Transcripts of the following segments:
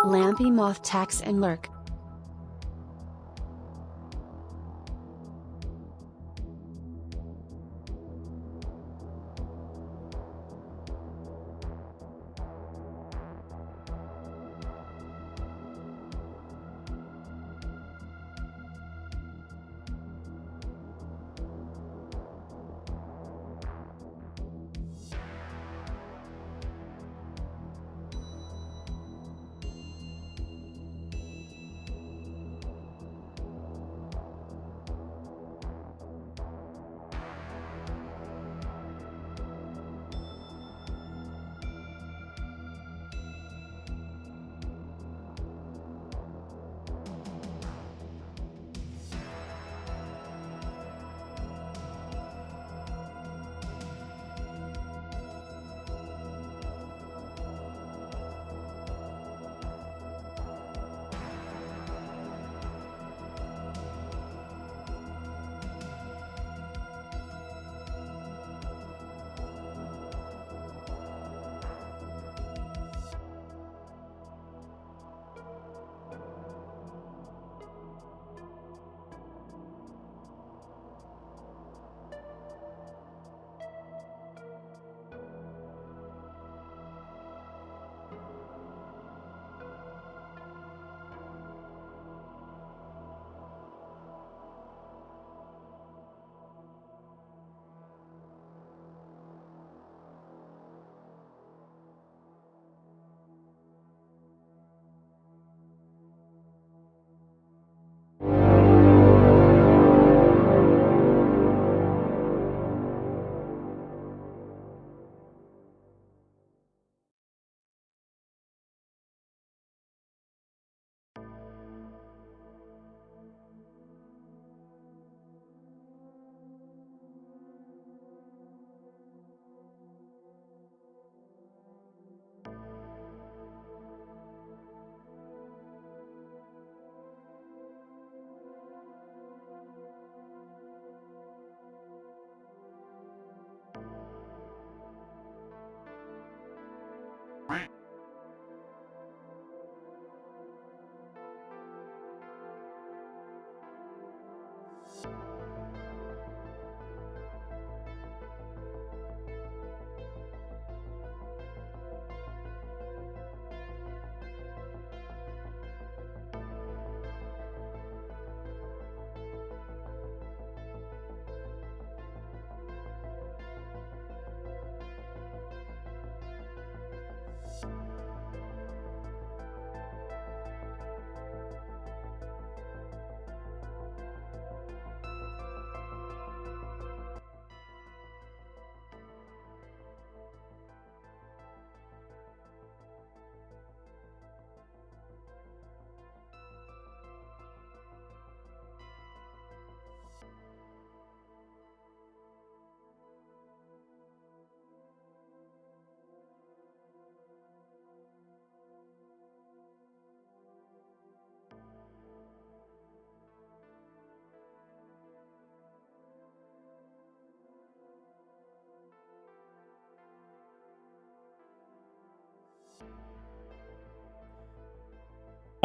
Lampy, Moth, Tax, and Lurk.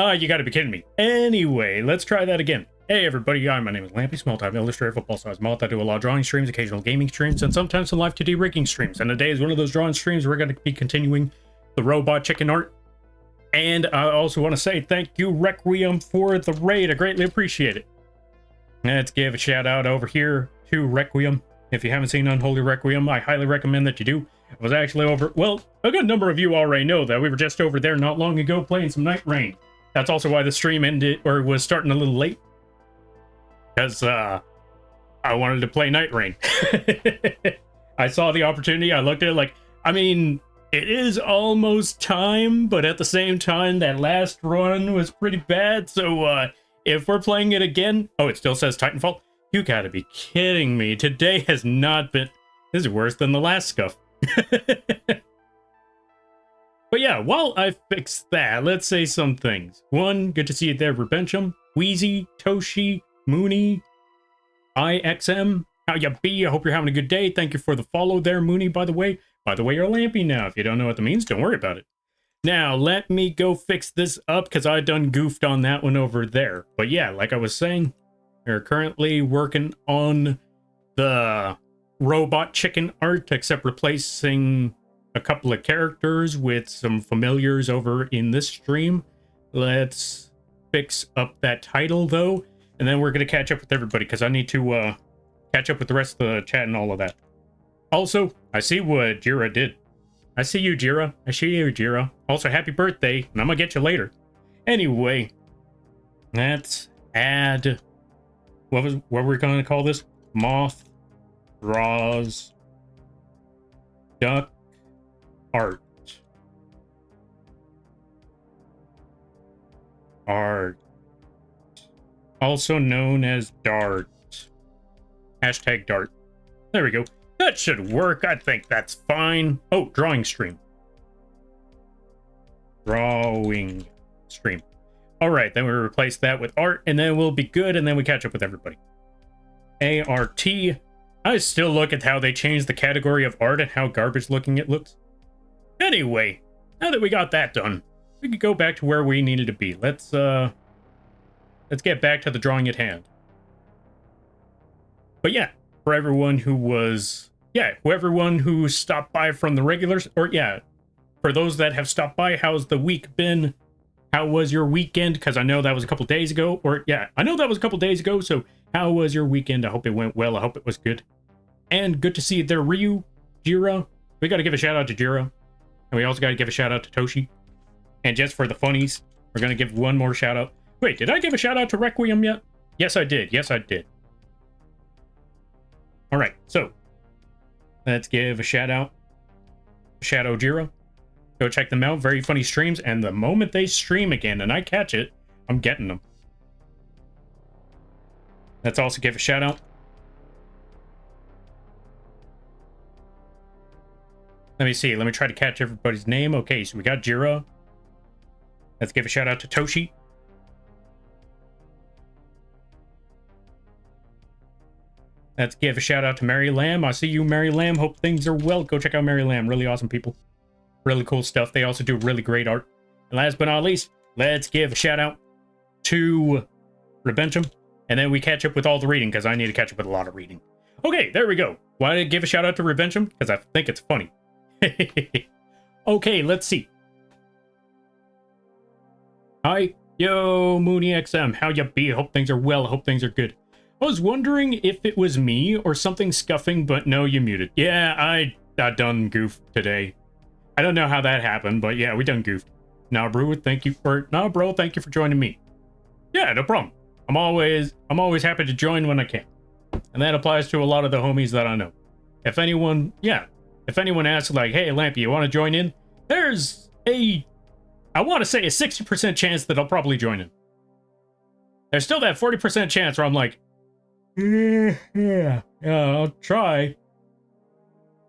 You gotta be kidding me. Anyway, let's try that again. Hey everybody, my name is Lampy, small-time illustrator, football-size Moth. I do a lot of drawing streams, occasional gaming streams, and sometimes some live 2D rigging streams. And today is one of those drawing streams. We're going to be continuing the robot chicken art. And I also want to say thank you, Requiem, for the raid. I greatly appreciate it. Let's give a shout out over here to Requiem. If you haven't seen Unholy Requiem, I highly recommend that you do. I was actually over, well, a good number of you already know that we were just over there not long ago playing some Night Rain. That's also why the stream ended, or was starting a little late. Because, I wanted to play Night Rain. I saw the opportunity, I looked at it like, I mean, it is almost time, but at the same time, that last run was pretty bad, so, if we're playing it again... Oh, it still says Titanfall? You gotta be kidding me. Today has not been... This is worse than the last scuff. But yeah, while I fix that, let's say some things. One, good to see you there, Rebenchum, Wheezy, Toshi, Mooney, IXM. How ya be? I hope you're having a good day. Thank you for the follow there, Mooney, by the way. By the way, you're Lampy now. If you don't know what that means, don't worry about it. Now, let me go fix this up because I done goofed on that one over there. But yeah, like I was saying, we're currently working on the robot chicken art, except replacing a couple of characters with some familiars over in this stream. Let's fix up that title, though, and then we're going to catch up with everybody because I need to catch up with the rest of the chat and all of that. Also, I see what Jira did. I see you, Jira. I see you, Jira. Also, happy birthday, and I'm gonna get you later. Anyway, let's add... What we're gonna call this? Moth draws duck art. Art. Also known as Dart. Hashtag Dart. There we go. That should work. I think that's fine. Oh, drawing stream. Drawing stream. All right, then we replace that with art, and then we'll be good, and then we catch up with everybody. ART. I still look at how they changed the category of art and how garbage looking it looks. Anyway, now that we got that done, we can go back to where we needed to be. Let's get back to the drawing at hand. But yeah, for everyone who was... Yeah, everyone who stopped by from the regulars, or yeah, for those that have stopped by, how's the week been? How was your weekend? Because I know that was a couple days ago, or yeah, I know that was a couple days ago, so how was your weekend? I hope it went well. I hope it was good. And good to see you there, Ryu, Jira. We got to give a shout out to Jira. And we also got to give a shout out to Toshi. And just for the funnies, we're going to give one more shout out. Wait, did I give a shout out to Requiem yet? Yes, I did. Yes, I did. All right, so let's give a shout out. Shadow Jira. Go check them out. Very funny streams. And the moment they stream again and I catch it, I'm getting them. Let's also give a shout out. Let me see. Let me try to catch everybody's name. Okay, so we got Jira. Let's give a shout out to Toshi. Let's give a shout out to Mary Lamb. I see you, Mary Lamb. Hope things are well. Go check out Mary Lamb. Really awesome people. Really cool stuff. They also do really great art. And last but not least, let's give a shout out to Rebentum. And then we catch up with all the reading because I need to catch up with a lot of reading. Okay, there we go. Why did I give a shout out to Rebentum? Because I think it's funny. Okay, let's see. Hi. Yo, Mooney XM. How ya be? Hope things are well. Hope things are good. I was wondering if it was me or something scuffing, but no, you muted. Yeah, I done goofed today. I don't know how that happened, but yeah, we done goofed. Nah, bro, thank you for joining me. Yeah, no problem. I'm always happy to join when I can. And that applies to a lot of the homies that I know. If anyone asks like, hey, Lampy, you want to join in? There's I want to say a 60% chance that I'll probably join in. There's still that 40% chance where I'm like, yeah, I'll try.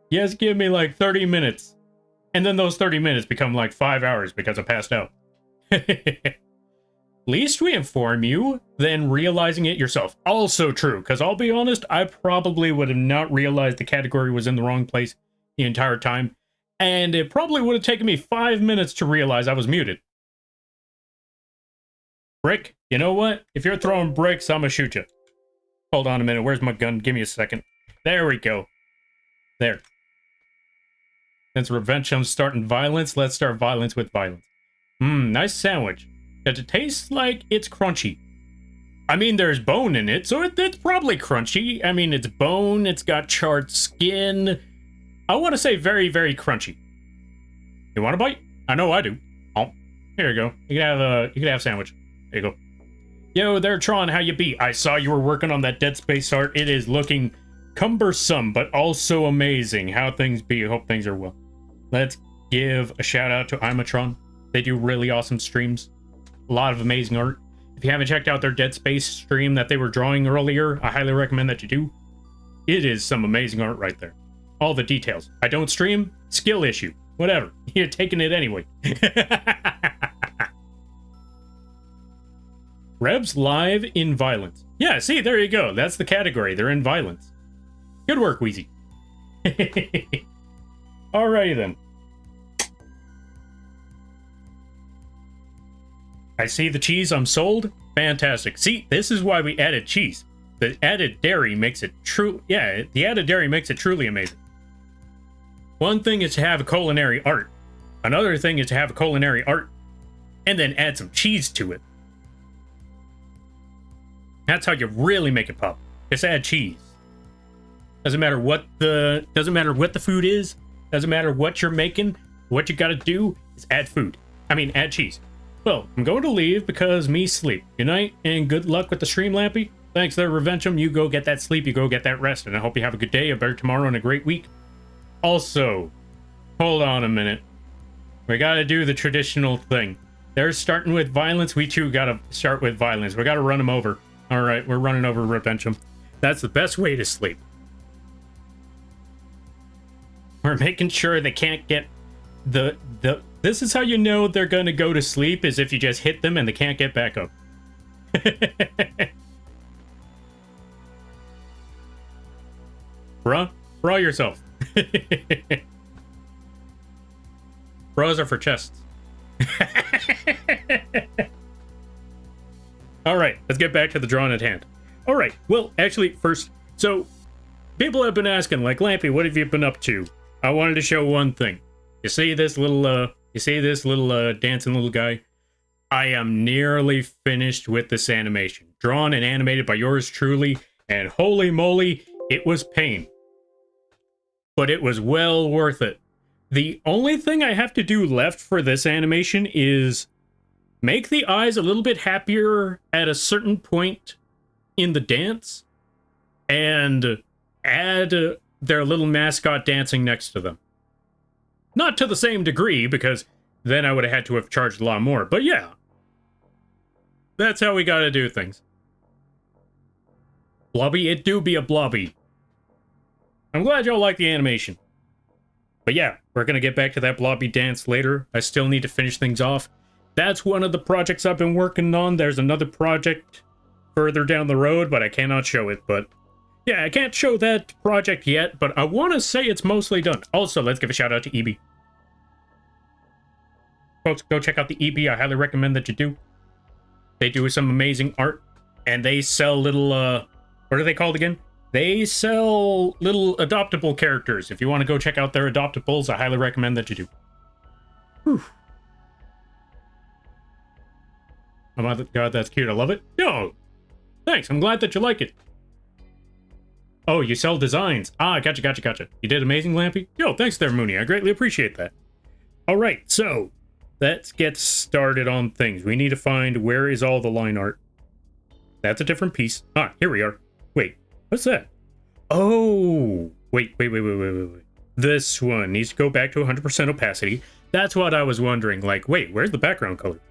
Yes, give me like 30 minutes. And then those 30 minutes become like 5 hours because I passed out. Least we inform you than realizing it yourself. Also true, because I'll be honest, I probably would have not realized the category was in the wrong place the entire time. And it probably would have taken me 5 minutes to realize I was muted. Brick, you know what? If you're throwing bricks, I'm gonna shoot you. Hold on a minute. Where's my gun? Give me a second. There we go. There. Since Revengeum's starting violence, let's start violence with violence. Nice sandwich. Does it taste like it's crunchy? I mean, there's bone in it, so it's probably crunchy. I mean, it's bone, it's got charred skin. I want to say very, very crunchy. You want a bite? I know I do. Oh, here you go. You can have a sandwich. There you go. Yo, there, Tron, how you be? I saw you were working on that Dead Space art. It is looking cumbersome, but also amazing. How things be? I hope things are well. Let's give a shout out to Imatron. They do really awesome streams. A lot of amazing art. If you haven't checked out their Dead Space stream that they were drawing earlier, I highly recommend that you do. It is some amazing art right there. All the details. I don't stream, skill issue. Whatever. You're taking it anyway. Rebs live in violence. Yeah, see, there you go. That's the category. They're in violence. Good work, Wheezy. Alrighty then. I see the cheese. I'm sold. Fantastic. See, this is why we added cheese. The added dairy makes it true. Yeah, the added dairy makes it truly amazing. One thing is to have a culinary art. Another thing is to have a culinary art and then add some cheese to it. That's how you really make it pop. Just add cheese. Doesn't matter what the food is. Doesn't matter what you're making. What you gotta do is add food. Add cheese. Well, I'm going to leave because me sleep. Good night and good luck with the stream, Lampy. Thanks there, Reventum. You go get that sleep. You go get that rest. And I hope you have a good day, a better tomorrow, and a great week. Also, hold on a minute. We gotta do the traditional thing. They're starting with violence. We too gotta start with violence. We gotta run them over. All right, we're running over Reventum. That's the best way to sleep. We're making sure they can't get this is how you know they're gonna go to sleep, is if you just hit them and they can't get back up. Bruh yourself. Bras are for chests. All right, let's get back to the drawing at hand. All right, well, actually, first, so people have been asking, like, Lampy, what have you been up to? I wanted to show one thing. You see this little dancing little guy? I am nearly finished with this animation. Drawn and animated by yours truly, and holy moly, it was pain. But it was well worth it. The only thing I have to do left for this animation is make the eyes a little bit happier at a certain point in the dance, and add their little mascot dancing next to them. Not to the same degree, because then I would have had to have charged a lot more. But yeah, that's how we gotta do things. Blobby, it do be a blobby. I'm glad y'all like the animation. But yeah, we're gonna get back to that blobby dance later. I still need to finish things off. That's one of the projects I've been working on. There's another project further down the road, but I cannot show it. But yeah, I can't show that project yet, but I want to say it's mostly done. Also, let's give a shout out to EB. Folks, go check out the EB. I highly recommend that you do. They do some amazing art, and they sell little, what are they called again? They sell little adoptable characters. If you want to go check out their adoptables, I highly recommend that you do. Whew. Oh my god, that's cute. I love it. Yo, thanks. I'm glad that you like it. Oh, you sell designs. Ah, gotcha. You did amazing, Lampy. Yo, thanks there, Mooney. I greatly appreciate that. All right, so let's get started on things. We need to find where is all the line art. That's a different piece. Ah, here we are. Wait, what's that? Oh, wait. This one needs to go back to 100% opacity. That's what I was wondering. Like, wait, where's the background color?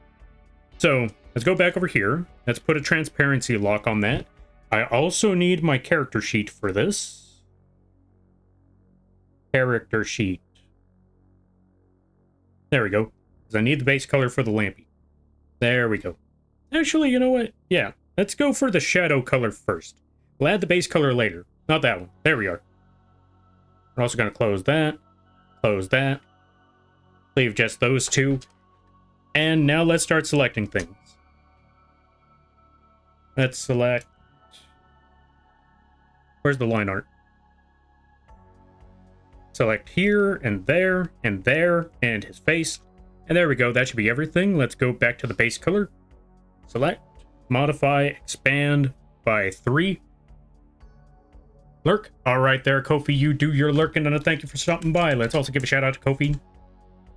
So let's go back over here. Let's put a transparency lock on that. I also need my character sheet for this. Character sheet. There we go. Because I need the base color for the Lampy. There we go. Actually, you know what? Yeah, let's go for the shadow color first. We'll add the base color later. Not that one. There we are. We're also going to close that. Close that. Leave just those two. And now let's start selecting things. Let's select... Where's the line art? Select here, and there, and his face. And there we go. That should be everything. Let's go back to the base color. Select, modify, expand by 3. Lurk. All right there, Kofi. You do your lurking, and a thank you for stopping by. Let's also give a shout out to Kofi.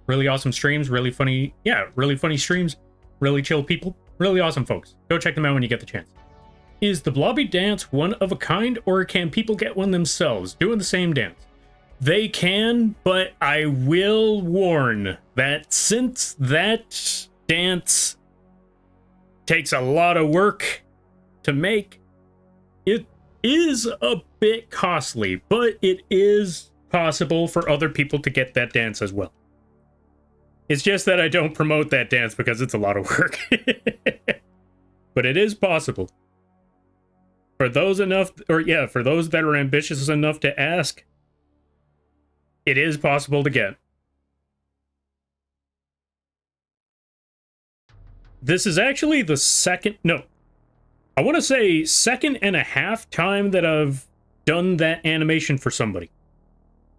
Really awesome streams. Really funny. Yeah, really funny streams. Really chill people. Really awesome folks. Go check them out when you get the chance. Is the blobby dance one of a kind, or can people get one themselves doing the same dance? They can, but I will warn that since that dance takes a lot of work to make, it is a bit costly, but it is possible for other people to get that dance as well. It's just that I don't promote that dance because it's a lot of work. But it is possible. For those for those that are ambitious enough to ask, it is possible to get. this is actually the second, no, I want to say second and a half time that I've done that animation for somebody.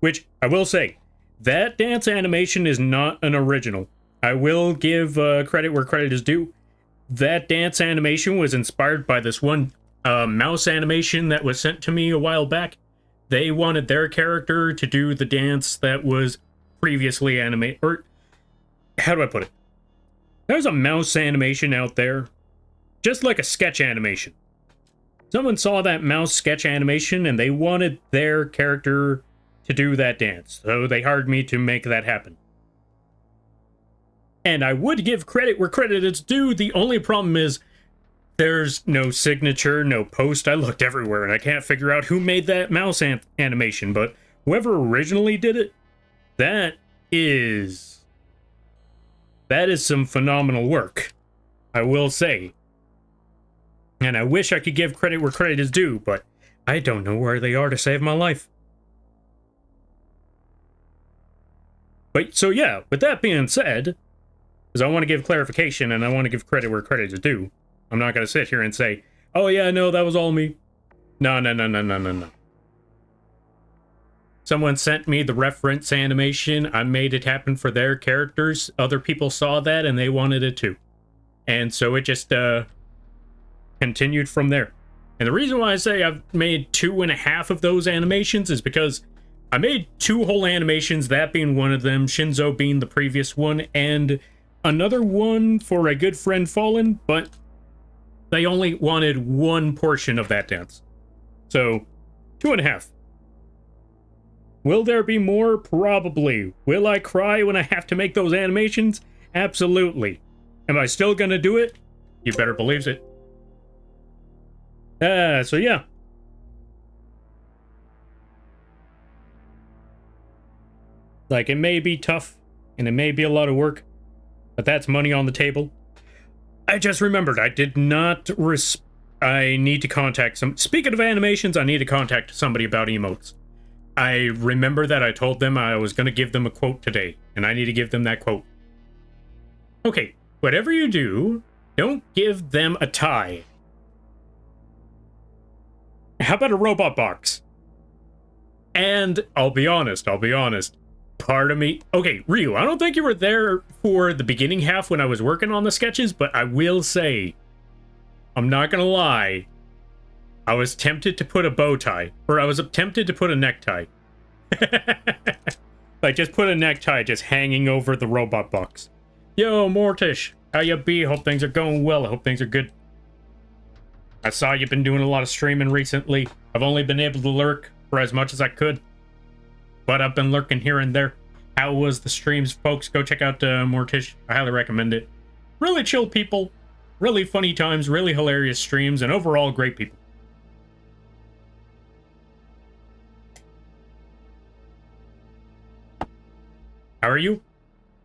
Which, I will say, that dance animation is not an original. I will give credit where credit is due. That dance animation was inspired by this one mouse animation that was sent to me a while back. They wanted their character to do the dance that was previously animated, or how do I put it? There's a mouse animation out there, just like a sketch animation. Someone saw that mouse sketch animation and they wanted their character to do that dance, so they hired me to make that happen. And I would give credit where credit is due. The only problem is there's no signature, no post. I looked everywhere and I can't figure out who made that mouse animation, but whoever originally did it, that is some phenomenal work, I will say. And I wish I could give credit where credit is due, but I don't know where they are to save my life. But, so yeah, with that being said, because I want to give clarification and I want to give credit where credit is due, I'm not going to sit here and say, oh yeah, no, that was all me. No. Someone sent me the reference animation. I made it happen for their characters. Other people saw that and they wanted it too. And so it just continued from there. And the reason why I say I've made 2.5 of those animations is because I made 2 whole animations, that being one of them, Shinzo being the previous one, and another one for a good friend Fallen, but they only wanted one portion of that dance. So, 2.5. Will there be more? Probably. Will I cry when I have to make those animations? Absolutely. Am I still gonna do it? You better believe it. So yeah. Like, it may be tough, and it may be a lot of work, but that's money on the table. I just remembered, I did not I need to contact speaking of animations, I need to contact somebody about emotes. I remember that I told them I was going to give them a quote today, and I need to give them that quote. Okay, whatever you do, don't give them a tie. How about a robot box? And I'll be honest, part of me... Okay, Ryu, I don't think you were there for the beginning half when I was working on the sketches, but I will say, I'm not gonna lie, I was tempted to put a bow tie, or I was tempted to put a necktie. Like, just put a necktie just hanging over the robot box. Yo, Mortish, how you be? Hope things are going well. I hope things are good. I saw you've been doing a lot of streaming recently. I've only been able to lurk for as much as I could, but I've been lurking here and there. How was the streams, folks? Go check out Mortish. I highly recommend it. Really chill people, really funny times, really hilarious streams, and overall great people. How are you?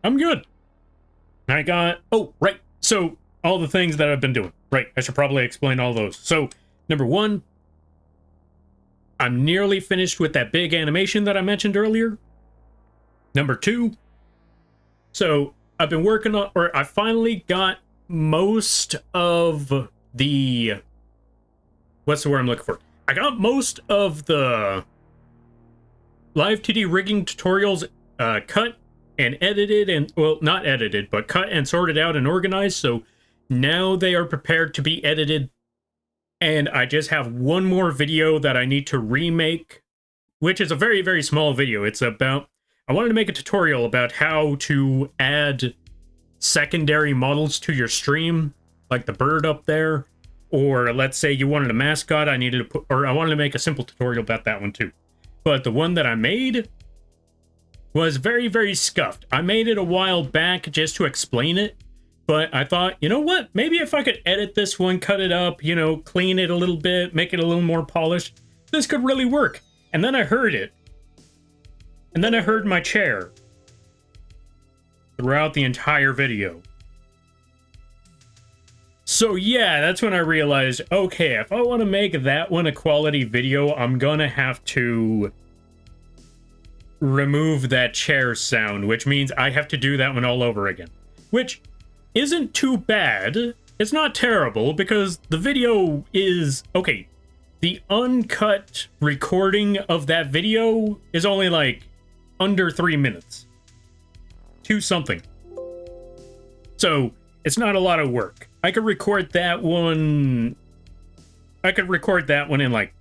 I'm good. I got... Oh, right. So, all the things that I've been doing. Right, I should probably explain all those. So, number 1, I'm nearly finished with that big animation that I mentioned earlier. Number 2, so I've been working on, or I finally got most of the... What's the word I'm looking for? I got most of the live 2D rigging tutorials cut and edited, and, well, not edited, but cut and sorted out and organized, so now they are prepared to be edited, and I just have one more video that I need to remake, which is a very, very small video. It's about, I wanted to make a tutorial about how to add secondary models to your stream, like the bird up there, or let's say you wanted a mascot, I needed to put, or I wanted to make a simple tutorial about that one too. But the one that I made was very, very scuffed. I made it a while back just to explain it, but I thought, you know what? Maybe if I could edit this one, cut it up, you know, clean it a little bit, make it a little more polished, this could really work. And then I heard it. And then I heard my chair throughout the entire video. So yeah, that's when I realized, okay, if I want to make that one a quality video, I'm gonna have to remove that chair sound, which means I have to do that one all over again. Which, isn't too bad. It's not terrible because the video is okay. The uncut recording of that video is only like under 3 minutes. 2 something. So it's not a lot of work. I could record that one. I could record that one in like,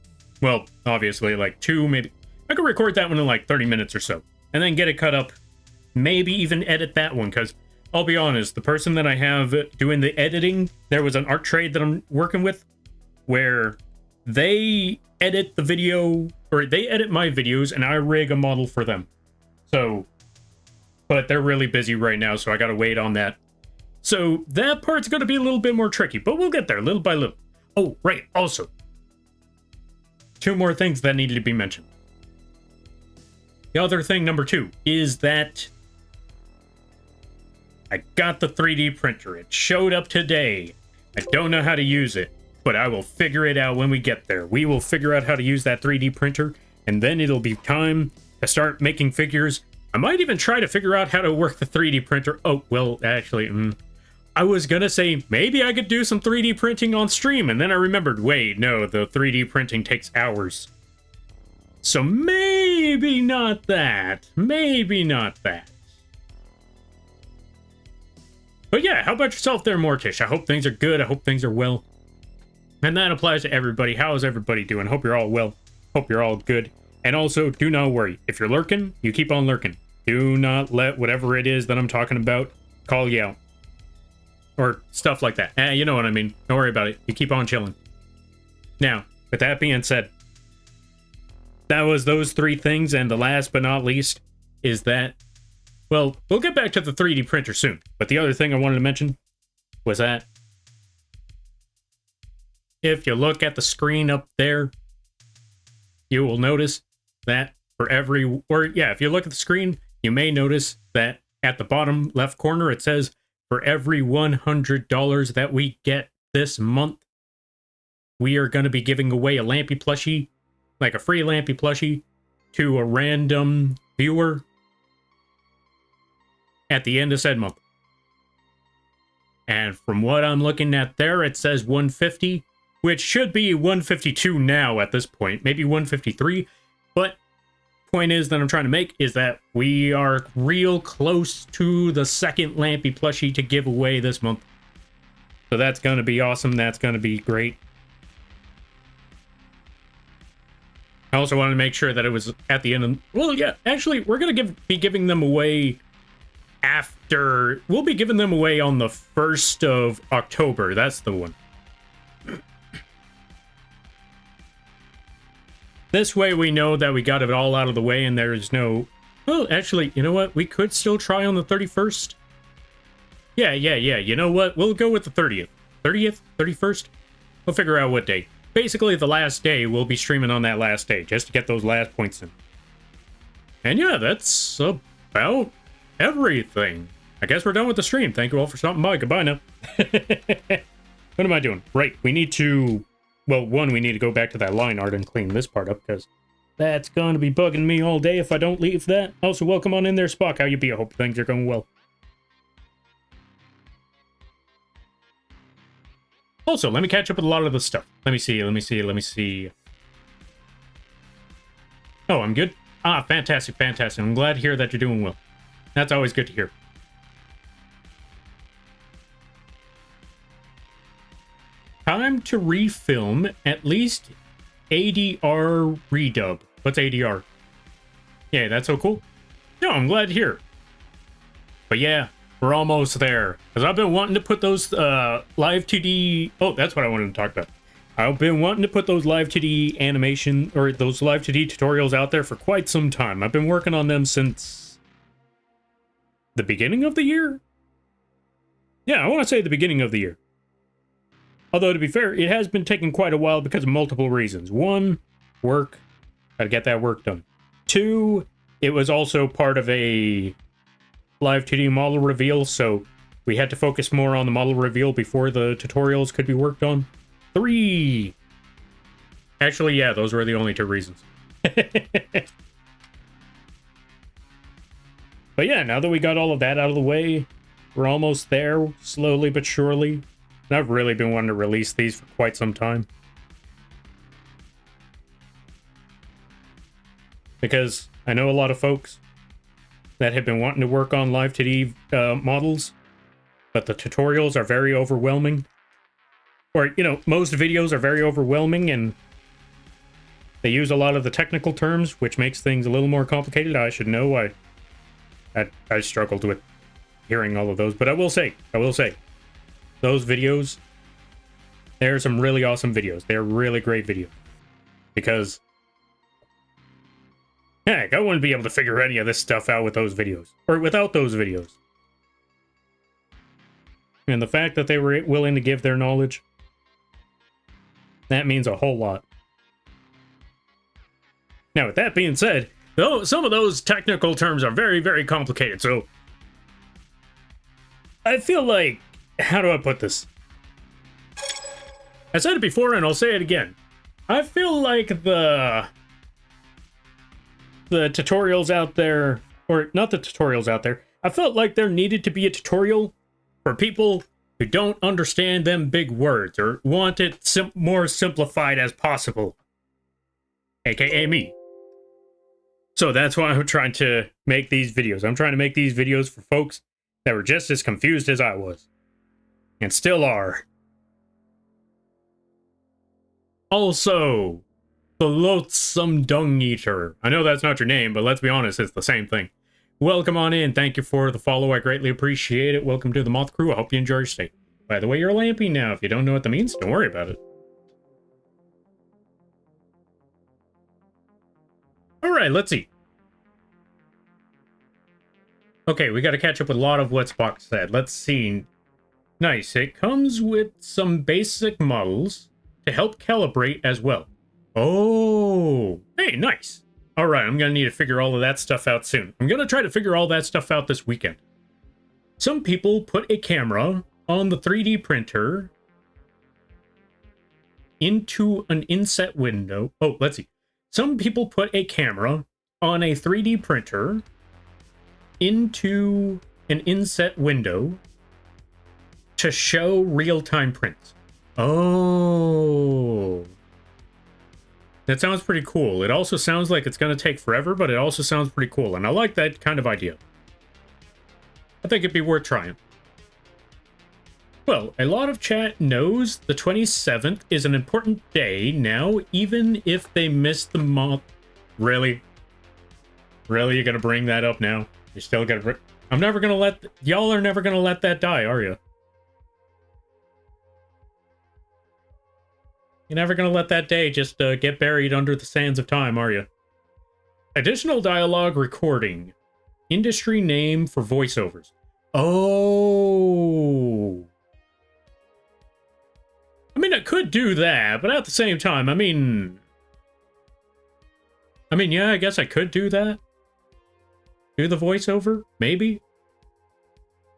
well, obviously like 2, maybe. I could record that one in like 30 minutes or so. And then get it cut up. Maybe even edit that one, because I'll be honest, the person that I have doing the editing, there was an art trade that I'm working with where they edit the video, or they edit my videos and I rig a model for them. So, but they're really busy right now, so I gotta wait on that. So that part's gonna be a little bit more tricky, but we'll get there little by little. Oh, right, also, 2 more things that needed to be mentioned. The other thing, number 2, is that I got the 3D printer. It showed up today. I don't know how to use it, but I will figure it out when we get there. We will figure out how to use that 3D printer, and then it'll be time to start making figures. I might even try to figure out how to work the 3D printer. Oh, well, actually, I was gonna say maybe I could do some 3D printing on stream, and then I remembered, wait, no, the 3D printing takes hours. So maybe not that. Maybe not that. But yeah, how about yourself there, Mortish? I hope things are good. I hope things are well. And that applies to everybody. How is everybody doing? Hope you're all well. Hope you're all good. And also, do not worry. If you're lurking, you keep on lurking. Do not let whatever it is that I'm talking about call you out. Or stuff like that. You know what I mean. Don't worry about it. You keep on chilling. Now, with that being said, that was those 3 things. And the last but not least is that, well, we'll get back to the 3D printer soon. But the other thing I wanted to mention was that if you look at the screen up there, you will notice that for every, or yeah, if you look at the screen, you may notice that at the bottom left corner, it says for every $100 that we get this month, we are going to be giving away a Lampy plushie, like a free Lampy plushie, to a random viewer at the end of said month. And from what I'm looking at there, it says 150, which should be 152 now at this point, maybe 153. But point is that I'm trying to make is that we are real close to the second Lampy plushie to give away this month. So that's going to be awesome. That's going to be great. I also wanted to make sure that it was at the end of, well, yeah, actually, we're going to be giving them away after, we'll be giving them away on the 1st of October. That's the one. This way we know that we got it all out of the way and there's no, well, actually, you know what? We could still try on the 31st. Yeah. You know what? We'll go with the 30th. 30th? 31st? We'll figure out what day. Basically, the last day, we'll be streaming on that last day, just to get those last points in. And yeah, that's about everything. I guess we're done with the stream. Thank you all for stopping by. Goodbye now. What am I doing? Right, we need to... Well, one, we need to go back to that line art and clean this part up, because that's going to be bugging me all day if I don't leave that. Also, welcome on in there, Spock. How you be? I hope things are going well. Also, let me catch up with a lot of the stuff. Let me see. Oh, I'm good? Ah, fantastic. I'm glad to hear that you're doing well. That's always good to hear. Time to refilm at least ADR redub. What's ADR? Yeah, that's so cool. No, I'm glad to hear. But yeah, we're almost there. Because I've been wanting to put those live 2D... Oh, that's what I wanted to talk about. I've been wanting to put those live 2D animation, or those live 2D tutorials out there for quite some time. I've been working on them since the beginning of the year? Yeah, I want to say the beginning of the year. Although, to be fair, it has been taking quite a while because of multiple reasons. 1, work. Gotta get that work done. 2, it was also part of a live 2D model reveal, so we had to focus more on the model reveal before the tutorials could be worked on. 3. Actually, yeah, those were the only 2 reasons. But yeah, now that we got all of that out of the way, We're almost there, slowly but surely. And I've really been wanting to release these for quite some time. Because I know a lot of folks that have been wanting to work on live 2D models, but the tutorials are very overwhelming. Or, you know, most videos are very overwhelming, and they use a lot of the technical terms, which makes things a little more complicated. I should know. I struggled with hearing all of those, but I will say, those videos, there are some really awesome videos. They're really great videos. Because, heck, I wouldn't be able to figure any of this stuff out with those videos. Or without those videos. And the fact that they were willing to give their knowledge, that means a whole lot. Now, with that being said, though, some of those technical terms are very, very complicated, so I feel like, how do I put this? I said it before and I'll say it again. I feel like the tutorials out there, or not the tutorials out there, I felt like there needed to be a tutorial for people who don't understand them big words or want it more simplified as possible. AKA me. So that's why I'm trying to make these videos. I'm trying to make these videos for folks that were just as confused as I was. And still are. Also, the Loathsome Dung Eater. I know that's not your name, but let's be honest, it's the same thing. Welcome on in. Thank you for the follow. I greatly appreciate it. Welcome to the Moth crew. I hope you enjoy your stay. By the way, you're a Lampy now. If you don't know what that means, don't worry about it. Alright, let's see. Okay, we got to catch up with a lot of what Spock said. Let's see. Nice. It comes with some basic models to help calibrate as well. Oh, hey, nice. All right, I'm going to need to figure all of that stuff out soon. I'm going to try to figure all that stuff out this weekend. Some people put a camera on the 3D printer into an inset window. Oh, let's see. Some people put a camera on a 3D printer into an inset window to show real-time prints. Oh. That sounds pretty cool. It also sounds like it's going to take forever, but it also sounds pretty cool, and I like that kind of idea. I think it'd be worth trying. Well, a lot of chat knows the 27th is an important day now, even if they missed the month. Really? Really? You're going to bring that up now? You're still going to... I'm never going to let... Y'all are never going to let that die, are you? You're never going to let that day just get buried under the sands of time, are you? Additional dialogue recording. Industry name for voiceovers. Oh. I mean, I could do that, but at the same time, I mean, yeah, I guess I could do that. Do the voiceover? Maybe?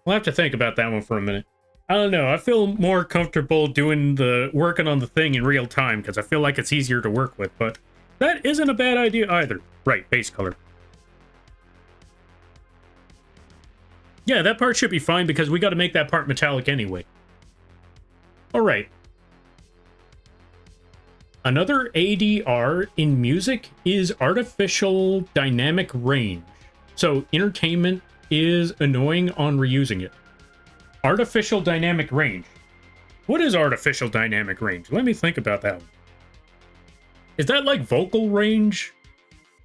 I'll have to think about that one for a minute. I don't know. I feel more comfortable working on the thing in real time because I feel like it's easier to work with, but that isn't a bad idea either. Right, base color. Yeah, that part should be fine because we got to make that part metallic anyway. All right. Another ADR in music is artificial dynamic range. So entertainment is annoying on reusing it. Artificial dynamic range. What is artificial dynamic range? Let me think about that one. Is that like vocal range?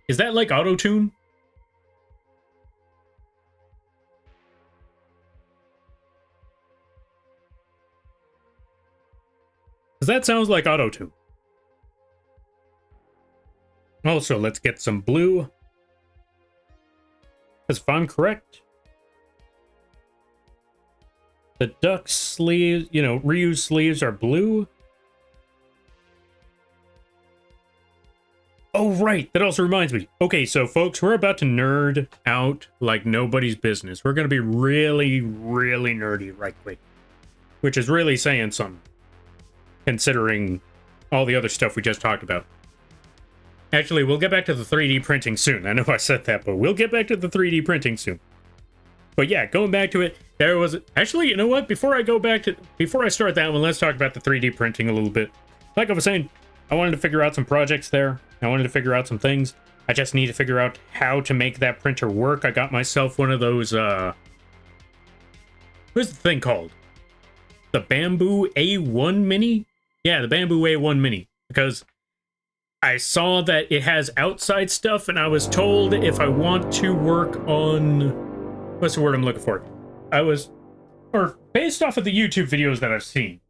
Is that like auto-tune? Because that sounds like auto-tune. Also, let's get some blue. Because if I'm correct, the duck sleeves, you know, reused sleeves are blue. Oh, right. That also reminds me. Okay, so folks, we're about to nerd out like nobody's business. We're going to be really, really nerdy right quick. Which is really saying something, considering all the other stuff we just talked about. Actually, we'll get back to the 3D printing soon. I know I said that, but we'll get back to the 3D printing soon. But yeah, going back to it, There was actually, you know what? Before I start that one, let's talk about the 3D printing a little bit. Like I was saying, I wanted to figure out some projects there. I wanted to figure out some things. I just need to figure out how to make that printer work. I got myself one of those, what's the thing called? The Bamboo A1 Mini? Yeah, the Bamboo A1 Mini. Because I saw that it has outside stuff, and I was told if I want to work on... What's the word I'm looking for? Based off of the YouTube videos that I've seen,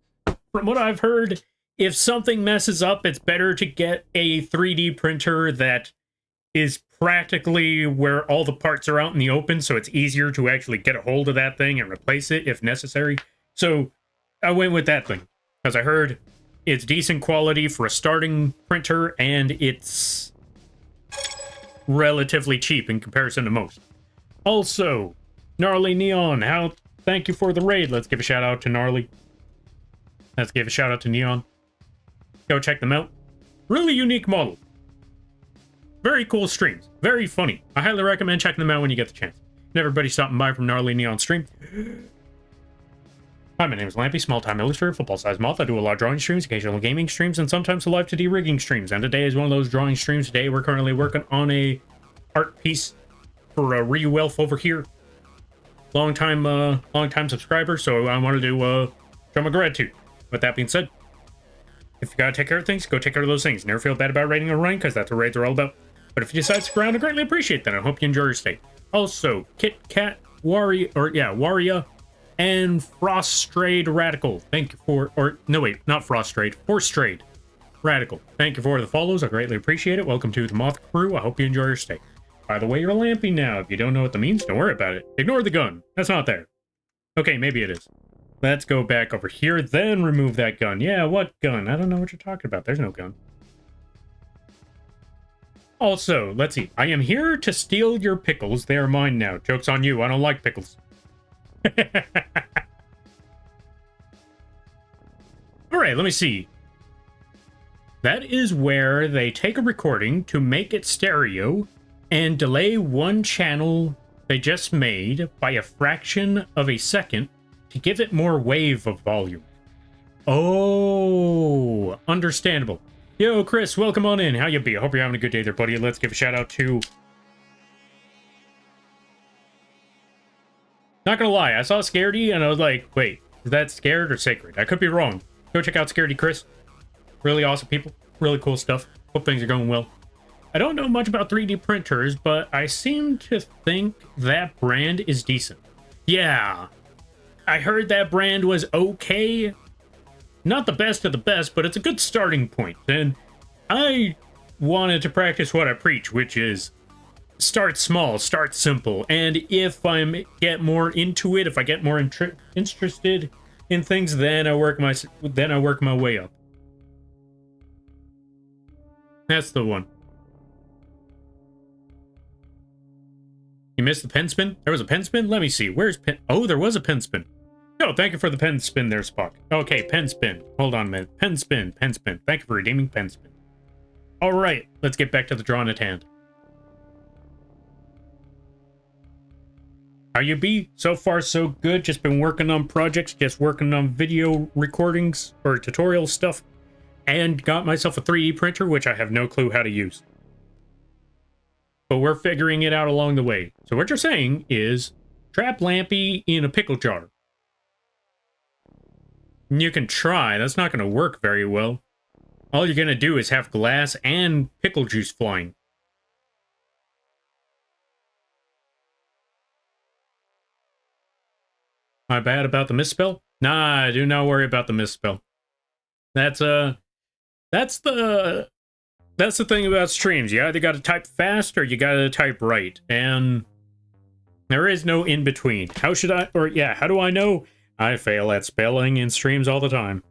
from what I've heard, if something messes up, it's better to get a 3D printer that is practically where all the parts are out in the open, so it's easier to actually get a hold of that thing and replace it if necessary. So I went with that thing, because I heard it's decent quality for a starting printer, and it's relatively cheap in comparison to most. Also, Gnarly Neon, thank you for the raid. Let's give a shout out to Gnarly. Let's give a shout out to Neon. Go check them out. Really unique model. Very cool streams. Very funny. I highly recommend checking them out when you get the chance. And everybody stopping by from Gnarly Neon stream. Hi, my name is Lampy, small-time illustrator, full-size moth. I do a lot of drawing streams, occasional gaming streams, and sometimes live 2D rigging streams. And today is one of those drawing streams. Today we're currently working on a art piece for Re-Welf over here. Long time subscriber, so I wanted to show my gratitude. With that being said, if you gotta take care of things, go take care of those things. Never feel bad about raiding or running, because that's what raids are all about. But if you decide to stick around, I greatly appreciate that. I hope you enjoy your stay. Also, Kit Kat, Waria, and Froststrayed Radical. Thank you for, not Froststrayed, Forstrayed Radical. Thank you for the follows. I greatly appreciate it. Welcome to the Moth crew. I hope you enjoy your stay. By the way, you're Lampy now. If you don't know what that means, don't worry about it. Ignore the gun. That's not there. Okay, maybe it is. Let's go back over here, then remove that gun. Yeah, what gun? I don't know what you're talking about. There's no gun. Also, let's see. I am here to steal your pickles. They are mine now. Joke's on you. I don't like pickles. Alright, let me see. That is where they take a recording to make it stereo and delay one channel they just made by a fraction of a second to give it more wave of volume. Oh, understandable. Yo, Chris, welcome on in. How you be? I hope you're having a good day there, buddy. Let's give a shout out to... Not gonna lie, I saw Scaredy and I was like, wait, is that Scared or Sacred? I could be wrong. Go check out Scaredy Chris. Really awesome people. Really cool stuff. Hope things are going well. I don't know much about 3D printers, but I seem to think that brand is decent. Yeah, I heard that brand was okay. Not the best of the best, but it's a good starting point. And I wanted to practice what I preach, which is start small, start simple. And if I get more into it, if I get more interested in things, then I work my way up. That's the one. You missed the pen spin? There was a pen spin? Let me see. Where's pen? Oh, there was a pen spin. Oh, thank you for the pen spin there, Spock. Okay, pen spin. Hold on a minute. Pen spin, pen spin. Thank you for redeeming pen spin. All right, let's get back to the drawing at hand. How you be? So far, so good. Just been working on projects, just working on video recordings or tutorial stuff, and got myself a 3D printer, which I have no clue how to use. But we're figuring it out along the way. So what you're saying is, trap Lampy in a pickle jar. You can try. That's not going to work very well. All you're going to do is have glass and pickle juice flying. My bad about the misspell? Nah, do not worry about the misspell. That's the thing about streams. You either got to type fast or you got to type right. And there is no in between. How do I know? I fail at spelling in streams all the time.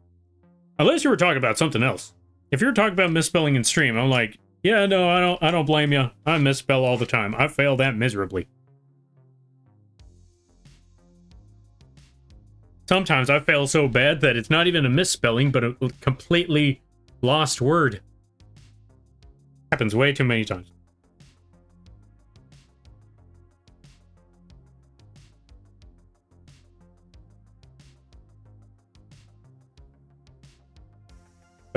Unless you were talking about something else. If you're talking about misspelling in stream, I'm like, yeah, no, I don't blame you. I misspell all the time. I fail that miserably. Sometimes I fail so bad that it's not even a misspelling, but a completely lost word. Happens way too many times.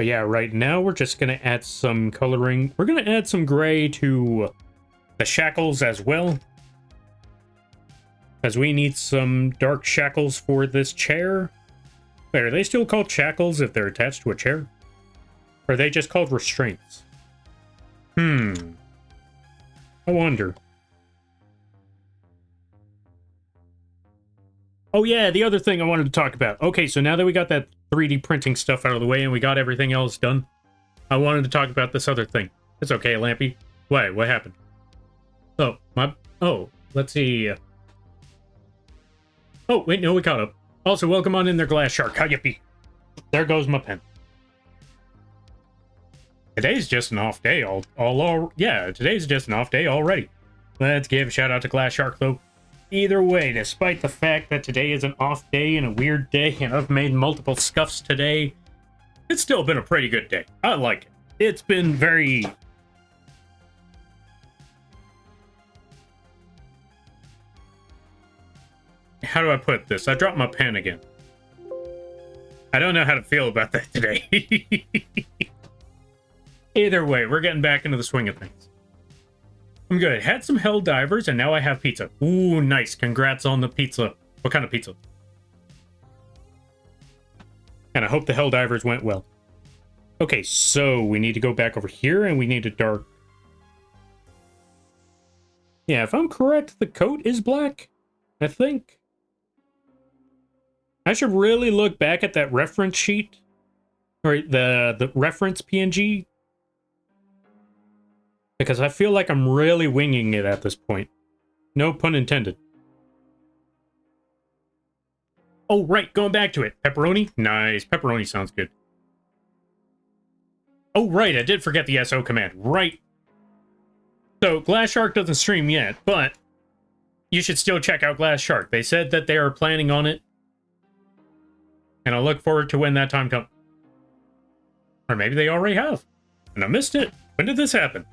But yeah, right now we're just going to add some coloring. We're going to add some gray to the shackles as well, as we need some dark shackles for this chair. Wait, are they still called shackles if they're attached to a chair? Or are they just called restraints? I wonder. Oh yeah, the other thing I wanted to talk about. Okay, so now that we got that 3D printing stuff out of the way and we got everything else done, I wanted to talk about this other thing. It's okay, Lampy. Wait, what happened? Oh, let's see. Oh, wait, no, we caught up. Also, welcome on in there, Glass Shark. How yippee. There goes my pen. Today's just an off day. Yeah, today's just an off day already. Let's give a shout out to Glass Shark, though. Either way, despite the fact that today is an off day and a weird day, and I've made multiple scuffs today, it's still been a pretty good day. I like it. It's been very... How do I put this? I dropped my pen again. I don't know how to feel about that today. Either way, we're getting back into the swing of things. I'm good. Had some hell divers, and now I have pizza. Ooh, nice. Congrats on the pizza. What kind of pizza? And I hope the hell divers went well. Okay, so we need to go back over here, and we need a dark... Yeah, if I'm correct, the coat is black, I think. I should really look back at that reference sheet. Or the reference PNG. Because I feel like I'm really winging it at this point. No pun intended. Oh, right, going back to it. Pepperoni? Nice. Pepperoni sounds good. Oh, right, I did forget the SO command. Right. So, Glass Shark doesn't stream yet, but you should still check out Glass Shark. They said that they are planning on it. And I look forward to when that time comes. Or maybe they already have. And I missed it. When did this happen?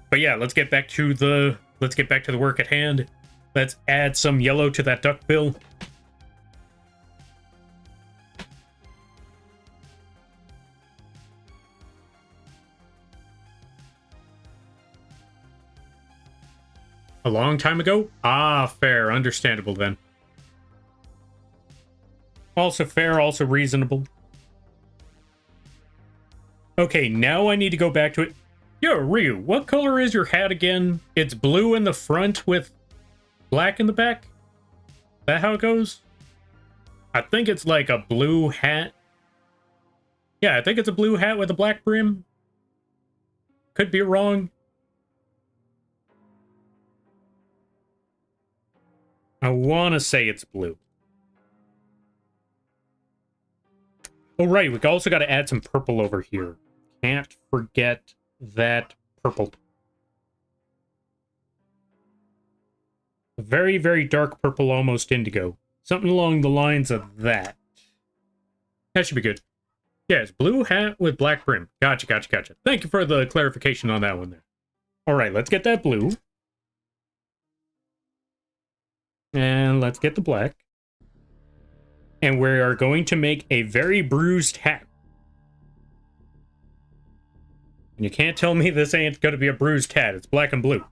But yeah, let's get back to the work at hand. Let's add some yellow to that duck bill. A long time ago? Ah, fair. Understandable then. Also fair, also reasonable. Okay, now I need to go back to it. Yo, Ryu, what color is your hat again? It's blue in the front with black in the back? Is that how it goes? I think it's like a blue hat. Yeah, I think it's a blue hat with a black brim. Could be wrong. I want to say it's blue. Oh, right. We also got to add some purple over here. Can't forget that purple. A very, very dark purple, almost indigo. Something along the lines of that. That should be good. Yeah, it's blue hat with black brim. Gotcha, gotcha, gotcha. Thank you for the clarification on that one there. All right, let's get that blue. And let's get the black. And we are going to make a very bruised hat. And you can't tell me this ain't going to be a bruised hat. It's black and blue.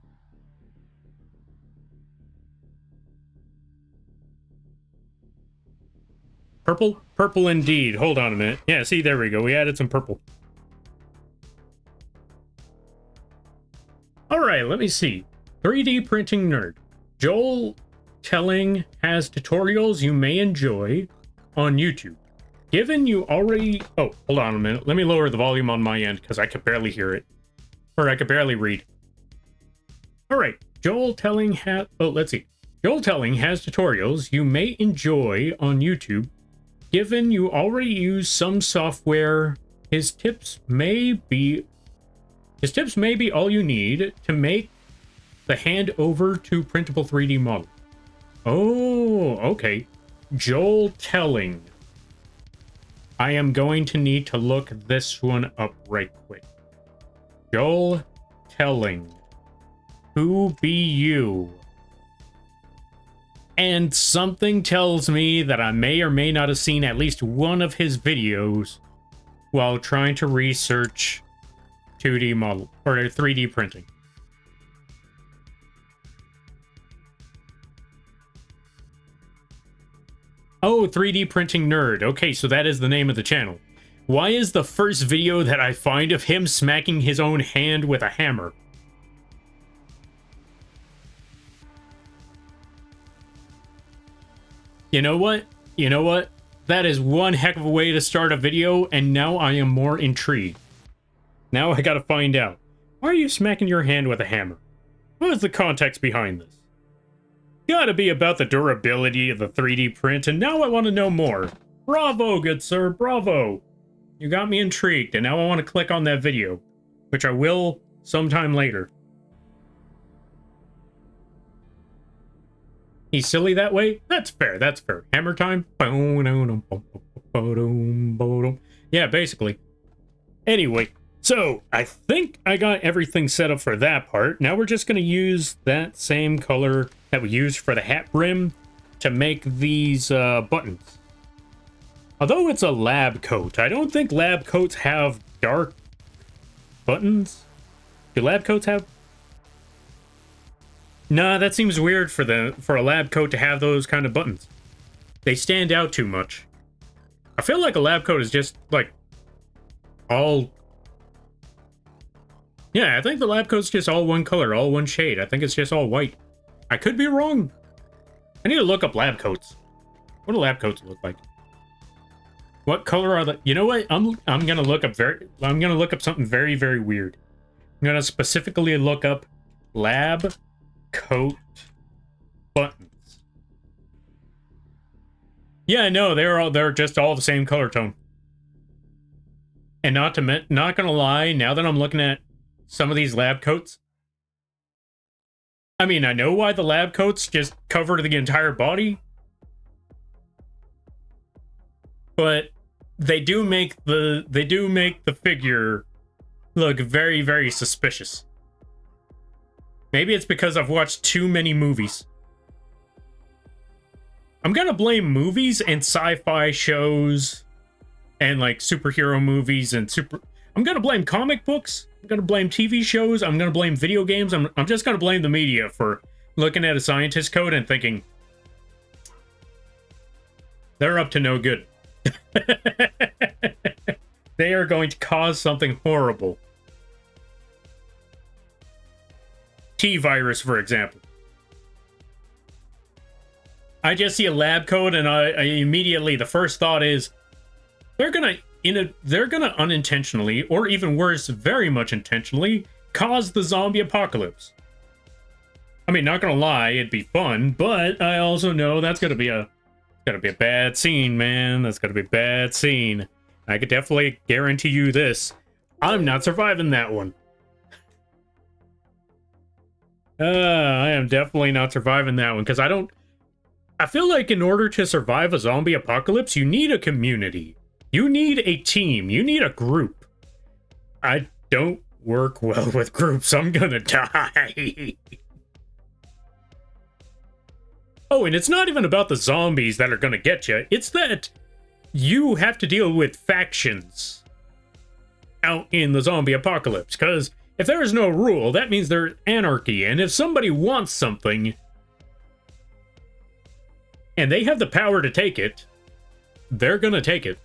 Purple? Purple indeed. Hold on a minute. Yeah, see, there we go. We added some purple. All right, let me see. 3D printing nerd. Joel Telling has tutorials you may enjoy on YouTube. Given you already... Oh, hold on a minute. Let me lower the volume on my end because I could barely hear it. Or I could barely read. All right. Joel Telling has... Oh, let's see. Joel Telling has tutorials you may enjoy on YouTube. Given you already use some software, his tips may be all you need to make the hand over to printable 3D model. Oh, okay. Joel Telling. I am going to need to look this one up right quick. Joel Telling. Who be you? And something tells me that I may or may not have seen at least one of his videos while trying to research 2D model or 3D printing. Oh, 3D printing nerd. Okay, so that is the name of the channel. Why is the first video that I find of him smacking his own hand with a hammer? You know what? You know what? That is one heck of a way to start a video, and now I am more intrigued. Now I gotta find out. Why are you smacking your hand with a hammer? What is the context behind this? Gotta be about the durability of the 3D print, and now I want to know more. Bravo, good sir, bravo. You got me intrigued, and now I want to click on that video, which I will sometime later. He's silly that way? That's fair, that's fair. Hammer time? Yeah, basically. Anyway, so I think I got everything set up for that part. Now we're just going to use that same color that we used for the hat brim to make these buttons. Although it's a lab coat, I don't think lab coats have dark buttons. Do lab coats have? Nah, that seems weird for a lab coat to have those kind of buttons. They stand out too much. I feel like a lab coat is just like all. Yeah, I think the lab coat's just all one color, all one shade. I think it's just all white. I could be wrong. I need to look up lab coats. What do lab coats look like? What color are the? You know what? I'm gonna look up something very, very weird. I'm gonna specifically look up lab coat buttons. Yeah, no, they're just all the same color tone. And not gonna lie, now that I'm looking at some of these lab coats, I mean, I know why the lab coats just cover the entire body, but they do make the figure look very, very suspicious. Maybe it's because I've watched too many movies. I'm gonna blame movies and sci-fi shows and like superhero movies and I'm gonna blame comic books. I'm gonna blame TV shows. I'm gonna blame video games. I'm just gonna blame the media for looking at a scientist code and thinking they're up to no good. They are going to cause something horrible. T-virus, for example. I just see a lab coat and I immediately, the first thought is they're gonna unintentionally, or even worse, very much intentionally, cause the zombie apocalypse. I mean, not gonna lie, it'd be fun, but I also know that's gonna be a bad scene, man. That's gonna be a bad scene. I could definitely guarantee you this. I'm not surviving that one. I am definitely not surviving that one, because I feel like in order to survive a zombie apocalypse, you need a community. You need a team. You need a group. I don't work well with groups. I'm gonna die. Oh, and it's not even about the zombies that are gonna get you. It's that you have to deal with factions out in the zombie apocalypse, because if there is no rule, that means there's anarchy, and if somebody wants something and they have the power to take it, they're gonna take it.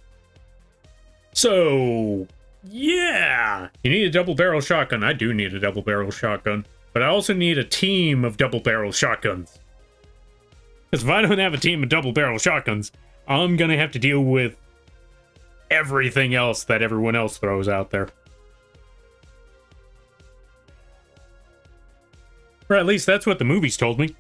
So, yeah, you need a double-barrel shotgun. I do need a double-barrel shotgun, but I also need a team of double-barrel shotguns. Because if I don't have a team of double-barrel shotguns, I'm gonna have to deal with everything else that everyone else throws out there. Or at least that's what the movies told me.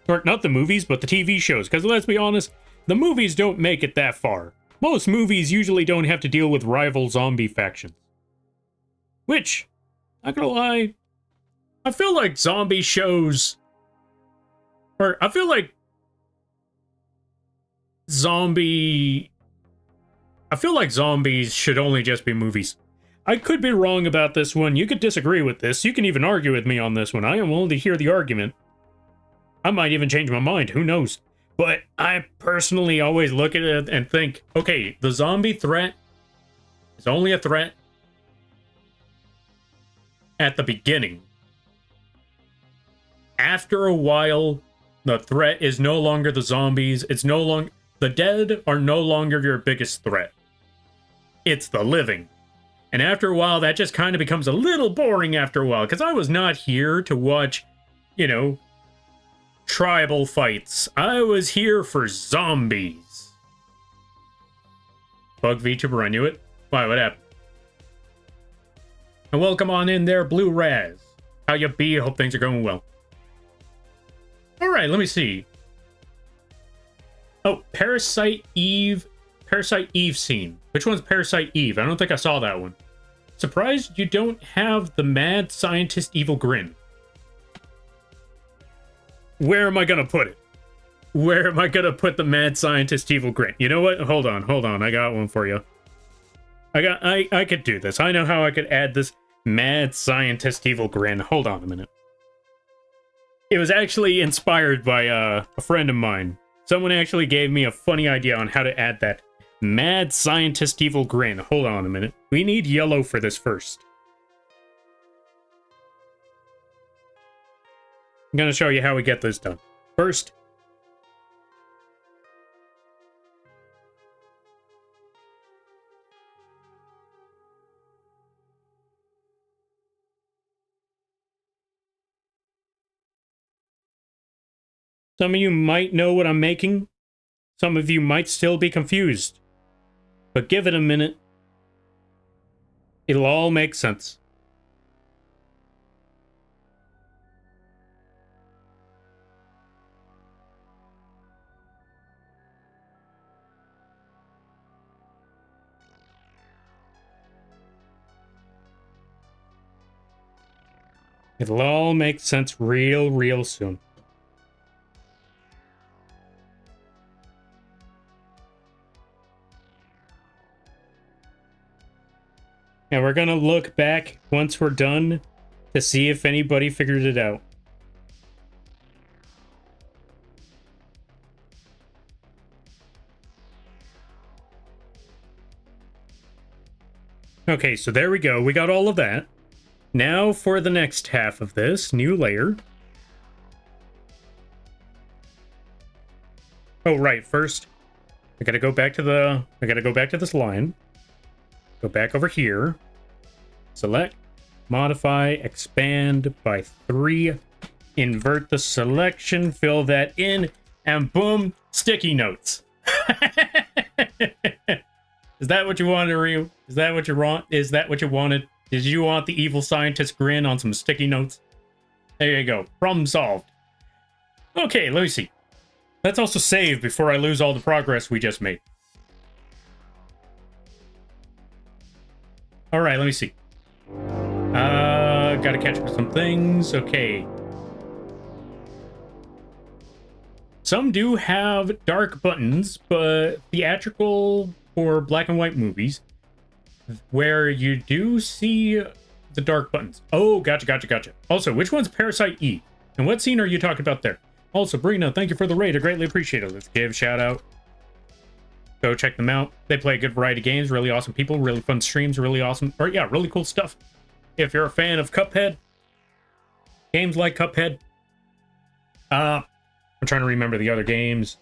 Or not the movies, but the TV shows. Because let's be honest, the movies don't make it that far. Most movies usually don't have to deal with rival zombie factions. Which, not gonna lie, I feel like zombie shows... Or, I feel like... zombies should only just be movies. I could be wrong about this one. You could disagree with this. You can even argue with me on this one. I am willing to hear the argument. I might even change my mind. Who knows? But I personally always look at it and think, okay, the zombie threat is only a threat at the beginning. After a while, the threat is no longer the zombies. It's no longer... The dead are no longer your biggest threat. It's the living. And after a while, that just kind of becomes a little boring after a while. Because I was not here to watch, you know, tribal fights. I was here for zombies. Bug VTuber, I knew it. Why, what happened? And welcome on in there, Blue Raz. How you be? Hope things are going well. Alright, let me see. Oh, Parasite Eve scene. Which one's Parasite Eve? I don't think I saw that one. Surprised you don't have the mad scientist evil grin. Where am I gonna put it? Where am I gonna put the mad scientist evil grin? You know what? Hold on. I got one for you. I could do this. I know how I could add this mad scientist evil grin. Hold on a minute. It was actually inspired by a friend of mine. Someone actually gave me a funny idea on how to add that mad scientist evil grin. Hold on a minute. We need yellow for this first. I'm going to show you how we get this done. First, some of you might know what I'm making. Some of you might still be confused. But give it a minute. It'll all make sense. It'll all make sense real soon. And we're gonna look back once we're done to see if anybody figured it out. Okay, so there we go. We got all of that. Now for the next half of this, new layer. Oh, right, first, I gotta go back to this line. Go back over here. Select, modify, expand by 3. Invert the selection, fill that in, and boom, sticky notes. Is that what you wanted, Ryu? Is that what you want? Is that what you wanted? Did you want the evil scientist grin on some sticky notes? There you go. Problem solved. Okay, let me see. Let's also save before I lose all the progress we just made. Alright, let me see. Gotta catch up with some things. Okay. Some do have dark buttons, but theatrical or black and white movies, where you do see the dark buttons. Oh, gotcha. Also, which one's Parasite Eve? And what scene are you talking about there? Also, Brina, thank you for the raid. I greatly appreciate it. Let's give a shout out. Go check them out. They play a good variety of games, really awesome people, really fun streams, really awesome, or yeah, really cool stuff. If you're a fan of Cuphead, games like Cuphead, I'm trying to remember the other games.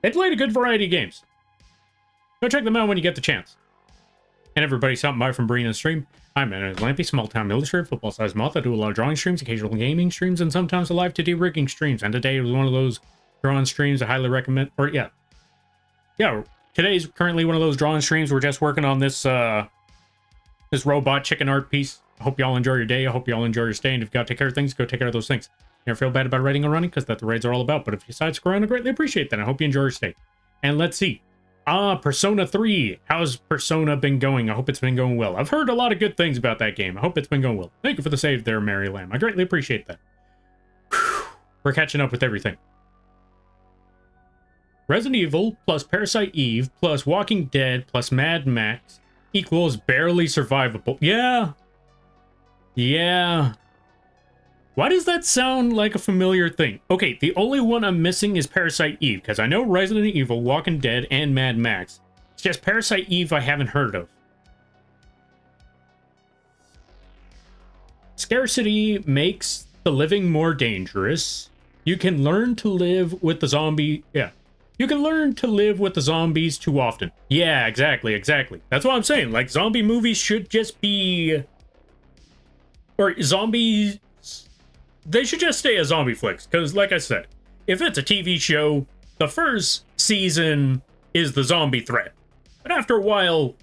They played a good variety of games. Go check them out when you get the chance. And everybody, stopping by from Brina's stream. I'm Lampy, small-town illustrator, football-sized Moth. I do a lot of drawing streams, occasional gaming streams, and sometimes live 2D rigging streams. And today was one of those drawing streams I highly recommend. Or yeah, today's currently one of those drawing streams. We're just working on this this robot chicken art piece. I hope y'all enjoy your day. I hope y'all enjoy your stay. And if you've got to take care of things, go take care of those things. Never feel bad about writing or running, because that's the raids are all about. But if you decide to screw around, I greatly appreciate that. I hope you enjoy your stay. And let's see. Persona 3. How's Persona been going? I hope it's been going well. I've heard a lot of good things about that game. I hope it's been going well. Thank you for the save there, Mary Lamb. I greatly appreciate that. Whew. We're catching up with everything. Resident Evil plus Parasite Eve plus Walking Dead plus Mad Max equals barely survivable. Yeah. Why does that sound like a familiar thing? Okay, the only one I'm missing is Parasite Eve, because I know Resident Evil, Walking Dead, and Mad Max. It's just Parasite Eve I haven't heard of. Scarcity makes the living more dangerous. You can learn to live with the zombie... Yeah. You can learn to live with the zombies too often. Yeah, exactly. That's what I'm saying. Like, zombie movies should just be... Or zombies... They should just stay as zombie flicks, because like I said, if it's a TV show, the first season is the zombie threat. But after a while,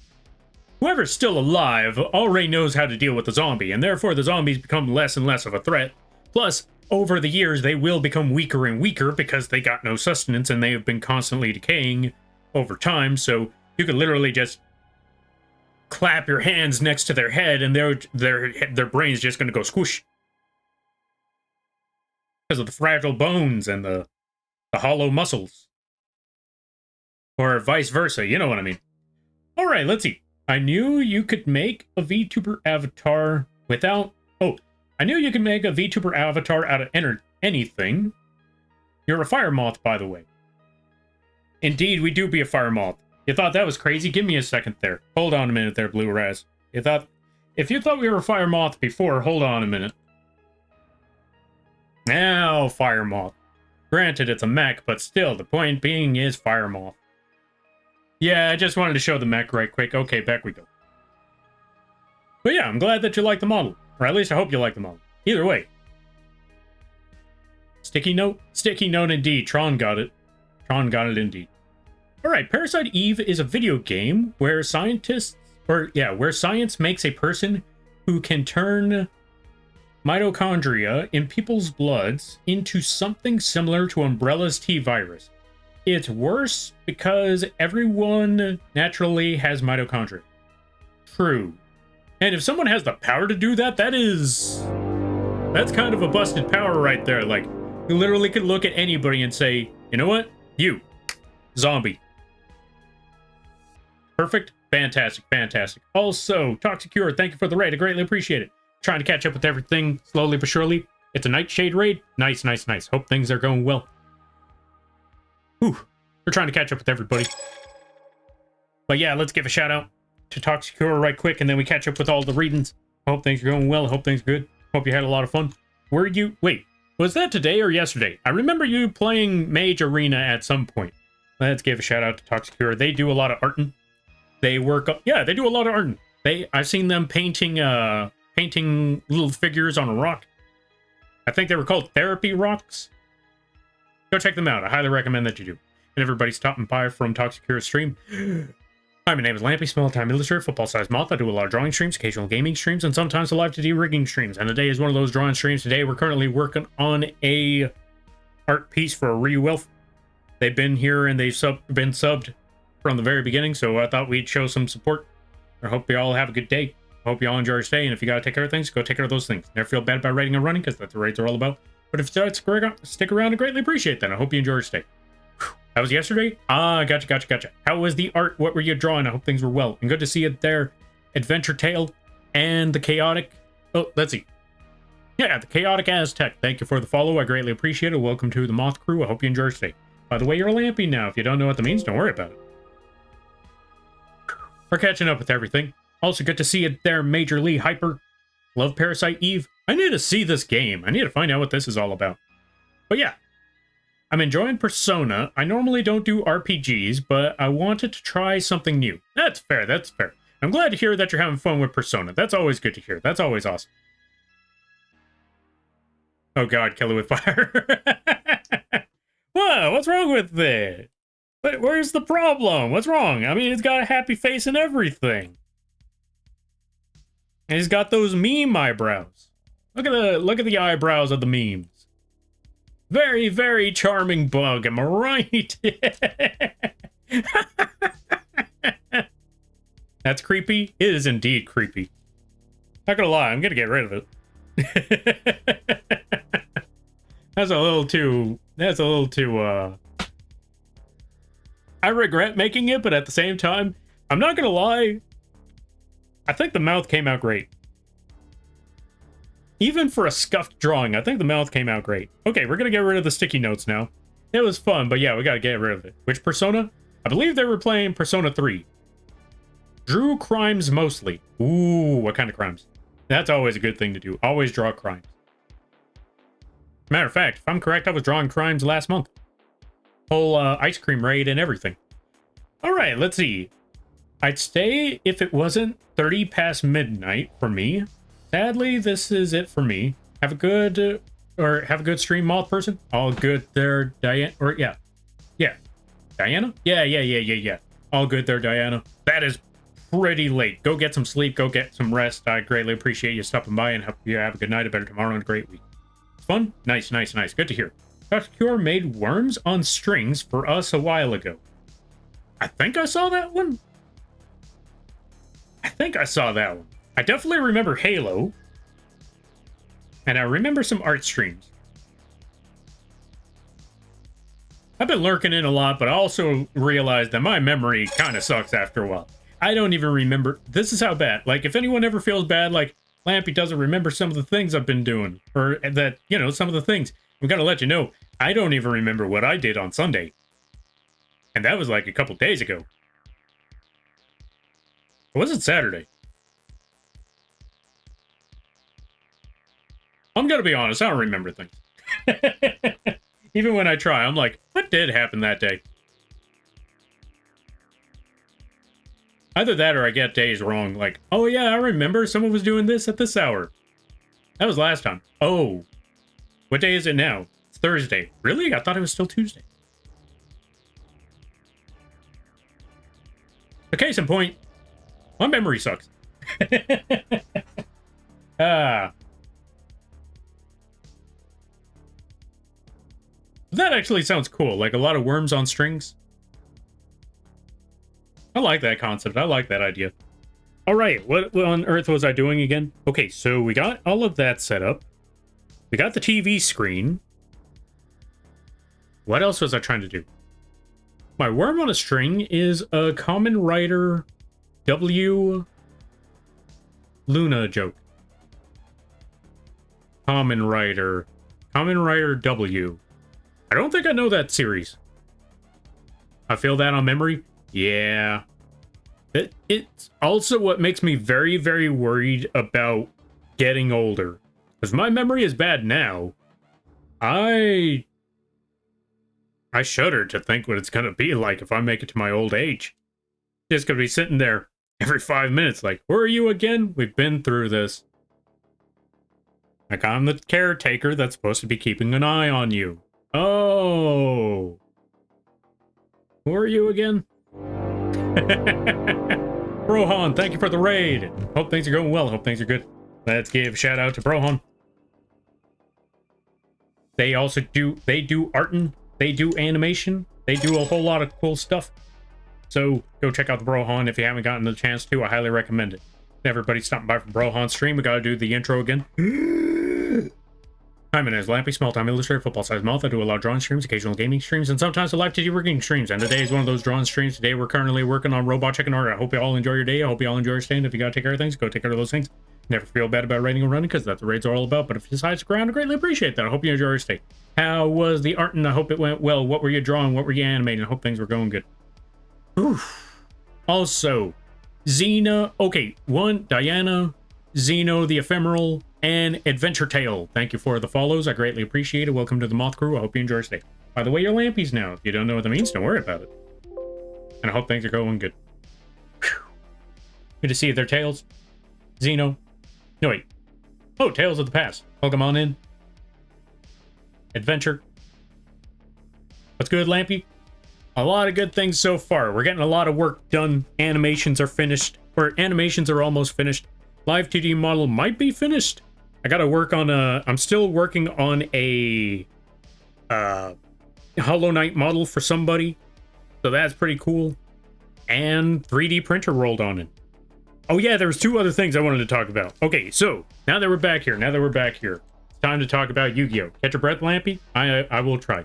whoever's still alive already knows how to deal with the zombie, and therefore the zombies become less and less of a threat. Plus, over the years, they will become weaker and weaker because they got no sustenance and they have been constantly decaying over time, so you could literally just clap your hands next to their head and their brain's just going to go squish. Because of the fragile bones and the hollow muscles. Or vice versa, you know what I mean. Alright, let's see. I knew you could make a VTuber avatar without... Oh, I knew you could make a VTuber avatar out of anything. You're a fire moth, by the way. Indeed, we do be a fire moth. You thought that was crazy? Give me a second there. Hold on a minute there, Blue Raz. If you thought we were a fire moth before, hold on a minute. Now, fire moth. Granted, it's a mech, but still, the point being is fire moth. Yeah, I just wanted to show the mech right quick. Okay, back we go. But yeah, I'm glad that you like the model. Or at least I hope you like the model. Either way. Sticky note? Sticky note indeed. Tron got it. Tron got it indeed. Alright, Parasite Eve is a video game where where science makes a person who can turn mitochondria in people's bloods into something similar to Umbrella's T-virus. It's worse because everyone naturally has mitochondria. True. And if someone has the power to do that, that's kind of a busted power right there. Like, you literally could look at anybody and say, you know what? You. Zombie. Perfect. Fantastic. Fantastic. Also, Toxicure, thank you for the raid. I greatly appreciate it. Trying to catch up with everything slowly but surely. It's a Nightshade raid. Nice, nice, nice. Hope things are going well. Whew. We're trying to catch up with everybody. But yeah, let's give a shout out to Toxicure right quick, and then we catch up with all the readings. Hope things are going well. Hope things are good. Hope you had a lot of fun. Wait, was that today or yesterday? I remember you playing Mage Arena at some point. Let's give a shout out to Toxicure. They do a lot of arting. They work up. Yeah, they do a lot of arting. I've seen them painting little figures on a rock. I think they were called therapy rocks. Go check them out. I highly recommend that you do. And everybody's stopping by from Toxicure's stream. Hi, my name is Lampy, small-time illustrator, football-sized moth. I do a lot of drawing streams, occasional gaming streams, and sometimes the live 2D rigging streams. And today is one of those drawing streams. Today we're currently working on a art piece for a Ryu Elf. They've been here and they've been subbed from the very beginning, so I thought we'd show some support. I hope you all have a good day. I hope you all enjoy your stay, and if you gotta take care of things, go take care of those things. Never feel bad about raiding and running, because that's what raids are all about. But if you stick around, I greatly appreciate that. I hope you enjoy your stay. That was yesterday? Ah, gotcha. How was the art? What were you drawing? I hope things were well. And good to see you there. Adventure Tale and the Chaotic... Oh, let's see. Yeah, the Chaotic Aztec. Thank you for the follow. I greatly appreciate it. Welcome to the Moth crew. I hope you enjoy your stay. By the way, you're a Lampy now. If you don't know what that means, don't worry about it. We're catching up with everything. Also, good to see you there, Major Lee Hyper. Love Parasite Eve. I need to see this game. I need to find out what this is all about. But yeah. I'm enjoying Persona. I normally don't do RPGs, but I wanted to try something new. That's fair, that's fair. I'm glad to hear that you're having fun with Persona. That's always good to hear. That's always awesome. Oh god, kill it with fire. Whoa, what's wrong with it? Where's the problem? What's wrong? I mean, it's got a happy face and everything. And he's got those meme eyebrows. Look at the eyebrows of the memes. Very, very charming bug, am I right? That's creepy? It is indeed creepy. Not gonna lie, I'm gonna get rid of it. That's a little too, I regret making it, but at the same time, I'm not gonna lie, I think the mouth came out great. Even for a scuffed drawing, I think the mouth came out great. Okay, we're gonna get rid of the sticky notes now. It was fun, but yeah, we gotta get rid of it. Which Persona? I believe they were playing Persona 3. Drew crimes mostly. Ooh, what kind of crimes? That's always a good thing to do. Always draw crimes. Matter of fact, if I'm correct, I was drawing crimes last month. Whole ice cream raid and everything. All right, let's see. I'd stay if it wasn't 30 past midnight for me. Sadly, this is it for me. Have a good stream, Moth person. All good there, Diana. Or yeah, Diana. Yeah. All good there, Diana. That is pretty late. Go get some sleep. Go get some rest. I greatly appreciate you stopping by and hope you have a good night, a better tomorrow, and a great week. Fun? Nice. Good to hear. Dr. Cure made worms on strings for us a while ago. I think I saw that one. I definitely remember Halo. And I remember some art streams. I've been lurking in a lot, but I also realized that my memory kind of sucks after a while. I don't even remember. This is how bad. Like, if anyone ever feels bad, like, Lampy doesn't remember some of the things I've been doing. Or that, you know, some of the things. I'm going to let you know, I don't even remember what I did on Sunday. And that was like a couple days ago. Or was it Saturday? I'm going to be honest, I don't remember things. Even when I try, I'm like, what did happen that day? Either that or I get days wrong. Like, oh yeah, I remember someone was doing this at this hour. That was last time. Oh, what day is it now? It's Thursday. Really? I thought it was still Tuesday. A case in point, my memory sucks. That actually sounds cool. Like a lot of worms on strings. I like that concept. I like that idea. All right, what on earth was I doing again? Okay, so we got all of that set up. We got the TV screen. What else was I trying to do? My worm on a string is a Common Writer W Luna joke. Common Writer W. I don't think I know that series. I feel that on memory. Yeah. It's also what makes me very, very worried about getting older. Because my memory is bad now. I shudder to think what it's going to be like if I make it to my old age. Just going to be sitting there every 5 minutes like, where are you again? We've been through this. Like, I'm the caretaker that's supposed to be keeping an eye on you. Oh. Who are you again? Brohan, thank you for the raid. Hope things are going well. Hope things are good. Let's give a shout out to Brohan. They also do art and they do animation. They do a whole lot of cool stuff. So go check out the Brohan if you haven't gotten the chance to. I highly recommend it. Everybody stopping by from Brohan's stream. We gotta do the intro again. Hi, my name is Lampy, small-time illustrator, football-sized Moth. I do a lot of drawing streams, occasional gaming streams, and sometimes a live 2D rigging streams. And today is one of those drawing streams. Today we're currently working on robot checking art. I hope you all enjoy your day. I hope you all enjoy your stay. And if you gotta take care of things, go take care of those things. Never feel bad about writing or running, because that's what raids are all about. But if you decide to stick around, I greatly appreciate that. I hope you enjoy your stay. How was the art? And I hope it went well. What were you drawing? What were you animating? I hope things were going good. Oof. Also, Xena. Okay, Diana, Xeno the Ephemeral, and Adventure Tale. Thank you for the follows. I greatly appreciate it. Welcome to the Moth crew. I hope you enjoy your stay. By the way, you're Lampies now. If you don't know what that means, don't worry about it. And I hope things are going good. Whew. Good to see their Tails. Xeno. No, wait. Oh, Tales of the Past. Welcome on in. Adventure. What's good, Lampy? A lot of good things so far. We're getting a lot of work done. Animations are finished. Or animations are almost finished. Live 2D model might be finished. I gotta work on I'm still working on a Hollow Knight model for somebody. So that's pretty cool. And 3D printer rolled on it. Oh yeah, there was two other things I wanted to talk about. Okay, so now that we're back here, it's time to talk about Yu-Gi-Oh! Catch your breath, Lampy? I will try.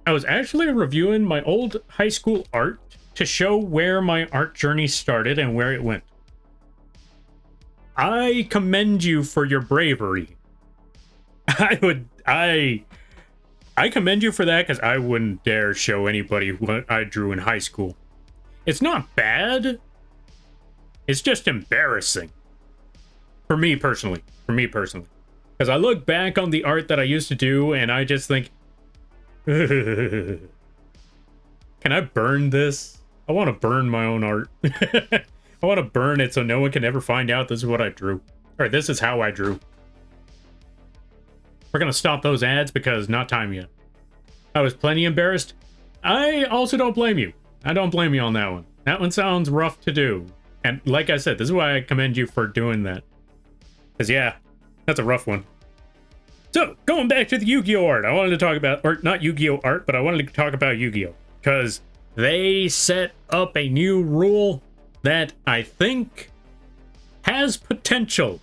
I was actually reviewing my old high school art to show where my art journey started and where it went. I commend you for your bravery. I commend you for that because I wouldn't dare show anybody what I drew in high school. It's not bad. It's just embarrassing. For me personally. Because I look back on the art that I used to do and I just think, can I burn this? I want to burn my own art. I want to burn it so no one can ever find out this is what I drew. Or this is how I drew. We're going to stop those ads because not time yet. I was plenty embarrassed. I also don't blame you. I don't blame you on that one. That one sounds rough to do. And like I said, this is why I commend you for doing that. Because yeah, that's a rough one. So, going back to the Yu-Gi-Oh! Art, I wanted to talk about, or not Yu-Gi-Oh! Art, but I wanted to talk about Yu-Gi-Oh! Because they set up a new rule that I think has potential.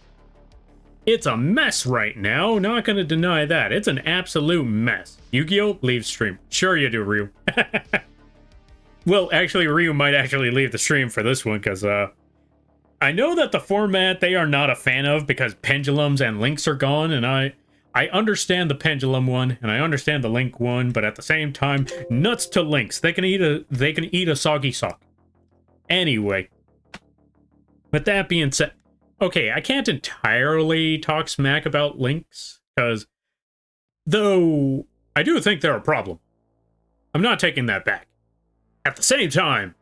It's a mess right now, not gonna deny that. It's an absolute mess. Yu-Gi-Oh! Leave stream. Sure you do, Ryu. Well, actually, Ryu might actually leave the stream for this one, because I know that the format they are not a fan of because pendulums and links are gone, and I understand the pendulum one and I understand the link one, but at the same time, nuts to links. They can eat a soggy sock. Anyway, with that being said, okay, I can't entirely talk smack about links because though I do think they're a problem. I'm not taking that back. At the same time,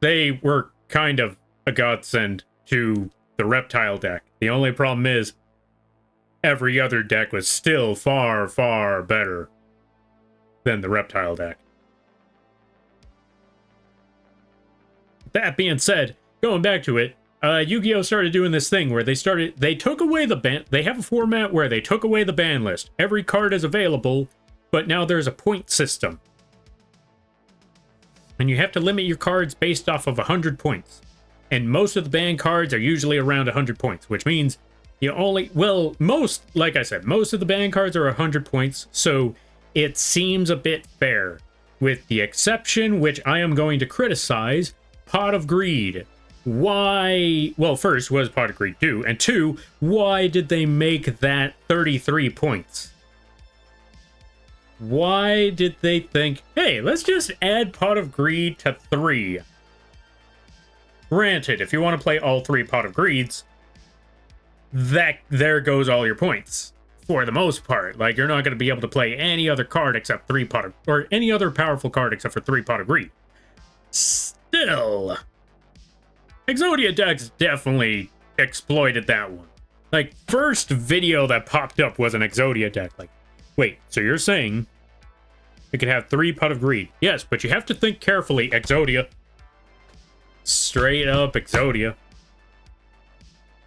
they were kind of a godsend to the reptile deck. The only problem is every other deck was still far, far better than the reptile deck. That being said, going back to it, Yu-Gi-Oh! Started doing this thing where they took away the ban. They have a format where they took away the ban list. Every card is available, but now there's a point system. And you have to limit your cards based off of 100 points. And most of the banned cards are usually around 100 points, which means you only, well, like I said, most of the banned cards are 100 points, so it seems a bit fair. With the exception, which I am going to criticize, Pot of Greed. Why? Well, first, what does Pot of Greed do? And two, why did they make that 33 points? Why did they think, hey, let's just add Pot of Greed to 3? Granted, if you want to play all 3 Pot of Greeds, there goes all your points. For the most part. Like, you're not going to be able to play any other card except 3 Pot of... or any other powerful card except for 3 Pot of Greed. Still, Exodia decks definitely exploited that one. Like, first video that popped up was an Exodia deck. Like, wait, so you're saying you could have 3 Pot of Greed? Yes, but you have to think carefully, Exodia. Straight up Exodia.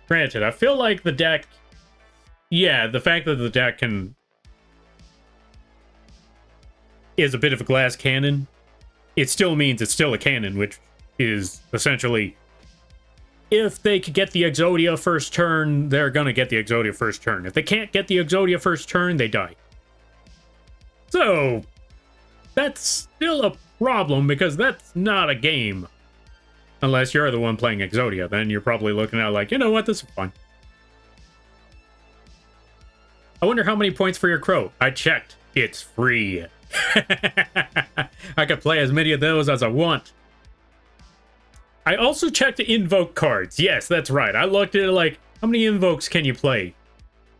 Granted, I feel like the deck... yeah, the fact that the deck is a bit of a glass cannon, it still means it's still a cannon, which is essentially... if they could get the Exodia first turn, they're gonna get the Exodia first turn. If they can't get the Exodia first turn, they die. So, that's still a problem, because that's not a game. Unless you're the one playing Exodia, then you're probably looking at like, you know what, this is fun. I wonder how many points for your crow. I checked. It's free. I could play as many of those as I want. I also checked the invoke cards. Yes, that's right. I looked at it like, how many invokes can you play?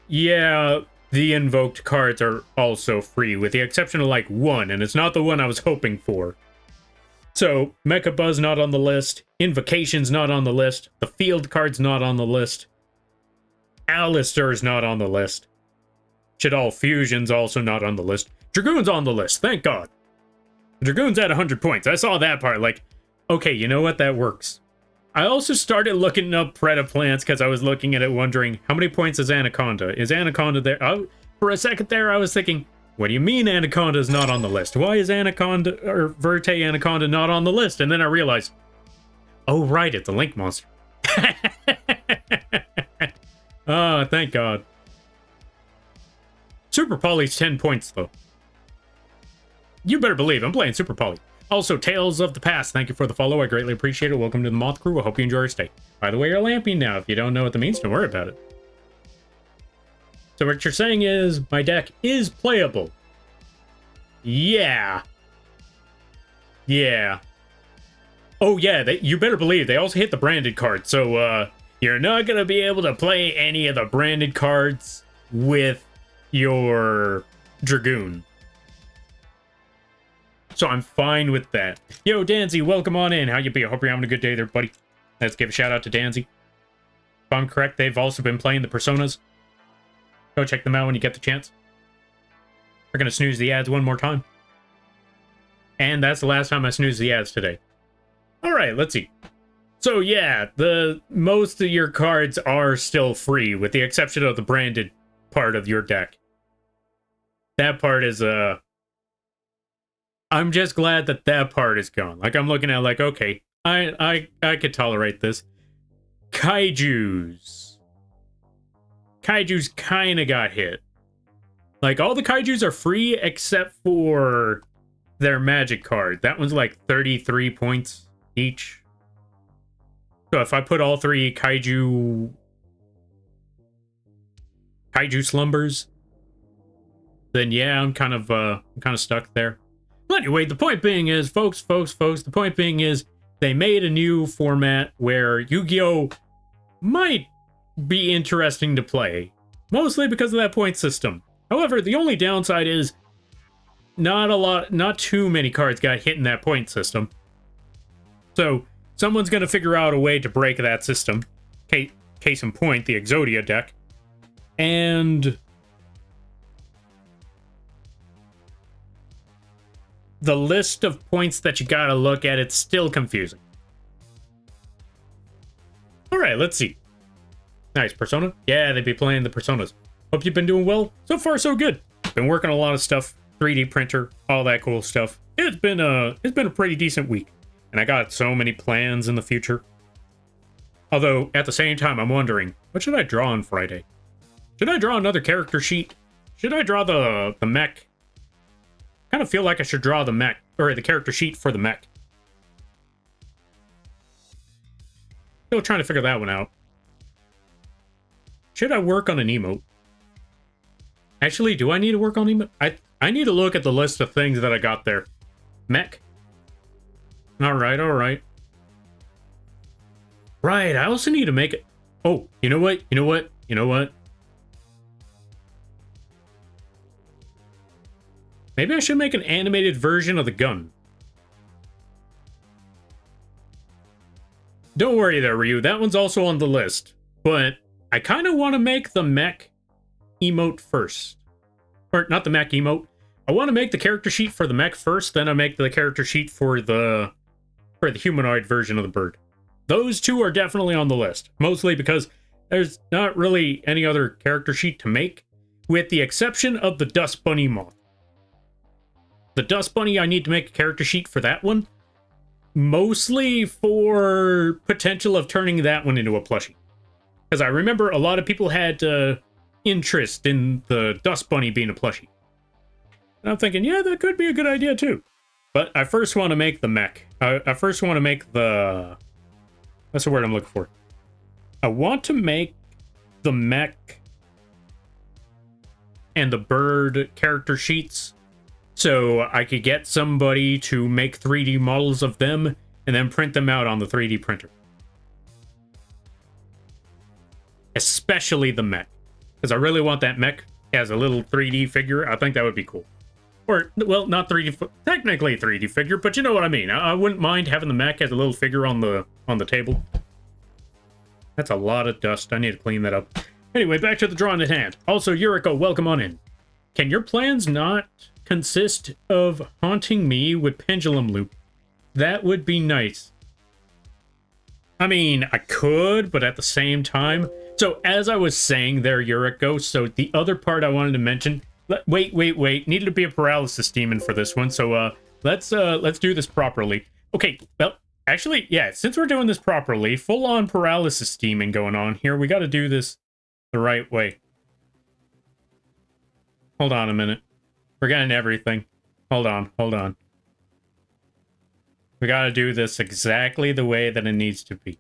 Yeah, the invoked cards are also free, with the exception of like 1, and it's not the one I was hoping for. So, Mecha Buzz not on the list, Invocation's not on the list, the field card's not on the list, Alistair's not on the list, Chidal Fusion's also not on the list, Dragoon's on the list, thank God. Dragoon's at 100 points, I saw that part, like, okay, you know what, that works. I also started looking up Predaplants because I was looking at it wondering, how many points is Anaconda? Is Anaconda there? Oh, for a second there, I was thinking, what do you mean Anaconda is not on the list? Why is Anaconda, or Verte Anaconda not on the list? And then I realized, oh right, it's a Link monster. Ah, thank God. Super Poly's 10 points though. You better believe I'm playing Super Poly. Also, Tales of the Past, thank you for the follow. I greatly appreciate it. Welcome to the Moth crew. I hope you enjoy your stay. By the way, you're lamping now. If you don't know what that means, don't worry about it. So what you're saying is my deck is playable. Yeah. Yeah. Oh, yeah, you better believe they also hit the branded card. So, you're not going to be able to play any of the branded cards with your Dragoon. So I'm fine with that. Yo, Danzy, welcome on in. How you be? I hope you're having a good day there, buddy. Let's give a shout out to Danzy. If I'm correct, they've also been playing the Personas. Go check them out when you get the chance. We're going to snooze the ads one more time. And that's the last time I snooze the ads today. All right, let's see. So yeah, most of your cards are still free, with the exception of the branded part of your deck. That part is, I'm just glad that that part is gone. Like, I'm looking at like, okay, I could tolerate this. Kaijus kind of got hit. Like, all the Kaijus are free except for their magic card. That one's like 33 points each. So if I put all three Kaiju slumbers, then yeah, I'm kind of stuck there. But anyway, the point being is, folks, the point being is they made a new format where Yu-Gi-Oh! Might be interesting to play, mostly because of that point system. However, the only downside is not too many cards got hit in that point system. So someone's going to figure out a way to break that system. Case in point, the Exodia deck. And the list of points that you gotta look at, it's still confusing. Alright, let's see. Nice, Persona? Yeah, they'd be playing the Personas. Hope you've been doing well. So far, so good. Been working a lot of stuff. 3D printer, all that cool stuff. It's been a pretty decent week. And I got so many plans in the future. Although, at the same time, I'm wondering, what should I draw on Friday? Should I draw another character sheet? Should I draw the mech? I kind of feel like I should draw the mech, or the character sheet for the mech. Still trying to figure that one out. Should I work on an emote? Actually, do I need to work on emote? I need to look at the list of things that I got there. Mech. Alright, alright. Right, I also need to make it... Oh, you know what? Maybe I should make an animated version of the gun. Don't worry there, Ryu. That one's also on the list. But I kind of want to make the mech emote first. Or, not the mech emote. I want to make the character sheet for the mech first, then I make the character sheet for the humanoid version of the bird. Those two are definitely on the list. Mostly because there's not really any other character sheet to make, with the exception of the Dust Bunny Moth. The Dust Bunny, I need to make a character sheet for that one. Mostly for potential of turning that one into a plushie. Because I remember a lot of people had interest in the Dust Bunny being a plushie. And I'm thinking, yeah, that could be a good idea too. But I first want to make the mech. I first want to make the... That's the word I'm looking for. I want to make the mech and the bird character sheets so I could get somebody to make 3D models of them and then print them out on the 3D printer. Especially the mech. Because I really want that mech as a little 3D figure. I think that would be cool. Or, well, not 3D, technically a 3D figure, but you know what I mean. I wouldn't mind having the mech as a little figure on the table. That's a lot of dust. I need to clean that up. Anyway, back to the drawing at hand. Also, Yuriko, welcome on in. Can your plans not consist of haunting me with Pendulum Loop? That would be nice. I mean, I could, but at the same time... So, as I was saying there, Yuriko, so the other part I wanted to mention... Wait. Needed to be a paralysis demon for this one, so let's do this properly. Okay, well, actually, yeah, since we're doing this properly, full-on paralysis demon going on here, we got to do this the right way. Hold on a minute. Forgetting everything. Hold on. We gotta do this exactly the way that it needs to be.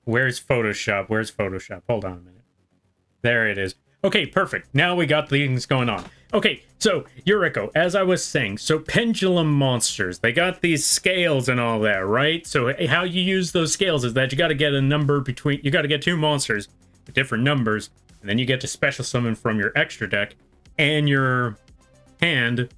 Where's Photoshop? Where's Photoshop? Hold on a minute. There it is. Okay, perfect. Now we got things going on. Okay, so Yuriko, as I was saying, so pendulum monsters, they got these scales and all that, right? So how you use those scales is that you got to get a number between, you got to get two monsters with different numbers, and then you get to special summon from your extra deck and your hand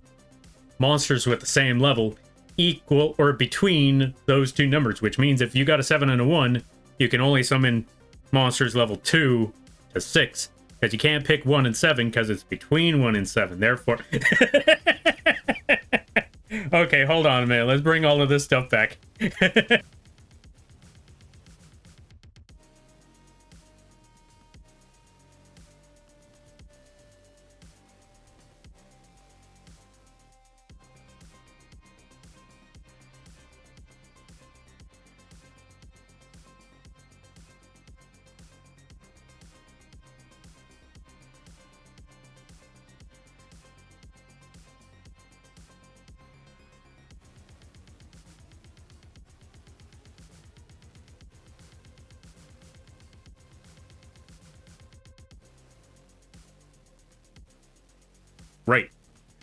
monsters with the same level equal or between those two numbers, which means if you got a 7 and a 1, you can only summon monsters level 2 to 6. Because you can't pick 1 and 7 because it's between 1 and 7. Therefore... Okay, hold on a minute. Let's bring all of this stuff back. Right.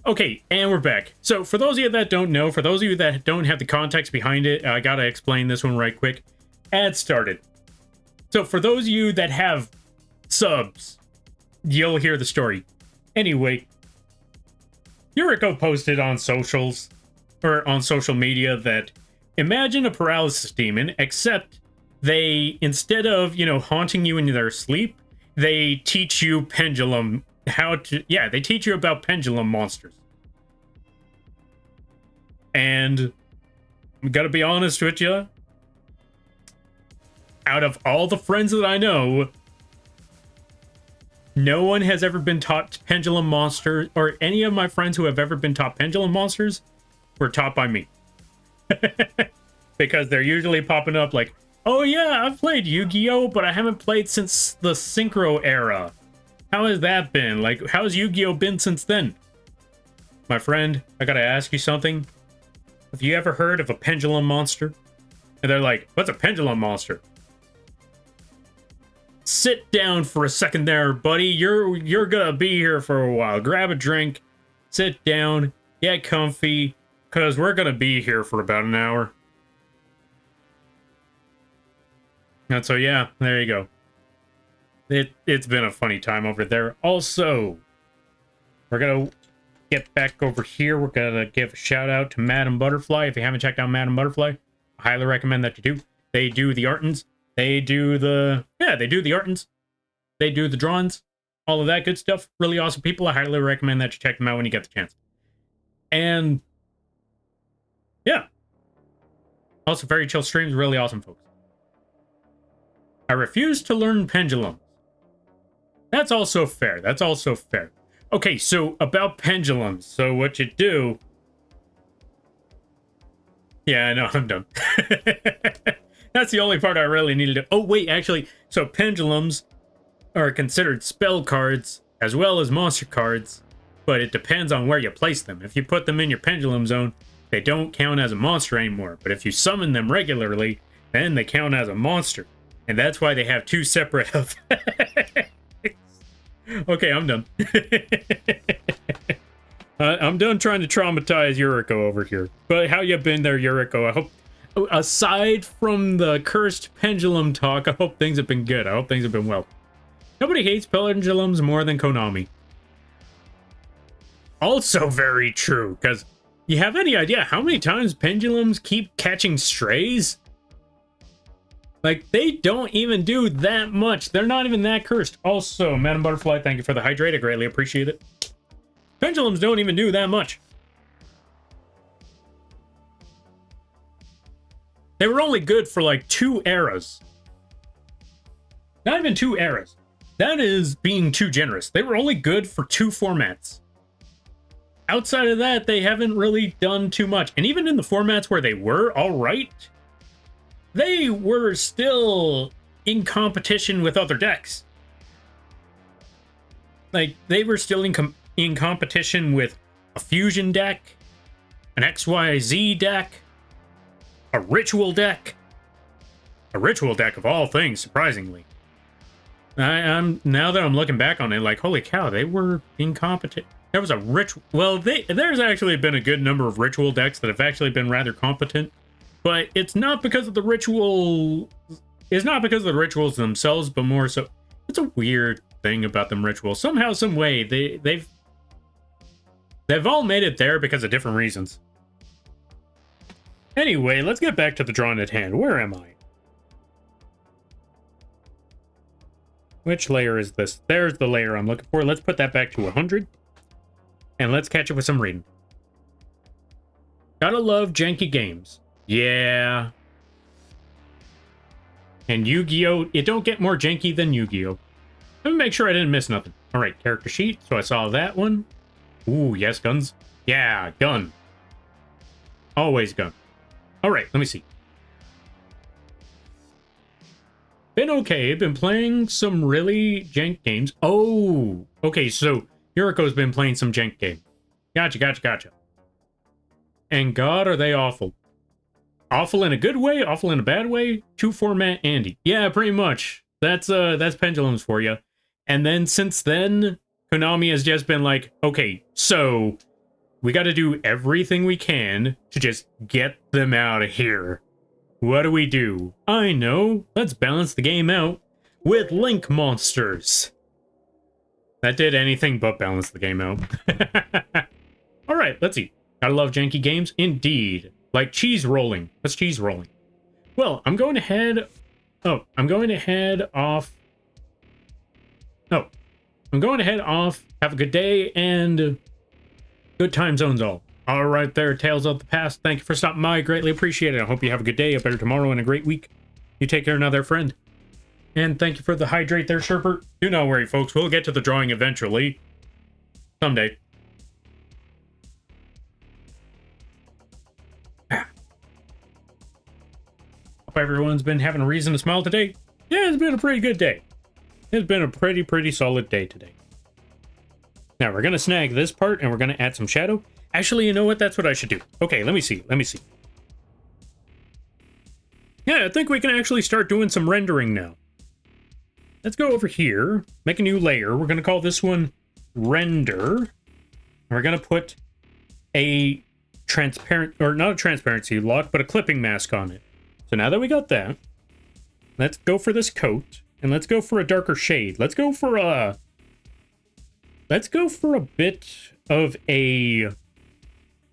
Okay, and we're back. So for those of you that don't know, for those of you that don't have the context behind it, I gotta explain this one right quick. Ad started. So for those of you that have subs, you'll hear the story. Anyway, Yuriko posted on socials, or on social media, that imagine a paralysis demon, except they, instead of, you know, haunting you in their sleep, they teach you pendulum they teach you about pendulum monsters. And I'm gonna be honest with you, out of all the friends that I know, no one has ever been taught pendulum monsters, or any of my friends who have ever been taught pendulum monsters were taught by me. Because they're usually popping up like, oh yeah, I've played Yu-Gi-Oh, but I haven't played since the Synchro era. How has that been? Like, how's Yu-Gi-Oh been since then? My friend, I gotta ask you something. Have you ever heard of a pendulum monster? And they're like, what's a pendulum monster? Sit down for a second there, buddy. You're gonna be here for a while. Grab a drink, sit down, get comfy, because we're gonna be here for about an hour. And so yeah, there you go. It's been a funny time over there. Also, we're gonna get back over here. We're gonna give a shout out to Madam Butterfly. If you haven't checked out Madam Butterfly, I highly recommend that you do. They do the artins. They do the artins. They do the drawings. All of that good stuff. Really awesome people. I highly recommend that you check them out when you get the chance. And yeah. Also very chill streams, really awesome folks. I refuse to learn pendulum. That's also fair. That's also fair. Okay, so about pendulums. So what you do... Yeah, I know, I'm done. That's the only part I really needed to... Oh, wait, actually, so pendulums are considered spell cards as well as monster cards, but it depends on where you place them. If you put them in your pendulum zone, they don't count as a monster anymore. But if you summon them regularly, then they count as a monster. And that's why they have two separate effects. Okay, I'm done. I'm done trying to traumatize Yuriko over here. But how you been there, Yuriko? I hope, aside from the cursed pendulum talk, I hope things have been good. I hope things have been well. Nobody hates pendulums more than Konami. Also very true, because you have any idea how many times pendulums keep catching strays? Like, they don't even do that much. They're not even that cursed. Also, Madam Butterfly, thank you for the hydrate. I greatly appreciate it. Pendulums don't even do that much. They were only good for like 2 eras. Not even 2 eras. That is being too generous. They were only good for 2 formats. Outside of that, they haven't really done too much. And even in the formats where they were all right, they were still in competition with other decks. Like, they were still in competition with a fusion deck, an XYZ deck, A ritual deck. A ritual deck of all things, surprisingly. I'm now that I'm looking back on it, like, holy cow, they were incompetent. There was a ritual. Well, there's actually been a good number of ritual decks that have actually been rather competent, but it's not because of the ritual. It's not because of the rituals themselves, but more so, it's a weird thing about them rituals. Somehow, some way, they've all made it there because of different reasons. Anyway, let's get back to the drawing at hand. Where am I? Which layer is this? There's the layer I'm looking for. Let's put that back to 100. And let's catch up with some reading. Gotta love janky games. Yeah. And Yu-Gi-Oh! It don't get more janky than Yu-Gi-Oh! Let me make sure I didn't miss nothing. Alright, character sheet. So I saw that one. Ooh, yes, guns. Yeah, gun. Always gun. Alright, let me see. Been okay. Been playing some really jank games. Oh, okay, so Yuriko's been playing some jank game. Gotcha. And God, are they awful. Awful in a good way, awful in a bad way. 2-format Andy. Yeah, pretty much. That's Pendulums for you. And then since then, Konami has just been like, okay, so we got to do everything we can to just get them out of here. What do we do? I know. Let's balance the game out with Link monsters. That did anything but balance the game out. Alright, let's see. Gotta love janky games? Indeed. Like cheese rolling. What's cheese rolling? Well, I'm going to head... Oh, I'm going to head off... Oh. I'm going to head off. Have a good day, and... good time zones all. All right there, Tales of the Past. Thank you for stopping by. Greatly appreciate it. I hope you have a good day, a better tomorrow, and a great week. You take care now there, friend. And thank you for the hydrate there, Sherpert. Do not worry, folks. We'll get to the drawing eventually. Someday. Hope everyone's been having a reason to smile today. Yeah, it's been a pretty good day. It's been a pretty solid day today. Now, we're going to snag this part, and we're going to add some shadow. Actually, you know what? That's what I should do. Okay, let me see. Yeah, I think we can actually start doing some rendering now. Let's go over here, make a new layer. We're going to call this one Render. And we're going to put a transparent, or not a transparency lock, but a clipping mask on it. So now that we got that, let's go for this coat, and let's go for a darker shade. Let's go for a bit of a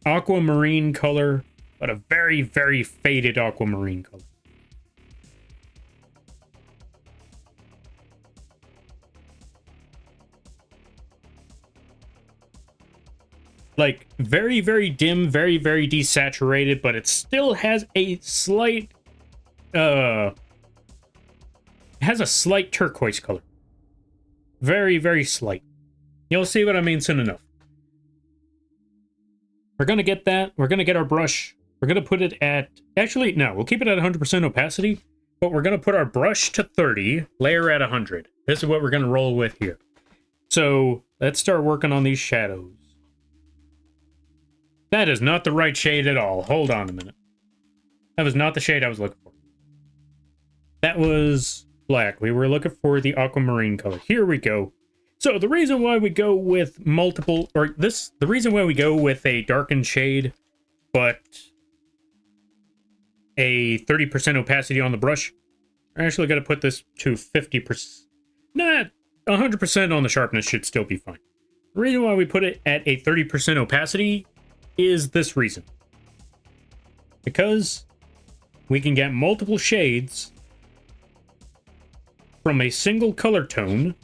aquamarine color, but a very faded aquamarine color. Like, very dim, very desaturated, but it still has a slight, has a slight turquoise color. Very slight. You'll see what I mean soon enough. We're going to get that. We're going to get our brush. We're going to put it at... Actually, no. We'll keep it at 100% opacity. But we're going to put our brush to 30. Layer at 100. This is what we're going to roll with here. So, let's start working on these shadows. That is not the right shade at all. Hold on a minute. That was not the shade I was looking for. That was black. We were looking for the aquamarine color. Here we go. So the reason why we go with the reason why we go with a darkened shade, but a 30% opacity on the brush, I actually got to put this to 50%. Not 100% on the sharpness should still be fine. The reason why we put it at a 30% opacity is this reason. Because we can get multiple shades from a single color tone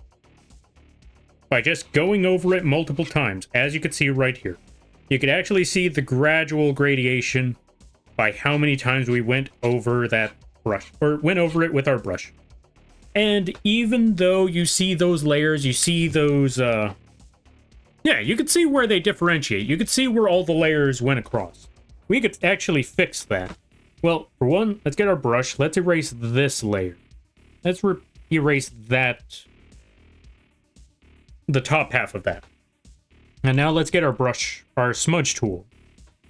by just going over it multiple times, as you can see right here. You could actually see the gradual gradation by how many times we went over that brush, or went over it with our brush. And even though you see those layers, you see those, yeah, you can see where they differentiate. You can see where all the layers went across. We could actually fix that. Well, for one, let's get our brush. Let's erase this layer. Let's erase that, the top half of that. And now let's get our brush, our smudge tool.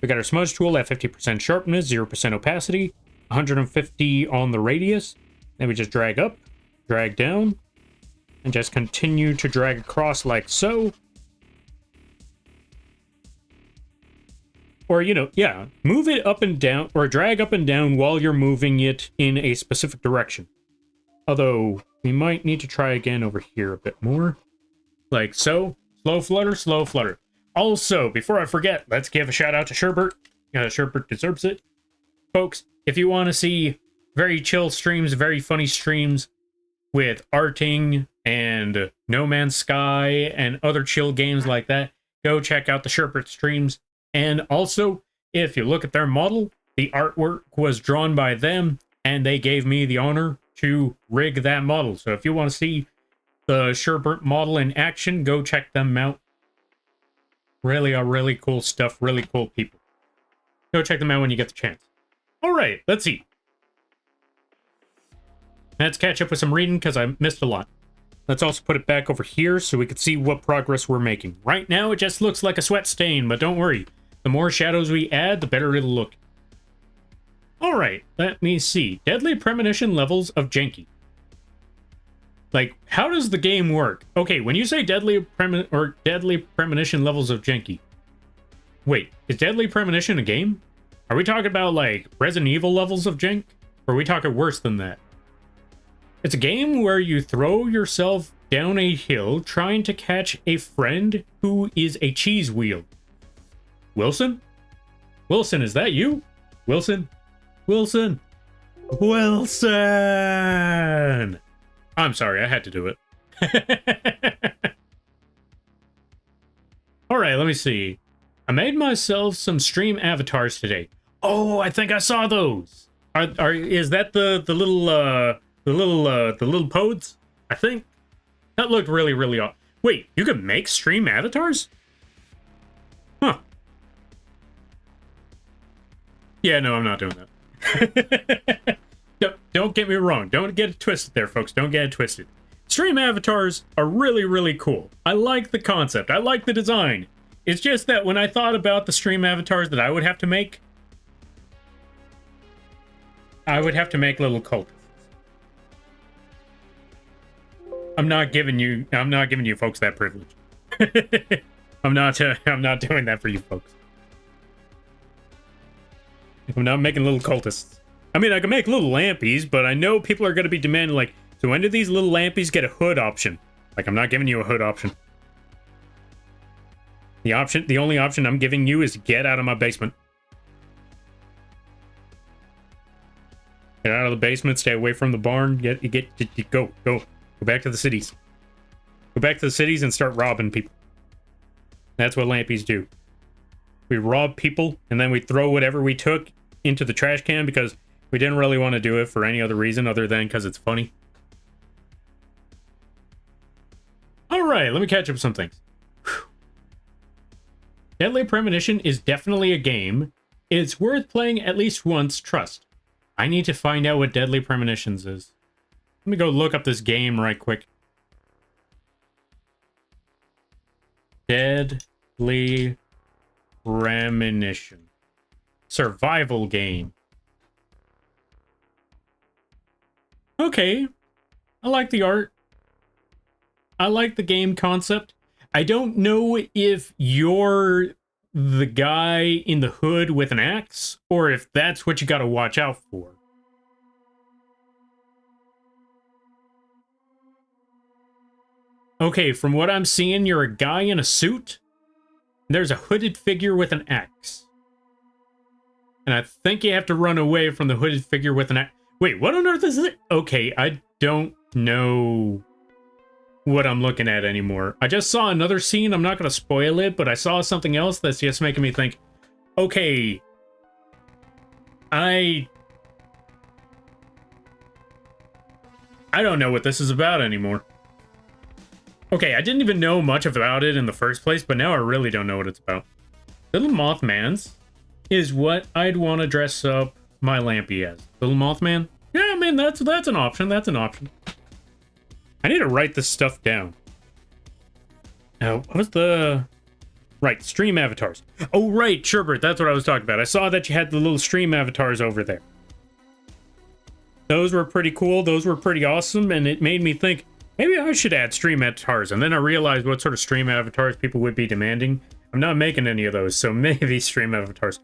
We got our smudge tool at 50% sharpness, 0% opacity, 150 on the radius. Then we just drag up, drag down, and just continue to drag across like so. Or, you know, yeah, move it up and down, or drag up and down while you're moving it in a specific direction. Although, we might need to try again over here a bit more. Like so. Slow flutter, slow flutter. Also, before I forget, let's give a shout out to Sherbert. Sherbert deserves it. Folks, if you want to see very chill streams, very funny streams with arting and No Man's Sky and other chill games like that, go check out the Sherbert streams. And also, if you look at their model, the artwork was drawn by them, and they gave me the honor to rig that model. So if you want to see the Sherbert model in action, go check them out. Really cool stuff, really cool people. Go check them out when you get the chance. All right, let's see. Let's catch up with some reading because I missed a lot. Let's also put it back over here so we can see what progress we're making. Right now, it just looks like a sweat stain, but don't worry. The more shadows we add, the better it'll look. All right, let me see. Deadly premonition levels of janky. Like, how does the game work? Okay, when you say deadly premonition levels of janky. Wait, is deadly premonition a game? Are we talking about, like, Resident Evil levels of jank? Or are we talking worse than that? It's a game where you throw yourself down a hill trying to catch a friend who is a cheese wheel. Wilson? Wilson, is that you? Wilson? Wilson? Wilson! I'm sorry, I had to do it. Alright, let me see. I made myself some stream avatars today. Oh, I think I saw those. Is that the little pods? I think that looked really odd. Wait, you can make stream avatars? Huh. Yeah, no, I'm not doing that. Don't get me wrong. Don't get it twisted there, folks. Don't get it twisted. Stream avatars are really cool. I like the concept. I like the design. It's just that when I thought about the stream avatars that I would have to make little cultists. I'm not giving you folks that privilege. I'm not doing that for you folks. I'm not making little cultists. I mean, I can make little lampies, but I know people are going to be demanding, like, so when do these little lampies get a hood option? Like, I'm not giving you a hood option. The only option I'm giving you is get out of my basement. Get out of the basement, stay away from the barn, go back to the cities. Go back to the cities and start robbing people. That's what lampies do. We rob people, and then we throw whatever we took into the trash can because we didn't really want to do it for any other reason other than because it's funny. Alright, let me catch up some things. Whew. Deadly Premonition is definitely a game. It's worth playing at least once, trust. I need to find out what Deadly Premonitions is. Let me go look up this game right quick. Deadly Premonition. Survival game. Okay. I like the art. I like the game concept. I don't know if you're the guy in the hood with an axe, or if that's what you gotta watch out for. Okay, from what I'm seeing, you're a guy in a suit. There's a hooded figure with an axe. And I think you have to run away from the hooded figure with an axe. Wait, what on earth is it? Okay, I don't know what I'm looking at anymore. I just saw another scene. I'm not going to spoil it, but I saw something else that's just making me think, okay, I don't know what this is about anymore. Okay, I didn't even know much about it in the first place, but now I really don't know what it's about. Little Mothman's is what I'd want to dress up my lampy as. Little Mothman? Yeah, I mean, that's an option. That's an option. I need to write this stuff down. Now, what was the... Right, stream avatars. Oh, right, Sherbert, that's what I was talking about. I saw that you had the little stream avatars over there. Those were pretty cool. Those were pretty awesome, and it made me think, maybe I should add stream avatars. And then I realized what sort of stream avatars people would be demanding. I'm not making any of those, so maybe stream avatars.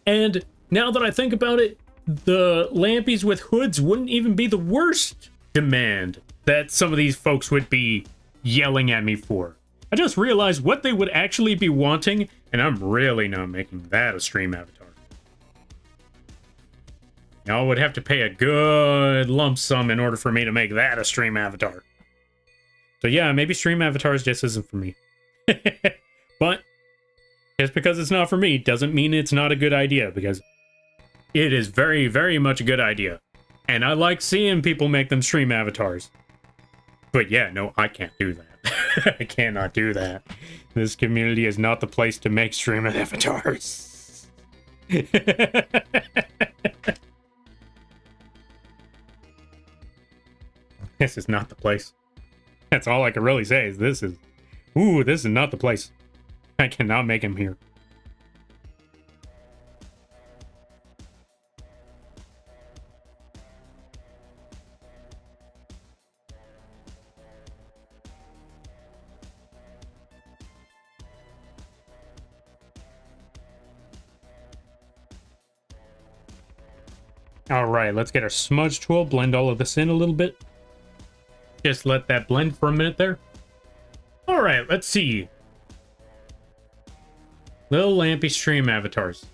And now that I think about it, the lampies with hoods wouldn't even be the worst demand that some of these folks would be yelling at me for. I just realized what they would actually be wanting, and I'm really not making that a stream avatar. Y'all would have to pay a good lump sum in order for me to make that a stream avatar. So yeah, maybe stream avatars just isn't for me. But just because it's not for me doesn't mean it's not a good idea, because it is very, very much a good idea. And I like seeing people make them stream avatars. But yeah, no, I can't do that. I cannot do that. This community is not the place to make stream avatars. This is not the place. That's all I can really say is this is not the place. I cannot make him here. All right, let's get our smudge tool, blend all of this in a little bit. Just let that blend for a minute there. All right, let's see. Little lampy stream avatars.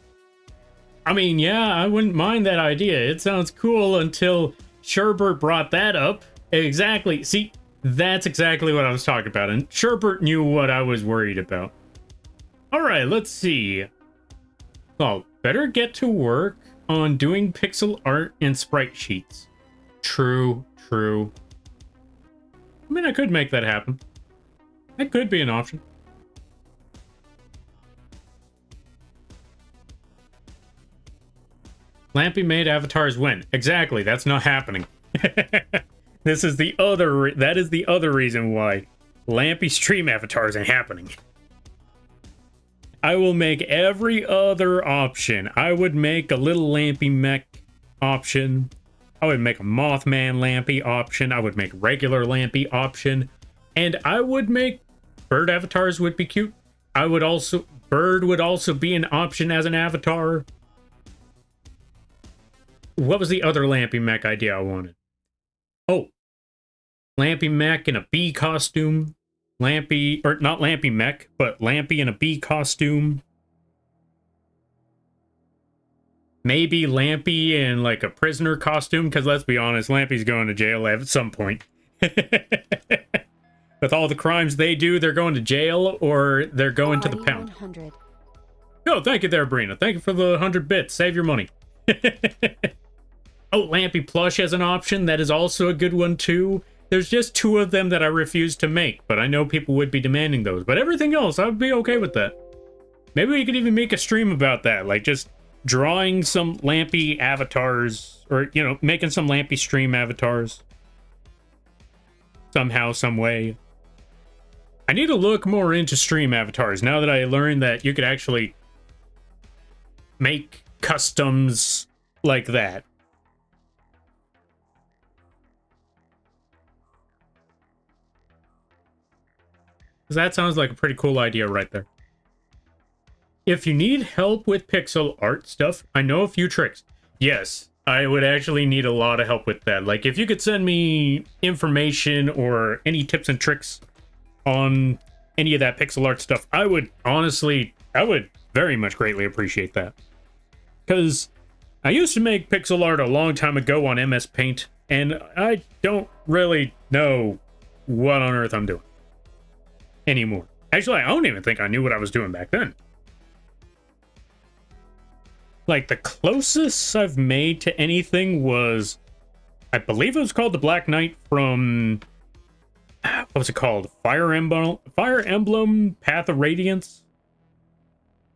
I mean, yeah, I wouldn't mind that idea. It sounds cool until Sherbert brought that up. Exactly. See, that's exactly what I was talking about. And Sherbert knew what I was worried about. All right, let's see. Oh, better get to work on doing pixel art and sprite sheets. True. I mean, I could make that happen. That could be an option. Lampy made avatars win. Exactly, that's not happening. That is the other reason why Lampy stream avatars ain't happening. I will make every other option. I would make a little Lampy mech option. I would make a Mothman Lampy option. I would make regular Lampy option. And I would make bird avatars would be cute. Bird would also be an option as an avatar. What was the other Lampy mech idea I wanted? Oh, Lampy mech in a bee costume. Lampy, or not Lampy mech, but Lampy in a bee costume. Maybe Lampy in like a prisoner costume, because let's be honest, Lampy's going to jail at some point. With all the crimes they do, they're going to jail or they're going to the pound. 100. Oh, thank you there, Brina. Thank you for the 100 bits. Save your money. Oh, Lampy plush as an option. That is also a good one, too. There's just 2 of them that I refuse to make, but I know people would be demanding those. But everything else, I would be okay with that. Maybe we could even make a stream about that, like just drawing some Lampy avatars, or, you know, making some Lampy stream avatars. Somehow, some way. I need to look more into stream avatars now that I learned that you could actually make customs like that. That sounds like a pretty cool idea right there. If you need help with pixel art stuff, I know a few tricks. Yes, I would actually need a lot of help with that. Like, if you could send me information or any tips and tricks on any of that pixel art stuff, I would very much greatly appreciate that. Because I used to make pixel art a long time ago on MS Paint, and I don't really know what on earth I'm doing anymore. Actually, I don't even think I knew what I was doing back then. Like, the closest I've made to anything was, I believe it was called the Black Knight from, what was it called? Fire Emblem Path of Radiance?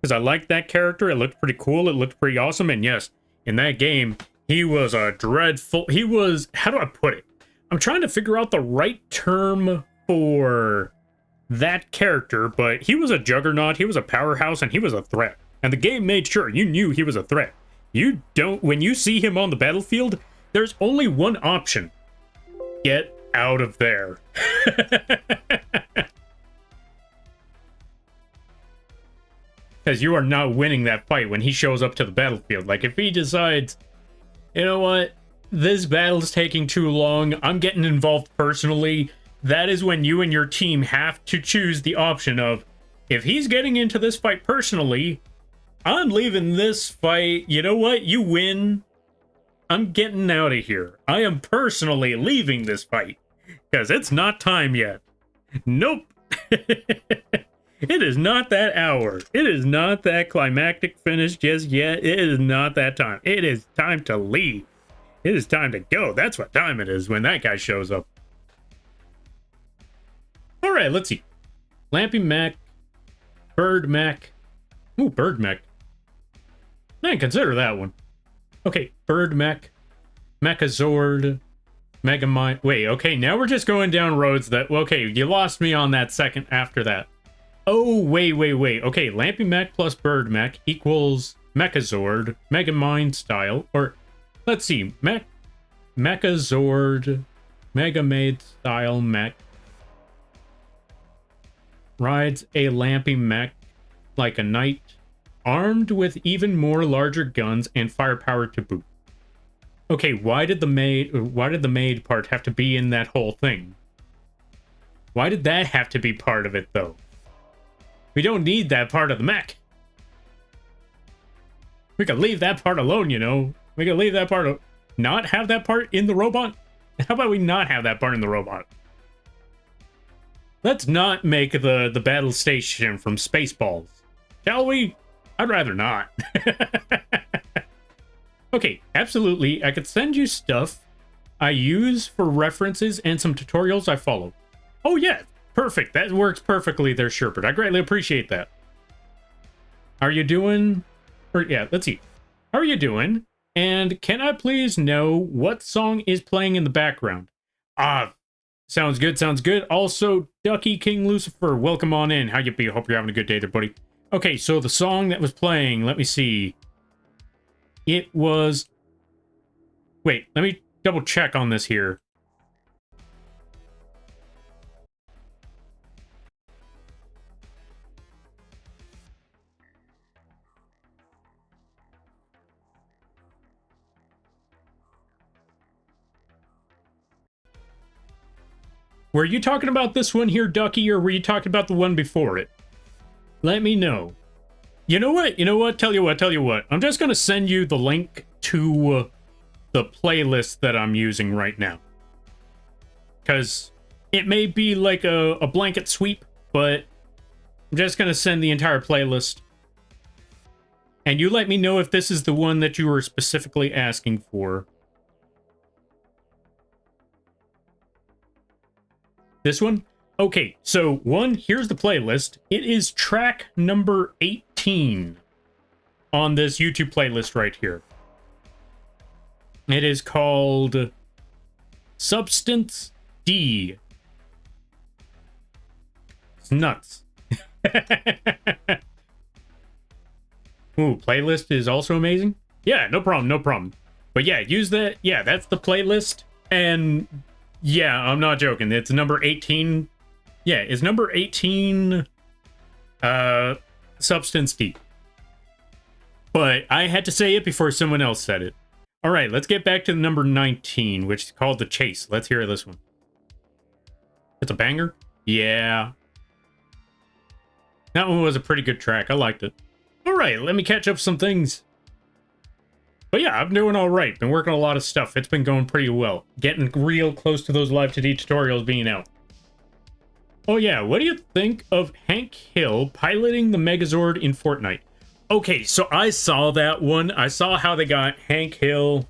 Because I liked that character. It looked pretty cool. It looked pretty awesome. And yes, in that game, he was a dreadful... He was... How do I put it? I'm trying to figure out the right term for that character, but he was a juggernaut, he was a powerhouse, and he was a threat. And the game made sure you knew he was a threat. You don't, when you see him on the battlefield, there's only one option. Get out of there. Because you are not winning that fight when he shows up to the battlefield. Like, if he decides, you know what, this battle's taking too long, I'm getting involved personally, that is when you and your team have to choose the option of, if he's getting into this fight personally, I'm leaving this fight. You know what? You win. I'm getting out of here. I am personally leaving this fight. Because it's not time yet. Nope. It is not that hour. It is not that climactic finish just yet. It is not that time. It is time to leave. It is time to go. That's what time it is when that guy shows up. All right, let's see. Lampy Mac. Bird Mac. Ooh, Bird Mac. Man, consider that one. Okay, Bird Mech, Mechazord, Megamind. Wait, okay, now we're just going down roads that... Okay, you lost me on that second after that. Oh, wait. Okay, Lampy Mech plus Bird Mech equals Mechazord, Megamind style. Or, let's see, Mechazord, Megamaid style mech. Rides a Lampy Mech like a knight, armed with even more larger guns and firepower to boot. Okay, why did the maid part have to be in that whole thing? Why did that have to be part of it, though? We don't need that part of the mech. We could leave that part alone, you know. We could leave that part... Not have that part in the robot? How about we not have that part in the robot? Let's not make the battle station from Spaceballs. Shall we? I'd rather not. Okay, absolutely. I could send you stuff I use for references and some tutorials I follow. Oh yeah, perfect. That works perfectly there, Sherbert. I greatly appreciate that. How are you doing? Or yeah, let's see. How are you doing? And can I please know what song is playing in the background? Ah, sounds good, sounds good. Also, Ducky King Lucifer, welcome on in. How you be? Hope you're having a good day there, buddy. Okay, so the song that was playing, let me see. It was... Wait, let me double check on this here. Were you talking about this one here, Ducky, or were you talking about the one before it? Let me know. You know what? Tell you what. I'm just going to send you the link to the playlist that I'm using right now. Because it may be like a blanket sweep, but I'm just going to send the entire playlist. And you let me know if this is the one that you were specifically asking for. This one? Okay, so one, here's the playlist. It is track number 18 on this YouTube playlist right here. It is called Substance D. It's nuts. Ooh, playlist is also amazing? Yeah, no problem. But yeah, use that. Yeah, that's the playlist. And yeah, I'm not joking. It's number 18. Yeah, it's number 18, Substance D. But I had to say it before someone else said it. All right, let's get back to the number 19, which is called The Chase. Let's hear this one. It's a banger? Yeah. That one was a pretty good track. I liked it. All right, let me catch up some things. But yeah, I'm doing all right. Been working on a lot of stuff. It's been going pretty well. Getting real close to those live 2D tutorials being out. Oh yeah, what do you think of Hank Hill piloting the Megazord in Fortnite? Okay, so I saw that one. I saw how they got Hank Hill.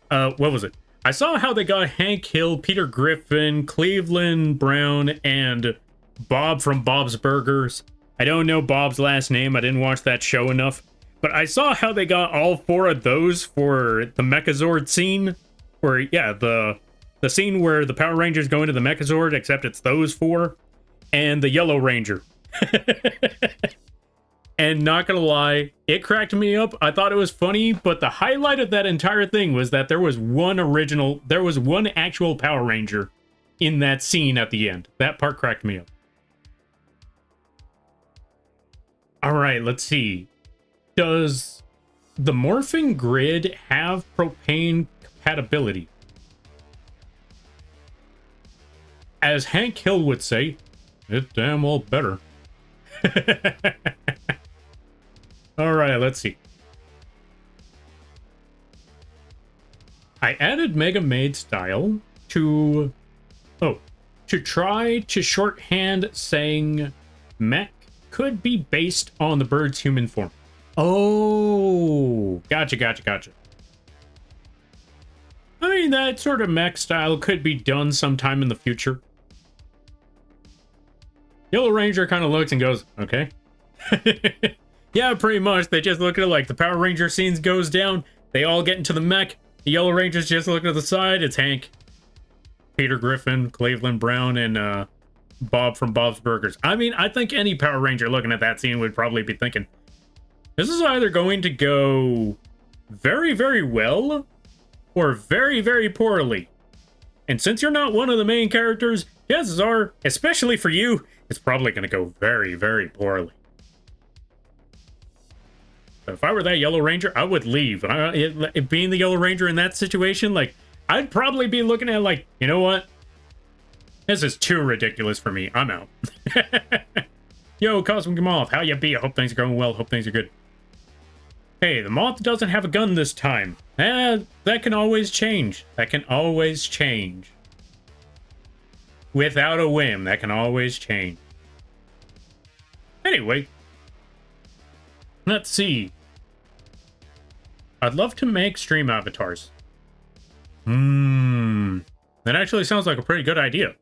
What was it? I saw how they got Hank Hill, Peter Griffin, Cleveland Brown, and Bob from Bob's Burgers. I don't know Bob's last name. I didn't watch that show enough. But I saw how they got all four of those for the Megazord scene. Where, yeah, the scene where the Power Rangers go into the Megazord, except it's those four. and the Yellow Ranger. And not gonna lie, it cracked me up. I thought it was funny, but the highlight of that entire thing was that there was one actual Power Ranger in that scene at the end. That part cracked me up. All right, let's see. Does the morphing grid have propane compatibility? As Hank Hill would say, it damn well better. All right, let's see. I added Mega Maid style to try to shorthand saying mech could be based on the bird's human form. Oh, gotcha. I mean, that sort of mech style could be done sometime in the future. Yellow Ranger kind of looks and goes, okay. Yeah, pretty much. They just look at it like the Power Ranger scenes goes down. They all get into the mech. The Yellow Rangers just look to the side. It's Hank, Peter Griffin, Cleveland Brown, and Bob from Bob's Burgers. I mean, I think any Power Ranger looking at that scene would probably be thinking, this is either going to go very, very well or very, very poorly. And since you're not one of the main characters, chances are, especially for you, it's probably going to go very, very poorly. So if I were that Yellow Ranger, I would leave. Being the Yellow Ranger in that situation, like, I'd probably be looking at it like, you know what? This is too ridiculous for me. I'm out. Yo, Cosmic Moth, how ya be? I hope things are going well. Hope things are good. Hey, the Moth doesn't have a gun this time. That can always change. That can always change. Without a whim, that can always change. Anyway, let's see. I'd love to make stream avatars. That actually sounds like a pretty good idea.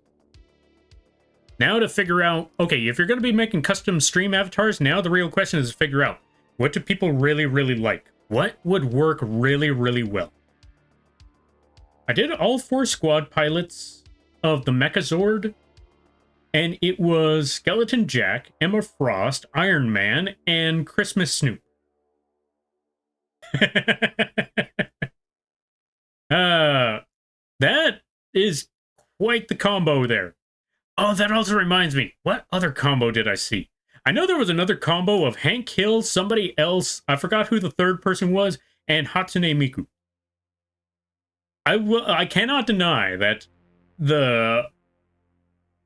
Now to figure out, okay, if you're going to be making custom stream avatars, now the real question is to figure out, what do people really, really like? What would work really, really well? I did all 4 squad pilots of the Mechazord, and it was Skeleton Jack, Emma Frost, Iron Man, and Christmas Snoop. That is quite the combo there. Oh, that also reminds me. What other combo did I see? I know there was another combo of Hank Hill, somebody else, I forgot who the third person was, and Hatsune Miku. I cannot deny that the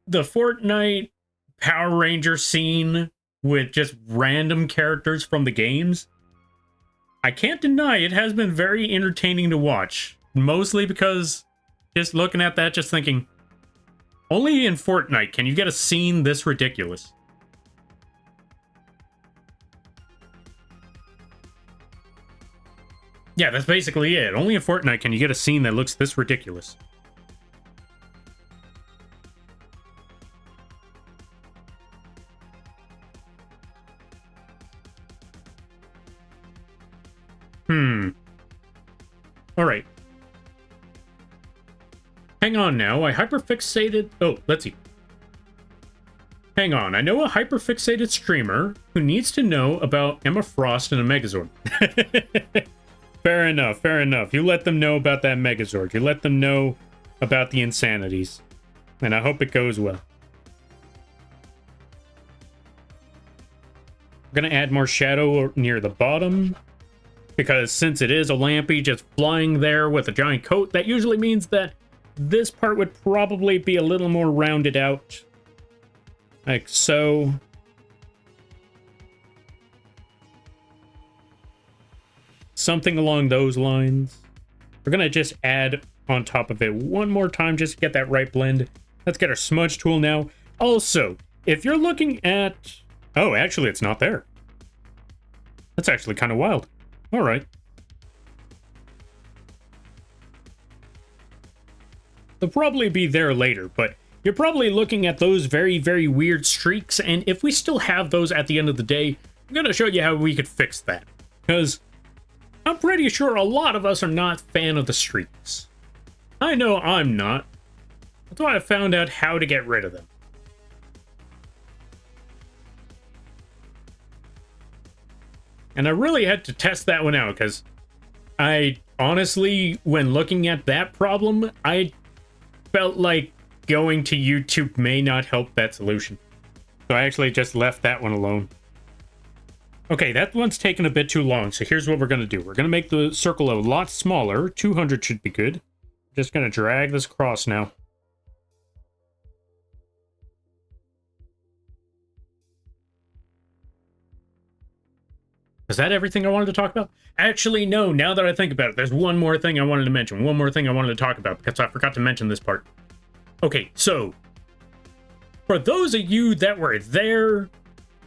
Fortnite Power Ranger scene with just random characters from the games, I can't deny it has been very entertaining to watch. Mostly because just looking at that, just thinking, only in Fortnite can you get a scene this ridiculous. Yeah, that's basically it. Only in Fortnite can you get a scene that looks this ridiculous. Alright. Hang on now, I hyperfixated... Oh, let's see. Hang on, I know a hyperfixated streamer who needs to know about Emma Frost and a Megazord. Fair enough, fair enough. You let them know about that Megazord. You let them know about the insanities. And I hope it goes well. I'm going to add more shadow near the bottom. Because since it is a Lampy just flying there with a giant coat, that usually means that this part would probably be a little more rounded out. Like so. Something along those lines. We're going to just add on top of it one more time just to get that right blend. Let's get our smudge tool now. Also, if you're looking at... Oh, actually, it's not there. That's actually kind of wild. All right. They'll probably be there later, but you're probably looking at those very, very weird streaks, and if we still have those at the end of the day, I'm going to show you how we could fix that. Because I'm pretty sure a lot of us are not a fan of the streaks. I know I'm not. That's why I found out how to get rid of them. And I really had to test that one out because I honestly, when looking at that problem, I felt like going to YouTube may not help that solution. So I actually just left that one alone. Okay, that one's taken a bit too long, so here's what we're going to do. We're going to make the circle a lot smaller. 200 should be good. Just going to drag this across now. Is that everything I wanted to talk about? Actually, no. Now that I think about it, there's one more thing I wanted to mention. One more thing I wanted to talk about because I forgot to mention this part. Okay, so for those of you that were there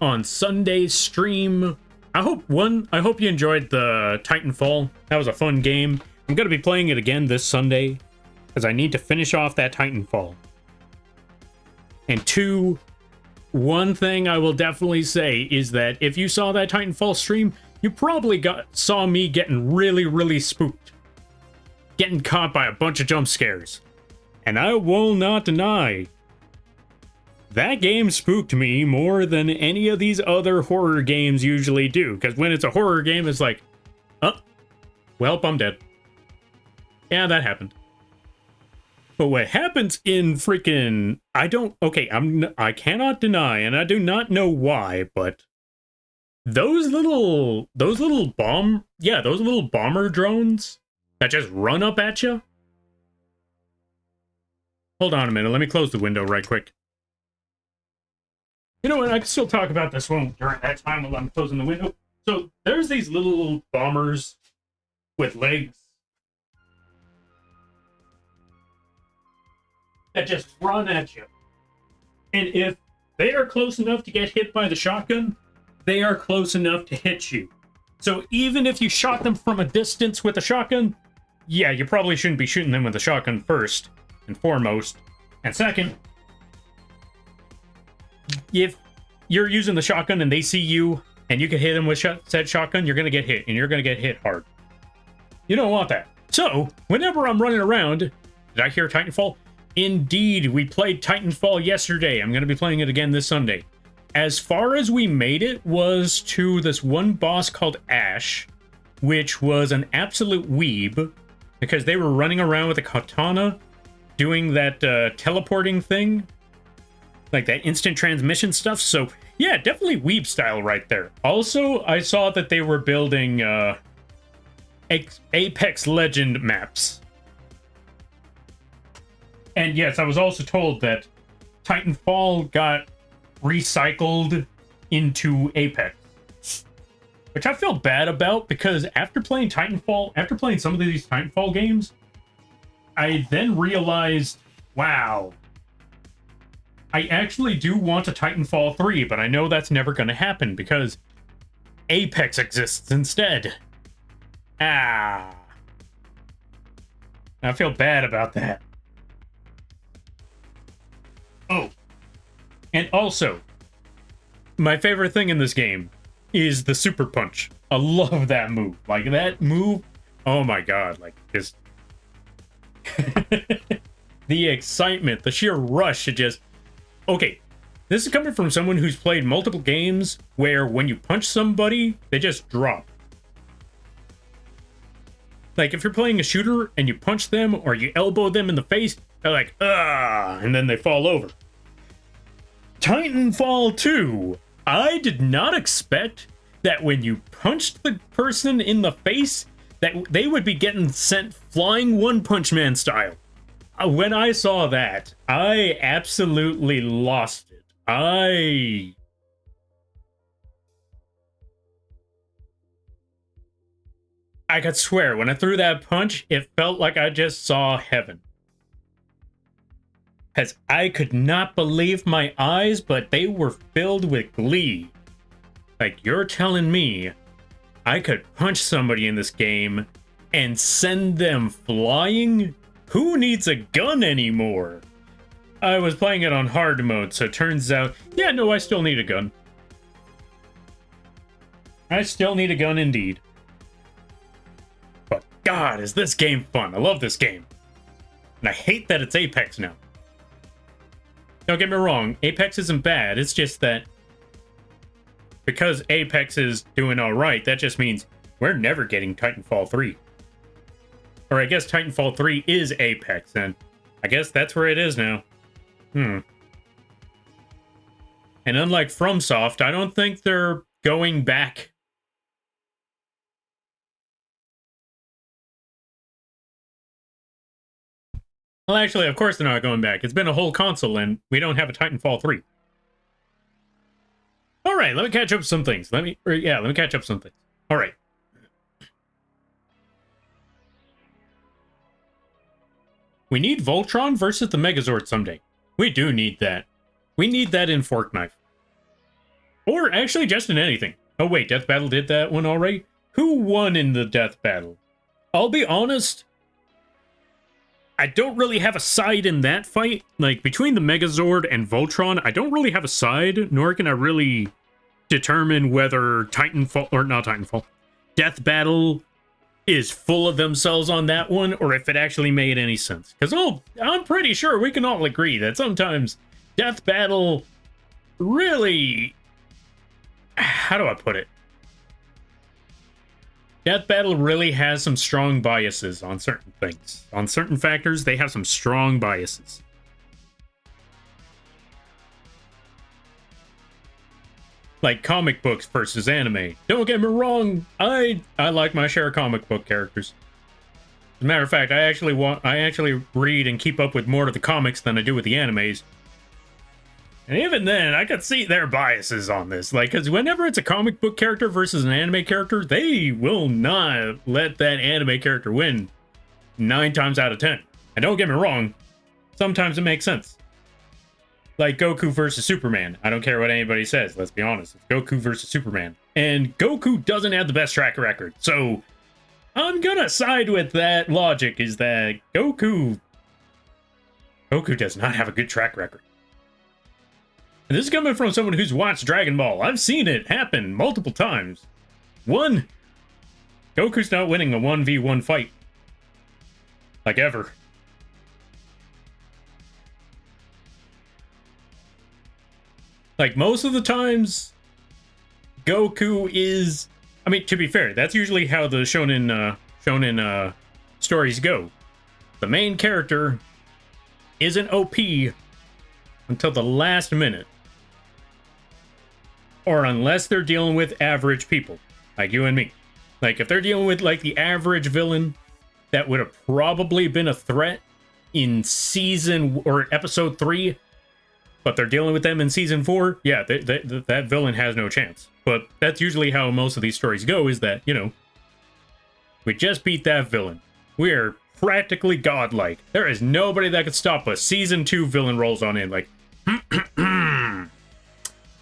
on Sunday's stream, I hope you enjoyed the Titanfall. That was a fun game. I'm going to be playing it again this Sunday because I need to finish off that Titanfall. And two, one thing I will definitely say is that if you saw that Titanfall stream, you probably saw me getting really, really spooked. Getting caught by a bunch of jump scares. And I will not deny, that game spooked me more than any of these other horror games usually do. Because when it's a horror game, it's like, oh, well, I'm dead. Yeah, that happened. But what happens in freaking, I cannot deny, and I do not know why, but those little bomber drones that just run up at you. Hold on a minute, let me close the window right quick. You know what, I can still talk about this one during that time while I'm closing the window. So there's these little bombers with legs that just run at you. And if they are close enough to get hit by the shotgun, they are close enough to hit you. So even if you shot them from a distance with a shotgun, yeah, you probably shouldn't be shooting them with a shotgun first and foremost. And second, if you're using the shotgun and they see you and you can hit them with said shotgun, you're going to get hit, and you're going to get hit hard. You don't want that. So whenever I'm running around, did I hear Titanfall? Indeed, we played Titanfall yesterday. I'm going to be playing it again this Sunday. As far as we made it was to this one boss called Ash, which was an absolute weeb because they were running around with a katana doing that teleporting thing, like that instant transmission stuff. So yeah, definitely weeb style right there. Also, I saw that they were building Apex Legend maps. And yes, I was also told that Titanfall got recycled into Apex, which I feel bad about because after playing some of these Titanfall games, I then realized, wow, I actually do want a Titanfall 3, but I know that's never going to happen because Apex exists instead. I feel bad about that. Oh, and also, my favorite thing in this game is the super punch. I love that move. Like, that move, oh my god, like, just... the excitement, the sheer rush to just... Okay, this is coming from someone who's played multiple games where when you punch somebody, they just drop. Like, if you're playing a shooter and you punch them or you elbow them in the face, they're like, ah, and then they fall over. Titanfall 2, I did not expect that when you punched the person in the face, that they would be getting sent flying One Punch Man style. When I saw that, I absolutely lost it. I could swear, when I threw that punch, it felt like I just saw heaven. Because I could not believe my eyes, but they were filled with glee. Like, you're telling me I could punch somebody in this game and send them flying? Who needs a gun anymore? I was playing it on hard mode, so it turns out, yeah, no, I still need a gun. I still need a gun indeed. But God, is this game fun. I love this game. And I hate that it's Apex now. Don't get me wrong, Apex isn't bad, it's just that because Apex is doing all right, that just means we're never getting Titanfall 3. Or I guess Titanfall 3 is Apex, and I guess that's where it is now. And unlike FromSoft, I don't think they're going back. Well, actually, of course they're not going back. It's been a whole console, and we don't have a Titanfall 3. All right, let me catch up some things. Let me catch up some things. All right. We need Voltron versus the Megazord someday. We do need that. We need that in Fork Knife. Or actually just in anything. Oh wait, Death Battle did that one already? Who won in the Death Battle? I'll be honest, I don't really have a side in that fight. Like, between the Megazord and Voltron, I don't really have a side, nor can I really determine whether Death Battle is full of themselves on that one, or if it actually made any sense. Because I'm pretty sure we can all agree that sometimes Death Battle really... How do I put it? Death Battle really has some strong biases on certain things. On certain factors, they have some strong biases. Like comic books versus anime. Don't get me wrong, I like my share of comic book characters. As a matter of fact, I actually read and keep up with more of the comics than I do with the animes. And even then, I could see their biases on this. Like, because whenever it's a comic book character versus an anime character, they will not let that anime character win 9 times out of 10. And don't get me wrong, sometimes it makes sense. Like Goku versus Superman. I don't care what anybody says, let's be honest. It's Goku versus Superman. And Goku doesn't have the best track record. So, I'm gonna side with that logic, is that Goku does not have a good track record. And this is coming from someone who's watched Dragon Ball. I've seen it happen multiple times. Goku's not winning a 1v1 fight. Like, ever. Like, most of the times, Goku is... I mean, to be fair, that's usually how the shonen stories go. The main character isn't OP until the last minute. Or unless they're dealing with average people, like you and me. Like, if they're dealing with, like, the average villain that would have probably been a threat in season or episode 3, but they're dealing with them in season 4, yeah, that villain has no chance. But that's usually how most of these stories go, is that, you know, we just beat that villain. We're practically godlike. There is nobody that could stop us. Season 2 villain rolls on in, like,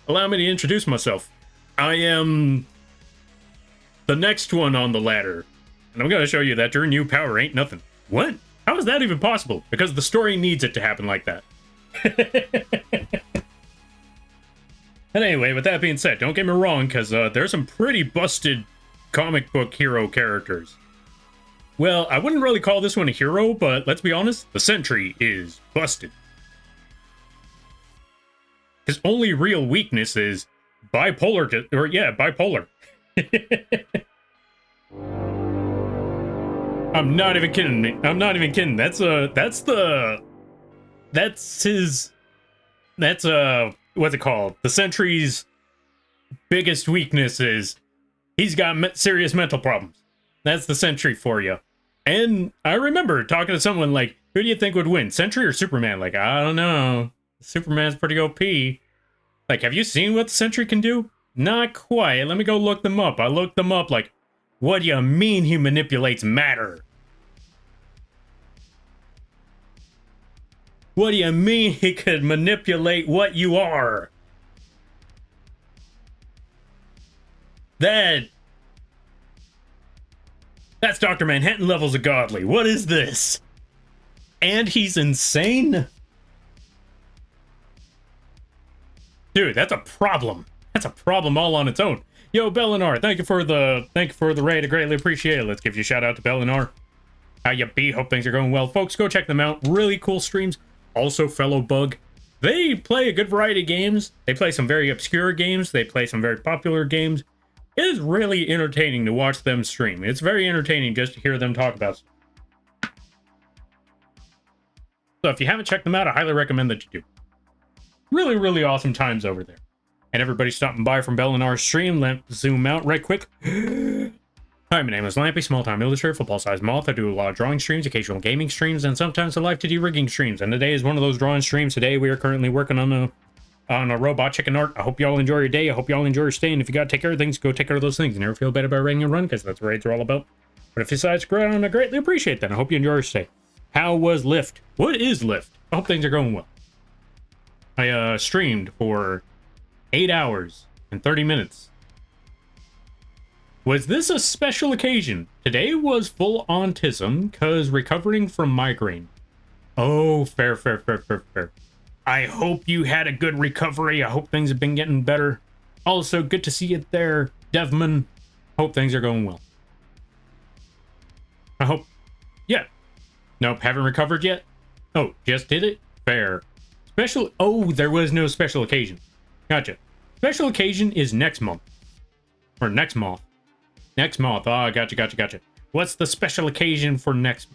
allow me to introduce myself. I am the next one on the ladder, and I'm going to show you that your new power ain't nothing. What? How is that even possible? Because the story needs it to happen like that. And anyway, with that being said, don't get me wrong, because there's some pretty busted comic book hero characters. Well, I wouldn't really call this one a hero, but let's be honest, the Sentry is busted. His only real weakness is bipolar, bipolar. I'm not even kidding. I'm not even kidding. That's what's it called? The Sentry's biggest weakness is he's got serious mental problems. That's the Sentry for you. And I remember talking to someone like, who do you think would win, Sentry or Superman? Like, I don't know. Superman's pretty OP. Like, have you seen what the Sentry can do? Not quite. Let me go look them up. I looked them up, like, what do you mean he manipulates matter? What do you mean he could manipulate what you are? That's Dr. Manhattan levels of godly. What is this? And he's insane? Dude, that's a problem. That's a problem all on its own. Yo, Bellinar, thank you for the raid. I greatly appreciate it. Let's give you a shout out to Bellinar. How you be? Hope things are going well. Folks, go check them out. Really cool streams. Also, Fellow Bug. They play a good variety of games. They play some very obscure games. They play some very popular games. It is really entertaining to watch them stream. It's very entertaining just to hear them talk about stuff. So if you haven't checked them out, I highly recommend that you do. Really, really awesome times over there. And everybody stopping by from Bell and our stream. Let's zoom out right quick. Hi, my name is Lampy, small-time illustrator, football-sized Moth. I do a lot of drawing streams, occasional gaming streams, and sometimes some live 2D rigging streams. And today is one of those drawing streams. Today we are currently working on a robot chicken art. I hope y'all enjoy your day. I hope y'all enjoy your stay. And if you gotta take care of things, go take care of those things. You never feel better about writing a run, because that's what raids are all about. But if you decide to go around, I greatly appreciate that. I hope you enjoy your stay. How was Lift? What is Lift? I hope things are going well. I streamed for 8 hours and 30 minutes. Was this a special occasion? Today was full autism, cause recovering from migraine. Oh, fair. I hope you had a good recovery. I hope things have been getting better. Also, good to see you there, Devman. Hope things are going well. I hope... Yeah. Nope, haven't recovered yet? Oh, just did it? Fair. Special... Oh, there was no special occasion. Gotcha. Special occasion is next month. Or next month. Next month. Ah, gotcha. What's the special occasion for next...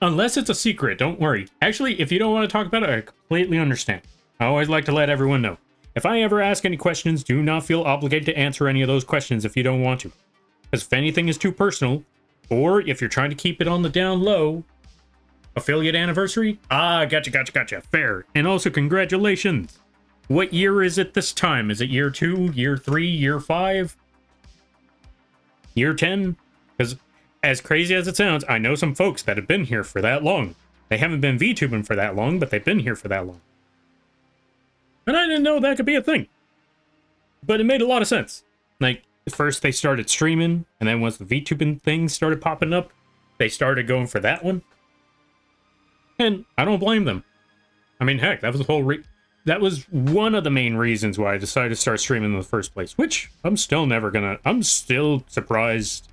Unless it's a secret, don't worry. Actually, if you don't want to talk about it, I completely understand. I always like to let everyone know. If I ever ask any questions, do not feel obligated to answer any of those questions if you don't want to. Because if anything is too personal, or if you're trying to keep it on the down low... Affiliate anniversary? Ah, gotcha. Fair. And also, congratulations. What year is it this time? Is it year 2, year 3, year 5? Year 10? Because as crazy as it sounds, I know some folks that have been here for that long. They haven't been VTubing for that long, but they've been here for that long. And I didn't know that could be a thing. But it made a lot of sense. Like, first they started streaming, and then once the VTubing thing started popping up, they started going for that one. And I don't blame them. I mean, heck, that was the whole that was one of the main reasons why I decided to start streaming in the first place, which I'm still never gonna... I'm still surprised.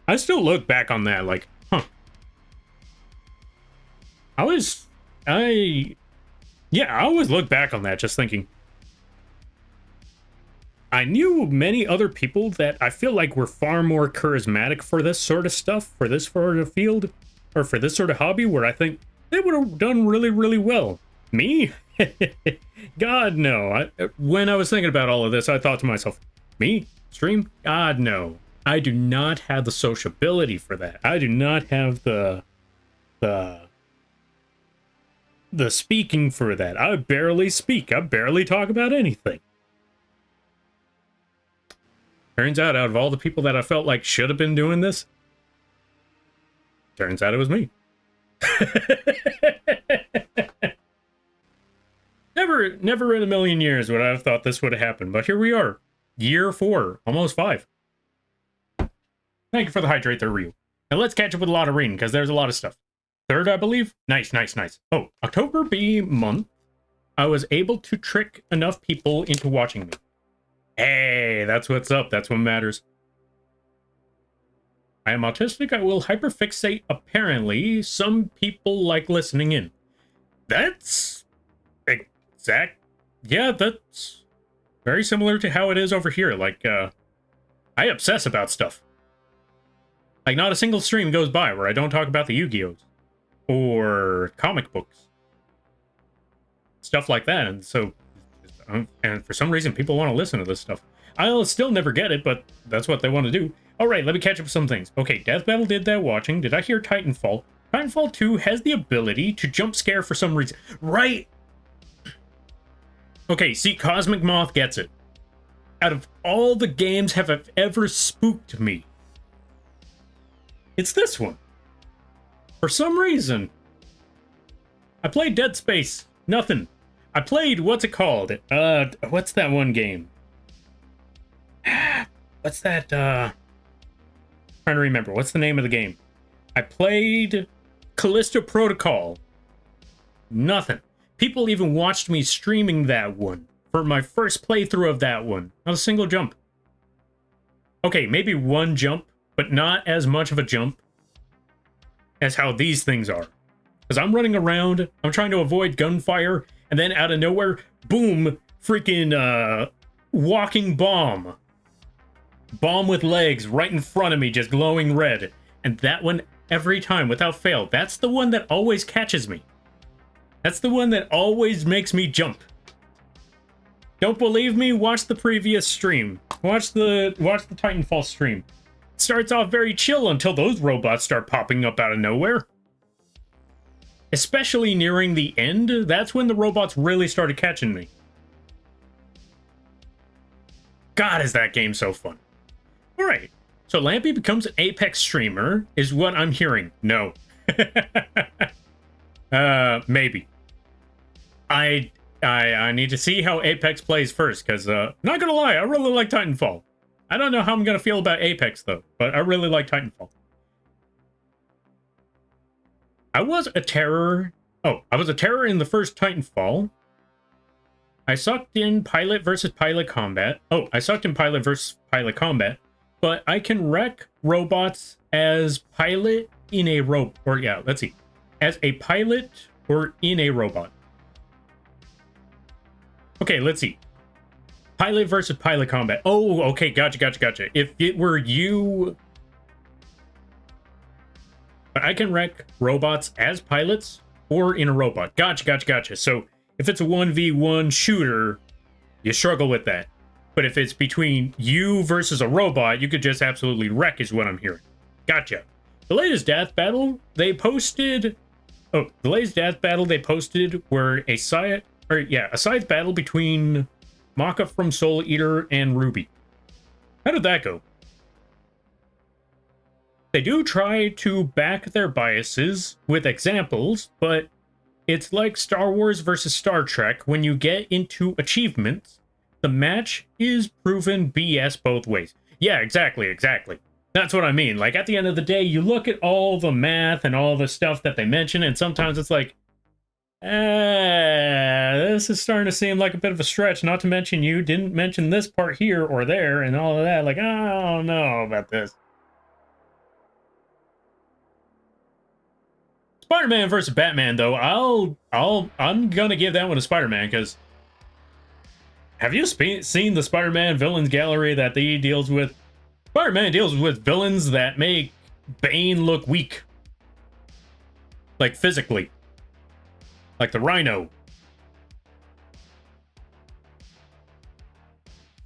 I still look back on that like, huh. I always look back on that just thinking, I knew many other people that I feel like were far more charismatic for this sort of stuff, for this sort of field, or for this sort of hobby, where I think they would have done really, really well. Me? God, no. When I was thinking about all of this, I thought to myself, me? Stream? God, no. I do not have the sociability for that. I do not have the speaking for that. I barely speak. I barely talk about anything. Turns out of all the people that I felt like should have been doing this, turns out it was me. Never in a million years would I have thought this would have happened, but here we are. Year 4, almost 5. Thank you for the hydrate there, Ryu. Now let's catch up with a lot of reading, because there's a lot of stuff. 3rd, I believe? Nice. Oh, October be month, I was able to trick enough people into watching me. Hey, that's what's up. That's what matters. I am autistic. I will hyperfixate. Apparently, some people like listening in. That's exact. Yeah, that's very similar to how it is over here. Like, I obsess about stuff. Like, not a single stream goes by where I don't talk about the Yu-Gi-Ohs or comic books, stuff like that. And so, and for some reason, people want to listen to this stuff. I'll still never get it, but that's what they want to do. All right, let me catch up with some things. Okay, Death Battle did that watching. Did I hear Titanfall? Titanfall 2 has the ability to jump scare for some reason. Right. Okay, see, Cosmic Moth gets it. Out of all the games have ever spooked me, it's this one. For some reason. I played Dead Space. Nothing. I played, what's it called? What's that one game? What's that, trying to remember. What's the name of the game? I played Callisto Protocol. Nothing. People even watched me streaming that one for my first playthrough of that one. Not a single jump. Okay, maybe one jump, but not as much of a jump as how these things are. Because I'm running around, I'm trying to avoid gunfire, and then out of nowhere, boom, freaking walking bomb. Bomb with legs right in front of me, just glowing red. And that one, every time, without fail, that's the one that always catches me. That's the one that always makes me jump. Don't believe me? Watch the previous stream. Watch the Titanfall stream. It starts off very chill until those robots start popping up out of nowhere. Especially nearing the end, that's when the robots really started catching me. God, is that game so fun. Alright, so Lampy becomes an Apex streamer, is what I'm hearing. No. Maybe. I need to see how Apex plays first, because, not gonna lie, I really like Titanfall. I don't know how I'm gonna feel about Apex, though, but I really like Titanfall. I was a terror in the first Titanfall. I sucked in pilot versus pilot combat. I sucked in pilot versus pilot combat, but I can wreck robots as pilot in a as a pilot or in a robot. Okay, let's see. Pilot versus pilot combat. Oh, okay, gotcha. If it were you... But I can wreck robots as pilots or in a robot. Gotcha. So if it's a 1v1 shooter, you struggle with that. But if it's between you versus a robot, you could just absolutely wreck is what I'm hearing. Gotcha. The latest death battle they posted... were a scythe battle between Maka from Soul Eater and Ruby. How did that go? They do try to back their biases with examples, but it's like Star Wars versus Star Trek. When you get into achievements, the match is proven BS both ways. Yeah, exactly. That's what I mean. Like, at the end of the day, you look at all the math and all the stuff that they mention, and sometimes it's like, this is starting to seem like a bit of a stretch, not to mention you didn't mention this part here or there and all of that. Like, I don't know about this. Spider-Man versus Batman, though, I'm gonna give that one to Spider-Man, because have you seen the Spider-Man villains gallery that he deals with? Spider-Man deals with villains that make Bane look weak. Like, physically. Like the Rhino.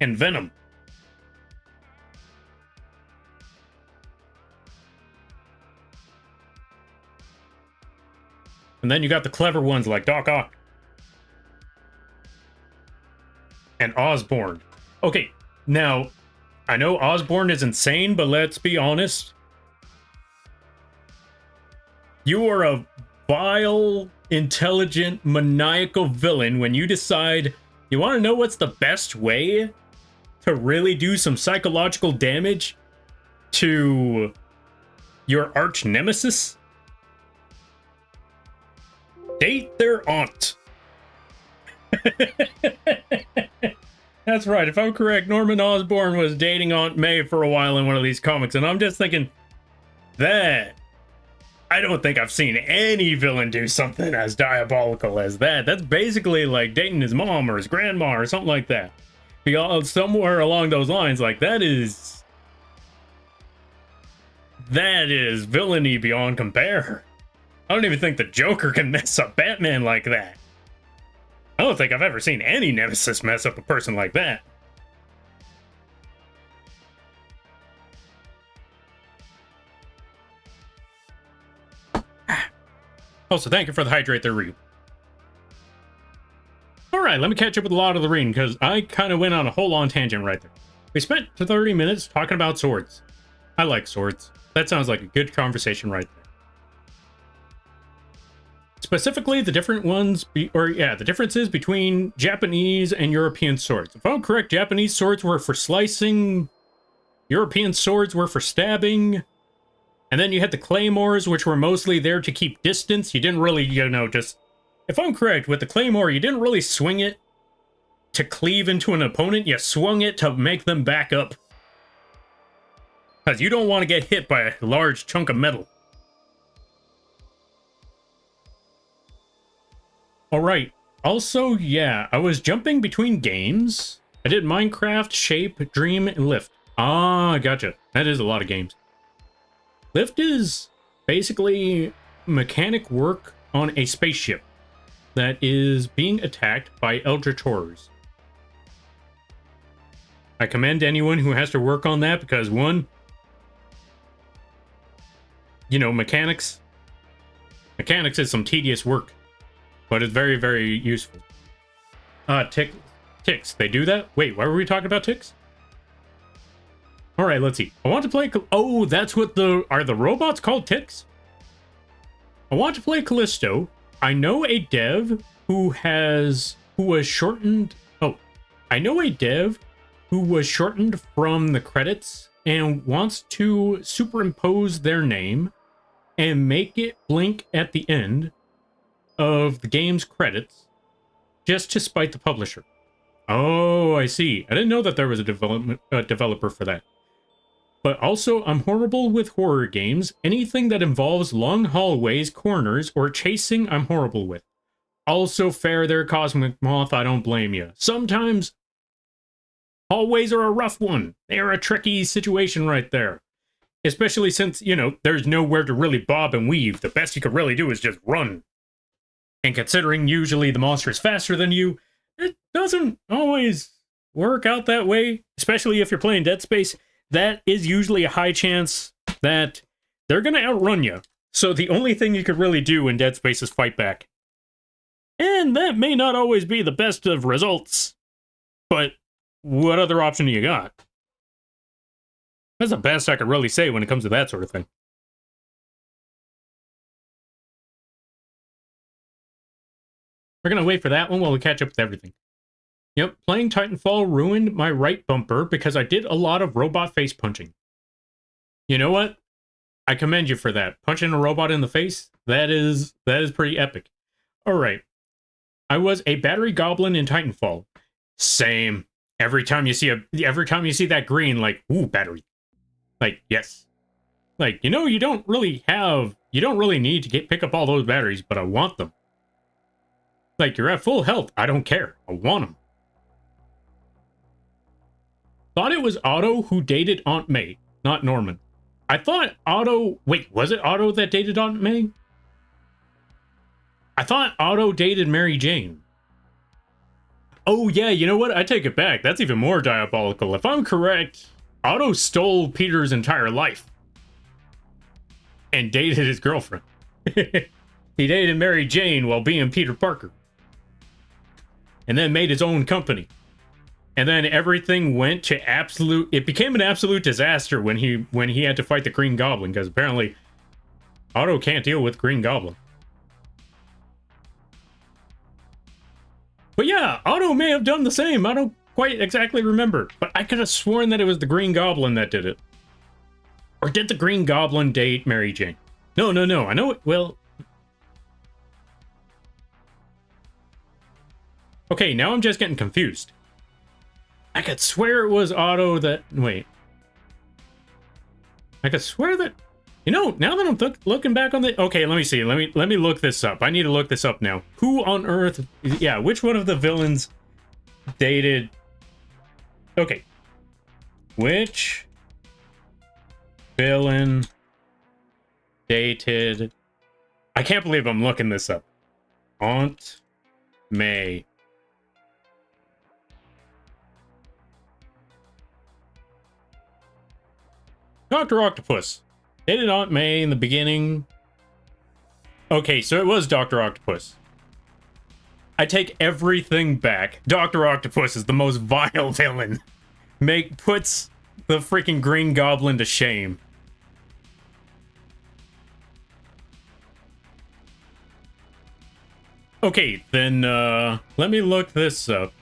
And Venom. And then you got the clever ones like Doc Ock. And Osborn. Okay, now, I know Osborn is insane, but let's be honest. You are a vile, intelligent, maniacal villain when you decide you want to know what's the best way to really do some psychological damage to your arch nemesis? Date their aunt. That's right. If I'm correct, Norman Osborn was dating Aunt May for a while in one of these comics, and I'm just thinking that I don't think I've seen any villain do something as diabolical as that. That's basically like dating his mom or his grandma or something like that. Somewhere along those lines, like that is villainy beyond compare. I don't even think the Joker can mess up Batman like that. I don't think I've ever seen any nemesis mess up a person like that. Also, thank you for the hydrate there, Ryu. Alright, let me catch up with a lot of the reading, because I kind of went on a whole long tangent right there. We spent 30 minutes talking about swords. I like swords. That sounds like a good conversation right there. Specifically, the the differences between Japanese and European swords. If I'm correct, Japanese swords were for slicing, European swords were for stabbing, and then you had the claymores, which were mostly there to keep distance. You didn't really, if I'm correct, with the claymore, you didn't really swing it to cleave into an opponent, you swung it to make them back up. Because you don't want to get hit by a large chunk of metal. Alright, Also, yeah, I was jumping between games. I did Minecraft, Shape, Dream, and Lift. Ah, gotcha. That is a lot of games. Lift is basically mechanic work on a spaceship that is being attacked by eldritch horrors. I commend anyone who has to work on that because, one, you know, mechanics is some tedious work, but it's very, very useful. Ticks. They do that? Wait, why were we talking about ticks? All right, let's see. I want to play... Oh, that's what are the robots called ticks? I want to play Callisto. I know a dev who was shortened... Oh, I know a dev who was shortened from the credits and wants to superimpose their name and make it blink at the end of the game's credits just to spite the publisher. Oh, I see. I didn't know that there was a developer for that. But also, I'm horrible with horror games. Anything that involves long hallways, corners, or chasing, I'm horrible with. Also, fair there, Cosmic Moth, I don't blame you. Sometimes, hallways are a rough one. They are a tricky situation right there. Especially since, you know, there's nowhere to really bob and weave. The best you could really do is just run. And considering usually the monster is faster than you, it doesn't always work out that way. Especially if you're playing Dead Space. That is usually a high chance that they're going to outrun you. So the only thing you could really do in Dead Space is fight back. And that may not always be the best of results. But what other option do you got? That's the best I could really say when it comes to that sort of thing. We're going to wait for that one while we catch up with everything. Yep, playing Titanfall ruined my right bumper because I did a lot of robot face punching. You know what? I commend you for that. Punching a robot in the face, that is pretty epic. All right. I was a battery goblin in Titanfall. Same. Every time you see that green, like, ooh, battery. Like, yes. Like, you know, you don't really need to pick up all those batteries, but I want them. Like, you're at full health. I don't care. I want them. Thought it was Otto who dated Aunt May, not Norman. I thought Otto... Wait, was it Otto that dated Aunt May? I thought Otto dated Mary Jane. Oh, yeah, you know what? I take it back. That's even more diabolical. If I'm correct, Otto stole Peter's entire life. And dated his girlfriend. He dated Mary Jane while being Peter Parker. And then made his own company. And then everything went to it became an absolute disaster when he had to fight the Green Goblin, because apparently Otto can't deal with Green Goblin. But yeah, Otto may have done the same. I don't quite exactly remember, but I could have sworn that it was the Green Goblin that did it. Or did the Green Goblin date Mary Jane? No. I know it. Well, okay, now I'm just getting confused. I could swear it was Otto that... Wait. I could swear that... You know, now that I'm looking back on the... Okay, let me see. Let me look this up. I need to look this up now. Who on earth... Yeah, which one of the villains dated... Okay. Which villain dated... I can't believe I'm looking this up. Aunt May. Dr. Octopus. Dated Aunt May in the beginning. Okay, so it was Dr. Octopus. I take everything back. Dr. Octopus is the most vile villain. Puts the freaking Green Goblin to shame. Okay, then let me look this up.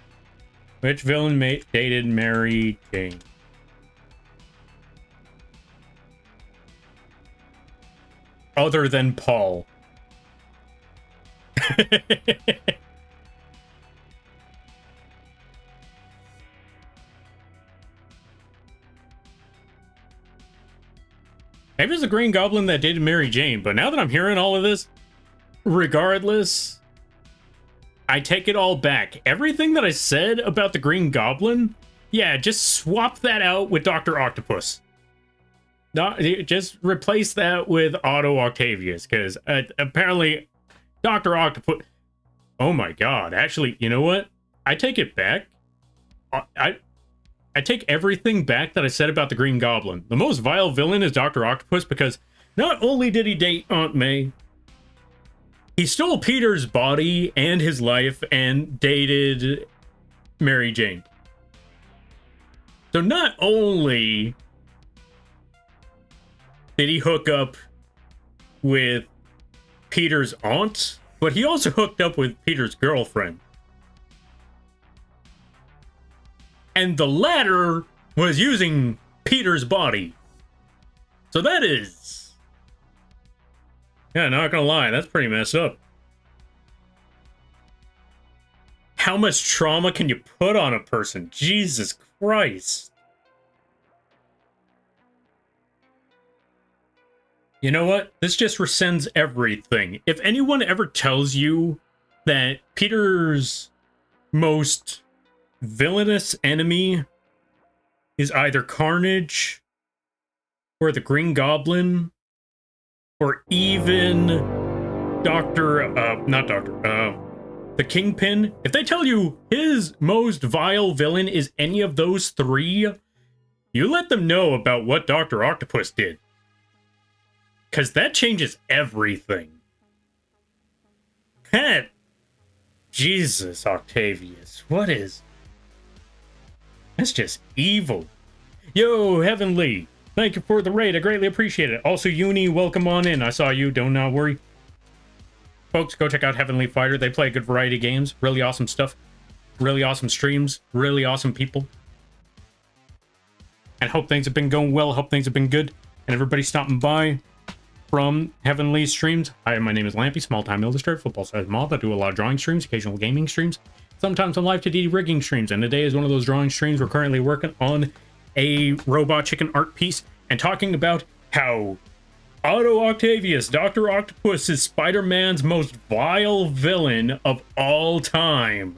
Which villain dated Mary Jane? Other than Paul. Maybe it was the Green Goblin that dated Mary Jane, but now that I'm hearing all of this, regardless, I take it all back. Everything that I said about the Green Goblin, yeah, just swap that out with Dr. Octopus. Just replace that with Otto Octavius, because apparently Dr. Octopus... Oh my god, actually, you know what? I take it back. I take everything back that I said about the Green Goblin. The most vile villain is Dr. Octopus, because not only did he date Aunt May, he stole Peter's body and his life and dated Mary Jane. So not only did he hook up with Peter's aunt, but he also hooked up with Peter's girlfriend. And the latter was using Peter's body. So that is... Yeah, not gonna lie, that's pretty messed up. How much trauma can you put on a person? Jesus Christ. You know what? This just rescinds everything. If anyone ever tells you that Peter's most villainous enemy is either Carnage or the Green Goblin or even the Kingpin, if they tell you his most vile villain is any of those three, you let them know about what Dr. Octopus did. Because that changes everything. That... Jesus, Octavius. What is... That's just evil. Yo, Heavenly. Thank you for the raid. I greatly appreciate it. Also, Uni, welcome on in. I saw you. Don't not worry. Folks, go check out Heavenly Fighter. They play a good variety of games. Really awesome stuff. Really awesome streams. Really awesome people. And hope things have been going well. Hope things have been good. And everybody stopping by from Heavenly Streams. Hi, my name is Lampy, small-time illustrator, football-sized Moth. I do a lot of drawing streams, occasional gaming streams, sometimes some live 2D rigging streams, and today is one of those drawing streams. We're currently working on a robot chicken art piece and talking about how Otto Octavius, Dr. Octopus, is Spider-Man's most vile villain of all time.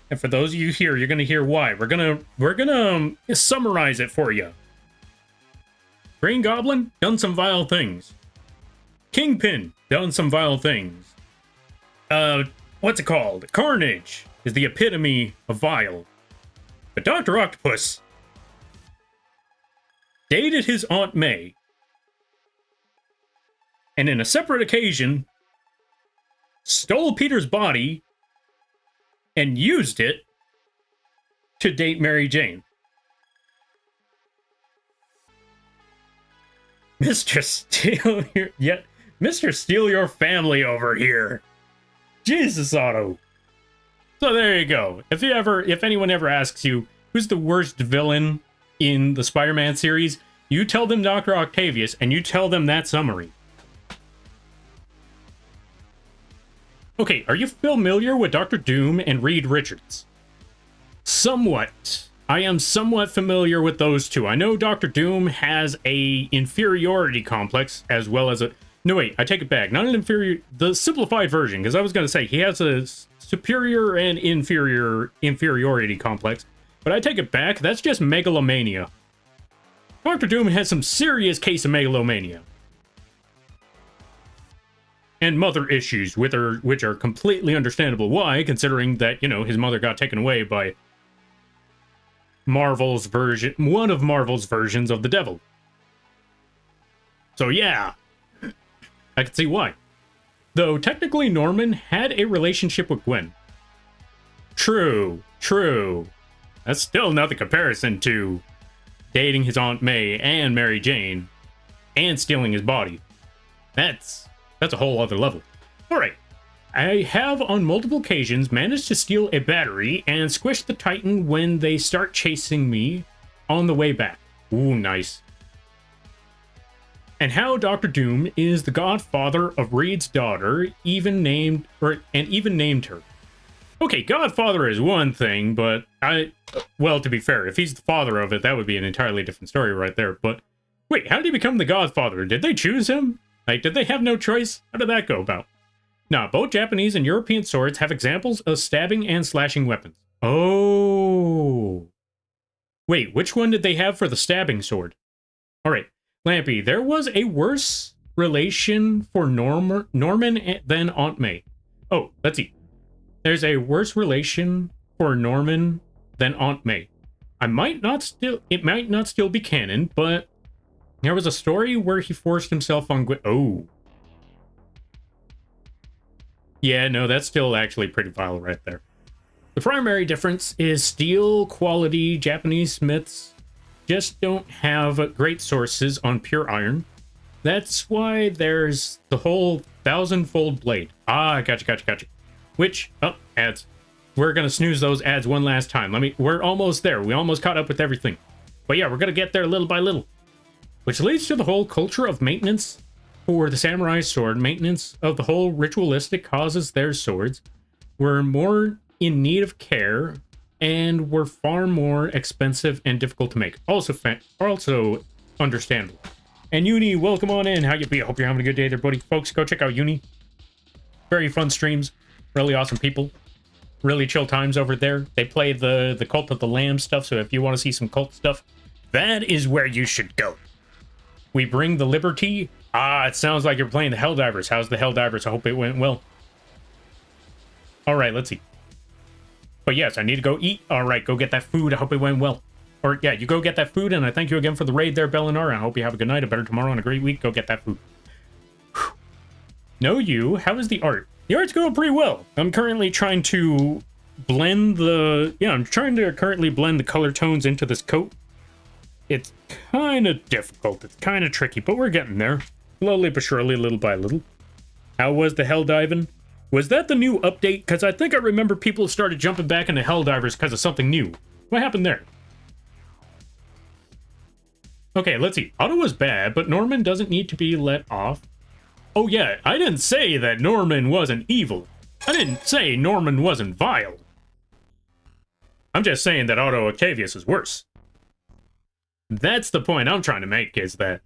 And for those of you here, you're gonna hear why. We're gonna summarize it for you. Green Goblin, done some vile things. Kingpin, done some vile things. What's it called? Carnage is the epitome of vile. But Dr. Octopus dated his Aunt May. And in a separate occasion, stole Peter's body and used it to date Mary Jane. Mr. Steal Your Family over here. Jesus, Otto. So there you go. If anyone ever asks you who's the worst villain in the Spider-Man series, you tell them Dr. Octavius and you tell them that summary. Okay, are you familiar with Dr. Doom and Reed Richards? Somewhat. I am somewhat familiar with those two. I know Dr. Doom has a inferiority complex as well as a... No, wait, I take it back. Not an inferior... The simplified version, because I was going to say he has a superior and inferiority complex. But I take it back. That's just megalomania. Dr. Doom has some serious case of megalomania. And mother issues, with her, which are completely understandable. Why? Considering that, you know, his mother got taken away by Marvel's version, one of Marvel's versions of the devil. So yeah, I can see why. Though technically Norman had a relationship with Gwen. True. That's still not the comparison to dating his Aunt May and Mary Jane and stealing his body. That's a whole other level. Alright. I have on multiple occasions managed to steal a battery and squish the Titan when they start chasing me on the way back. Ooh, nice. And how Dr. Doom is the godfather of Reed's daughter, even named her. Okay, godfather is one thing, but well, to be fair, if he's the father of it, that would be an entirely different story right there. But wait, how did he become the godfather? Did they choose him? Like, did they have no choice? How did that go about? Now, both Japanese and European swords have examples of stabbing and slashing weapons. Oh. Wait, which one did they have for the stabbing sword? All right, Lampy, there was a worse relation for Norman than Aunt May. Oh, let's see. There's a worse relation for Norman than Aunt May. It might not still be canon, but there was a story where he forced himself on Oh. Yeah, no, that's still actually pretty vile right there. The primary difference is steel quality. Japanese smiths just don't have great sources on pure iron. That's why there's the whole 1,000-fold blade. Ah, gotcha. Which, ads. We're gonna snooze those ads one last time. We're almost there. We almost caught up with everything. But yeah, we're gonna get there little by little. Which leads to the whole culture of maintenance for the samurai sword. Maintenance of the whole ritualistic causes their swords were more in need of care and were far more expensive and difficult to make. Also understandable. And Uni, welcome on in. How you be? I hope you're having a good day there, buddy. Folks, go check out Uni. Very fun streams. Really awesome people. Really chill times over there. They play the Cult of the Lamb stuff, so if you want to see some cult stuff, that is where you should go. We bring the liberty. Ah, it sounds like you're playing the Helldivers. How's the Helldivers? I hope it went well. All right, let's see. But yes, I need to go eat. All right, go get that food. I hope it went well. Or yeah, you go get that food, and I thank you again for the raid there, Bellinar. I hope you have a good night, a better tomorrow, and a great week. Go get that food. Whew. No, you. How is the art? The art's going pretty well. I'm currently trying to blend currently blend the color tones into this coat. It's kind of difficult. It's kind of tricky, but we're getting there. Slowly but surely, little by little. How was the Helldiving? Was that the new update? Because I think I remember people started jumping back into Helldivers because of something new. What happened there? Okay, let's see. Otto was bad, but Norman doesn't need to be let off. Oh yeah, I didn't say that Norman wasn't evil. I didn't say Norman wasn't vile. I'm just saying that Otto Octavius is worse. That's the point I'm trying to make, is that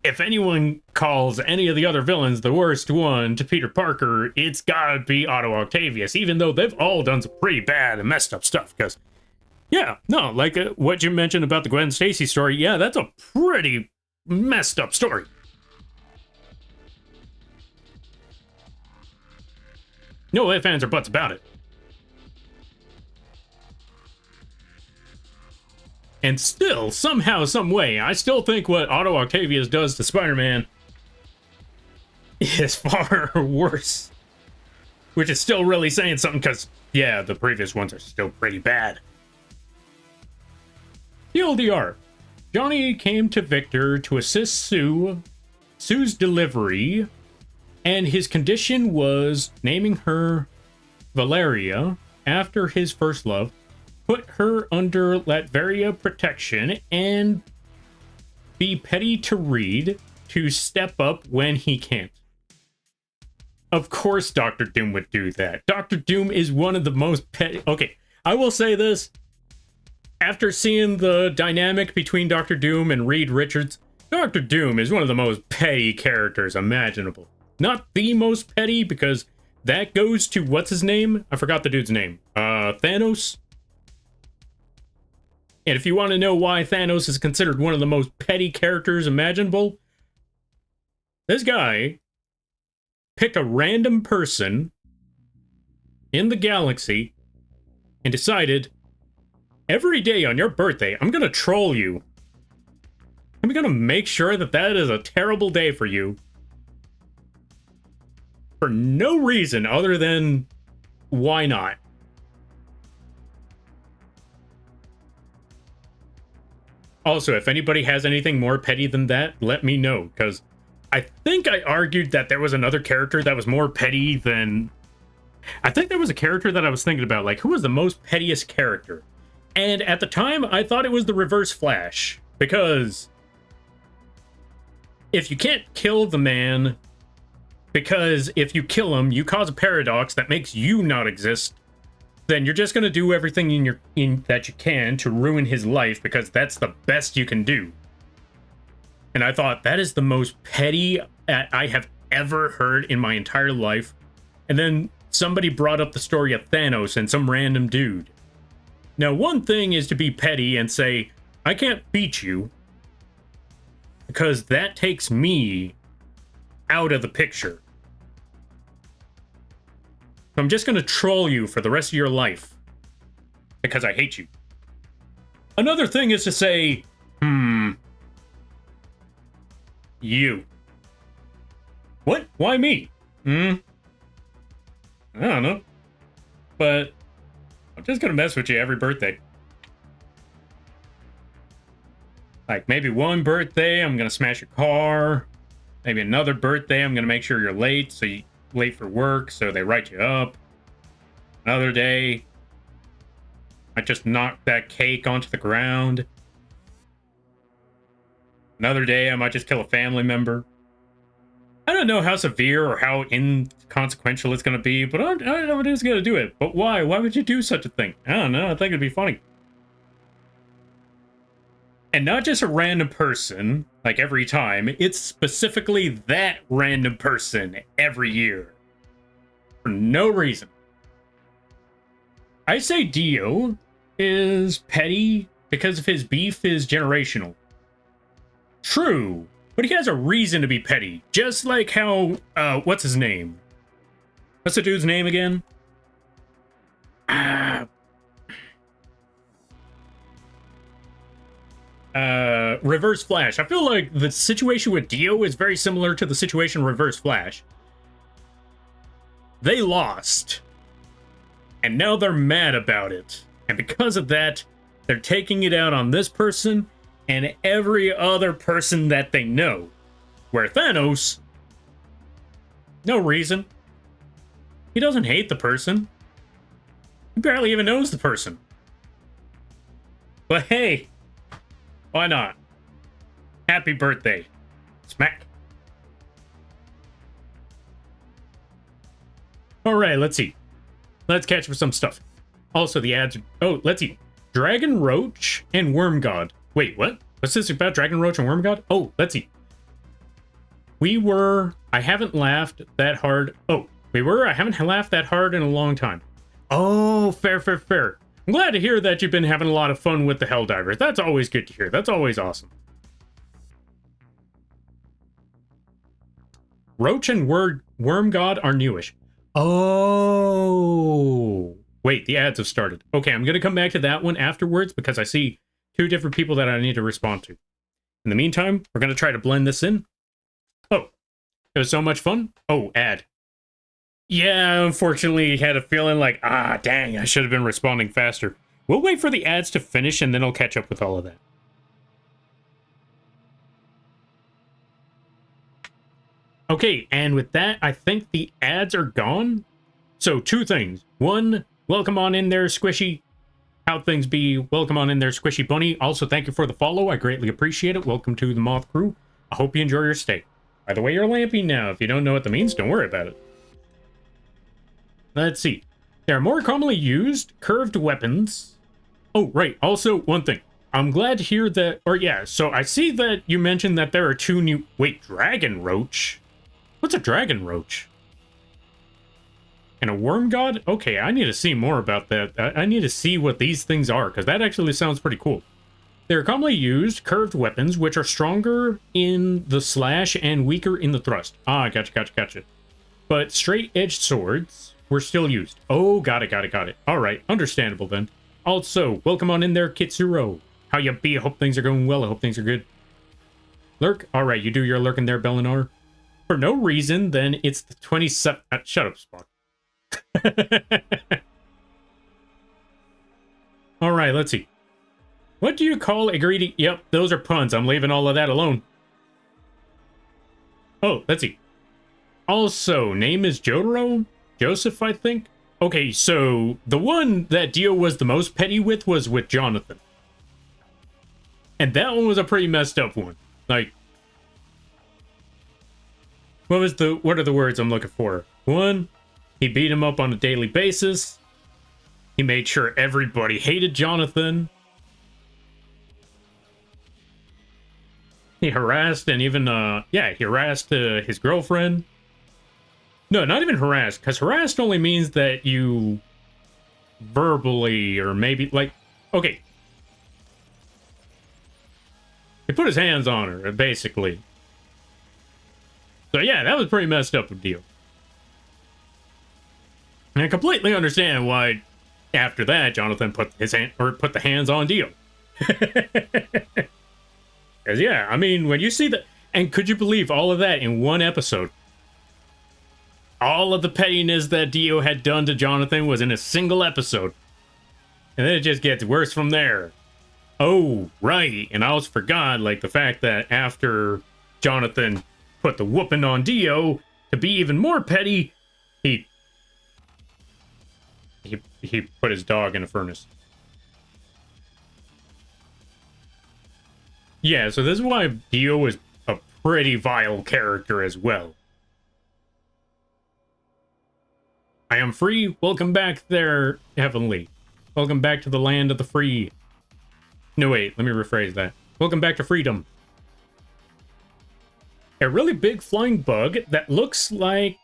if anyone calls any of the other villains the worst one to Peter Parker, it's gotta be Otto Octavius, even though they've all done some pretty bad and messed up stuff, because, yeah, no, like what you mentioned about the Gwen Stacy story, yeah, that's a pretty messed up story. No ifs, ands, or buts about it. And still, somehow, some way, I still think what Otto Octavius does to Spider-Man is far worse. Which is still really saying something, because, yeah, the previous ones are still pretty bad. TLDR. Johnny came to Victor to assist Sue's delivery, and his condition was naming her Valeria after his first love, put her under Latveria protection, and be petty to Reed to step up when he can't. Of course Dr. Doom would do that. Dr. Doom is one of the most petty... Okay, I will say this. After seeing the dynamic between Dr. Doom and Reed Richards, Dr. Doom is one of the most petty characters imaginable. Not the most petty, because that goes to... What's his name? I forgot the dude's name. Thanos? And if you want to know why Thanos is considered one of the most petty characters imaginable, this guy picked a random person in the galaxy and decided, every day on your birthday, I'm going to troll you. I'm going to make sure that that is a terrible day for you. For no reason other than, why not? Also, if anybody has anything more petty than that, let me know, because I think I argued that there was another character that was more petty than... I think there was a character that I was thinking about, like, who was the most pettiest character? And at the time, I thought it was the Reverse Flash, because if you can't kill the man, because if you kill him, you cause a paradox that makes you not exist, then you're just going to do everything that you can to ruin his life, because that's the best you can do. And I thought, that is the most petty I have ever heard in my entire life. And then somebody brought up the story of Thanos and some random dude. Now, one thing is to be petty and say, I can't beat you, because that takes me out of the picture. So I'm just going to troll you for the rest of your life because I hate you. Another thing is to say, you. What? Why me? I don't know. But I'm just going to mess with you every birthday. Like, maybe one birthday, I'm going to smash your car. Maybe another birthday, I'm going to make sure you're late, so you late for work, so they write you up. Another day, I just knock that cake onto the ground. Another day, I might just kill a family member. I don't know how severe or how inconsequential it's going to be, but I know it is going to do it. But why? Why would you do such a thing? I don't know. I think it'd be funny. And not just a random person, like every time. It's specifically that random person every year. For no reason. I say Dio is petty because of his beef is generational. True, but he has a reason to be petty. Just like how, what's his name? What's the dude's name again? Reverse Flash. I feel like the situation with Dio is very similar to the situation Reverse Flash. They lost. And now they're mad about it. And because of that, they're taking it out on this person and every other person that they know. Where Thanos, no reason. He doesn't hate the person. He barely even knows the person. But hey, why not? Happy birthday. Smack. Alright, let's see. Let's catch up with some stuff. Also, the ads... Oh, let's see. Dragon Roach and Worm God. Wait, what? What's this about Dragon Roach and Worm God? Oh, let's see. I haven't laughed that hard. Oh, I haven't laughed that hard in a long time. Oh, fair. I'm glad to hear that you've been having a lot of fun with the Helldivers. That's always good to hear. That's always awesome. Roach and Worm God are newish. Oh. Wait, the ads have started. Okay, I'm going to come back to that one afterwards because I see two different people that I need to respond to. In the meantime, we're going to try to blend this in. Oh, it was so much fun. Oh, ad. Yeah, unfortunately, had a feeling like, dang, I should have been responding faster. We'll wait for the ads to finish and then I'll catch up with all of that. Okay, and with that, I think the ads are gone. So, two things. One, welcome on in there, Squishy. How'd things be? Welcome on in there, Squishy Bunny. Also, thank you for the follow. I greatly appreciate it. Welcome to the Moth crew. I hope you enjoy your stay. By the way, you're lampy now. If you don't know what that means, don't worry about it. Let's see. There are more commonly used curved weapons. Oh, right. Also, one thing. I'm glad to hear that... Or, yeah, so I see that you mentioned that there are two new... Wait, Dragon Roach? What's a Dragon Roach? And a Worm God? Okay, I need to see more about that. I need to see what these things are, because that actually sounds pretty cool. They're commonly used curved weapons, which are stronger in the slash and weaker in the thrust. Ah, gotcha. But straight-edged swords were still used. Oh, got it. All right, understandable then. Also, welcome on in there, Kitsuro. How ya be? I hope things are going well. I hope things are good. Lurk? All right, you do your lurking there, Bellinar. For no reason, then it's the 27th... shut up, Spock. All right, let's see. What do you call a greedy... Yep, those are puns. I'm leaving all of that alone. Oh, let's see. Also, name is Jotaro? Joseph, I think? Okay, so the one that Dio was the most petty with was with Jonathan. And that one was a pretty messed up one. Like... What are the words I'm looking for? One, he beat him up on a daily basis. He made sure everybody hated Jonathan. He harassed and even, he harassed his girlfriend. No, not even harassed, because harassed only means that you verbally, or maybe, like, okay. He put his hands on her, basically. So yeah, that was pretty messed up with Dio. And I completely understand why, after that, Jonathan put the hands on Dio. Because yeah, I mean, when you see that, and could you believe all of that in one episode? All of the pettiness that Dio had done to Jonathan was in a single episode. And then it just gets worse from there. Oh, right. And I almost forgot, like, the fact that after Jonathan put the whooping on Dio, to be even more petty, he put his dog in a furnace. Yeah, so this is why Dio is a pretty vile character as well. I am free. Welcome back there, Heavenly. Welcome back to the land of the free. No, wait, let me rephrase that. Welcome back to freedom. A really big flying bug that looks like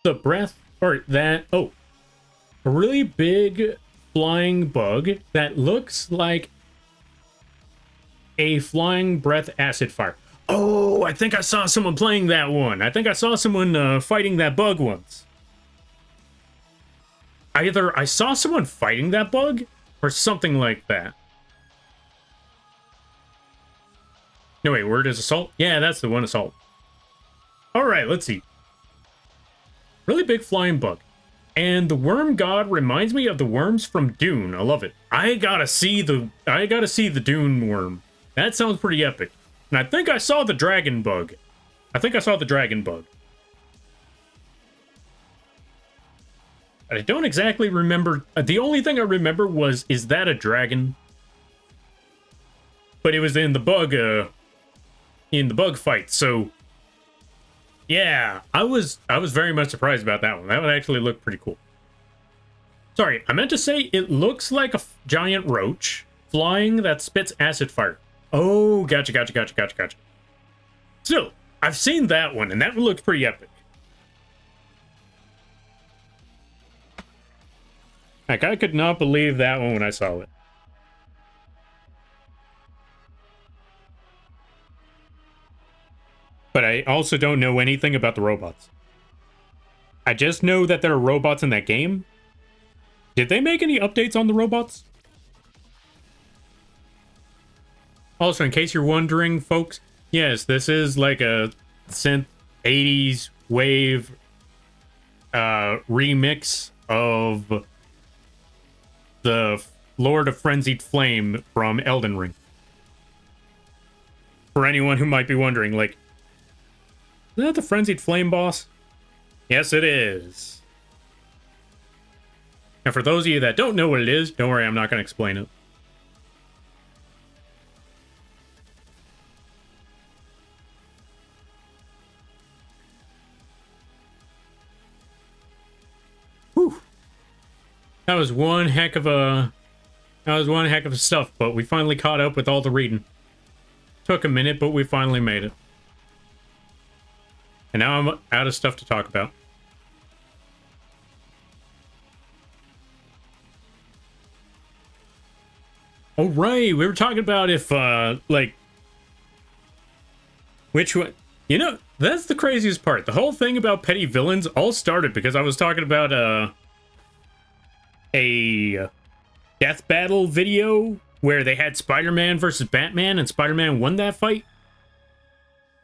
the breath, or that, oh. A really big flying bug that looks like a flying breath acid fire. Oh, I think I saw someone playing that one. I think I saw someone fighting that bug once. Either I saw someone fighting that bug or something like that. No, wait, where does Assault? Yeah, that's the one, Assault. All right, let's see. Really big flying bug. And the worm god reminds me of the worms from Dune. I love it. I gotta see the Dune worm. That sounds pretty epic. And I think I saw the dragon bug. But I don't exactly remember. The only thing I remember was, is that a dragon? But it was in the bug fight. So yeah, I was very much surprised about that one. That one actually looked pretty cool. Sorry, I meant to say it looks like a giant roach flying that spits acid fire. Oh, gotcha. Still, I've seen that one, and that one looked pretty epic. Like, I could not believe that one when I saw it. But I also don't know anything about the robots. I just know that there are robots in that game. Did they make any updates on the robots? Also, in case you're wondering, folks, yes, this is like a synth 80s wave remix of the Lord of Frenzied Flame from Elden Ring. For anyone who might be wondering, like, isn't that the Frenzied Flame boss? Yes, it is. And for those of you that don't know what it is, don't worry, I'm not going to explain it. Whew. That was one heck of stuff, but we finally caught up with all the reading. Took a minute, but we finally made it. And now I'm out of stuff to talk about. Oh, right. We were talking about if, like, which one... You know, that's the craziest part. The whole thing about petty villains all started because I was talking about, a death battle video where they had Spider-Man versus Batman and Spider-Man won that fight.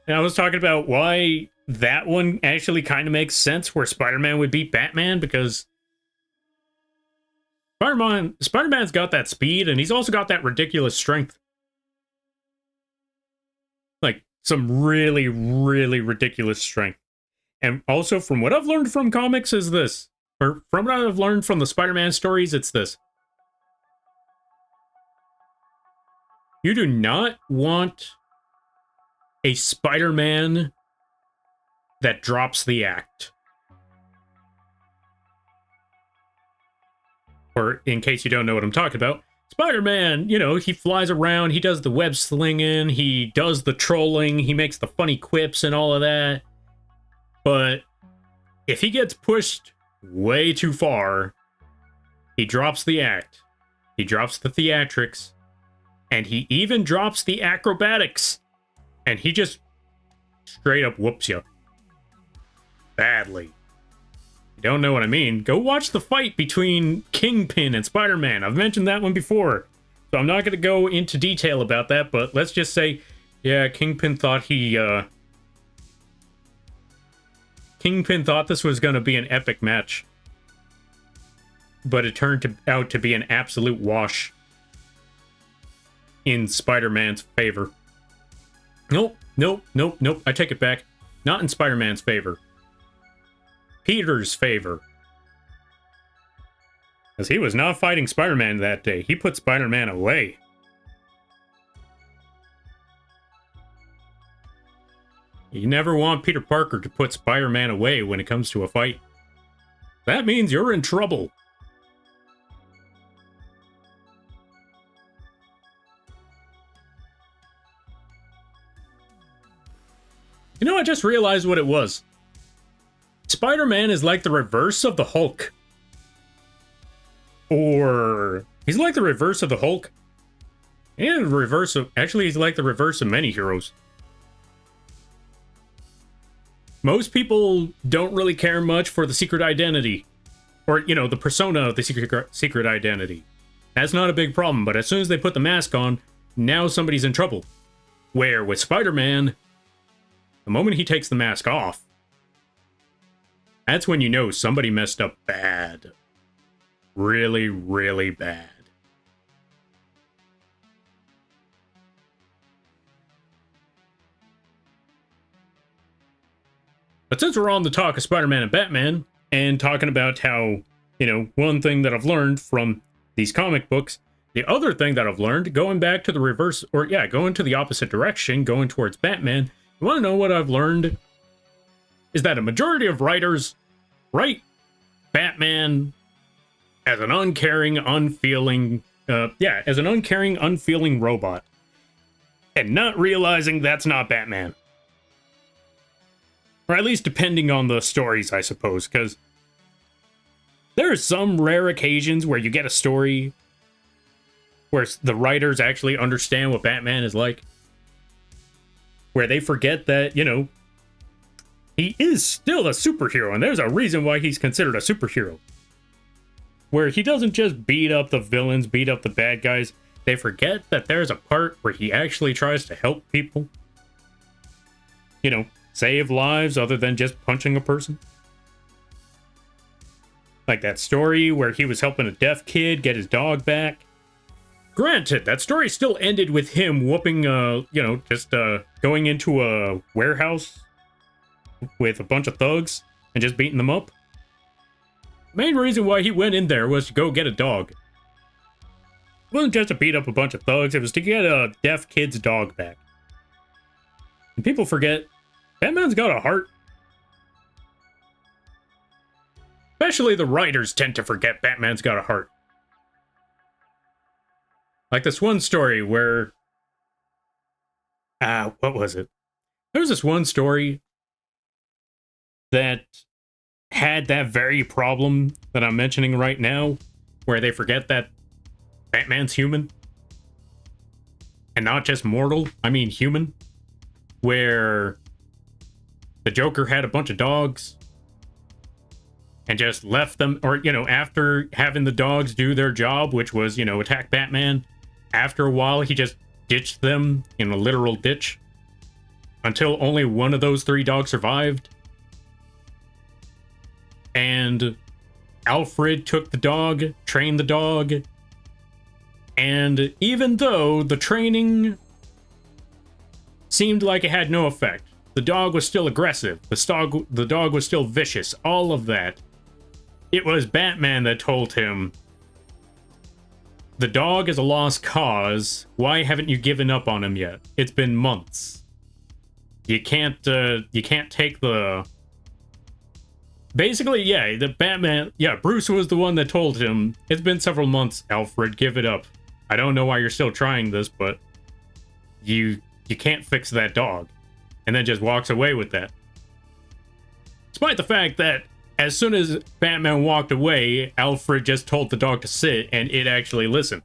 And I was talking about why that one actually kind of makes sense where Spider-Man would beat Batman because Spider-Man's got that speed and he's also got that ridiculous strength. Like some really, really ridiculous strength. And also from what I've learned from comics is this, or from what I've learned from the Spider-Man stories, it's this. You do not want a Spider-Man that drops the act. Or, in case you don't know what I'm talking about, Spider-Man, you know, he flies around, he does the web slinging, he does the trolling, he makes the funny quips and all of that. But if he gets pushed way too far, he drops the act, he drops the theatrics, and he even drops the acrobatics, and he just straight up whoops you. Badly. You don't know what I mean? Go watch the fight between Kingpin and Spider-Man. I've mentioned that one before, so I'm not going to go into detail about that, but let's just say, yeah, Kingpin thought this was going to be an epic match, but it turned out to be an absolute wash in Spider-Man's favor. Nope. I take it back. Not in Spider-Man's favor. Peter's favor. Because he was not fighting Spider-Man that day. He put Spider-Man away. You never want Peter Parker to put Spider-Man away when it comes to a fight. That means you're in trouble. You know, I just realized what it was. Spider-Man is like the reverse of the Hulk. Or he's like the reverse of the Hulk. And the reverse of... Actually, he's like the reverse of many heroes. Most people don't really care much for the secret identity. Or, you know, the persona of the secret identity. That's not a big problem, but as soon as they put the mask on, now somebody's in trouble. Where with Spider-Man, the moment he takes the mask off, that's when you know somebody messed up bad. Really, really bad. But since we're on the talk of Spider-Man and Batman, and talking about how, you know, one thing that I've learned from these comic books, the other thing that I've learned, going back to the reverse, or yeah, going to the opposite direction, going towards Batman, you want to know what I've learned? Is that a majority of writers write Batman as an uncaring, unfeeling, unfeeling robot, and not realizing that's not Batman. Or at least depending on the stories, I suppose, because there are some rare occasions where you get a story where the writers actually understand what Batman is like, where they forget that, you know, he is still a superhero, and there's a reason why he's considered a superhero. Where he doesn't just beat up the villains, beat up the bad guys. They forget that there's a part where he actually tries to help people. You know, save lives other than just punching a person. Like that story where he was helping a deaf kid get his dog back. Granted, that story still ended with him whooping, going into a warehouse with a bunch of thugs and just beating them up. Main reason why he went in there was to go get a dog. It wasn't just to beat up a bunch of thugs, it was to get a deaf kid's dog back. And people forget, Batman's got a heart. Especially the writers tend to forget Batman's got a heart. Like this one story where... what was it? There was this one story that had that very problem that I'm mentioning right now, where they forget that Batman's human. And not just mortal, I mean human. Where the Joker had a bunch of dogs and just left them, or, you know, after having the dogs do their job, which was, you know, attack Batman, after a while he just ditched them in a literal ditch until only one of those 3 dogs survived. And Alfred took the dog, trained the dog, and even though the training seemed like it had no effect, the dog was still aggressive, the dog was still vicious, all of that, it was Batman that told him, the dog is a lost cause, why haven't you given up on him yet? It's been months. You can't take the... Basically, yeah, the Batman... Yeah, Bruce was the one that told him, it's been several months, Alfred, give it up. I don't know why you're still trying this, but you can't fix that dog. And then just walks away with that. Despite the fact that As soon as Batman walked away, Alfred just told the dog to sit, and it actually listened.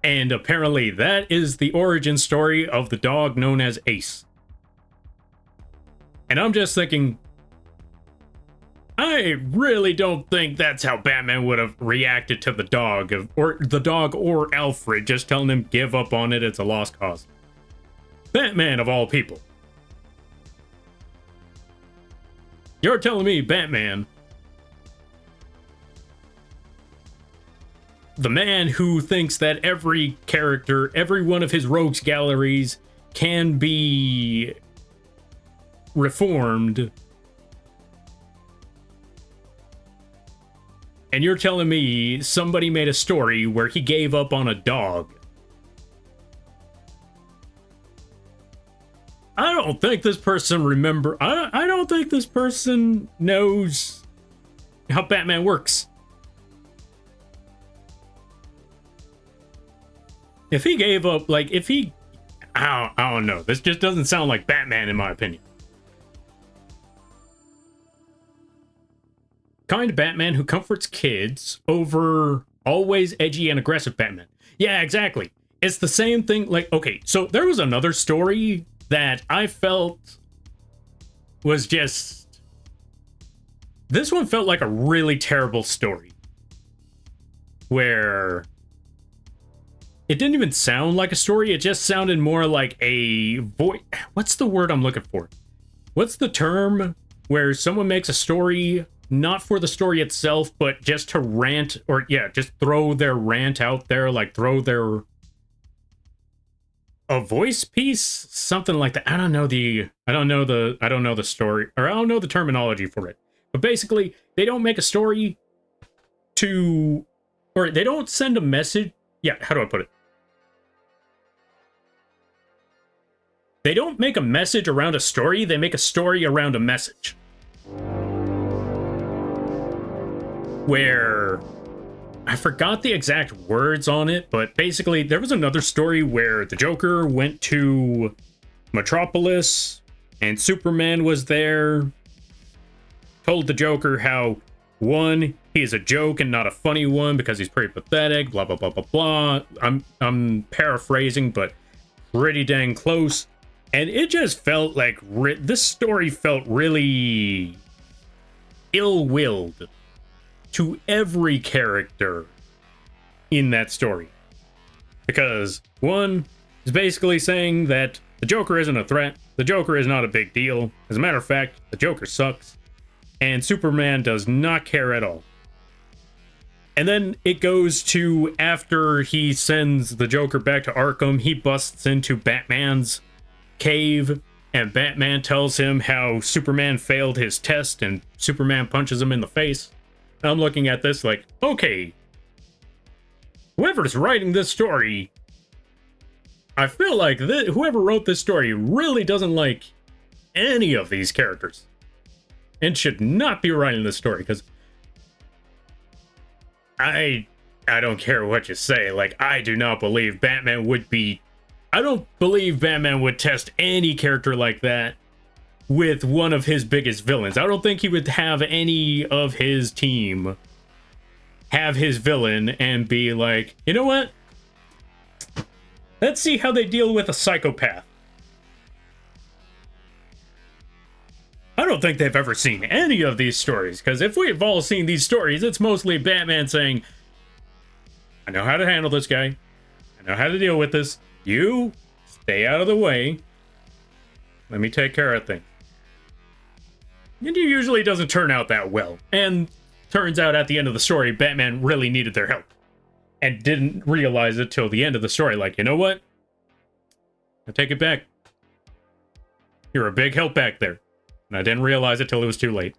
And apparently that is the origin story of the dog known as Ace. And I'm just thinking, I really don't think that's how Batman would have reacted to the dog, or Alfred just telling him give up on it, it's a lost cause. Batman of all people. You're telling me Batman, the man who thinks that every character, every one of his rogues galleries can be reformed, and you're telling me somebody made a story where he gave up on a dog? I don't think this person I don't think this person knows how Batman works. If he gave up, like, if he... I don't know. This just doesn't sound like Batman, in my opinion. Kind Batman who comforts kids over always edgy and aggressive Batman. Yeah, exactly. It's the same thing. Like, okay, so there was another story that I felt was just... This one felt like a really terrible story. Where... It didn't even sound like a story. It just sounded more like a voice. What's the word I'm looking for? What's the term where someone makes a story not for the story itself, but just to rant, or yeah, just throw their rant out there, like throw their a voice piece, something like that. I don't know the story, or I don't know the terminology for it. But basically, they don't make a story to, or they don't send a message. Yeah, how do I put it? They don't make a message around a story, they make a story around a message. Where... I forgot the exact words on it, but basically there was another story where the Joker went to Metropolis, and Superman was there, told the Joker how, one, he is a joke and not a funny one because he's pretty pathetic, blah, blah, blah, blah, blah. I'm paraphrasing, but pretty dang close. And it just felt like this story felt really ill-willed to every character in that story. Because, one, is basically saying that the Joker isn't a threat, the Joker is not a big deal. As a matter of fact, the Joker sucks, and Superman does not care at all. And then it goes to after he sends the Joker back to Arkham, he busts into Batman's cave, and Batman tells him how Superman failed his test, and Superman punches him in the face. And I'm looking at this like, okay, whoever's writing this story, I feel like whoever wrote this story really doesn't like any of these characters, and should not be writing this story, because I don't care what you say. Like, I do not believe Batman would be... I don't believe Batman would test any character like that with one of his biggest villains. I don't think he would have any of his team have his villain and be like, you know what? Let's see how they deal with a psychopath. I don't think they've ever seen any of these stories, because if we've all seen these stories, it's mostly Batman saying, I know how to handle this guy. I know how to deal with this. You stay out of the way. Let me take care of things. And it usually doesn't turn out that well. And turns out at the end of the story, Batman really needed their help. And didn't realize it till the end of the story. Like, you know what? I take it back. You're a big help back there. And I didn't realize it till it was too late.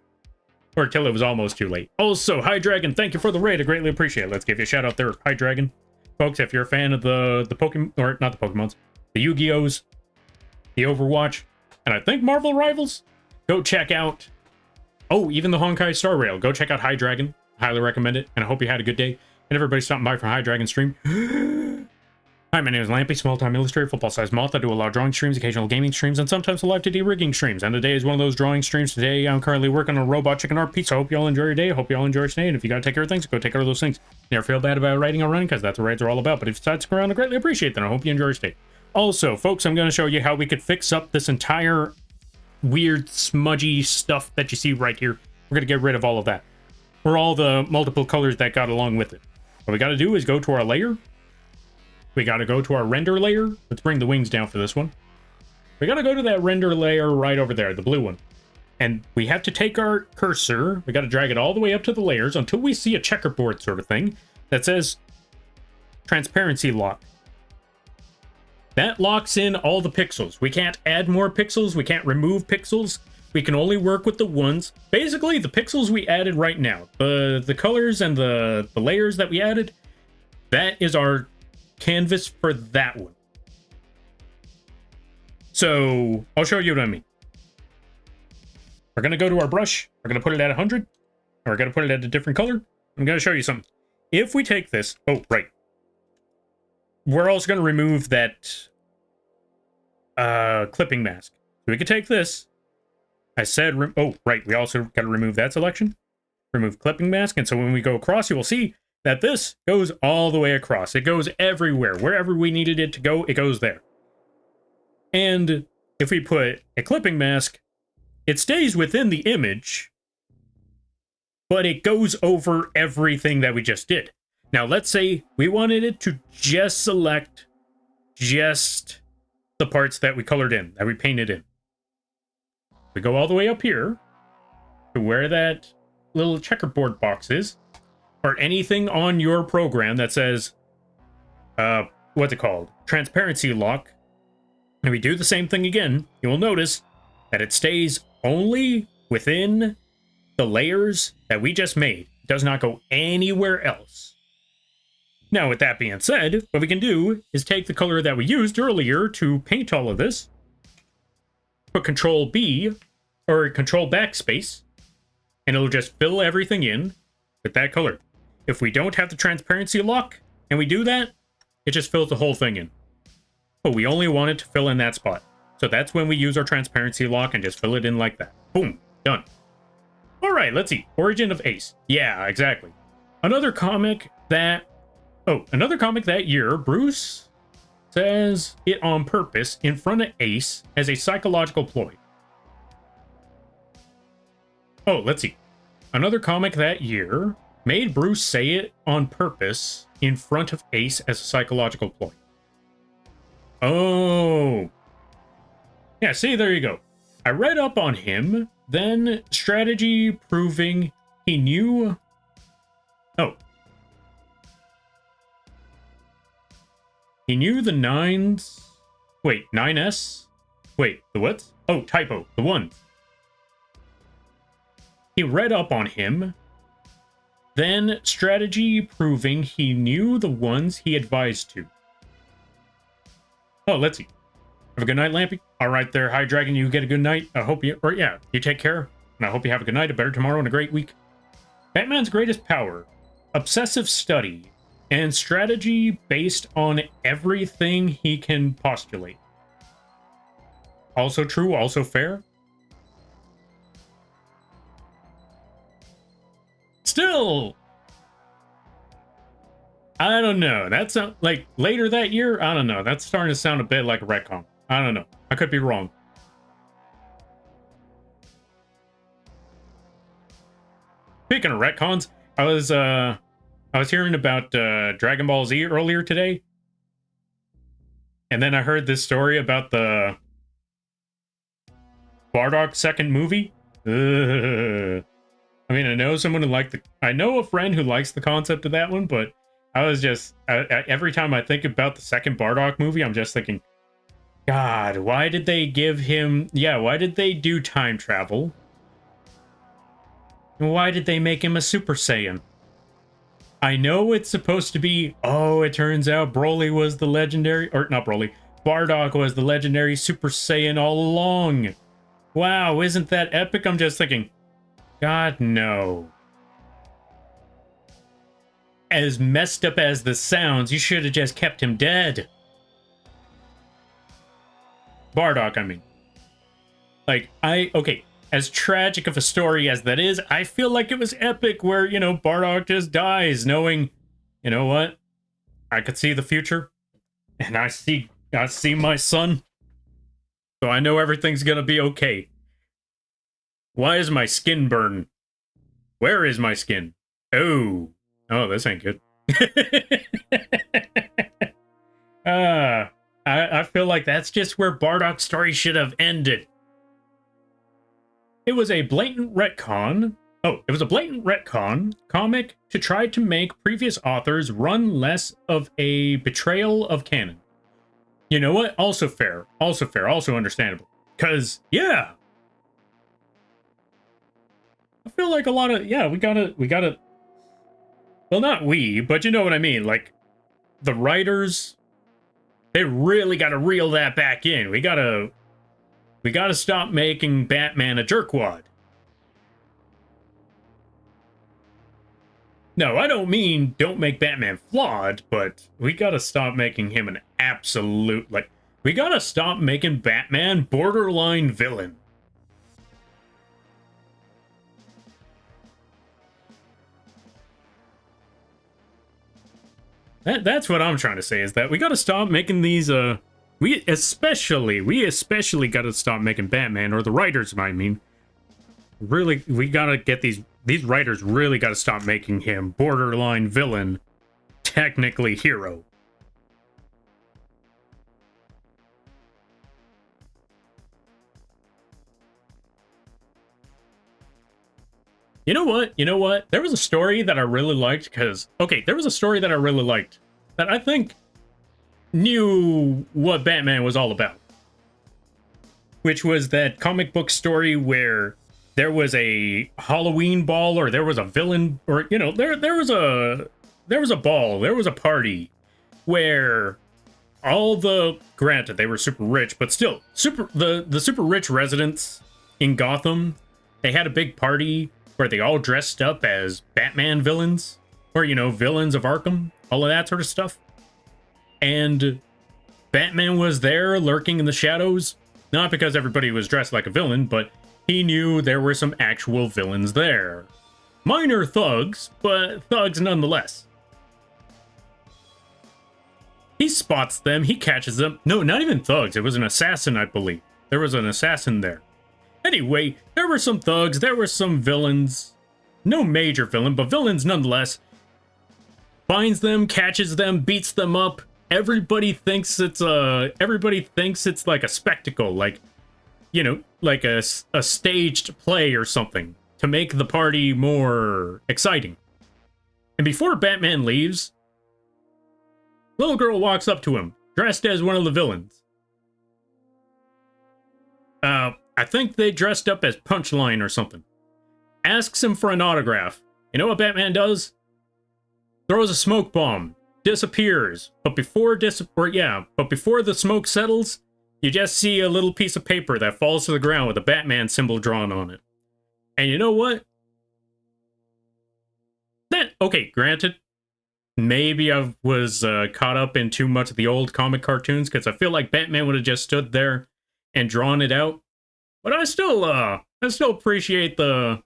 Or till it was almost too late. Also, Hi Dragon, thank you for the raid. I greatly appreciate it. Let's give you a shout out there, Hi Dragon. Folks, if you're a fan of the Pokemon, or not the Pokemons, the Yu-Gi-Ohs, the Overwatch, and I think Marvel Rivals, go check out, oh, even the Honkai Star Rail, go check out Hi Dragon. Highly recommend it, and I hope you had a good day. And everybody stopping by for Hi Dragon stream. Hi, my name is Lampy, small-time illustrator, football-sized moth. I do a lot of drawing streams, occasional gaming streams, and sometimes a live 2D rigging streams. And today is one of those drawing streams. Today, I'm currently working on a robot chicken art piece. I hope you all enjoy your day. I hope you all enjoy your stay. And if you gotta take care of things, go take care of those things. Never feel bad about writing or running, because that's what writes are all about. But if you decide to stick around, I greatly appreciate that. I hope you enjoy your stay. Also, folks, I'm going to show you how we could fix up this entire weird, smudgy stuff that you see right here. We're going to get rid of all of that, or all the multiple colors that got along with it. What we got to do is go to our layer. We got to go to our render layer. Let's bring the wings down for this one. We got to go to that render layer right over there, the blue one. And we have to take our cursor. We got to drag it all the way up to the layers until we see a checkerboard sort of thing that says transparency lock. That locks in all the pixels. We can't add more pixels. We can't remove pixels. We can only work with the ones. Basically, the pixels we added right now, the colors and the layers that we added, that is our canvas for that one. So I'll show you what I mean. We're going to go to our brush. We're going to put it at 100. And we're going to put it at a different color. I'm going to show you something. If we take this, oh, right. We're also going to remove that clipping mask. So we could take this. I said, oh, right. We also got to remove that selection. Remove clipping mask. And so when we go across, you will see that this goes all the way across. It goes everywhere. Wherever we needed it to go, it goes there. And if we put a clipping mask, it stays within the image, but it goes over everything that we just did. Now, let's say we wanted it to just select just the parts that we colored in, that we painted in. We go all the way up here to where that little checkerboard box is, or anything on your program that says, what's it called? Transparency lock. And we do the same thing again. You will notice that it stays only within the layers that we just made. It does not go anywhere else. Now, with that being said, what we can do is take the color that we used earlier to paint all of this, put Control B, or Control Backspace, and it'll just fill everything in with that color. If we don't have the transparency lock, and we do that, it just fills the whole thing in. But we only want it to fill in that spot. So that's when we use our transparency lock and just fill it in like that. Boom, done. All right, let's see. Origin of Ace. Yeah, exactly. Another comic that year, Bruce says it on purpose in front of Ace as a psychological ploy. Oh, let's see. Another comic that year made Bruce say it on purpose in front of Ace as a psychological ploy. Oh. Yeah, see, there you go. I read up on him, then strategy proving he knew... Oh. He knew the 9s... Wait, 9S? Wait, the what? Oh, typo, the 1s. He read up on him, then strategy proving he knew the ones he advised to. Oh, let's see. Have a good night, Lampy. All right there, High Dragon, you get a good night. I hope you, or yeah, you take care. And I hope you have a good night, a better tomorrow, and a great week. Batman's greatest power, obsessive study, and strategy based on everything he can postulate. Also true, also fair. Still, I don't know. That sounds like later that year. I don't know. That's starting to sound a bit like a retcon. I don't know. I could be wrong. Speaking of retcons, I was hearing about Dragon Ball Z earlier today, and then I heard this story about the Bardock second movie. Ugh. I mean, I know someone who I know a friend who likes the concept of that one, but I was just, every time I think about the second Bardock movie, I'm just thinking, God, why did they give him, why did they do time travel? And why did they make him a Super Saiyan? I know it's supposed to be, oh, it turns out Broly was the legendary, or not Broly, Bardock was the legendary Super Saiyan all along. Wow, isn't that epic? I'm just thinking, God, no. As messed up as this sounds, you should have just kept him dead. Bardock, I mean. Like, okay, as tragic of a story as that is, I feel like it was epic where, you know, Bardock just dies knowing, you know what? I could see the future, and I see my son, so I know everything's gonna be okay. Why is my skin burned? Where is my skin? Oh, this ain't good. I feel like that's just where Bardock's story should have ended. It was a blatant retcon. Oh, it was a blatant retcon comic to try to make previous authors run less of a betrayal of canon. You know what? Also fair, also understandable. Cause yeah, I feel like a lot of we gotta. Well, not we, but you know what I mean. Like the writers, they really gotta reel that back in. We gotta stop making Batman a jerkwad. No, I don't mean don't make Batman flawed, but we gotta stop making him an absolute, like, we gotta stop making Batman borderline villain. That's what I'm trying to say, is that we gotta stop making these, we especially gotta stop making Batman, or the writers, I mean. Really, we gotta get these writers really gotta stop making him borderline villain, technically hero. You know what? There was a story that I really liked, because, okay, there was a story that I really liked that I think knew what Batman was all about. Which was that comic book story where there was a Halloween ball, or there was a villain, or, you know, there was a ball, there was a party where all the, granted, they were super rich, but still, the super rich residents in Gotham, they had a big party where they all dressed up as Batman villains, or, you know, villains of Arkham, all of that sort of stuff. And Batman was there lurking in the shadows, not because everybody was dressed like a villain, but he knew there were some actual villains there. Minor thugs, but thugs nonetheless. He spots them, he catches them. No, not even thugs, it was an assassin, I believe. There was an assassin there. Anyway, there were some thugs, there were some villains. No major villain, but villains nonetheless. Finds them, catches them, beats them up. Everybody thinks it's like a spectacle, like, you know, like a staged play or something to make the party more exciting. And before Batman leaves, little girl walks up to him, dressed as one of the villains. I think they dressed up as Punchline or something. Asks him for an autograph. You know what Batman does? Throws a smoke bomb. Disappears. But before the smoke settles, you just see a little piece of paper that falls to the ground with a Batman symbol drawn on it. And you know what? Okay, granted, maybe I was caught up in too much of the old comic cartoons, because I feel like Batman would have just stood there and drawn it out. But I still appreciate the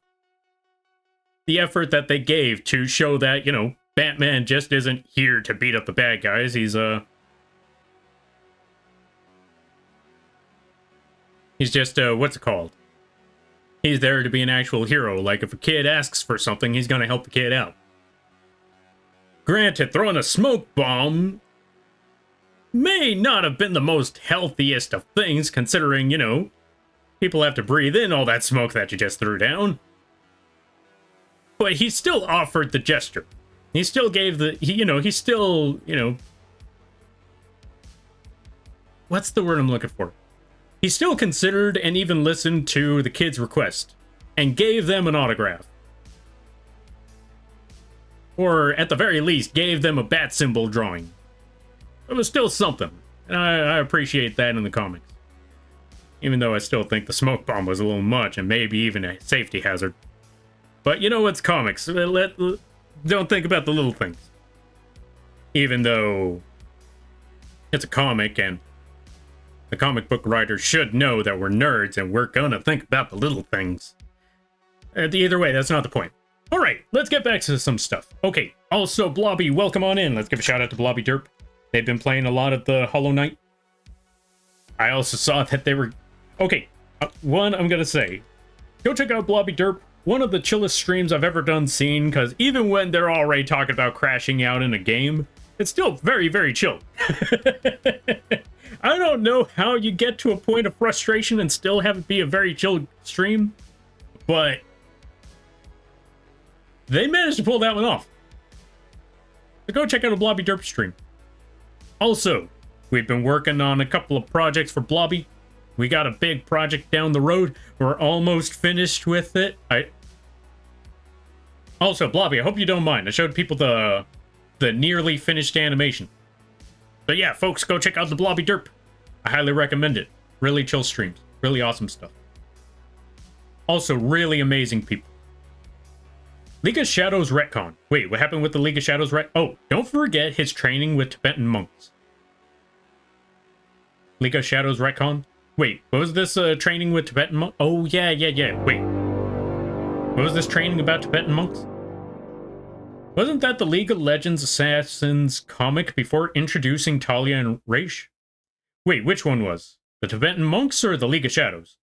effort that they gave to show that, you know, Batman just isn't here to beat up the bad guys. He's just, what's it called? He's there to be an actual hero. Like, if a kid asks for something, he's gonna help the kid out. Granted, throwing a smoke bomb may not have been the most healthiest of things, considering, you know, people have to breathe in all that smoke that you just threw down. But he still offered the gesture. He still gave he still, you know, what's the word I'm looking for? He still considered and even listened to the kid's request and gave them an autograph. Or at the very least, gave them a bat symbol drawing. It was still something, and I appreciate that in the comics. Even though I still think the smoke bomb was a little much, and maybe even a safety hazard. But you know, it's comics. Don't think about the little things. Even though it's a comic, and The comic book writers should know that we're nerds and we're gonna think about the little things. Either way, that's not the point. Alright, let's get back to some stuff. Okay, also, Blobby, welcome on in. Let's give a shout out to Blobby Derp. They've been playing a lot of the Hollow Knight. I also saw that they were... Okay, one, I'm gonna say, go check out Blobby Derp. One of the chillest streams I've ever done seen, because even when they're already talking about crashing out in a game, it's still very, very chill. I don't know how you get to a point of frustration and still have it be a very chill stream, but they managed to pull that one off. So go check out a Blobby Derp stream. Also, we've been working on a couple of projects for Blobby. We got a big project down the road. We're almost finished with it. Also, Blobby, I hope you don't mind. I showed people the nearly finished animation. But yeah, folks, go check out the Blobby Derp. I highly recommend it. Really chill streams. Really awesome stuff. Also, really amazing people. League of Shadows retcon. Wait, what happened with the League of Shadows Oh, don't forget his training with Tibetan monks. League of Shadows retcon? Wait, what was this training with Tibetan monks? Oh, yeah. Wait. What was this training about Tibetan monks? Wasn't that the League of Legends Assassins comic before introducing Talia and Raish? Wait, which one was? The Tibetan monks or the League of Shadows?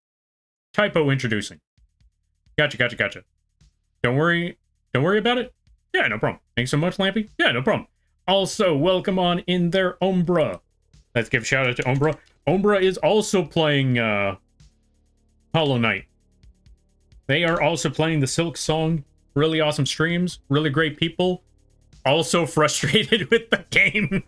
Typo introducing. Gotcha. Don't worry about it. Yeah, no problem. Thanks so much, Lampy. Yeah, no problem. Also, welcome on in there, Umbra. Let's give a shout out to Umbra. Umbra is also playing Hollow Knight. They are also playing the Silk Song. Really awesome streams. Really great people. Also frustrated with the game.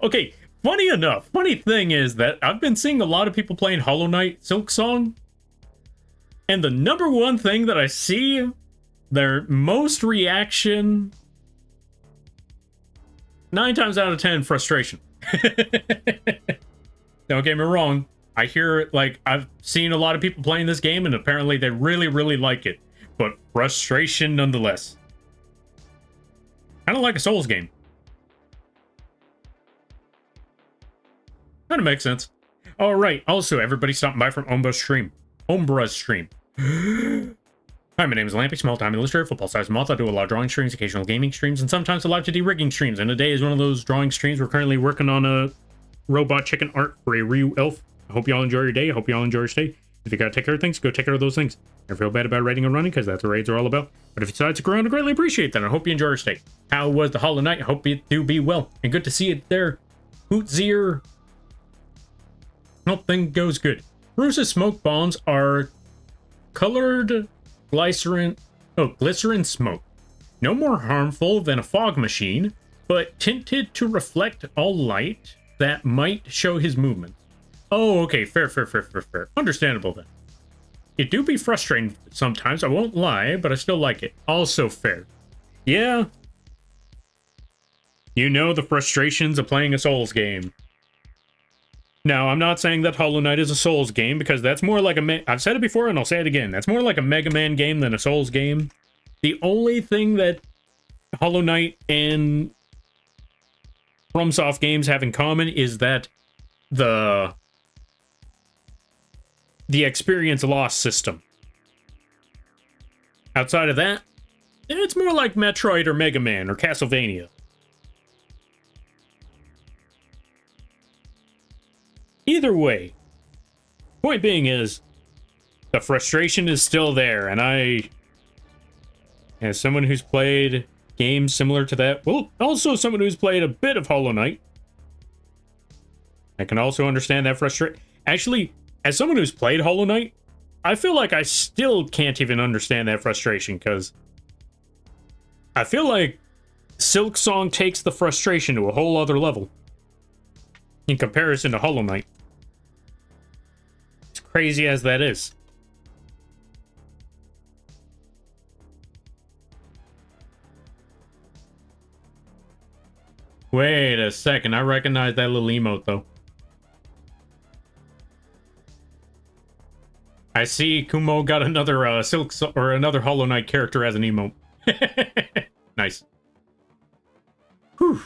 Okay, funny thing is that I've been seeing a lot of people playing Hollow Knight Silk Song. And the number one thing that I see, their most reaction, 9 times out of 10, frustration. Don't get me wrong. I hear, like, I've seen a lot of people playing this game, and apparently they really, really like it. But frustration nonetheless. Kind of like a Souls game. Kind of makes sense. Alright, also, everybody stopping by from Umbra's stream. Hi, my name is Lampy, small-time illustrator, football-sized Moth. I do a lot of drawing streams, occasional gaming streams, and sometimes a live 2D rigging streams. And today is one of those drawing streams. We're currently working on a robot chicken art for a Ryu elf. I hope y'all enjoy your day. I hope y'all enjoy your stay. If you gotta take care of things, go take care of those things. Never feel bad about raiding and running, because that's what raids are all about. But if you decide to go around, I greatly appreciate that. I hope you enjoy your stay. How was the Hollow Knight? I hope you do be well. And good to see it there. Hootzier. Hope thing goes good. Bruce's smoke bombs are colored glycerin smoke. No more harmful than a fog machine, but tinted to reflect all light that might show his movements. Oh, okay, fair. Understandable then. It do be frustrating sometimes, I won't lie, but I still like it. Also fair. Yeah. You know the frustrations of playing a Souls game. Now, I'm not saying that Hollow Knight is a Souls game, because that's more like I've said it before, and I'll say it again. That's more like a Mega Man game than a Souls game. The only thing that Hollow Knight and FromSoft games have in common is that the experience loss system. Outside of that, it's more like Metroid or Mega Man or Castlevania. Either way, point being is, the frustration is still there, and I, as someone who's played games similar to that, well, also someone who's played a bit of Hollow Knight, I can also understand that frustration. Actually, as someone who's played Hollow Knight, I feel like I still can't even understand that frustration, because I feel like Silk Song takes the frustration to a whole other level in comparison to Hollow Knight. As crazy as that is. Wait a second, I recognize that little emote though. I see Kumo got another another Hollow Knight character as an emote. Nice. Whew.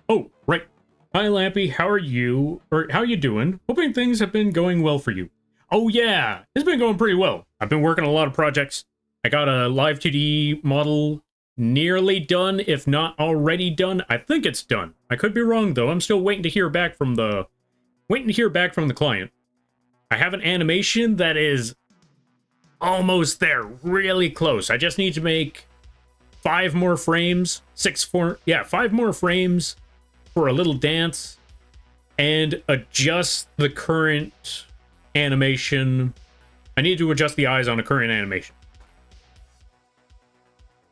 Oh, right. Hi, Lampy. How are you? Or how you doing? Hoping things have been going well for you. Oh, yeah. It's been going pretty well. I've been working on a lot of projects. I got a live 2D model nearly done, if not already done. I think it's done. I could be wrong, though. I'm still waiting to hear back from the client. I have an animation that is almost there, really close. I just need to make 5 more frames, 5 more frames for a little dance and adjust the current animation. I need to adjust the eyes on a current animation.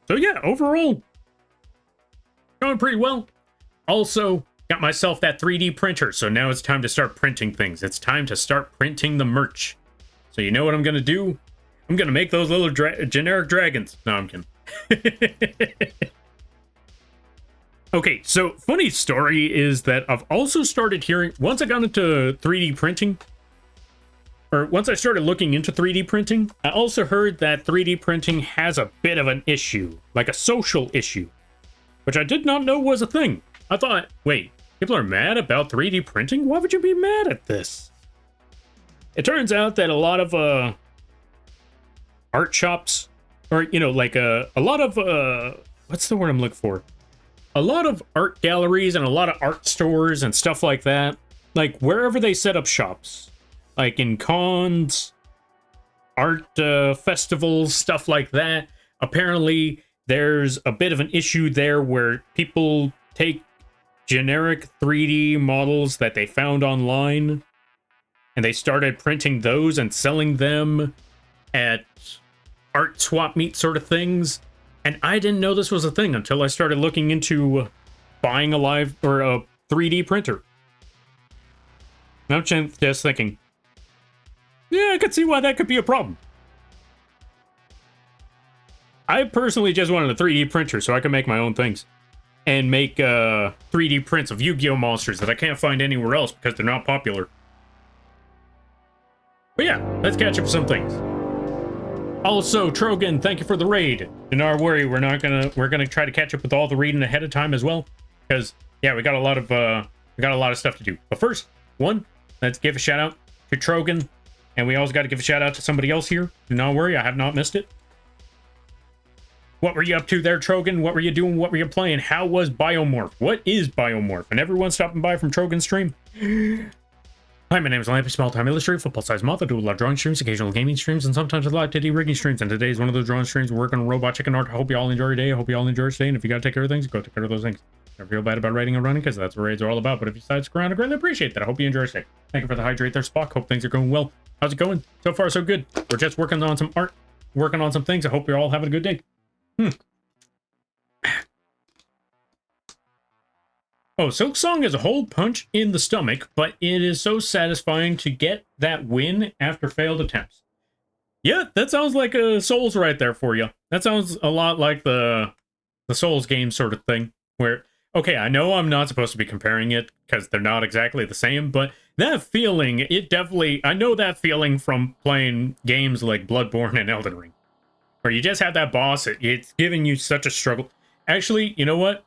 So yeah, overall, going pretty well. Also, got myself that 3D printer, so now it's time to start printing things. It's time to start printing the merch. So you know what I'm gonna do? I'm gonna make those little generic dragons. No, I'm kidding. Okay, so funny story is that I've also started hearing, once I got into 3D printing, or once I started looking into 3D printing, I also heard that 3D printing has a bit of an issue, like a social issue, which I did not know was a thing. I thought, wait, people are mad about 3D printing? Why would you be mad at this? It turns out that a lot of art shops, or, you know, like a lot of, what's the word I'm looking for? A lot of art galleries and a lot of art stores and stuff like that, like wherever they set up shops, like in cons, art festivals, stuff like that, apparently there's a bit of an issue there where people take generic 3D models that they found online and they started printing those and selling them at art swap meet sort of things. And I didn't know this was a thing until I started looking into buying a 3D printer. I'm just thinking, yeah, I could see why that could be a problem. I personally just wanted a 3D printer so I could make my own things. And make 3D prints of Yu-Gi-Oh! Monsters that I can't find anywhere else because they're not popular. But yeah, let's catch up with some things. Also, Trogan, thank you for the raid. Do not worry, we're gonna try to catch up with all the reading ahead of time as well, because yeah, we got a lot of stuff to do. But first, let's give a shout out to Trogan, and we also got to give a shout out to somebody else here. Do not worry, I have not missed it. What were you up to there, Trogan? What were you doing? What were you playing? How was Biomorph? What is Biomorph? And everyone stopping by from Trogan's stream. Hi, my name is Lampy, small-time illustrator, football-sized Moth. I do a lot of drawing streams, occasional gaming streams, and sometimes a live 2D rigging streams. And today is one of those drawing streams. We're working on robot chicken art. I hope you all enjoy your day. I hope you all enjoy your stay. And if you got to take care of things, go take care of those things. Never feel bad about writing and running, because that's what raids are all about. But if you decide to stick around, I greatly appreciate that. I hope you enjoy your stay. Thank you for the hydrate there, Spock. Hope things are going well. How's it going? So far, so good. We're just working on some art, working on some things. I hope you're all having a good day. Oh, Silk Song is a whole punch in the stomach, but it is so satisfying to get that win after failed attempts. Yeah, that sounds like a Souls right there for you. That sounds a lot like the Souls game sort of thing, where, okay, I know I'm not supposed to be comparing it because they're not exactly the same, but that feeling, I know that feeling from playing games like Bloodborne and Elden Ring, where you just have that boss, it's giving you such a struggle. Actually, you know what?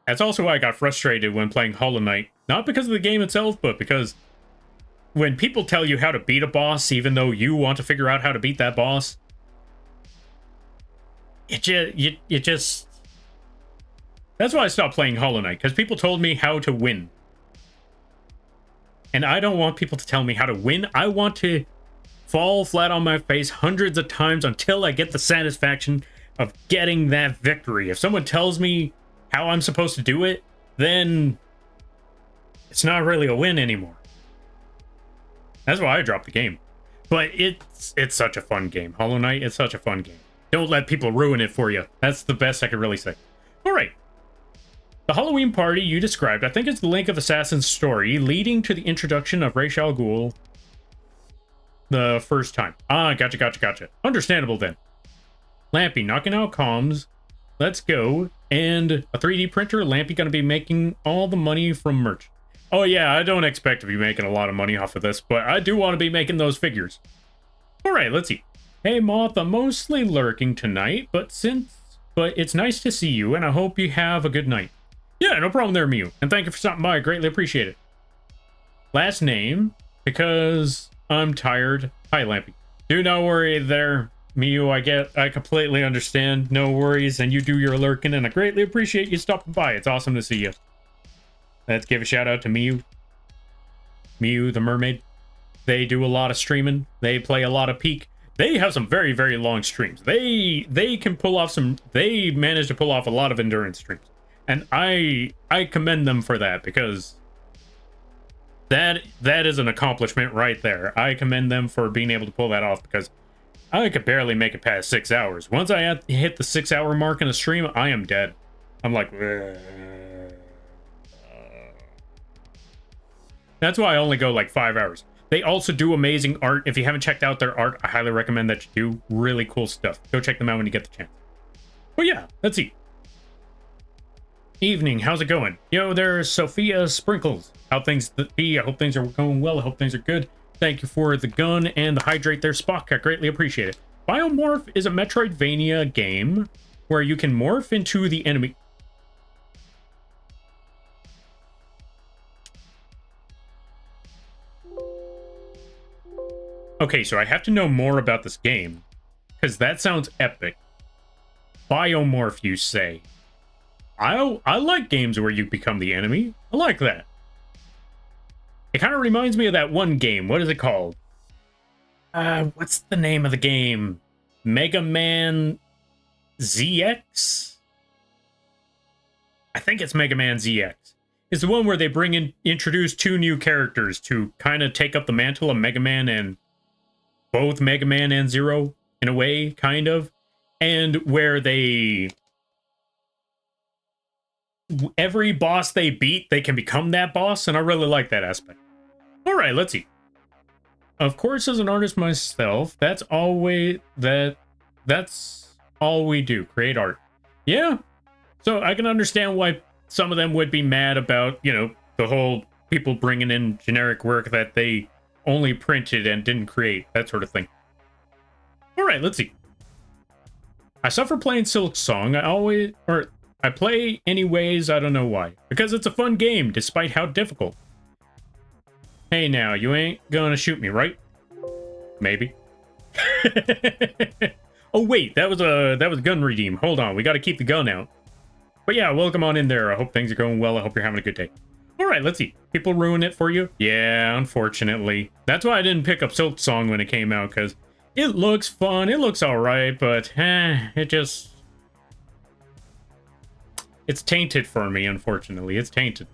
That's also why I got frustrated when playing Hollow Knight. Not because of the game itself, but because when people tell you how to beat a boss, even though you want to figure out how to beat that boss, it just... That's why I stopped playing Hollow Knight, because people told me how to win. And I don't want people to tell me how to win. I want to fall flat on my face hundreds of times until I get the satisfaction of getting that victory. If someone tells me how I'm supposed to do it, then it's not really a win anymore. That's why I dropped the game. But it's such a fun game. Hollow Knight is such a fun game. Don't let people ruin it for you. That's the best I could really say. Alright. The Halloween party you described, I think it's the Link of Assassin's story, leading to the introduction of Ra's al Ghul the first time. Ah, gotcha. Understandable then. Lampy, knocking out comms. Let's go. And a 3D printer. Lampy gonna be making all the money from merch. Oh yeah, I don't expect to be making a lot of money off of this, but I do want to be making those figures. Alright, let's see. Hey Moth, I'm mostly lurking tonight, but it's nice to see you, and I hope you have a good night. Yeah, no problem there, Mew. And thank you for stopping by. I greatly appreciate it. Last name, because I'm tired. Hi, Lampy. Do not worry there, Mew. I completely understand. No worries. And you do your lurking, and I greatly appreciate you stopping by. It's awesome to see you. Let's give a shout out to Mew. Mew, the mermaid. They do a lot of streaming. They play a lot of Peak. They have some very, very long streams. They can pull off some... They manage to pull off a lot of endurance streams. And I commend them for that, because that is an accomplishment right there. I commend them for being able to pull that off, because I could barely make it past 6 hours. Once I hit the 6 hour mark in a stream, I am dead. I'm like... That's why I only go like 5 hours. They also do amazing art. If you haven't checked out their art, I highly recommend that you do. Really cool stuff. Go check them out when you get the chance. But yeah, let's see. Evening, how's it going? Yo, there's Sophia Sprinkles. How things be? I hope things are going well. I hope things are good. Thank you for the gun and the hydrate there, Spock. I greatly appreciate it. Biomorph is a Metroidvania game where you can morph into the enemy. Okay, so I have to know more about this game, because that sounds epic. Biomorph, you say? I like games where you become the enemy. I like that. It kind of reminds me of that one game. What is it called? What's the name of the game? Mega Man ZX? I think it's Mega Man ZX. It's the one where they introduce 2 new characters to kind of take up the mantle of Mega Man and both Mega Man and Zero, in a way, kind of. And where every boss they beat, they can become that boss, and I really like that aspect. All right, let's see. Of course, as an artist myself, that's all we do, create art. Yeah, so I can understand why some of them would be mad about, you know, the whole people bringing in generic work that they only printed and didn't create, that sort of thing. All right, let's see. I suffer playing Silk Song. I play anyways, I don't know why. Because it's a fun game, despite how difficult. Hey now, you ain't gonna shoot me, right? Maybe. Oh wait, that was a gun redeem. Hold on, we gotta keep the gun out. But yeah, welcome on in there. I hope things are going well. I hope you're having a good day. All right, let's see. People ruin it for you? Yeah, unfortunately. That's why I didn't pick up Silk Song when it came out, because it looks fun. It looks all right, but it's tainted for me, unfortunately. It's tainted.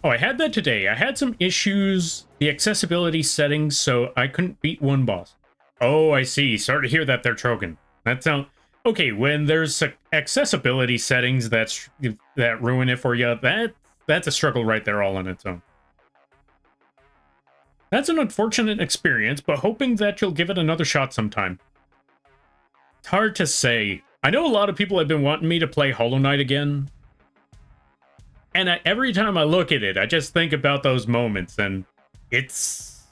Oh, I had that today. I had some issues, the accessibility settings, so I couldn't beat one boss. Oh, I see. Sorry to hear that they're trogan. That sounds... Okay, when there's accessibility settings that ruin it for you, that's a struggle right there all on its own. That's an unfortunate experience, but hoping that you'll give it another shot sometime. It's hard to say. I know a lot of people have been wanting me to play Hollow Knight again. And every time I look at it, I just think about those moments, and it's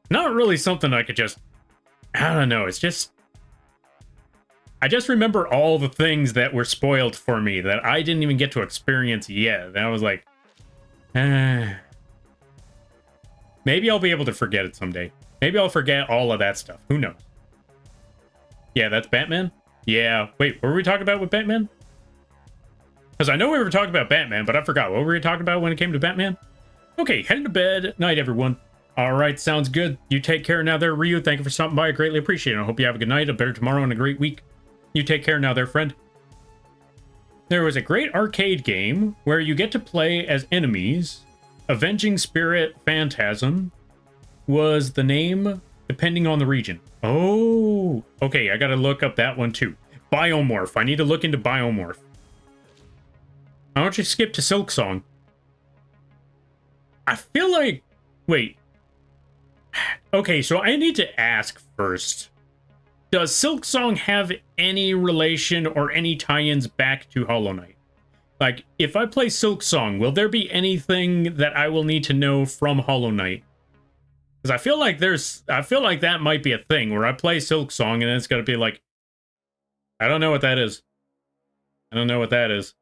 not really something I could just... I don't know, it's just... I just remember all the things that were spoiled for me that I didn't even get to experience yet. And I was like, maybe I'll be able to forget it someday. Maybe I'll forget all of that stuff. Who knows? Yeah, that's Batman? Yeah. Wait, what were we talking about with Batman? Because I know we were talking about Batman, but I forgot. What were we talking about when it came to Batman? Okay, heading to bed. Night, everyone. All right, sounds good. You take care now there, Ryu. Thank you for stopping by. I greatly appreciate it. I hope you have a good night, a better tomorrow, and a great week. You take care now there, friend. There was a great arcade game where you get to play as enemies. Avenging Spirit Phantasm was the name, depending on the region. Oh, okay, I gotta look up that one too. Biomorph. I need to look into Biomorph. Why don't you skip to Silk Song? I feel like... Wait. Okay, so I need to ask first. Does Silk Song have any relation or any tie-ins back to Hollow Knight? Like, if I play Silk Song, will there be anything that I will need to know from Hollow Knight? Because I feel like that might be a thing where I play Silk Song and it's gonna be like, I don't know what that is. I don't know what that is.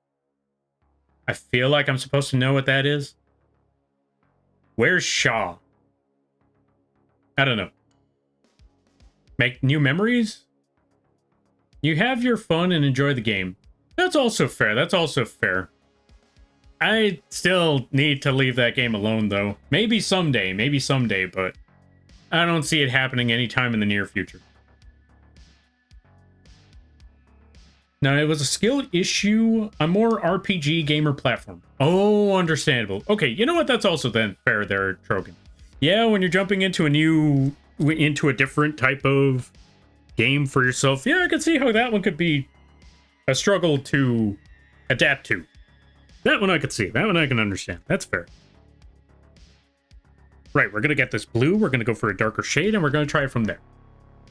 I feel like I'm supposed to know what that is. Where's Shaw? I don't know. Make new memories? You have your fun and enjoy the game. That's also fair. That's also fair. I still need to leave that game alone, though. Maybe someday, but I don't see it happening anytime in the near future. Now, it was a skill issue, a more RPG gamer platform. Oh, understandable. Okay, you know what? That's also then fair there, Trogan. Yeah, when you're jumping into a different type of game for yourself, yeah, I can see how that one could be a struggle to adapt to. That one I could see. That one I can understand. That's fair. Right, we're going to get this blue. We're going to go for a darker shade, and we're going to try it from there.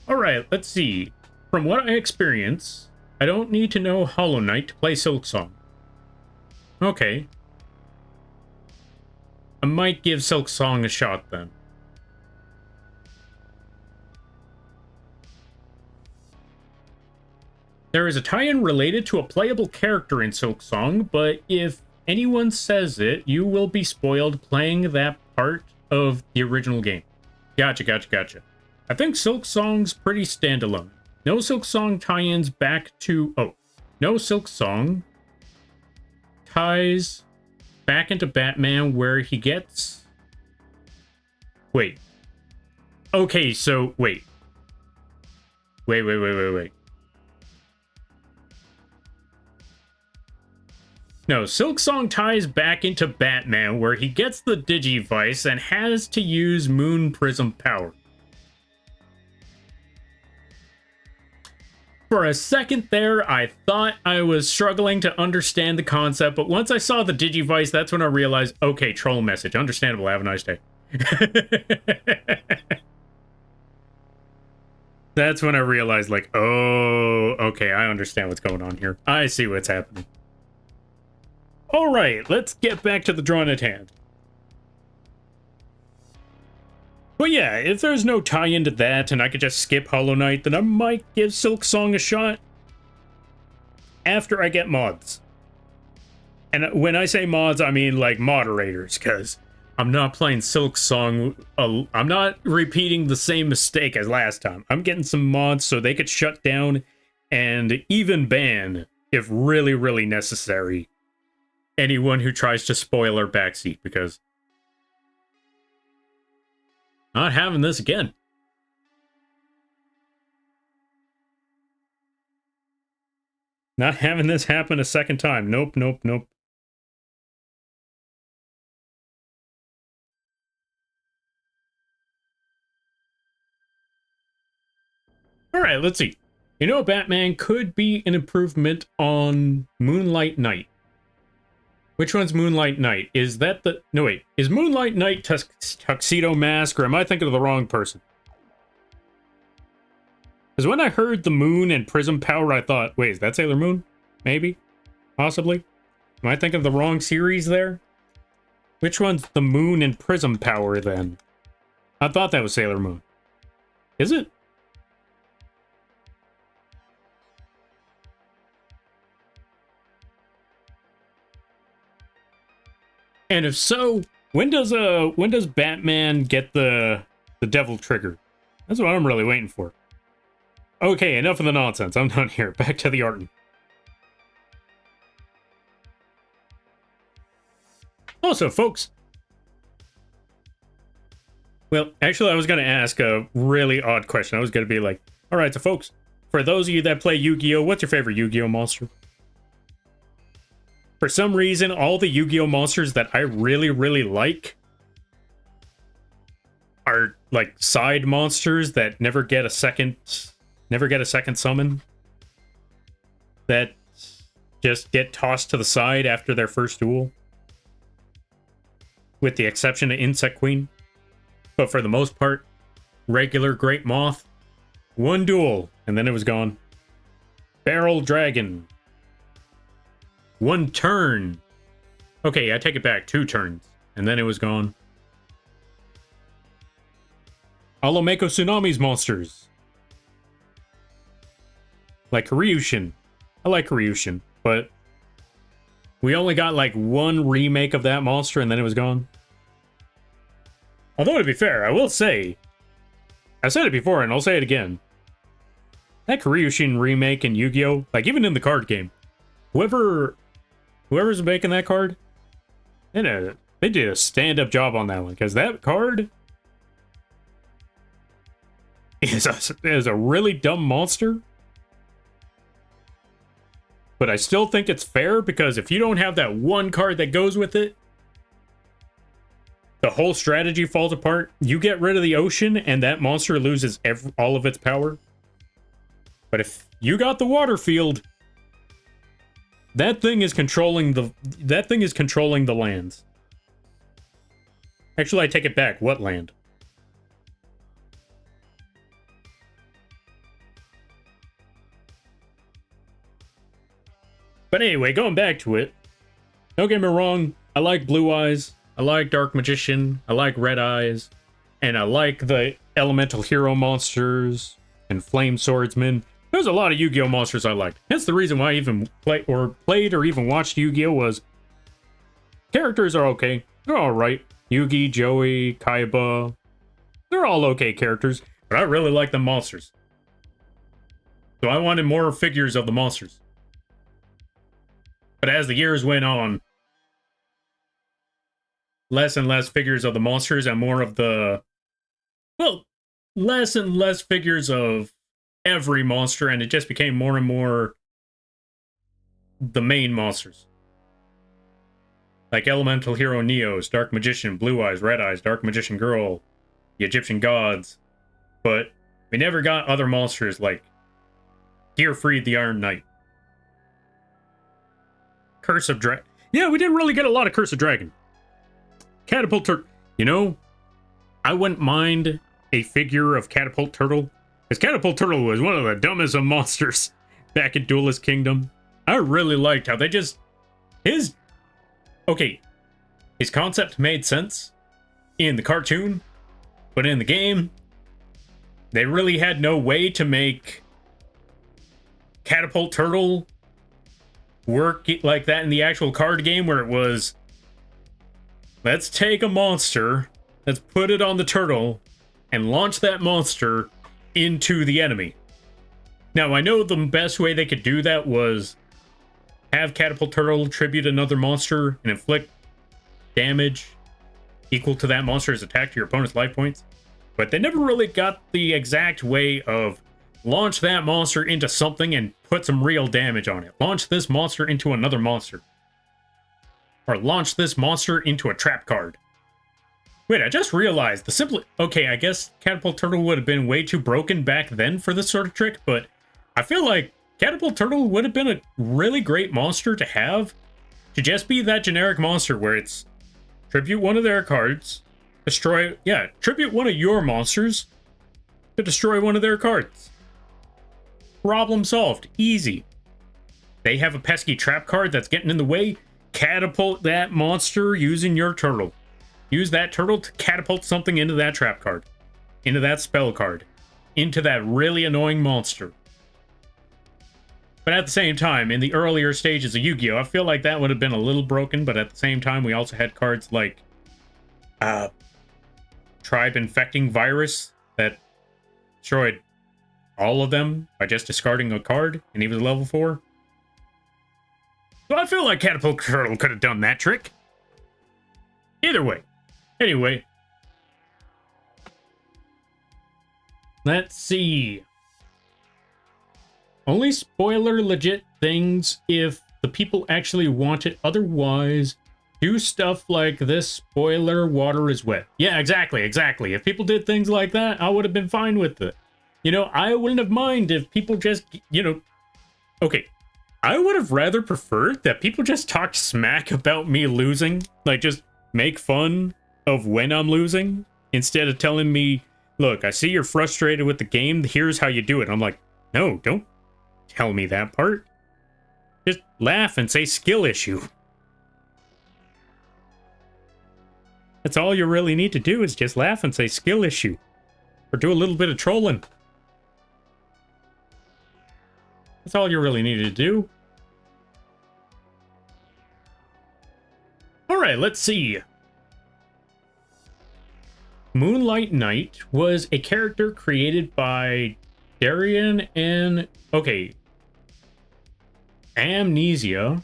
All right, let's see. From what I experience, I don't need to know Hollow Knight to play Silksong. Okay. I might give Silksong a shot, then. There is a tie-in related to a playable character in Silksong, but if anyone says it, you will be spoiled playing that part of the original game. Gotcha. I think Silksong's pretty standalone. No Silksong tie-ins back to... Oh. No Silksong ties back into Batman where he gets... Wait. Okay, so... Wait. Wait. No, Silksong ties back into Batman where he gets the Digivice and has to use Moon Prism power. For a second there, I thought I was struggling to understand the concept, but once I saw the Digivice, that's when I realized, okay, troll message. Understandable. Have a nice day. That's when I realized, like, oh, okay, I understand what's going on here. I see what's happening. All right, let's get back to the drawing at hand. But yeah, if there's no tie-in to that and I could just skip Hollow Knight, then I might give Silksong a shot after I get mods. And when I say mods, I mean like moderators, because I'm not playing Silksong. I'm not repeating the same mistake as last time. I'm getting some mods so they could shut down and even ban, if really, really necessary, anyone who tries to spoil our backseat, because not having this again. Not having this happen a second time. Nope. All right, let's see. You know, Batman could be an improvement on Moonlight Knight. Which one's Moonlight Knight? Is that the... No, wait. Is Moonlight Knight Tuxedo Mask, or am I thinking of the wrong person? Because when I heard the Moon and Prism Power, I thought, wait, is that Sailor Moon? Maybe? Possibly? Am I thinking of the wrong series there? Which one's the Moon and Prism Power, then? I thought that was Sailor Moon. Is it? And if so, when does Batman get the devil trigger? That's what I'm really waiting for. Okay, enough of the nonsense. I'm done here. Back to the art. Also, folks. Well, actually, I was going to ask a really odd question. I was going to be like, all right, so folks, for those of you that play Yu-Gi-Oh, what's your favorite Yu-Gi-Oh monster? For some reason, all the Yu-Gi-Oh monsters that I really, really like are like side monsters that never get a second summon. That just get tossed to the side after their first duel. With the exception of Insect Queen. But for the most part, regular Great Moth, one duel, and then it was gone. Barrel Dragon. One turn. Okay, I take it back. 2 turns. And then it was gone. Alomeko Tsunami's monsters. Like Karyushin. I like Karyushin. But we only got like one remake of that monster and then it was gone. Although, to be fair, I will say, I've said it before and I'll say it again. That Karyushin remake in Yu-Gi-Oh! Like, even in the card game, whoever's making that card, they did a stand-up job on that one, because that card is a really dumb monster. But I still think it's fair, because if you don't have that one card that goes with it, the whole strategy falls apart. You get rid of the ocean, and that monster loses all of its power. But if you got the water field, that thing is controlling the lands. Actually, I take it back. What land? But anyway, going back to it, don't get me wrong, I like Blue Eyes, I like Dark Magician, I like Red Eyes, and I like the Elemental Hero monsters and Flame Swordsman. There's a lot of Yu-Gi-Oh! Monsters I liked. Hence the reason why I even played or even watched Yu-Gi-Oh! Was characters are okay. They're alright. Yugi, Joey, Kaiba, they're all okay characters, but I really like the monsters. So I wanted more figures of the monsters. But as the years went on, less and less figures of the monsters and more of the... Well, less and less figures of every monster, and it just became more and more the main monsters. Like Elemental Hero Neos, Dark Magician, Blue Eyes, Red Eyes, Dark Magician Girl, the Egyptian Gods. But we never got other monsters like Gearfried the Iron Knight. Curse of Dragon. Yeah, we didn't really get a lot of Curse of Dragon. Catapult Turtle. You know, I wouldn't mind a figure of Catapult Turtle. Because Catapult Turtle was one of the dumbest of monsters back in Duelist Kingdom. I really liked how they just... Okay, his concept made sense in the cartoon, but in the game, they really had no way to make Catapult Turtle work like that in the actual card game, where it was, let's take a monster, let's put it on the turtle, and launch that monster into the enemy. Now, I know the best way they could do that was have Catapult Turtle tribute another monster and inflict damage equal to that monster's attack to your opponent's life points. But they never really got the exact way of launch that monster into something and put some real damage on it. Launch this monster into another monster. Or launch this monster into a trap card. Wait, I just realized the simple... Okay, I guess Catapult Turtle would have been way too broken back then for this sort of trick, but I feel like Catapult Turtle would have been a really great monster to have. To just be that generic monster where it's tribute one of their cards, tribute one of your monsters to destroy one of their cards. Problem solved. Easy. They have a pesky trap card that's getting in the way. Catapult that monster using your turtle. Use that turtle to catapult something into that trap card. Into that spell card. Into that really annoying monster. But at the same time, in the earlier stages of Yu-Gi-Oh!, I feel like that would have been a little broken, but at the same time, we also had cards like Tribe Infecting Virus that destroyed all of them by just discarding a card, and he was level 4. So I feel like Catapult Turtle could have done that trick. Either way. Anyway. Let's see. Only spoiler legit things if the people actually want it. Otherwise, do stuff like this. Spoiler, water is wet. Yeah, exactly. If people did things like that, I would have been fine with it. You know, I wouldn't have minded if people just, okay. I would have rather preferred that people just talked smack about me losing. Like, just make fun of when I'm losing. Instead of telling me, look, I see you're frustrated with the game. Here's how you do it. I'm like, no, don't tell me that part. Just laugh and say skill issue. That's all you really need to do, is just laugh and say skill issue. Or do a little bit of trolling. That's all you really needed to do. All right, let's see. Moonlight Knight was a character created by Darian and... Okay. Amnesia.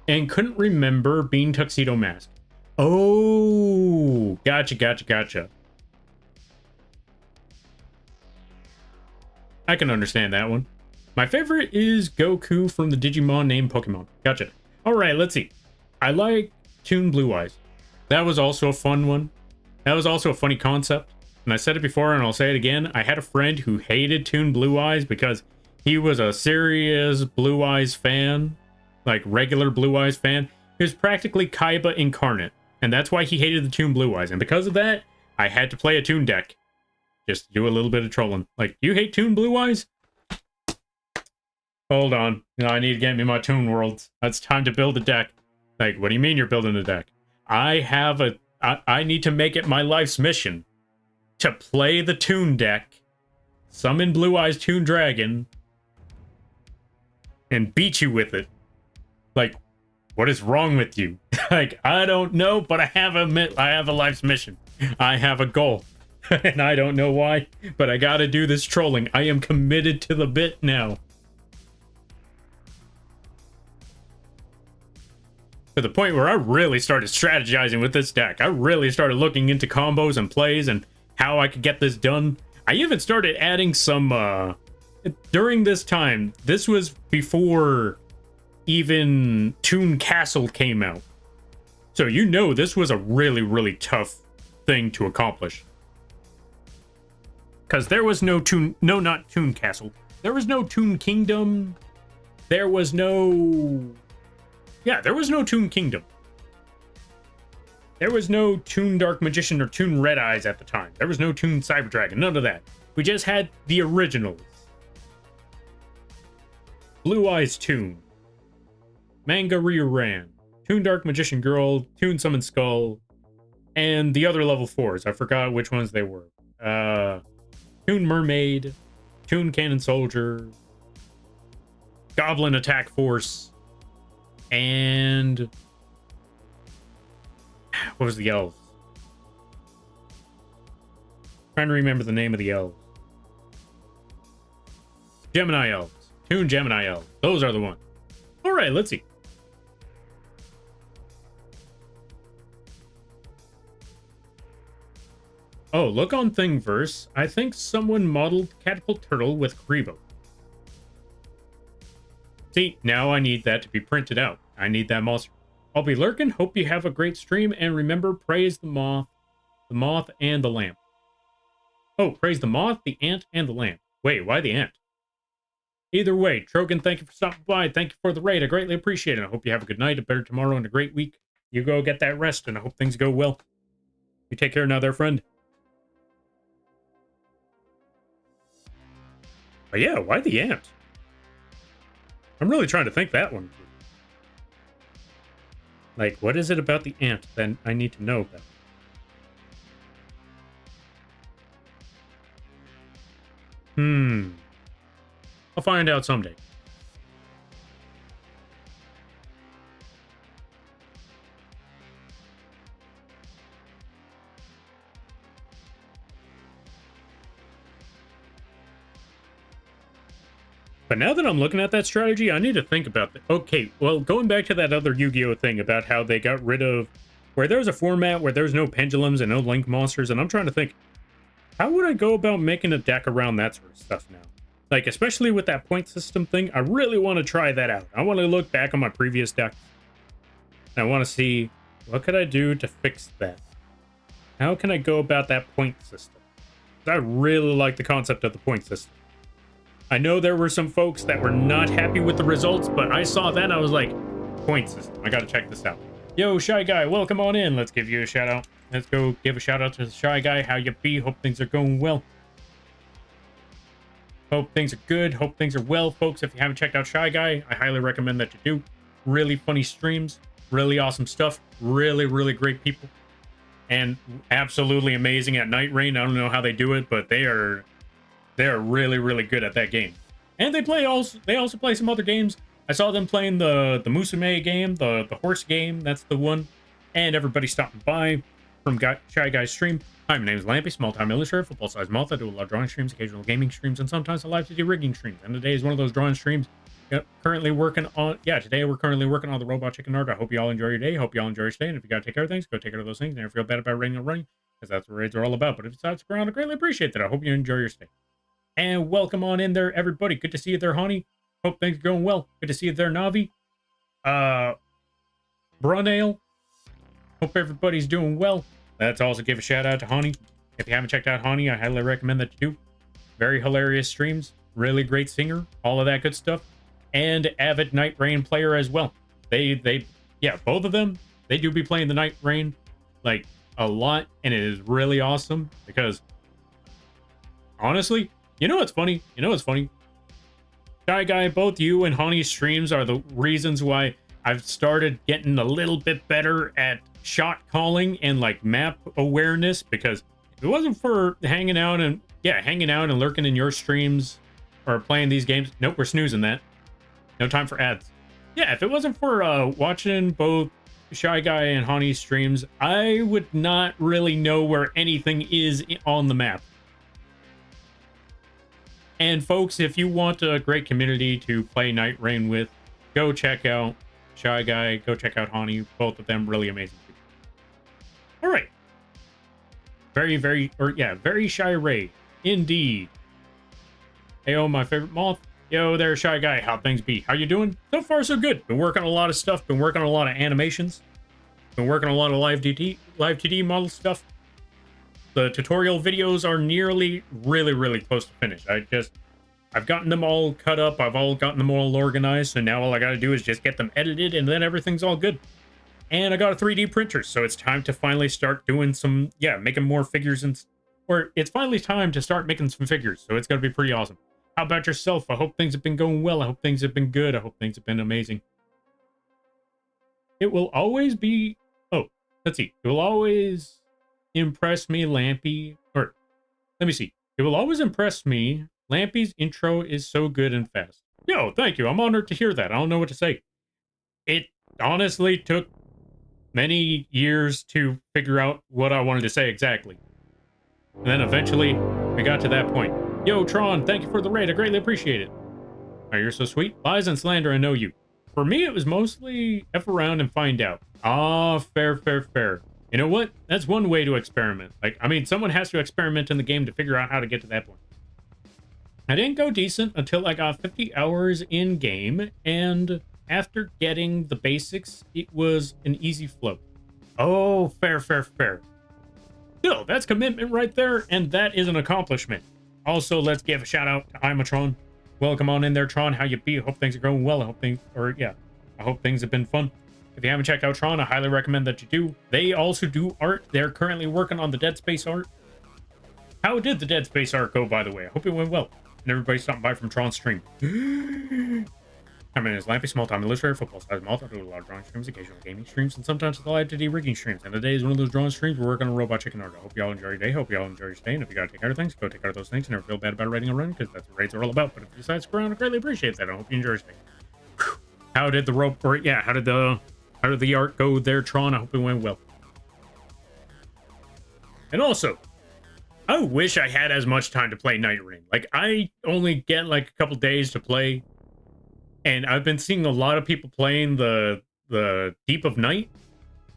And couldn't remember being Tuxedo Mask. Oh, gotcha. I can understand that one. My favorite is Goku from the Digimon named Pokemon. Gotcha. All right, let's see. I like Toon Blue Eyes. That was also a fun one. That was also a funny concept. And I said it before and I'll say it again. I had a friend who hated Toon Blue Eyes because he was a serious Blue Eyes fan. Like regular Blue Eyes fan. He was practically Kaiba incarnate. And that's why he hated the Toon Blue Eyes. And because of that, I had to play a Toon deck. Just to do a little bit of trolling. Like, you hate Toon Blue Eyes? Hold on. I need to get me my Toon Worlds. It's time to build a deck. Like, what do you mean you're building a deck? I need to make it my life's mission to play the Toon deck, summon Blue Eyes Toon Dragon, and beat you with it. Like, what is wrong with you? Like, I don't know, but I have a life's mission. I have a goal. And I don't know why, but I gotta do this trolling. I am committed to the bit now. To the point where I really started strategizing with this deck. I really started looking into combos and plays and how I could get this done. I even started adding some, during this time, this was before even Toon Castle came out. So you know this was a really, really tough thing to accomplish. Because there was no Toon... No, not Toon Castle. There was no Toon Kingdom. There was no... Yeah, there was no Toon Kingdom. There was no Toon Dark Magician or Toon Red Eyes at the time. There was no Toon Cyber Dragon. None of that. We just had the originals. Blue Eyes Toon. Manga Ryu-Ran. Toon Dark Magician Girl. Toon Summon Skull. And the other level 4s. I forgot which ones they were. Toon Mermaid, Toon Cannon Soldier, Goblin Attack Force, and what was the elves? Trying to remember the name of the elves. Gemini elves. Toon Gemini elves. Those are the ones. All right, let's see. Oh, look on Thingiverse. I think someone modeled Catapult Turtle with Karibo. See, now I need that to be printed out. I need that monster. I'll be lurking. Hope you have a great stream. And remember, praise the moth and the lamp. Oh, praise the moth, the ant, and the lamp. Wait, why the ant? Either way, Trogan, thank you for stopping by. Thank you for the raid. I greatly appreciate it. I hope you have a good night, a better tomorrow, and a great week. You go get that rest, and I hope things go well. You take care now there, friend. But yeah, why the ant? I'm really trying to think that one. Like, what is it about the ant that I need to know about? I'll find out someday. But now that I'm looking at that strategy, I need to think about that. Okay, well, going back to that other Yu-Gi-Oh thing about how they got rid of... Where there's a format where there's no pendulums and no link monsters, and I'm trying to think, how would I go about making a deck around that sort of stuff now? Like, especially with that point system thing, I really want to try that out. I want to look back on my previous deck. I want to see, what could I do to fix that? How can I go about that point system? I really like the concept of the point system. I know there were some folks that were not happy with the results, but I saw that and I was like, point system. I gotta check this out. Yo, Shy Guy, welcome on in. Let's give you a shout out. Let's go give a shout out to the Shy Guy. How you be? Hope things are going well. Hope things are good. Hope things are well, folks. If you haven't checked out Shy Guy, I highly recommend that you do. Really funny streams. Really awesome stuff. Really, really great people. And absolutely amazing at Night Rain. I don't know how they do it, but they are really, really good at that game. And they also play some other games. I saw them playing the Musume game, the horse game. That's the one. and everybody stopping by from Shy Guy's stream. Hi, my name is Lampy, small-time illustrator, full-size Moth. I do a lot of drawing streams, occasional gaming streams, and sometimes I live to do rigging streams. And today is one of those drawing streams. Currently working on, today we're currently working on the robot chicken art. I hope you all enjoy your day. Hope you all enjoy your stay. And if you got to take care of things, go take care of those things. Never feel bad about raiding or running, because that's what raids are all about. But if you decide to stick around, I greatly appreciate that. I hope you enjoy your stay. And welcome on in there, everybody. Good to see you there, honey. Hope things are going well. Good to see you there, Navi. Brunale. Hope everybody's doing well. Let's also give a shout out to Honey. If you haven't checked out Honey, I highly recommend that you do. Very hilarious streams, really great singer, all of that good stuff, and avid Night Rain player as well. Yeah, both of them, they do be playing the Night Rain like a lot, and it is really awesome because honestly, you know what's funny? Shy Guy, both you and Honey's streams are the reasons why I've started getting a little bit better at shot calling and like map awareness, because if it wasn't for hanging out and lurking in your streams or playing these games, nope, we're snoozing that. No time for ads. Yeah, if it wasn't for watching both Shy Guy and Honey's streams, I would not really know where anything is on the map. And folks, if you want a great community to play Night Rain with, go check out Shy Guy, go check out Honey. Both of them really amazing people. All right. Very Shy Ray. Indeed. Heyo, my favorite Moth. Yo there, Shy Guy. How things be? How you doing? So far, so good. Been working on a lot of stuff. Been working on a lot of animations. Been working on a lot of live 2D model stuff. The tutorial videos are nearly really close to finish. I've gotten them all cut up. I've gotten them all organized. So now all I got to do is just get them edited, and then everything's all good. And I got a 3D printer, so it's time to finally start doing some, making more figures, it's finally time to start making some figures, so it's going to be pretty awesome. How about yourself? I hope things have been going well. I hope things have been good. I hope things have been amazing. It will always be, let's see. It will always impress me, Lampy, or let me see. It will always impress me. Lampy's intro is so good and fast. Yo, thank you. I'm honored to hear that. I don't know what to say. It honestly took many years to figure out what I wanted to say exactly. And then eventually, we got to that point. Yo, Tron, thank you for the raid. I greatly appreciate it. Oh, you're so sweet. Lies and slander, I know you. For me, it was mostly F around and find out. Ah, fair. You know what? That's one way to experiment. Someone has to experiment in the game to figure out how to get to that point. I didn't go decent until I got 50 hours in game, and after getting the basics, it was an easy flow. Oh, fair. Still, that's commitment right there, and that is an accomplishment. Also, let's give a shout out to Imatron. Welcome on in there, Tron. How you be? I hope things are going well. I hope things have been fun. If you haven't checked out Tron, I highly recommend that you do. They also do art. They're currently working on the Dead Space art. How did the Dead Space art go, by the way? I hope it went well. And everybody stopping by from Tron's stream. My name is Lampy, small-time illustrator, football-size Moth. I do a lot of drawing streams, occasional gaming streams, and sometimes I live to do rigging streams. And today is one of those drawing streams. We're working on a robot chicken art. I hope you all enjoy your day. Hope you all enjoy your stay. And if you gotta take care of things, go take care of those things. And never feel bad about raiding or running, because that's what raids are all about. But if you decide to stick around, I greatly appreciate that. I hope you enjoy your stay. Whew. How did the art go there, Tron? I hope it went well. And also, I wish I had as much time to play Night Rain. I only get a couple days to play. And I've been seeing a lot of people playing the Deep of Night.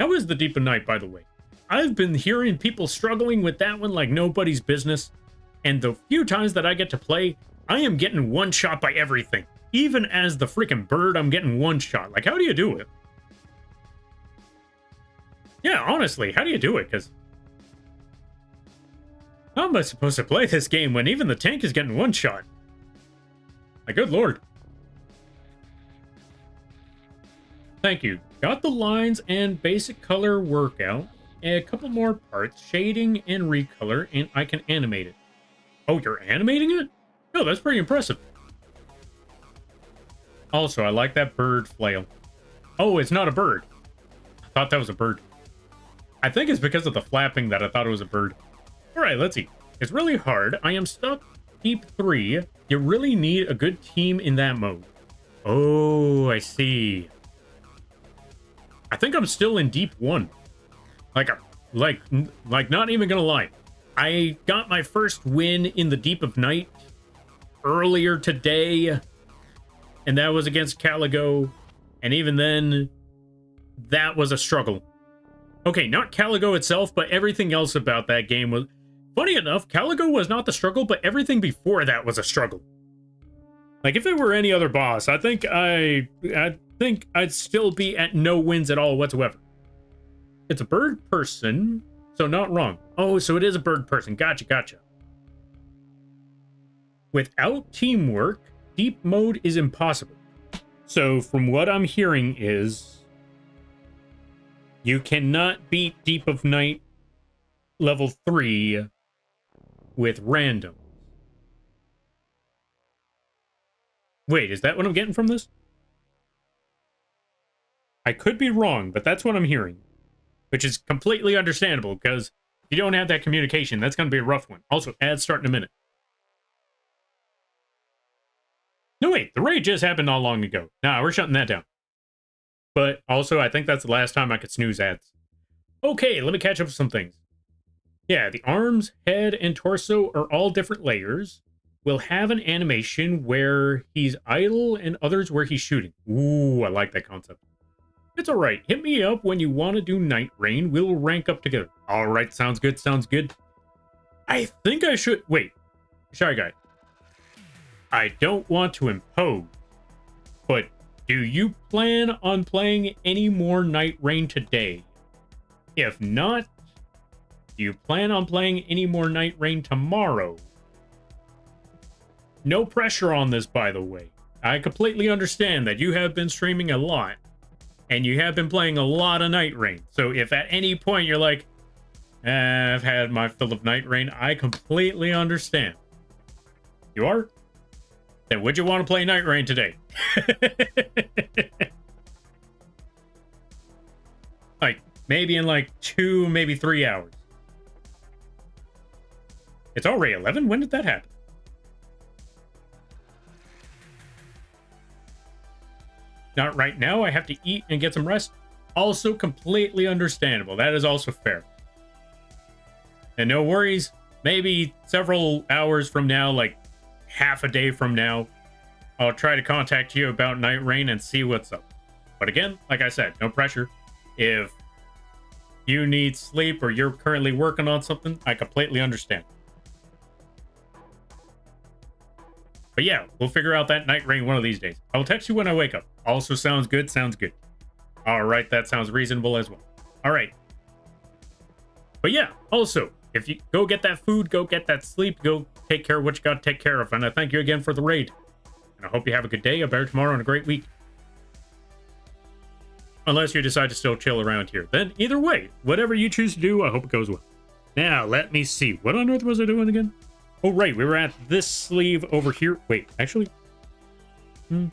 How is the Deep of Night, by the way? I've been hearing people struggling with that one like nobody's business. And the few times that I get to play, I am getting one shot by everything. Even as the freaking bird, I'm getting one shot. How do you do it? Yeah, honestly, how do you do it? Because how am I supposed to play this game when even the tank is getting one shot? My good lord. Thank you. Got the lines and basic color workout. A couple more parts, shading and recolor, and I can animate it. Oh, you're animating it? Oh, that's pretty impressive. Also, I like that bird flail. Oh, it's not a bird. I thought that was a bird. I think it's because of the flapping that I thought it was a bird. All right, let's see. It's really hard. I am stuck deep 3. You really need a good team in that mode. Oh, I see. I think I'm still in deep 1. Like not even gonna lie. I got my first win in the Deep of Night earlier today, and that was against Caligo, and even then, that was a struggle. Okay, not Caligo itself, but everything else about that game was... Funny enough, Caligo was not the struggle, but everything before that was a struggle. Like, if it were any other boss, I think I'd still be at no wins at all whatsoever. It's a bird person, so not wrong. Oh, so it is a bird person. Gotcha. Without teamwork, deep mode is impossible. So from what I'm hearing is you cannot beat Deep of Night level 3 with random. Wait, is that what I'm getting from this? I could be wrong, but that's what I'm hearing. Which is completely understandable, because if you don't have that communication, that's going to be a rough one. Also, ads start in a minute. No, wait, the raid just happened not long ago. Nah, we're shutting that down. But also, I think that's the last time I could snooze ads. Okay, let me catch up with some things. Yeah, the arms, head, and torso are all different layers. We'll have an animation where he's idle and others where he's shooting. Ooh, I like that concept. It's alright. Hit me up when you want to do Night Rain. We'll rank up together. Alright, sounds good. I think I should... Wait. Shy Guy. I don't want to impose, but do you plan on playing any more Night Rain today? If not, do you plan on playing any more Night Rain tomorrow? No pressure on this, by the way. I completely understand that you have been streaming a lot, and you have been playing a lot of Night Rain. So if at any point you're like, I've had my fill of Night Rain, I completely understand. You are? Then would you want to play Night Rain today? Like, maybe in like 2, maybe 3 hours. It's already 11? When did that happen? Not right now. I have to eat and get some rest. Also completely understandable. That is also fair. And no worries. Maybe several hours from now, like half a day from now, I'll try to contact you about Night Rain and see what's up. But again, like I said, no pressure. If you need sleep or you're currently working on something, I completely understand. But yeah, we'll figure out that Night Rain one of these days. I will text you when I wake up. Also sounds good. All right, that sounds reasonable as well. All right. But yeah, also, if you go get that food, go get that sleep, go take care of what you got to take care of. And I thank you again for the raid. And I hope you have a good day, a better tomorrow, and a great week. Unless you decide to still chill around here. Then either way, whatever you choose to do, I hope it goes well. Now, let me see. What on earth was I doing again? Oh, right. We were at this sleeve over here. Wait, actually? Let's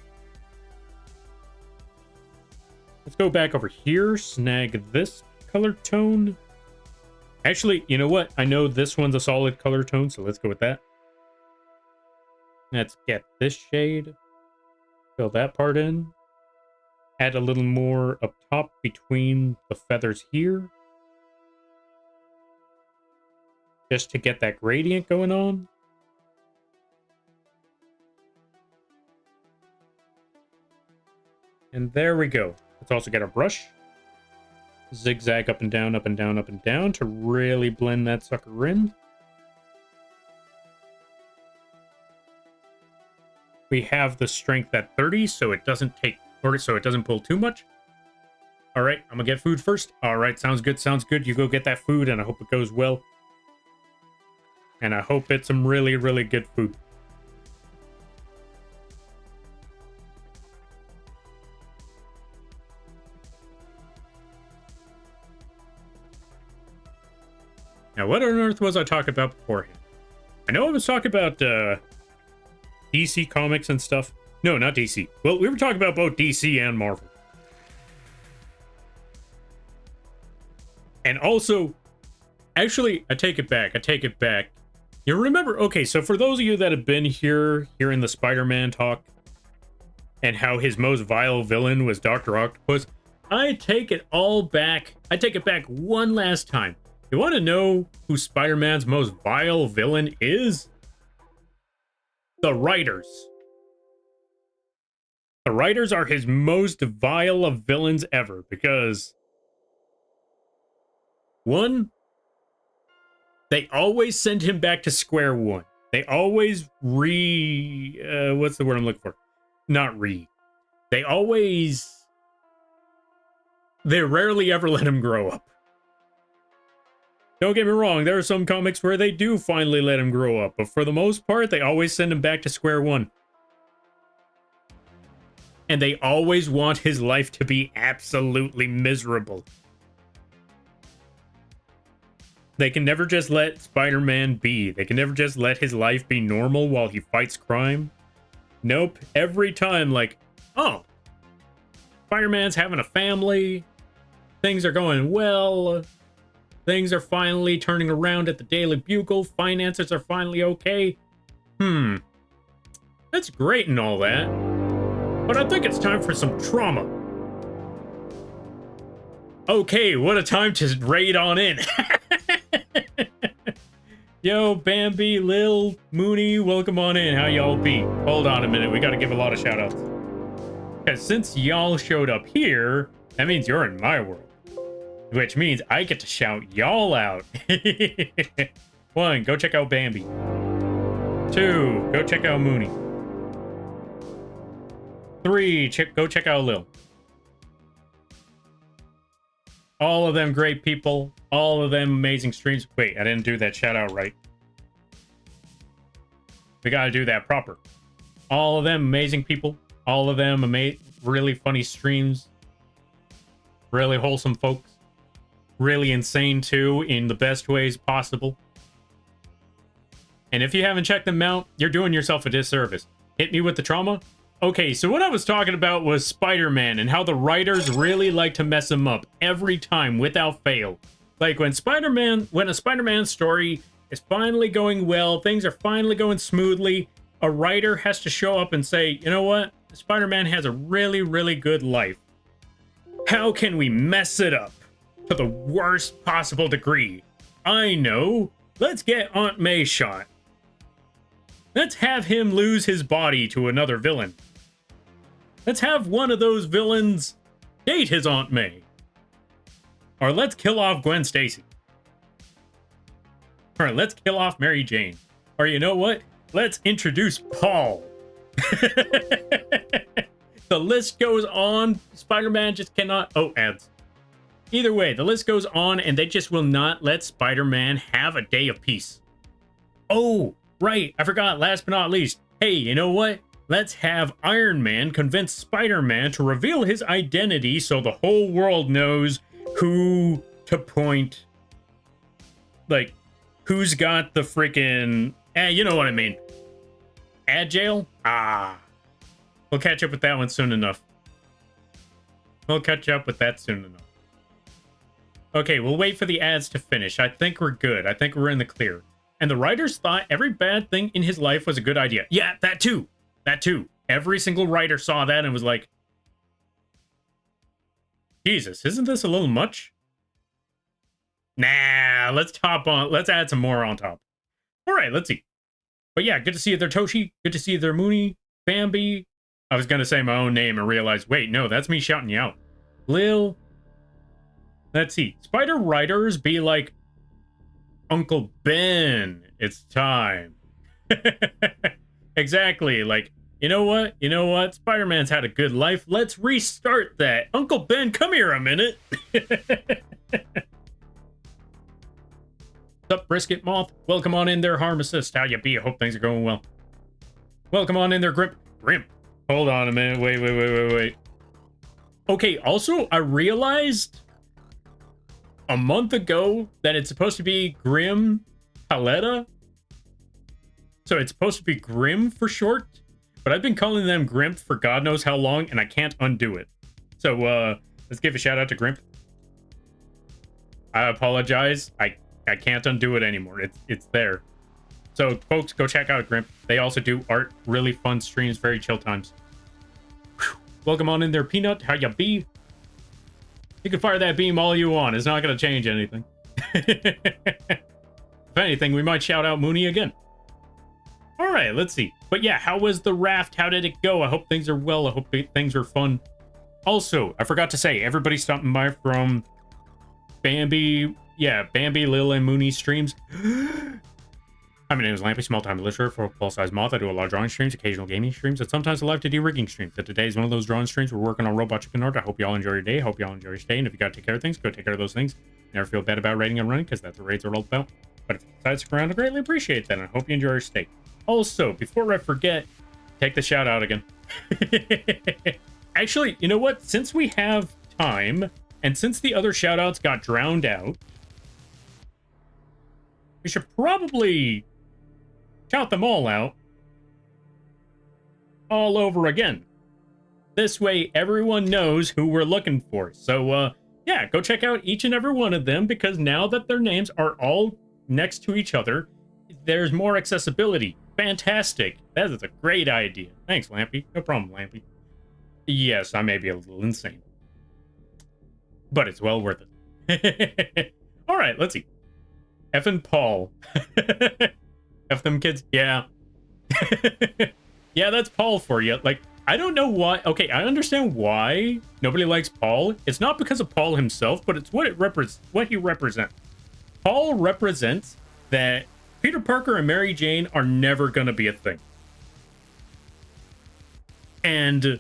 go back over here. Snag this color tone. Actually, you know what? I know this one's a solid color tone, so let's go with that. Let's get this shade. Fill that part in. Add a little more up top between the feathers here. Just to get that gradient going on. And there we go. Let's also get our brush. Zigzag up and down, up and down, up and down to really blend that sucker in. We have the strength at 30, so it doesn't pull too much. All right, I'm gonna get food first. All right, sounds good. You go get that food, and I hope it goes well. And I hope it's some really, really good food. Now, what on earth was I talking about beforehand? I know I was talking about DC Comics and stuff. No, not DC. Well, we were talking about both DC and Marvel. And also, actually, I take it back. You remember, okay, so for those of you that have been here in the Spider-Man talk, and how his most vile villain was Dr. Octopus, I take it all back. I take it back one last time. You want to know who Spider-Man's most vile villain is? The writers. The writers are his most vile of villains ever because, one, they always send him back to square one. They always what's the word I'm looking for? Not They rarely ever let him grow up. Don't get me wrong, there are some comics where they do finally let him grow up, but for the most part, they always send him back to square one. And they always want his life to be absolutely miserable. They can never just let Spider-Man be. They can never just let his life be normal while he fights crime. Nope. Every time, like, oh, Spider-Man's having a family. Things are going well. Things are finally turning around at the Daily Bugle. Finances are finally okay. That's great and all that. But I think it's time for some trauma. Okay, what a time to raid on in. Yo, Bambi, Lil, Mooney, welcome on in. How y'all be? Hold on a minute, we gotta give a lot of shout outs. Because since y'all showed up here, that means you're in my world. Which means I get to shout y'all out. 1, go check out Bambi. 2, go check out Mooney. 3, go check out Lil. All of them great people. All of them amazing streams. Wait, I didn't do that shout out right. We gotta do that proper. All of them amazing people. All of them really funny streams. Really wholesome folks. Really insane too, in the best ways possible. And if you haven't checked them out, you're doing yourself a disservice. Hit me with the trauma? Okay, so what I was talking about was Spider-Man and how the writers really like to mess him up every time without fail. Like when a Spider-Man story is finally going well, things are finally going smoothly, a writer has to show up and say, you know what? Spider-Man has a really, really good life. How can we mess it up to the worst possible degree? I know. Let's get Aunt May shot. Let's have him lose his body to another villain. Let's have one of those villains date his Aunt May. Or let's kill off Gwen Stacy. Or let's kill off Mary Jane. Or you know what? Let's introduce Paul. The list goes on. Spider-Man just cannot... Oh, ads. Either way, the list goes on and they just will not let Spider-Man have a day of peace. Oh, right. I forgot. Last but not least. Hey, you know what? Let's have Iron Man convince Spider-Man to reveal his identity so the whole world knows who to point. Like, who's got the freaking... you know what I mean. Ad jail? We'll catch up with that one soon enough. We'll catch up with that soon enough. Okay, we'll wait for the ads to finish. I think we're good. I think we're in the clear. And the writers thought every bad thing in his life was a good idea. Yeah, that too. That too. Every single writer saw that and was like, Jesus, isn't this a little much? Nah, let's add some more on top. All right, let's see. But yeah, good to see you there, Toshi. Good to see you there, Mooney, Bambi. I was going to say my own name and realized, wait, no, that's me shouting you out. Lil. Let's see. Spider writers be like, Uncle Ben, it's time. Exactly. Like, you know what? You know what? Spider-Man's had a good life. Let's restart that. Uncle Ben, come here a minute. What's up, Brisket Moth? Welcome on in there, Harm Assist. How you be? I hope things are going well. Welcome on in there, Grimp. Grimp. Hold on a minute. Wait. Okay, also, I realized a month ago that it's supposed to be Grim Paletta. So it's supposed to be Grim for short. But I've been calling them Grimp for God knows how long, and I can't undo it. So, let's give a shout out to Grimp. I apologize. I can't undo it anymore. It's there. So, folks, go check out Grimp. They also do art, really fun streams, very chill times. Whew. Welcome on in there, Peanut. How ya be? You can fire that beam all you want. It's not going to change anything. If anything, we might shout out Mooney again. All right, let's see. But yeah, how was the raft? How did it go? I hope things are well. I hope things are fun. Also, I forgot to say, everybody stopping by from Bambi. Yeah, Bambi, Lil, and Mooney streams. Hi, my name is Lampy, small-time illustrator for full-size Moth. I do a lot of drawing streams, occasional gaming streams, and sometimes a live 2D rigging streams. And today is one of those drawing streams. We're working on robot chicken art. I hope you all enjoy your day. I hope you all enjoy your stay. And if you got to take care of things, go take care of those things. Never feel bad about raiding and running, because that's what raids are all about. But if you decide to stick around, I greatly appreciate that, and I hope you enjoy your stay. Also, before I forget, take the shout out again. Actually, you know what? Since we have time, and since the other shout outs got drowned out, we should probably shout them all out all over again. This way, everyone knows who we're looking for. So, yeah, go check out each and every one of them, because now that their names are all next to each other, there's more accessibility. Fantastic. That is a great idea. Thanks, Lampy. No problem, Lampy. Yes, I may be a little insane, but it's well worth it. All right, let's see. Effin' Paul. F them kids. Yeah. Yeah, that's Paul for you. Like, I don't know why. Okay, I understand why nobody likes Paul. It's not because of Paul himself, but it's what he represents. Paul represents that Peter Parker and Mary Jane are never going to be a thing. And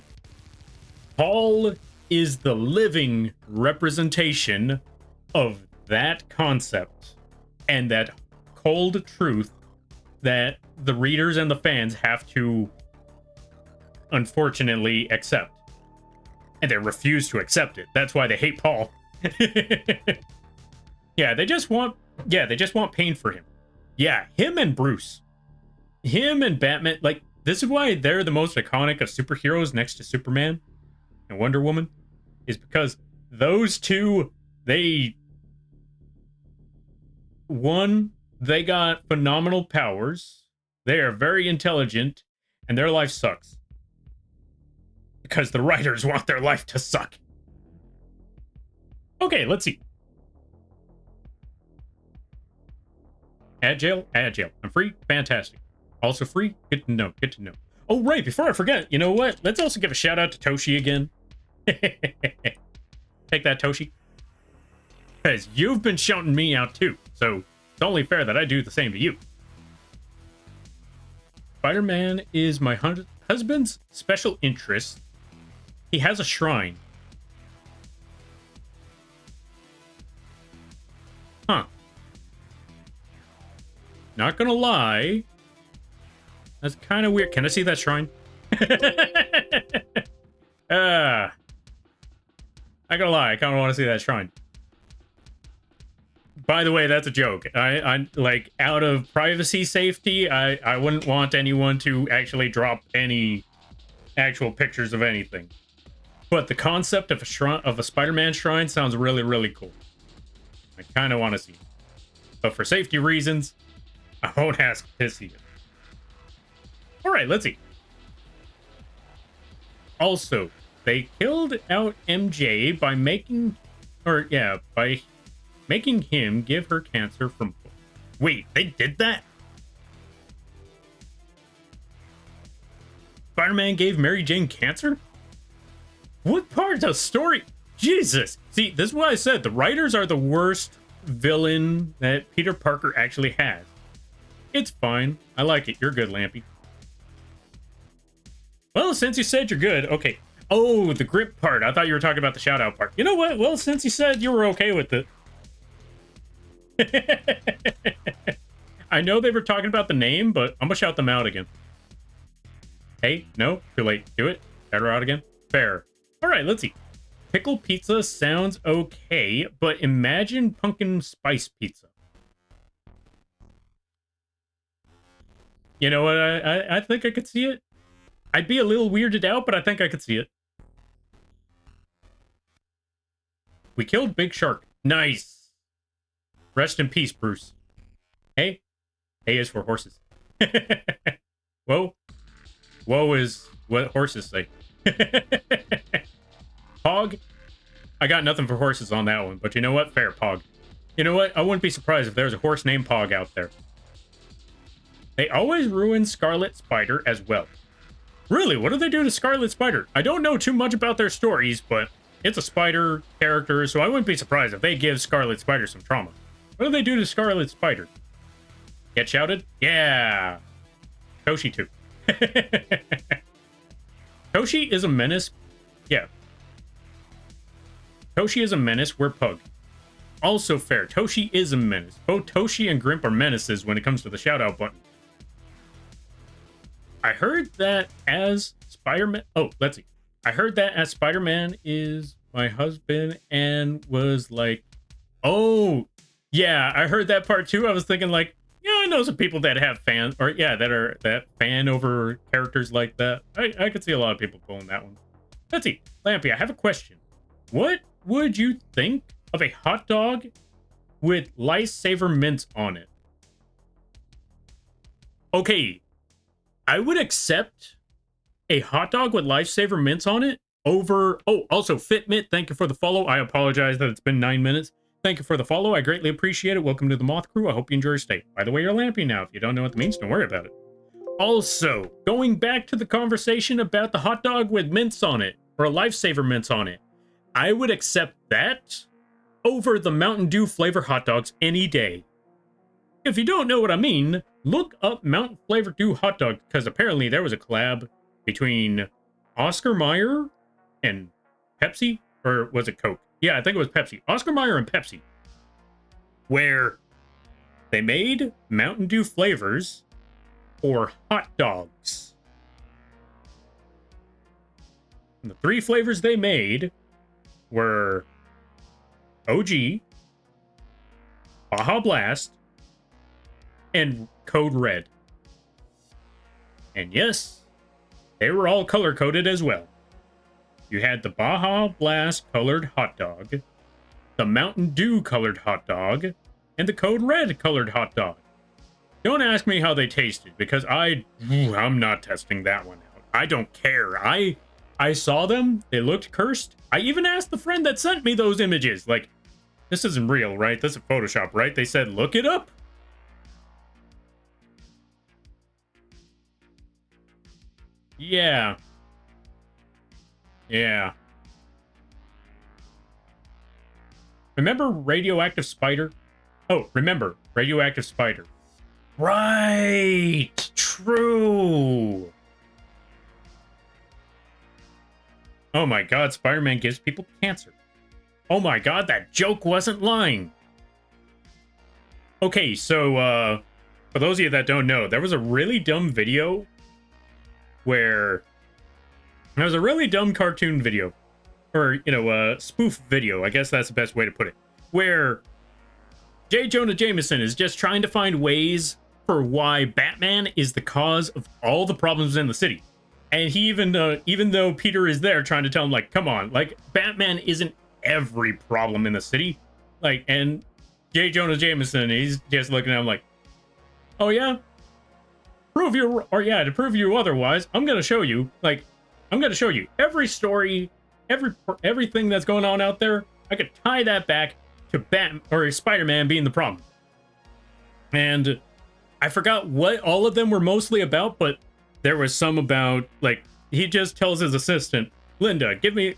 Paul is the living representation of that concept and that cold truth that the readers and the fans have to, unfortunately, accept. And they refuse to accept it. That's why they hate Paul. Yeah, they just want pain for him. Yeah, him and Bruce. Him and Batman, like, this is why they're the most iconic of superheroes next to Superman and Wonder Woman, is because those two, they got phenomenal powers, they are very intelligent, and their life sucks. Because the writers want their life to suck. Okay, let's see. At jail? At jail. I'm free? Fantastic. Also free? Good to know. Good to know. Oh, right. Before I forget, you know what? Let's also give a shout out to Toshi again. Take that, Toshi. Because you've been shouting me out too. So it's only fair that I do the same to you. Spider-Man is my husband's special interest. He has a shrine. Huh. Not gonna lie. That's kind of weird. Can I see that shrine? I gotta lie. I kind of want to see that shrine. By the way, that's a joke. I like, out of privacy safety, I wouldn't want anyone to actually drop any actual pictures of anything. But the concept of a Spider-Man shrine sounds really, really cool. I kind of want to see it. But for safety reasons, I won't ask to see it. All right, let's see. Also, they killed out MJ by making him give her cancer from... Wait, they did that? Spider-Man gave Mary Jane cancer? What part of the story? Jesus! See, this is what I said. The writers are the worst villain that Peter Parker actually has. It's fine. I like it. You're good, Lampy. Well, since you said you're good, okay. Oh, the grip part. I thought you were talking about the shout-out part. You know what? Well, since you said you were okay with it. I know they were talking about the name, but I'm gonna shout them out again. Hey, no? Too late. Do it. Shout her out again. Fair. All right, let's see. Pickle pizza sounds okay, but imagine pumpkin spice pizza. You know what? I think I could see it. I'd be a little weirded out, but I think I could see it. We killed Big Shark. Nice. Rest in peace, Bruce. Hey. A is for horses. Whoa. Whoa is what horses say. Hog. I got nothing for horses on that one, but you know what? Fair, Pog. You know what? I wouldn't be surprised if there's a horse named Pog out there. They always ruin Scarlet Spider as well. Really, what do they do to Scarlet Spider? I don't know too much about their stories, but it's a spider character, so I wouldn't be surprised if they give Scarlet Spider some trauma. What do they do to Scarlet Spider? Get shouted? Yeah. Toshi too. Toshi is a menace. Yeah. Toshi is a menace. We're Pug. Also fair. Toshi is a menace. Both Toshi and Grimp are menaces when it comes to the shout-out button. I heard that as Spider-Man... Oh, let's see. I heard that as Spider-Man is my husband and was like, oh, yeah, I heard that part too. I was thinking like, yeah, I know some people that have fans, or yeah, that fan over characters like that. I could see a lot of people pulling that one. Let's see. Lampy, I have a question. What would you think of a hot dog with Lifesaver mints on it? Okay, I would accept a hot dog with Lifesaver mints on it over... Oh, also, Fitmit, thank you for the follow. I apologize that it's been 9 minutes. Thank you for the follow. I greatly appreciate it. Welcome to the Moth crew. I hope you enjoy your stay. By the way, you're Lampy now. If you don't know what that means, don't worry about it. Also, going back to the conversation about the hot dog with mints on it, or a Lifesaver mints on it, I would accept that over the Mountain Dew flavor hot dogs any day. If you don't know what I mean, look up Mountain Flavor Dew hot dog, because apparently there was a collab between Oscar Mayer and Pepsi, or was it Coke? Yeah, I think it was Pepsi. Oscar Mayer and Pepsi, where they made Mountain Dew flavors for hot dogs. And the 3 flavors they made were OG, Baja Blast, and Code Red. And yes, they were all color-coded as well. You had the Baja Blast colored hot dog, the Mountain Dew colored hot dog, and the Code Red colored hot dog. Don't ask me how they tasted, because I'm not testing that one out. I don't care. I saw them. They looked cursed. I even asked the friend that sent me those images, like, this isn't real, right? This is Photoshop, right? They said, look it up. Yeah. Yeah. Remember Radioactive Spider? Oh, remember Radioactive Spider. Right. True. Oh my god, Spider-Man gives people cancer. Oh my god, that joke wasn't lying. Okay, so, for those of you that don't know, there was a really dumb video where... There was a really dumb cartoon video. Or, you know, spoof video, I guess that's the best way to put it. Where J. Jonah Jameson is just trying to find ways for why Batman is the cause of all the problems in the city. And he even though Peter is there trying to tell him, like, come on, like, Batman isn't every problem in the city. Like, and J. Jonah Jameson, he's just looking at him like, oh yeah? To prove you otherwise, I'm gonna show you, like, I'm gonna show you every story, everything that's going on out there. I could tie that back to Batman or Spider-Man being the problem. And I forgot what all of them were mostly about, but there was some about, like, he just tells his assistant, Linda, give me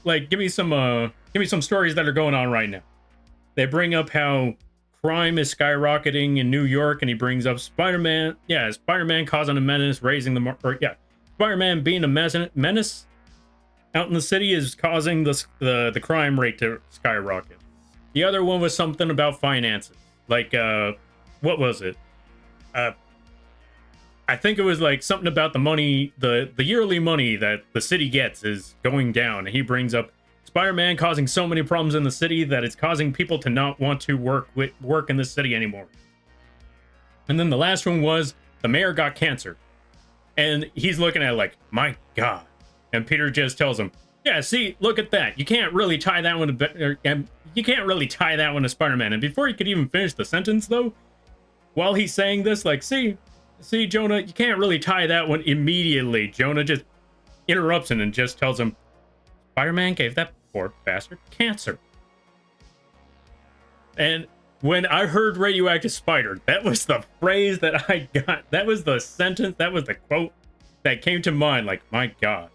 some stories that are going on right now. They bring up how crime is skyrocketing in New York, and he brings up Spider-Man. Yeah, Spider-Man causing a menace, Spider-Man being a menace out in the city is causing the crime rate to skyrocket. The other one was something about finances. Like, what was it? I think it was like something about the money, the yearly money that the city gets is going down. And he brings up Spider-Man causing so many problems in the city that it's causing people to not want to work in the city anymore. And then the last one was the mayor got cancer. And he's looking at it like, my God. And Peter just tells him, yeah, see, look at that. You can't really tie that one to Spider-Man. And before he could even finish the sentence, though, while he's saying this, like, see, Jonah, you can't really tie that one immediately. Jonah just interrupts him and just tells him, Spider-Man gave that poor bastard cancer. And when I heard radioactive spider, that was the phrase that I got. That was the sentence, that was the quote that came to mind. Like, my God.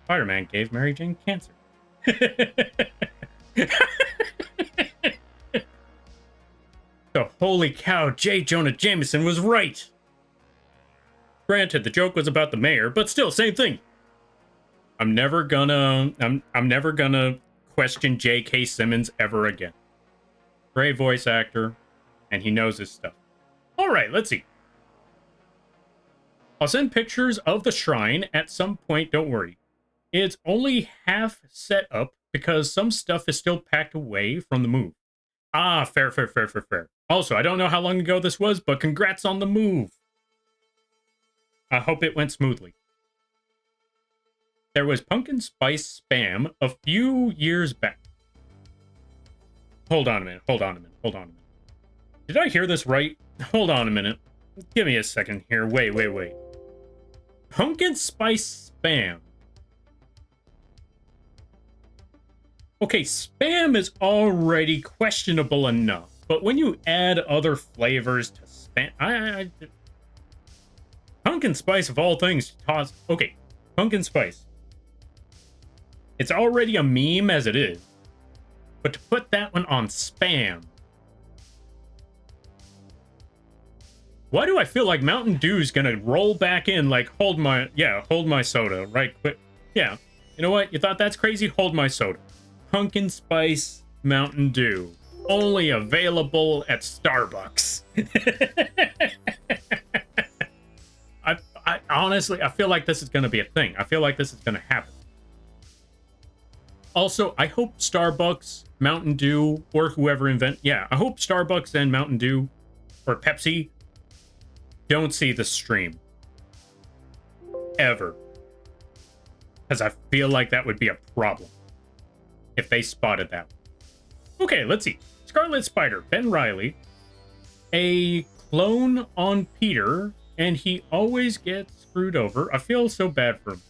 Spider-Man gave Mary Jane cancer. So, holy cow, J. Jonah Jameson was right. Granted, the joke was about the mayor, but still, same thing. I'm never gonna question J.K. Simmons ever again. Great voice actor, and he knows his stuff. All right, let's see. I'll send pictures of the shrine at some point, don't worry. It's only half set up because some stuff is still packed away from the move. Ah, fair. Also, I don't know how long ago this was, but congrats on the move. I hope it went smoothly. There was pumpkin spice spam a few years back. Hold on a minute. Did I hear this right? Hold on a minute. Give me a second here. Wait. Pumpkin spice spam. Okay, spam is already questionable enough, but when you add other flavors to spam, pumpkin spice of all things toss. Okay, pumpkin spice. It's already a meme as it is, but to put that one on spam. Why do I feel like Mountain Dew's gonna roll back in like hold my soda right quick? Yeah, you know what? You thought that's crazy? Hold my soda. Pumpkin spice Mountain Dew, only available at Starbucks. I honestly, I feel like this is going to be a thing. I feel like this is going to happen. Also, I hope Starbucks, Mountain Dew, or whoever I hope Starbucks and Mountain Dew or Pepsi don't see the stream. Ever. Because I feel like that would be a problem if they spotted that. Okay, let's see. Scarlet Spider, Ben Riley, a clone on Peter, and he always gets screwed over. I feel so bad for him.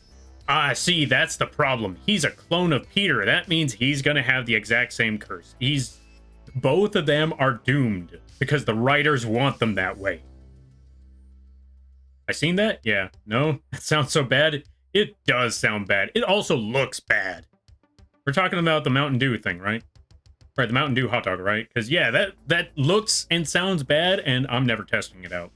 Ah, see, that's the problem. He's a clone of Peter. That means he's gonna have the exact same curse. Both of them are doomed because the writers want them that way. I seen that? Yeah. No? That sounds so bad. It does sound bad. It also looks bad. We're talking about the Mountain Dew thing, right? Right, the Mountain Dew hot dog, right? Because, yeah, that looks and sounds bad, and I'm never testing it out.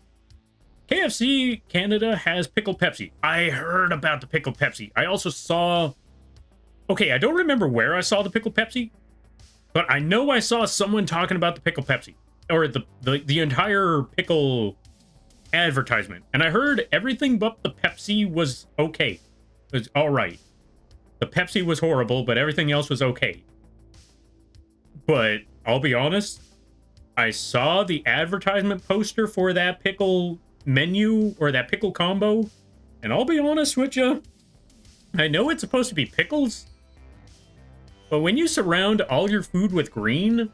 KFC Canada has pickled Pepsi. I heard about the pickled Pepsi. I also saw... Okay, I don't remember where I saw the pickled Pepsi, but I know I saw someone talking about the pickled Pepsi. Or the entire pickle advertisement. And I heard everything but the Pepsi was okay. It was all right. The Pepsi was horrible, but everything else was okay. But I'll be honest, I saw the advertisement poster for that pickle menu or that pickle combo, and I'll be honest with you, I know it's supposed to be pickles, but when you surround all your food with green,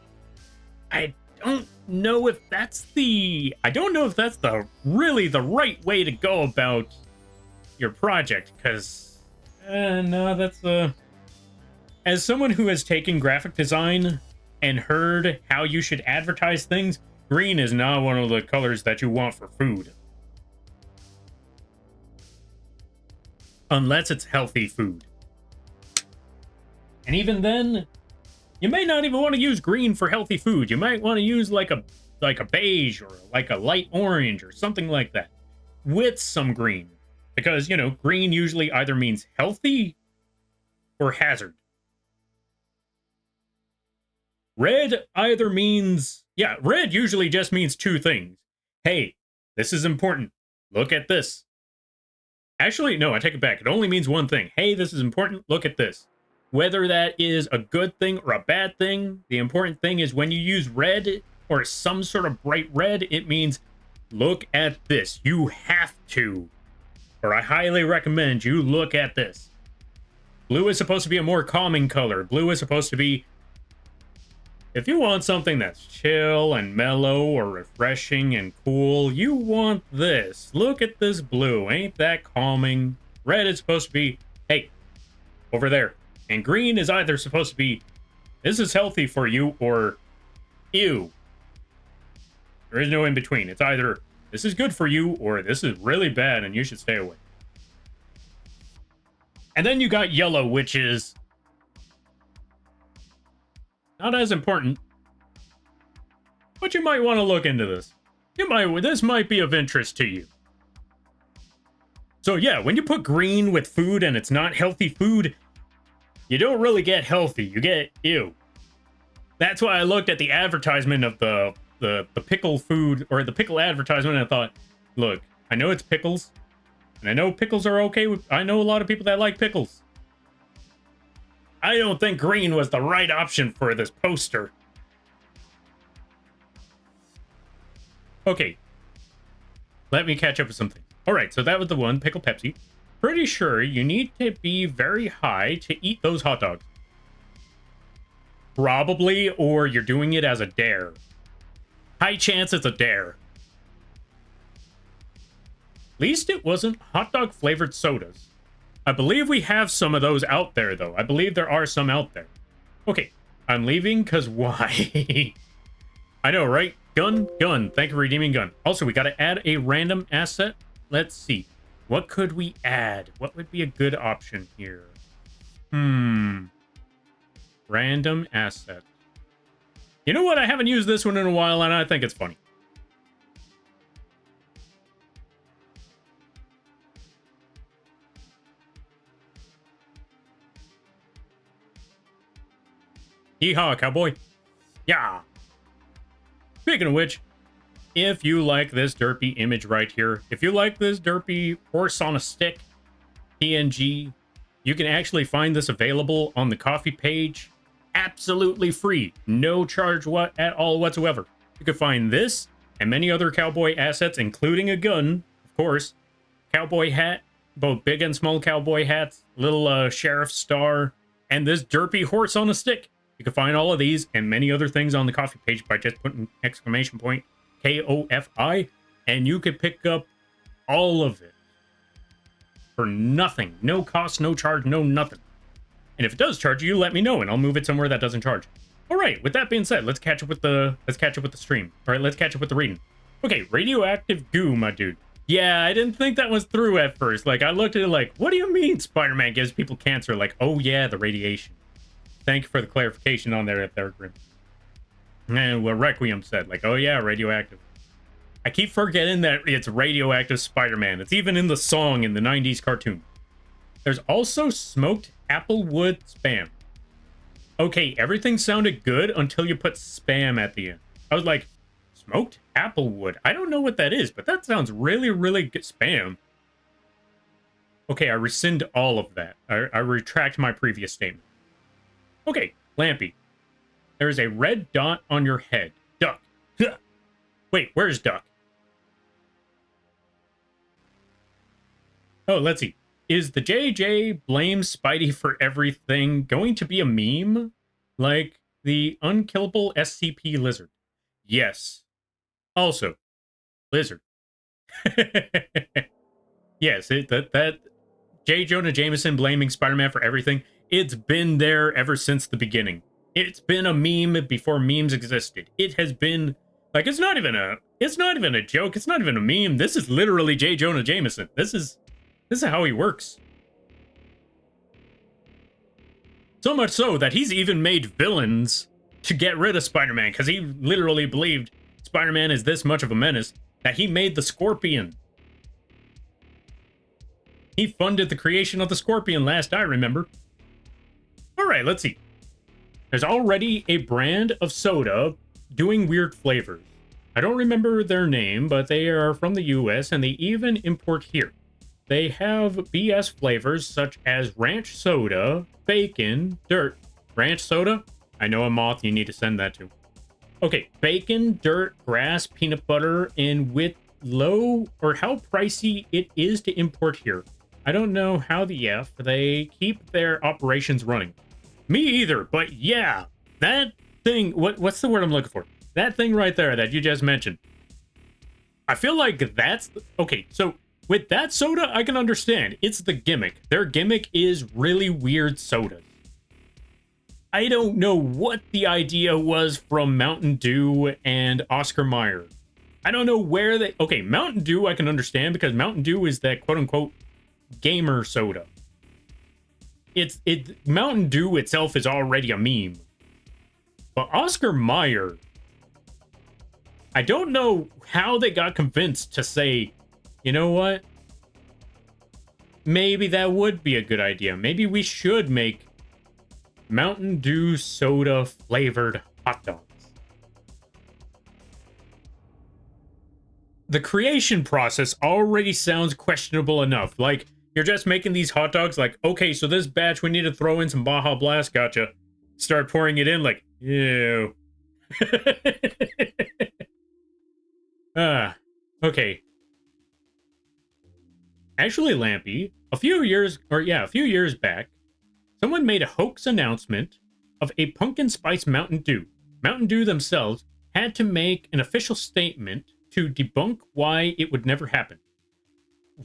I don't know if that's really the right way to go about your project, because no, that's as someone who has taken graphic design and heard how you should advertise things, green is not one of the colors that you want for food. Unless it's healthy food. And even then, you may not even want to use green for healthy food. You might want to use like a beige or like a light orange or something like that with some green. Because, you know, green usually either means healthy or hazard. Red either means... Yeah, red usually just means two things. Hey, this is important. Look at this. Actually, no, I take it back. It only means one thing. Hey, this is important. Look at this. Whether that is a good thing or a bad thing, the important thing is when you use red or some sort of bright red, it means look at this. You have to. Or I highly recommend you look at this. Blue is supposed to be a more calming color. Blue is supposed to be... If you want something that's chill and mellow or refreshing and cool, you want this. Look at this blue. Ain't that calming? Red is supposed to be, hey, over there. And green is either supposed to be, this is healthy for you, or ew. There is no in between. It's either this is good for you or this is really bad and you should stay away. And then you got yellow, which is not as important, but you might want to look into this. This might be of interest to you. So yeah, when you put green with food and it's not healthy food, you don't really get healthy. You get ew. That's why I looked at the advertisement of the pickle food, or the pickle advertisement, and I thought, look, I know it's pickles, and I know pickles are okay with, I know a lot of people that like pickles. I don't think green was the right option for this poster. Okay. Let me catch up with something. Alright, so that was the one, Pickle Pepsi. Pretty sure you need to be very high to eat those hot dogs. Probably, or you're doing it as a dare. High chance it's a dare. At least it wasn't hot dog flavored sodas. I believe we have some of those out there, though. I believe there are some out there. Okay, I'm leaving, because why? I know, right? Gun. Thank you for redeeming gun. Also, we got to add a random asset. Let's see. What could we add? What would be a good option here? Random asset. You know what? I haven't used this one in a while, and I think it's funny. Yeehaw, cowboy. Yeah. Speaking of which, if you like this derpy image right here, if you like this derpy horse on a stick PNG, you can actually find this available on the Coffee page. Absolutely free. No charge at all whatsoever. You can find this and many other cowboy assets, including a gun, of course, cowboy hat, both big and small cowboy hats, little sheriff star, and this derpy horse on a stick. You can find all of these and many other things on the Coffee page by just putting exclamation point KOFI, and you could pick up all of it for nothing. No cost, no charge, no nothing. And if it does charge you, let me know, and I'll move it somewhere that doesn't charge. All right, with that being said, let's catch up with the stream. All right, let's catch up with the reading. Okay, radioactive goo, my dude. Yeah, I didn't think that was through at first. Like, I looked at it like, what do you mean Spider-Man gives people cancer? Like, oh yeah, the radiation. Thank you for the clarification on there, Grim. And what Requiem said, like, oh yeah, radioactive. I keep forgetting that it's radioactive Spider-Man. It's even in the song in the 90s cartoon. There's also smoked applewood spam. Okay, everything sounded good until you put spam at the end. I was like, smoked applewood? I don't know what that is, but that sounds really, really good. Spam. Okay, I rescind all of that. I retract my previous statement. Okay, Lampy. There is a red dot on your head. Duck. Wait, where's Duck? Oh, let's see. Is the JJ blames Spidey for everything going to be a meme? Like the unkillable SCP lizard? Yes. Also, lizard. Yes, that J. Jonah Jameson blaming Spider-Man for everything, it's been there ever since the beginning. It's been a meme before memes existed. It has been like, it's not even a joke. It's not even a meme. This is literally J. Jonah Jameson. This is how he works. So much so that he's even made villains to get rid of Spider-Man, because he literally believed Spider-Man is this much of a menace that he made the Scorpion. He funded the creation of the Scorpion, last I remember. All right, let's see. There's already a brand of soda doing weird flavors. I don't remember their name, but they are from the US and they even import here. They have BS flavors such as ranch soda, bacon, dirt. Ranch soda? I know a Moth you need to send that to. Okay, bacon, dirt, grass, peanut butter, and with low or how pricey it is to import here. I don't know how the F they keep their operations running. Me either, but yeah, that thing, what's the word I'm looking for? That thing right there that you just mentioned. I feel like that's, okay, so with that soda, I can understand. It's the gimmick. Their gimmick is really weird sodas. I don't know what the idea was from Mountain Dew and Oscar Mayer. I don't know where they... Okay, Mountain Dew I can understand because Mountain Dew is that quote-unquote gamer soda. Mountain Dew itself is already a meme. But Oscar Mayer... I don't know how they got convinced to say, you know what? Maybe that would be a good idea. Maybe we should make Mountain Dew soda flavored hot dogs. The creation process already sounds questionable enough. Like, you're just making these hot dogs like, okay, so this batch we need to throw in some Baja Blast, gotcha. Start pouring it in like, ew. Okay. Actually, Lampy, a few years back, someone made a hoax announcement of a pumpkin spice Mountain Dew. Mountain Dew themselves had to make an official statement to debunk why it would never happen.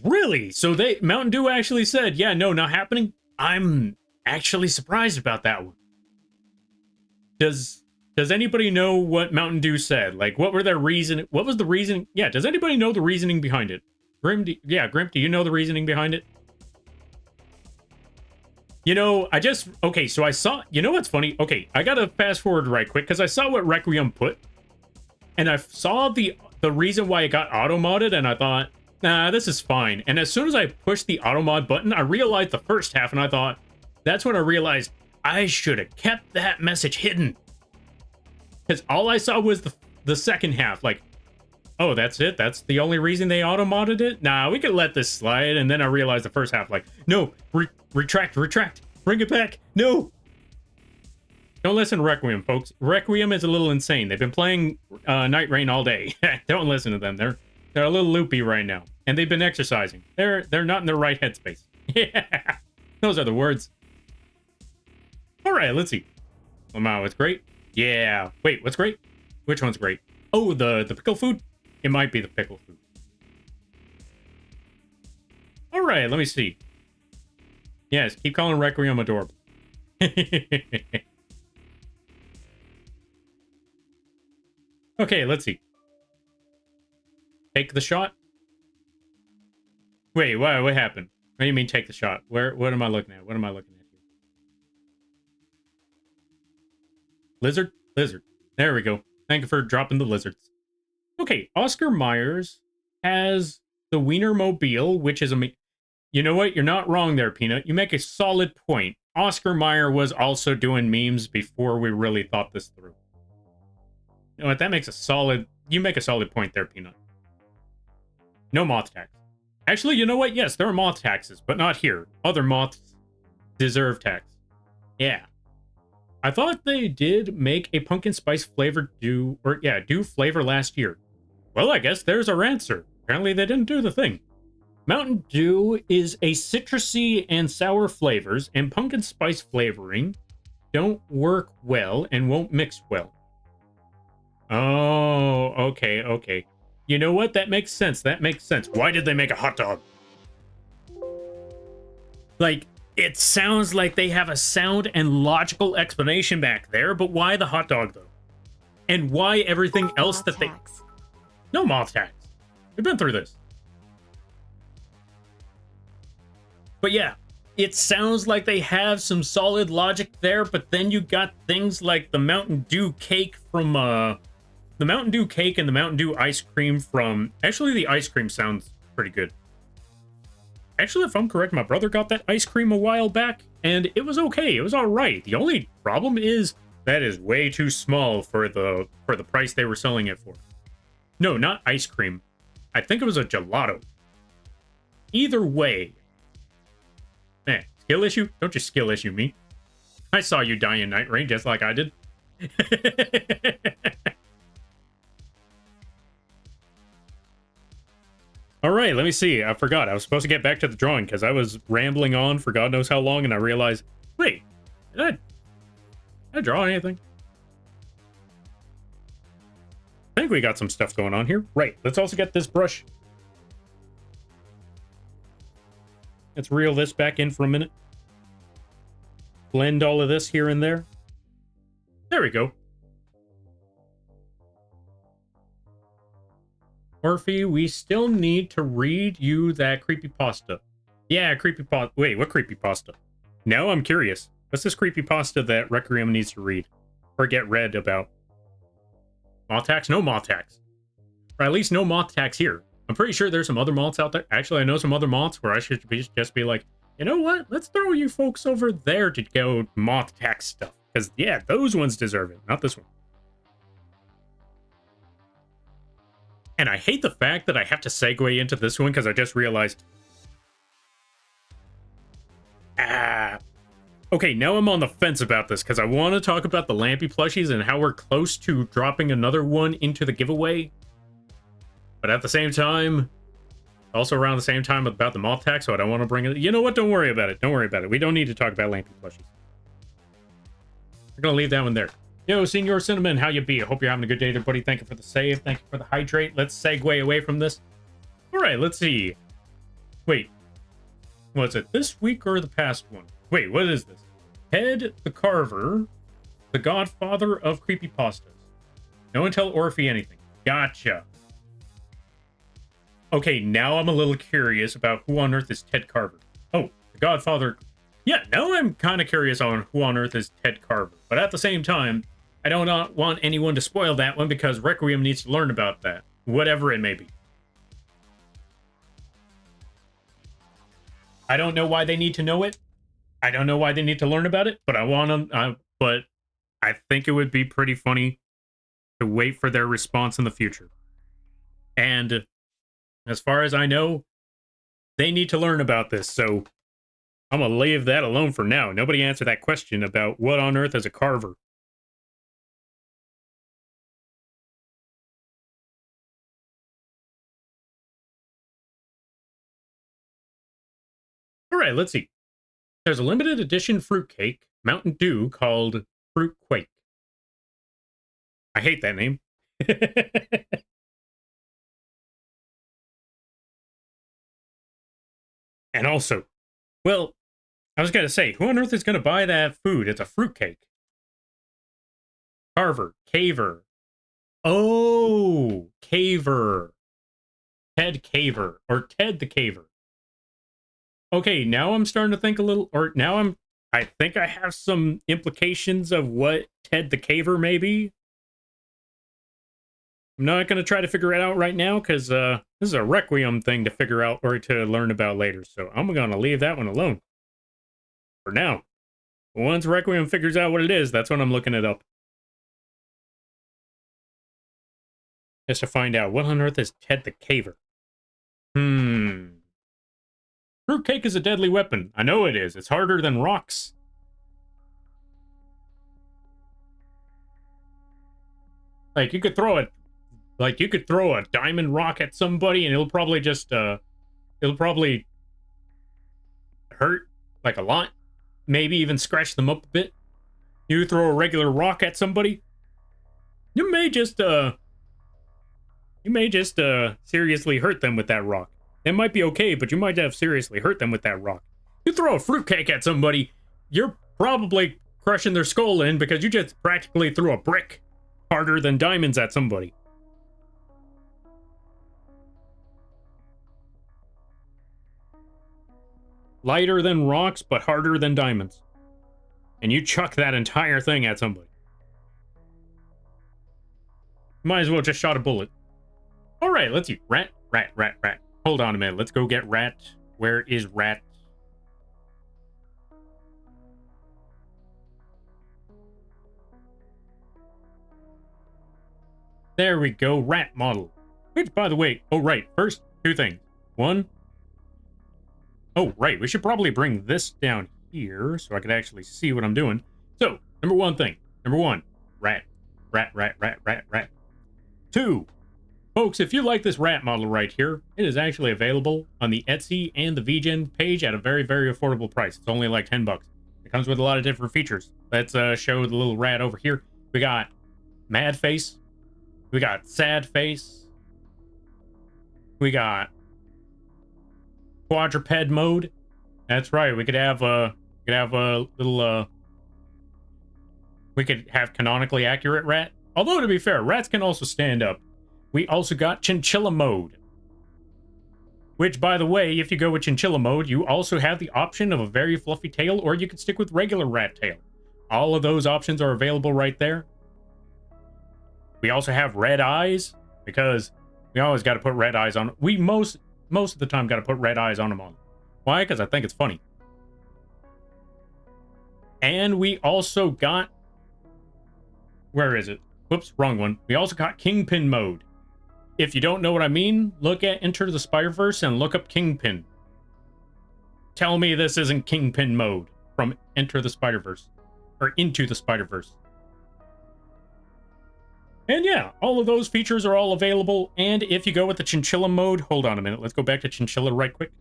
Really? So Mountain Dew actually said, yeah, no, not happening? I'm actually surprised about that one. Does anybody know what Mountain Dew said? Like, what was the reasoning? Yeah, does anybody know the reasoning behind it? Grim, do you know the reasoning behind it? You know, okay, so I saw, you know what's funny? Okay, I gotta fast forward right quick, because I saw what Requiem put, and I saw the reason why it got auto-modded, and I thought, nah, this is fine. And as soon as I pushed the auto-mod button, I realized the first half, and I thought, that's when I realized I should have kept that message hidden. Because all I saw was the second half, like, oh, that's it? That's the only reason they auto-modded it? Nah, we could let this slide. And then I realized the first half, like, no, retract, bring it back, no. Don't listen to Requiem, folks. Requiem is a little insane. They've been playing Night Rain all day. Don't listen to them. They're a little loopy right now. And they've been exercising. They're not in their right headspace. Yeah, those are the words. All right, let's see. Lamau, it's great. Yeah. Wait, what's great? Which one's great? Oh, the pickle food? It might be the pickle food. All right, let me see. Yes, keep calling Requiem adorable. Okay, let's see. Take the shot? Wait, what happened? What do you mean take the shot? What am I looking at? What am I looking at here? Lizard? Lizard. There we go. Thank you for dropping the lizards. Okay, Oscar Myers has the Wienermobile, which is a... You know what? You're not wrong there, Peanut. You make a solid point. Oscar Mayer was also doing memes before we really thought this through. You know what? That makes a solid... You make a solid point there, Peanut. No moth tax. Actually, you know what? Yes, there are moth taxes, but not here. Other moths deserve tax. Yeah. I thought they did make a pumpkin spice flavored Dew flavor last year. Well, I guess there's our answer. Apparently they didn't do the thing. Mountain Dew is a citrusy and sour flavors, and pumpkin spice flavoring don't work well and won't mix well. Oh, okay. You know what? That makes sense. Why did they make a hot dog? Like, it sounds like they have a sound and logical explanation back there, but why the hot dog, though? And why everything else that they... No moth tax. We've been through this. But yeah, it sounds like they have some solid logic there, but then you got things like the Mountain Dew cake from, the Mountain Dew cake and the Mountain Dew ice cream from... Actually, the ice cream sounds pretty good. Actually, if I'm correct, my brother got that ice cream a while back, and it was okay. It was all right. The only problem is that is way too small for the price they were selling it for. No, not ice cream. I think it was a gelato. Either way. Man, skill issue? Don't you skill issue me. I saw you die in Night Rain just like I did. All right, let me see. I forgot. I was supposed to get back to the drawing because I was rambling on for God knows how long, and I realized, wait, did I draw anything? I think we got some stuff going on here. Right, let's also get this brush. Let's reel this back in for a minute. Blend all of this here and there. There we go. Orphe, we still need to read you that creepypasta. Yeah, creepypasta. Wait, what creepypasta? Now I'm curious. What's this creepypasta that Requiem needs to read? Or get read about? Moth tax? No moth tax. Or at least no moth tax here. I'm pretty sure there's some other moths out there. Actually, I know some other moths where I should just be like, you know what? Let's throw you folks over there to go moth tax stuff. Because, yeah, those ones deserve it. Not this one. And I hate the fact that I have to segue into this one because I just realized... Okay, now I'm on the fence about this because I want to talk about the Lampy plushies and how we're close to dropping another one into the giveaway. But at the same time, also around the same time about the moth tax, so I don't want to bring it. You know what? Don't worry about it. Don't worry about it. We don't need to talk about Lampy plushies. We're going to leave that one there. Yo, Senor Cinnamon, how you be? I hope you're having a good day there, buddy. Thank you for the save. Thank you for the hydrate. Let's segue away from this. All right, let's see. Wait. Was it this week or the past one? Wait, what is this? Ted the Carver, the godfather of creepypastas. No one tell Orphe anything. Gotcha. Okay, now I'm a little curious about who on earth is Ted Carver. Oh, the godfather. Yeah, now I'm kind of curious on who on earth is Ted Carver. But at the same time, I don't want anyone to spoil that one because Requiem needs to learn about that. Whatever it may be. I don't know why they need to know it. I don't know why they need to learn about it, but but I think it would be pretty funny to wait for their response in the future. And as far as I know, they need to learn about this, so I'm gonna leave that alone for now. Nobody answered that question about what on earth is a carver. All right, let's see. There's a limited edition fruitcake, Mountain Dew, called Fruit Quake. I hate that name. And also, well, I was going to say, who on earth is going to buy that food? It's a fruitcake. Carver. Caver. Oh, Caver. Ted Caver. Or Ted the Caver. Okay, now I'm starting to think a little, or now I think I have some implications of what Ted the Caver may be. I'm not going to try to figure it out right now because this is a Requiem thing to figure out or to learn about later. So I'm going to leave that one alone for now. Once Requiem figures out what it is, that's when I'm looking it up. Just to find out what on earth is Ted the Caver. Fruitcake is a deadly weapon. I know it is. It's harder than rocks. Like, you could throw it. Like, you could throw a diamond rock at somebody and it'll probably just, it'll probably hurt, like, a lot. Maybe even scratch them up a bit. You throw a regular rock at somebody, you may just seriously hurt them with that rock. It might be okay, but you might have seriously hurt them with that rock. You throw a fruitcake at somebody, you're probably crushing their skull in because you just practically threw a brick harder than diamonds at somebody. Lighter than rocks, but harder than diamonds. And you chuck that entire thing at somebody. Might as well just shot a bullet. All right, let's see. Rat. Hold on a minute. Let's go get Rat. Where is Rat? There we go. Rat model. Which, by the way, oh, right. First, two things. One. Oh, right. We should probably bring this down here so I can actually see what I'm doing. So, number one thing. Number one. Rat. Two. Folks, if you like this rat model right here, it is actually available on the Etsy and the vgen page at a very, very affordable price. It's only like 10 bucks. It comes with a lot of different features. Let's show the little rat over here. We got mad face. We got sad face. We got quadruped mode. That's right. We could have a little We could have canonically accurate rat. Although, to be fair, rats can also stand up. We also got chinchilla mode. Which, by the way, if you go with chinchilla mode, you also have the option of a very fluffy tail, or you could stick with regular rat tail. All of those options are available right there. We also have red eyes, because we always got to put red eyes on. We most of the time got to put red eyes on them on. Why? Because I think it's funny. And we also got... Where is it? Whoops, wrong one. We also got Kingpin mode. If you don't know what I mean, look at Enter the Spider-Verse and look up Kingpin. Tell me this isn't Kingpin mode from Enter the Spider-Verse. Or Into the Spider-Verse. And yeah, all of those features are all available. And if you go with the chinchilla mode... Hold on a minute. Let's go back to chinchilla right quick.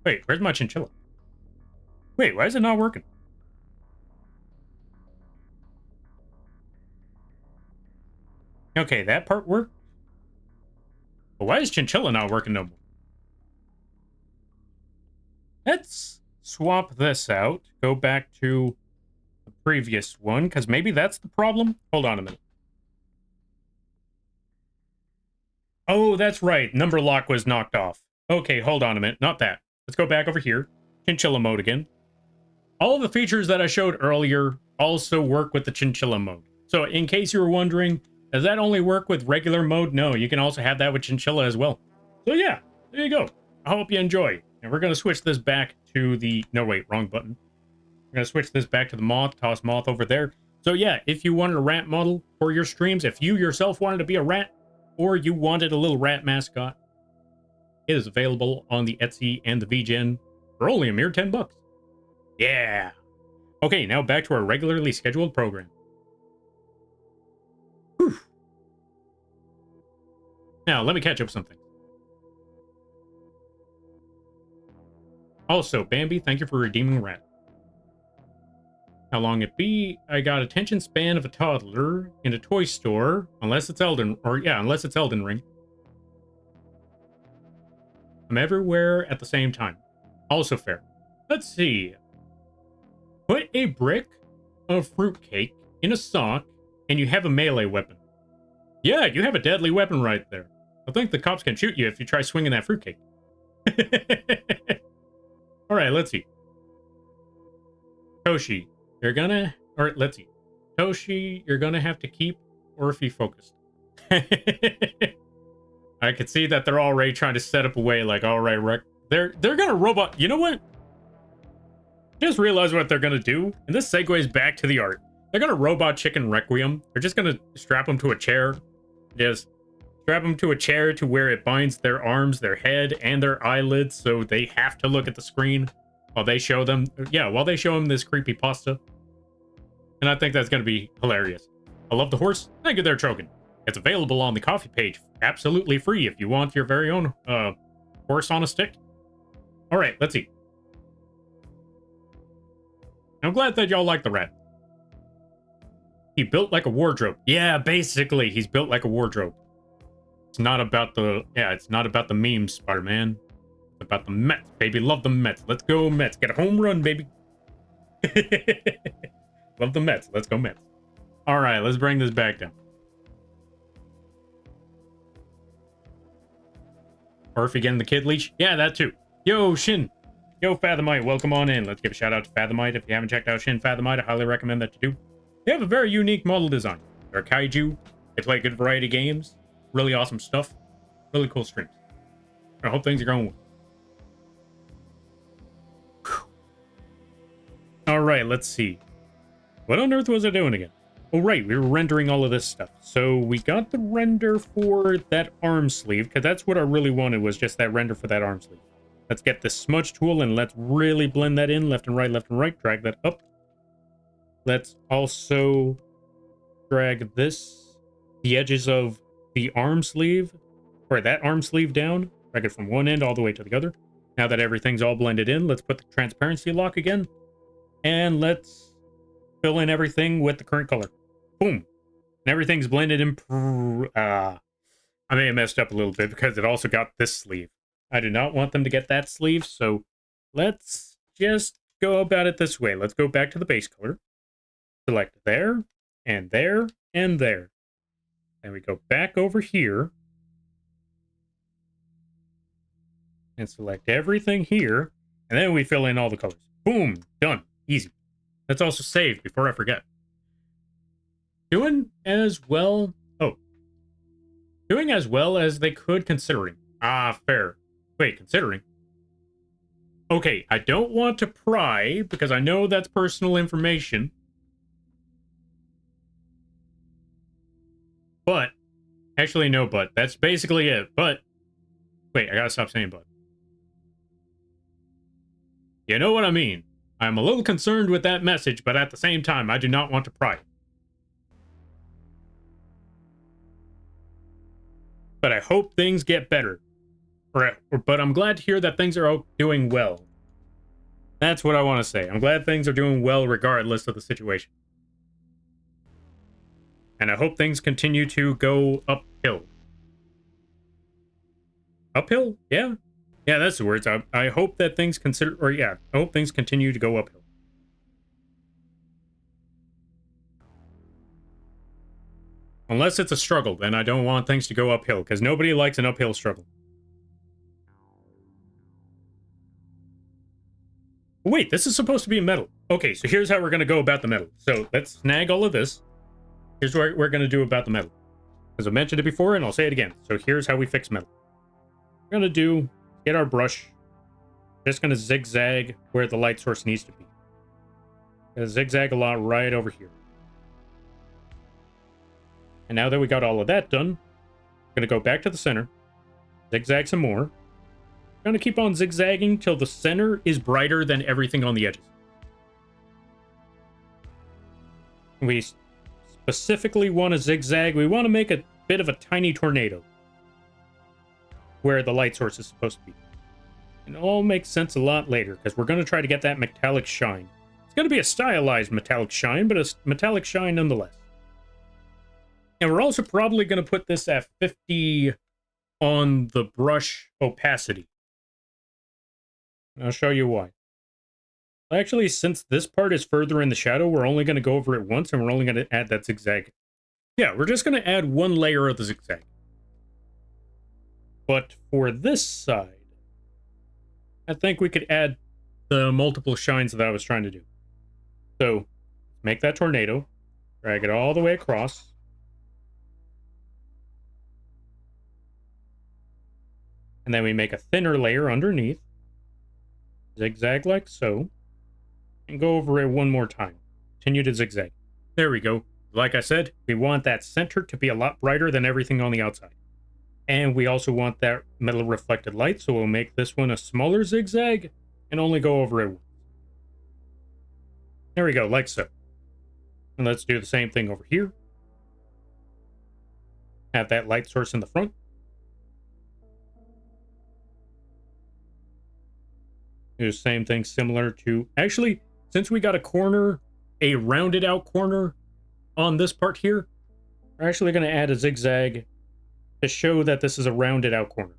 Wait, where's my chinchilla? Wait, why is it not working? Okay, that part worked. But why is chinchilla not working no more? Let's swap this out. Go back to the previous one, because maybe that's the problem. Hold on a minute. Oh, that's right. Number lock was knocked off. Okay, hold on a minute. Not that. Let's go back over here. Chinchilla mode again. All of the features that I showed earlier also work with the chinchilla mode. So in case you were wondering, does that only work with regular mode? No, you can also have that with chinchilla as well. So yeah, there you go. I hope you enjoy. And we're going to switch this back to the... No, wait, wrong button. We're going to switch this back to the Moth. Toss Moth over there. So yeah, if you wanted a rat model for your streams, if you yourself wanted to be a rat, or you wanted a little rat mascot, it is available on the Etsy and the vgen for only a mere $10. Yeah. Okay, now back to our regularly scheduled program. Whew. Now, let me catch up something. Also, Bambi, thank you for redeeming rat. How long it be? I got attention span of a toddler in a toy store, unless it's Elden Ring. I'm everywhere at the same time. Also fair. Let's see. Put a brick of fruitcake in a sock, and you have a melee weapon. Yeah, you have a deadly weapon right there. I think the cops can shoot you if you try swinging that fruitcake. All right, let's see. Toshi, you're gonna... Or, let's see. Toshi, you're gonna have to keep Orphe focused. I can see that they're already trying to set up a way, like, all right, Rick. They're gonna robot... You know what? Just realize what they're gonna do, and this segues back to the art. They're gonna robot chicken Requiem. They're just gonna strap them to a chair. Just strap them to a chair to where it binds their arms, their head, and their eyelids, so they have to look at the screen while they show them. Yeah, while they show them this creepy pasta. And I think that's gonna be hilarious. I love the horse. Thank you there, Trogan. It's available on the coffee page, absolutely free if you want your very own horse on a stick. All right, let's see. I'm glad that y'all like the rat. He built like a wardrobe. Yeah, basically, he's built like a wardrobe. It's not about the... Yeah, it's not about the memes, Spider-Man. It's about the Mets, baby. Love the Mets. Let's go, Mets. Get a home run, baby. Love the Mets. Let's go, Mets. All right, let's bring this back down. Orphe getting the kid leash? Yeah, that too. Yo, Shin. Yo, Fathomite, welcome on in. Let's give a shout out to Fathomite. If you haven't checked out Shin Fathomite, I highly recommend that you do. They have a very unique model design. They're kaiju. They play a good variety of games. Really awesome stuff. Really cool streams. I hope things are going well. All right, let's see. What on earth was I doing again? Oh, right, we were rendering all of this stuff. So we got the render for that arm sleeve, because that's what I really wanted, was just that render for that arm sleeve. Let's get the smudge tool and let's really blend that in, left and right, drag that up. Let's also drag the edges of the arm sleeve, or that arm sleeve down, drag it from one end all the way to the other. Now that everything's all blended in, let's put the transparency lock again, and let's fill in everything with the current color. Boom. And everything's blended in. I may have messed up a little bit because it also got this sleeve. I do not want them to get that sleeve, so let's just go about it this way. Let's go back to the base color. select there, and there, and there. And we go back over here and select everything here, and then we fill in all the colors. Boom, done, easy. Let's also save before I forget. Doing as well as they could, considering. Ah, fair. Wait, considering. Okay, I don't want to pry because I know that's personal information. But, actually no but. That's basically it. But, wait, I gotta stop saying but. You know what I mean. I'm a little concerned with that message, but at the same time, I do not want to pry. But I hope things get better. But I'm glad to hear that things are doing well. That's what I want to say. I'm glad things are doing well regardless of the situation. And I hope things continue to go uphill. Uphill? Yeah. Yeah, that's the words. I hope that things I hope things continue to go uphill. Unless it's a struggle, then I don't want things to go uphill, because nobody likes an uphill struggle. Wait, this is supposed to be metal. Okay, so here's how we're going to go about the metal. So let's snag all of this. Here's what we're going to do about the metal. As I mentioned it before, and I'll say it again. So here's how we fix metal. We're going to get our brush. Just going to zigzag where the light source needs to be. Going to zigzag a lot right over here. And now that we got all of that done, we're going to go back to the center. Zigzag some more. We're going to keep on zigzagging till the center is brighter than everything on the edges. We specifically want to zigzag. We want to make a bit of a tiny tornado where the light source is supposed to be. And it all makes sense a lot later because we're going to try to get that metallic shine. It's going to be a stylized metallic shine, but a metallic shine nonetheless. And we're also probably going to put this at 50 on the brush opacity. And I'll show you why. Actually, since this part is further in the shadow, we're only going to go over it once, and we're only going to add that zigzag. Yeah, we're just going to add one layer of the zigzag. But for this side, I think we could add the multiple shines that I was trying to do. So, make that tornado, drag it all the way across. And then we make a thinner layer underneath. Zigzag like so. And go over it one more time. Continue to zigzag. There we go. Like I said, we want that center to be a lot brighter than everything on the outside. And we also want that metal reflected light, so we'll make this one a smaller zigzag and only go over it once. There we go, like so. And let's do the same thing over here. Have that light source in the front. Do the same thing similar to... Actually, since we got a rounded out corner on this part here, we're actually going to add a zigzag to show that this is a rounded out corner.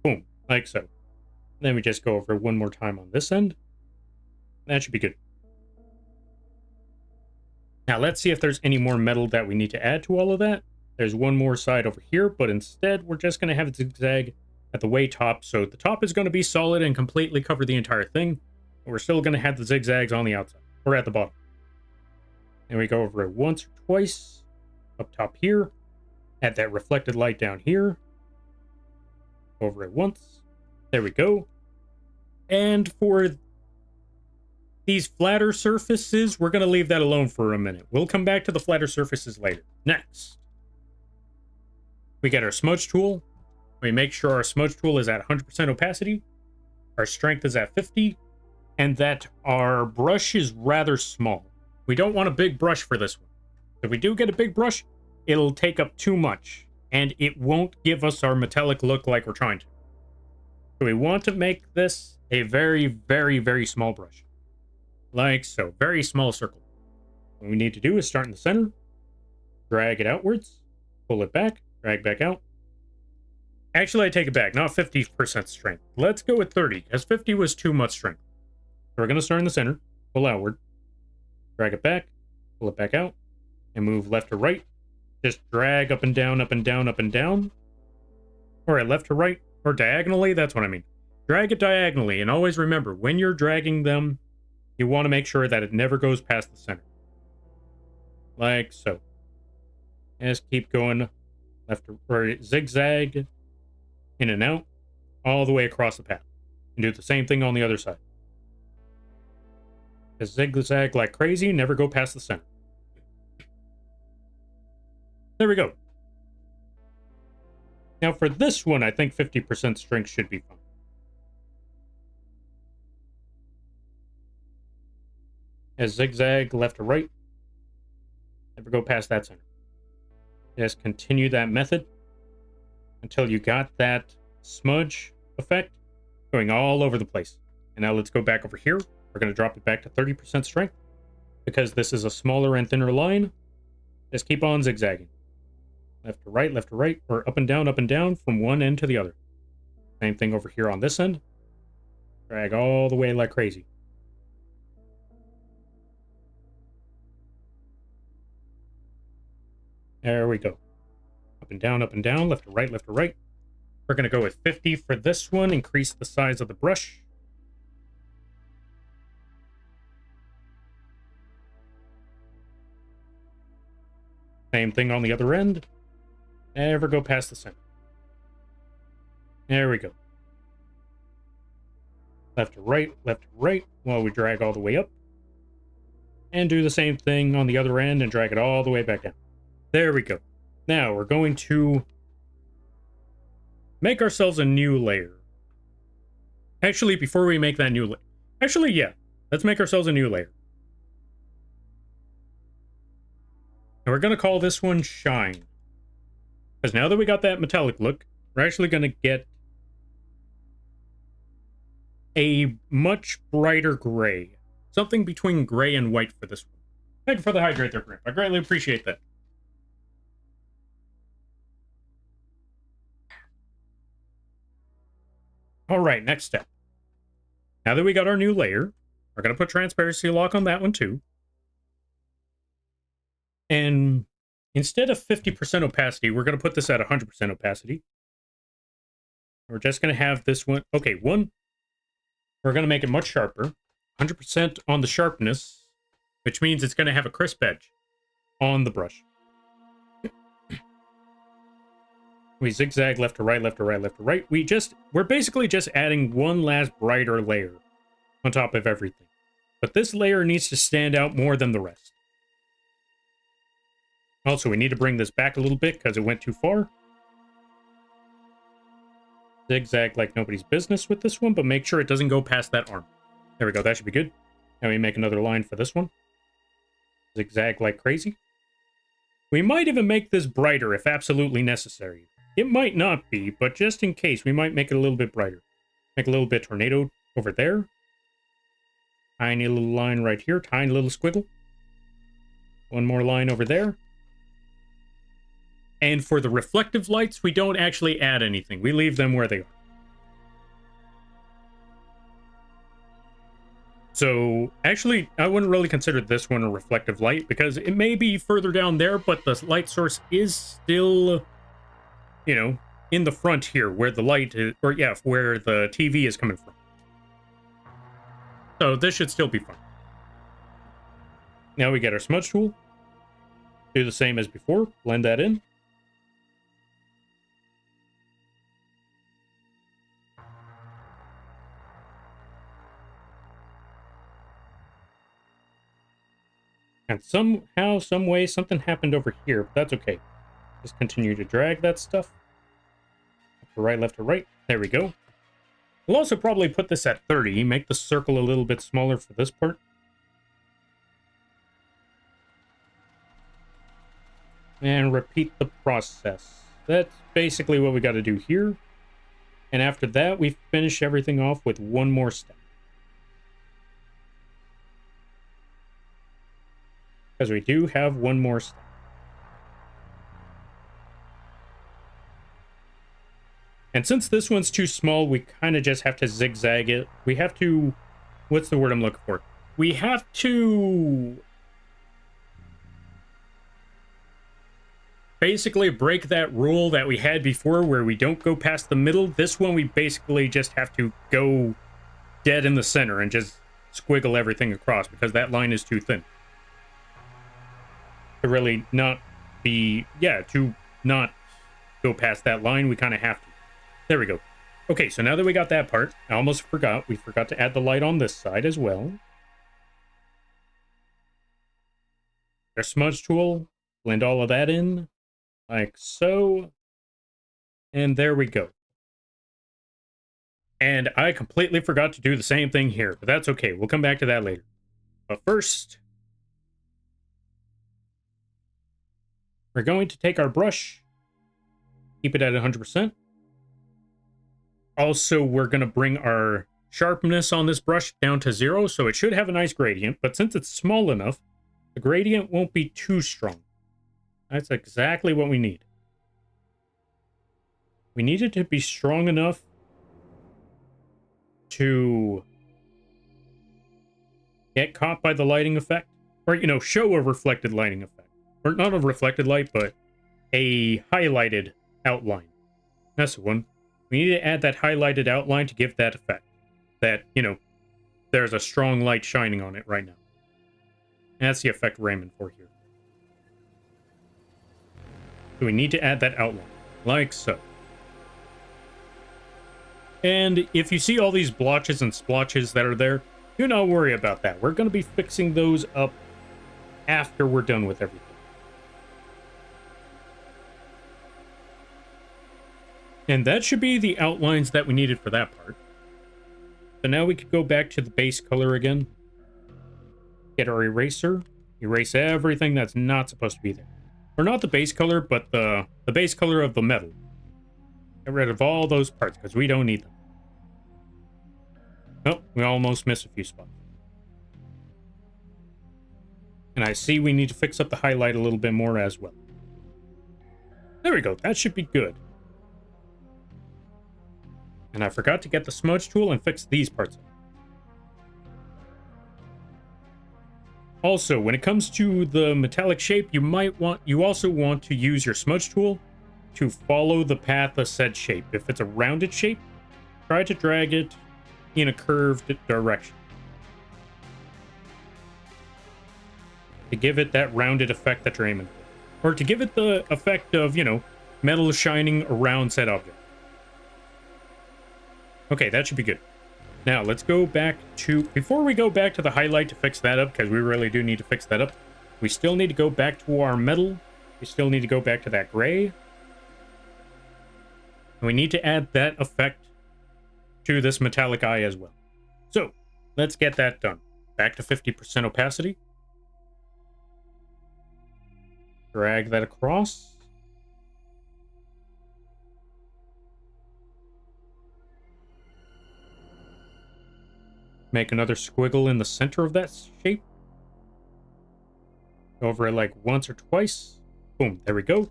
Boom, like so. Then we just go over one more time on this end. That should be good. Now let's see if there's any more metal that we need to add to all of that. There's one more side over here, but instead we're just going to have a zigzag at the way top. So the top is going to be solid and completely cover the entire thing. But we're still going to have the zigzags on the outside, or at the bottom. And we go over it once or twice up top here. Add that reflected light down here. Over it once. There we go. And for these flatter surfaces, we're going to leave that alone for a minute. We'll come back to the flatter surfaces later. Next, we get our smudge tool. We make sure our smudge tool is at 100% opacity. Our strength is at 50. And that our brush is rather small. We don't want a big brush for this one. If we do get a big brush, it'll take up too much, and it won't give us our metallic look like we're trying to. So we want to make this a very, very, very small brush. Like so, very small circle. What we need to do is start in the center, drag it outwards, pull it back, drag back out. Actually, I take it back, not 50% strength. Let's go with 30, because 50 was too much strength. So we're going to start in the center, pull outward, drag it back, Pull it back out and move left to right. Just drag up and down, up and down, up and down. Or left to right, or diagonally, that's what I mean. Drag it diagonally, and always remember, when you're dragging them, you want to make sure that it never goes past the center. Like so. Just keep going left to right, zigzag, in and out, all the way across the path. And do the same thing on the other side. Just zigzag like crazy, never go past the center. There we go. Now for this one, I think 50% strength should be fine. As zigzag left to right. Never go past that center. Just continue that method until you got that smudge effect going all over the place. And now let's go back over here. We're going to drop it back to 30% strength because this is a smaller and thinner line. Just keep on zigzagging. Left to right, or up and down from one end to the other. Same thing over here on this end. Drag all the way like crazy. There we go. Up and down, left to right, left to right. We're going to go with 50 for this one. Increase the size of the brush. Same thing on the other end. Never go past the center. There we go. Left to right, while we drag all the way up. And do the same thing on the other end and drag it all the way back down. There we go. Now we're going to make ourselves a new layer. Actually, before we make that new layer. Actually, yeah. Let's make ourselves a new layer. And we're going to call this one Shine. Because now that we got that metallic look, we're actually going to get a much brighter gray. Something between gray and white for this one. Thank you for the hydrate there, Grimp. I greatly appreciate that. All right, next step. Now that we got our new layer, we're going to put transparency lock on that one too. And instead of 50% opacity, we're going to put this at 100% opacity. We're just going to have this one. Okay, we're going to make it much sharper. 100% on the sharpness, which means it's going to have a crisp edge on the brush. We zigzag left to right, left to right, left to right. We're basically just adding one last brighter layer on top of everything. But this layer needs to stand out more than the rest. Also, we need to bring this back a little bit because it went too far. Zigzag like nobody's business with this one, but make sure it doesn't go past that arm. There we go, that should be good. Now we make another line for this one. Zigzag like crazy. We might even make this brighter if absolutely necessary. It might not be, but just in case, we might make it a little bit brighter. Make a little bit tornado over there. Tiny little line right here, tiny little squiggle. One more line over there. And for the reflective lights, we don't actually add anything. We leave them where they are. So, actually, I wouldn't really consider this one a reflective light because it may be further down there, but the light source is still, you know, in the front here where the light is, or yeah, where the TV is coming from. So this should still be fine. Now we get our smudge tool. Do the same as before. Blend that in. And somehow, some way, something happened over here, but that's okay. Just continue to drag that stuff. Left to right, left to right. There we go. We'll also probably put this at 30, make the circle a little bit smaller for this part. And repeat the process. That's basically what we got to do here. And after that, we finish everything off with one more step. Because we do have one more step. And since this one's too small, we kind of just have to zigzag it. We have to... What's the word I'm looking for? We have to basically break that rule that we had before where we don't go past the middle. This one, we basically just have to go dead in the center and just squiggle everything across because that line is too thin. To really not be, yeah, to not go past that line, we kind of have to. There we go. Okay, so now that we got that part, I almost forgot. We forgot to add the light on this side as well. Our smudge tool, blend all of that in, like so. And there we go. And I completely forgot to do the same thing here, but that's okay. We'll come back to that later. But first, we're going to take our brush, keep it at 100%. Also, we're going to bring our sharpness on this brush down to 0, so it should have a nice gradient, but since it's small enough, the gradient won't be too strong. That's exactly what we need. We need it to be strong enough to get caught by the lighting effect, or, you know, show a reflected lighting effect. Or not a reflected light, but a highlighted outline. That's the one. We need to add that highlighted outline to give that effect. That, you know, there's a strong light shining on it right now. And that's the effect we're aiming for here. So we need to add that outline, like so. And if you see all these blotches and splotches that are there, do not worry about that. We're going to be fixing those up after we're done with everything. And that should be the outlines that we needed for that part. So now we could go back to the base color again. Get our eraser. Erase everything that's not supposed to be there. Or not the base color, but the base color of the metal. Get rid of all those parts, because we don't need them. Oh, we almost missed a few spots. And I see we need to fix up the highlight a little bit more as well. There we go. That should be good. And I forgot to get the smudge tool and fix these parts. Also, when it comes to the metallic shape, you also want to use your smudge tool to follow the path of said shape. If it's a rounded shape, try to drag it in a curved direction to give it that rounded effect that you're aiming for. Or to give it the effect of, you know, metal shining around said object. Okay, that should be good. Now, let's go back to... Before we go back to the highlight to fix that up, because we really do need to fix that up, we still need to go back to our metal. We still need to go back to that gray. And we need to add that effect to this metallic eye as well. So, let's get that done. Back to 50% opacity. Drag that across. Make another squiggle in the center of that shape. Go over it like once or twice. Boom, there we go.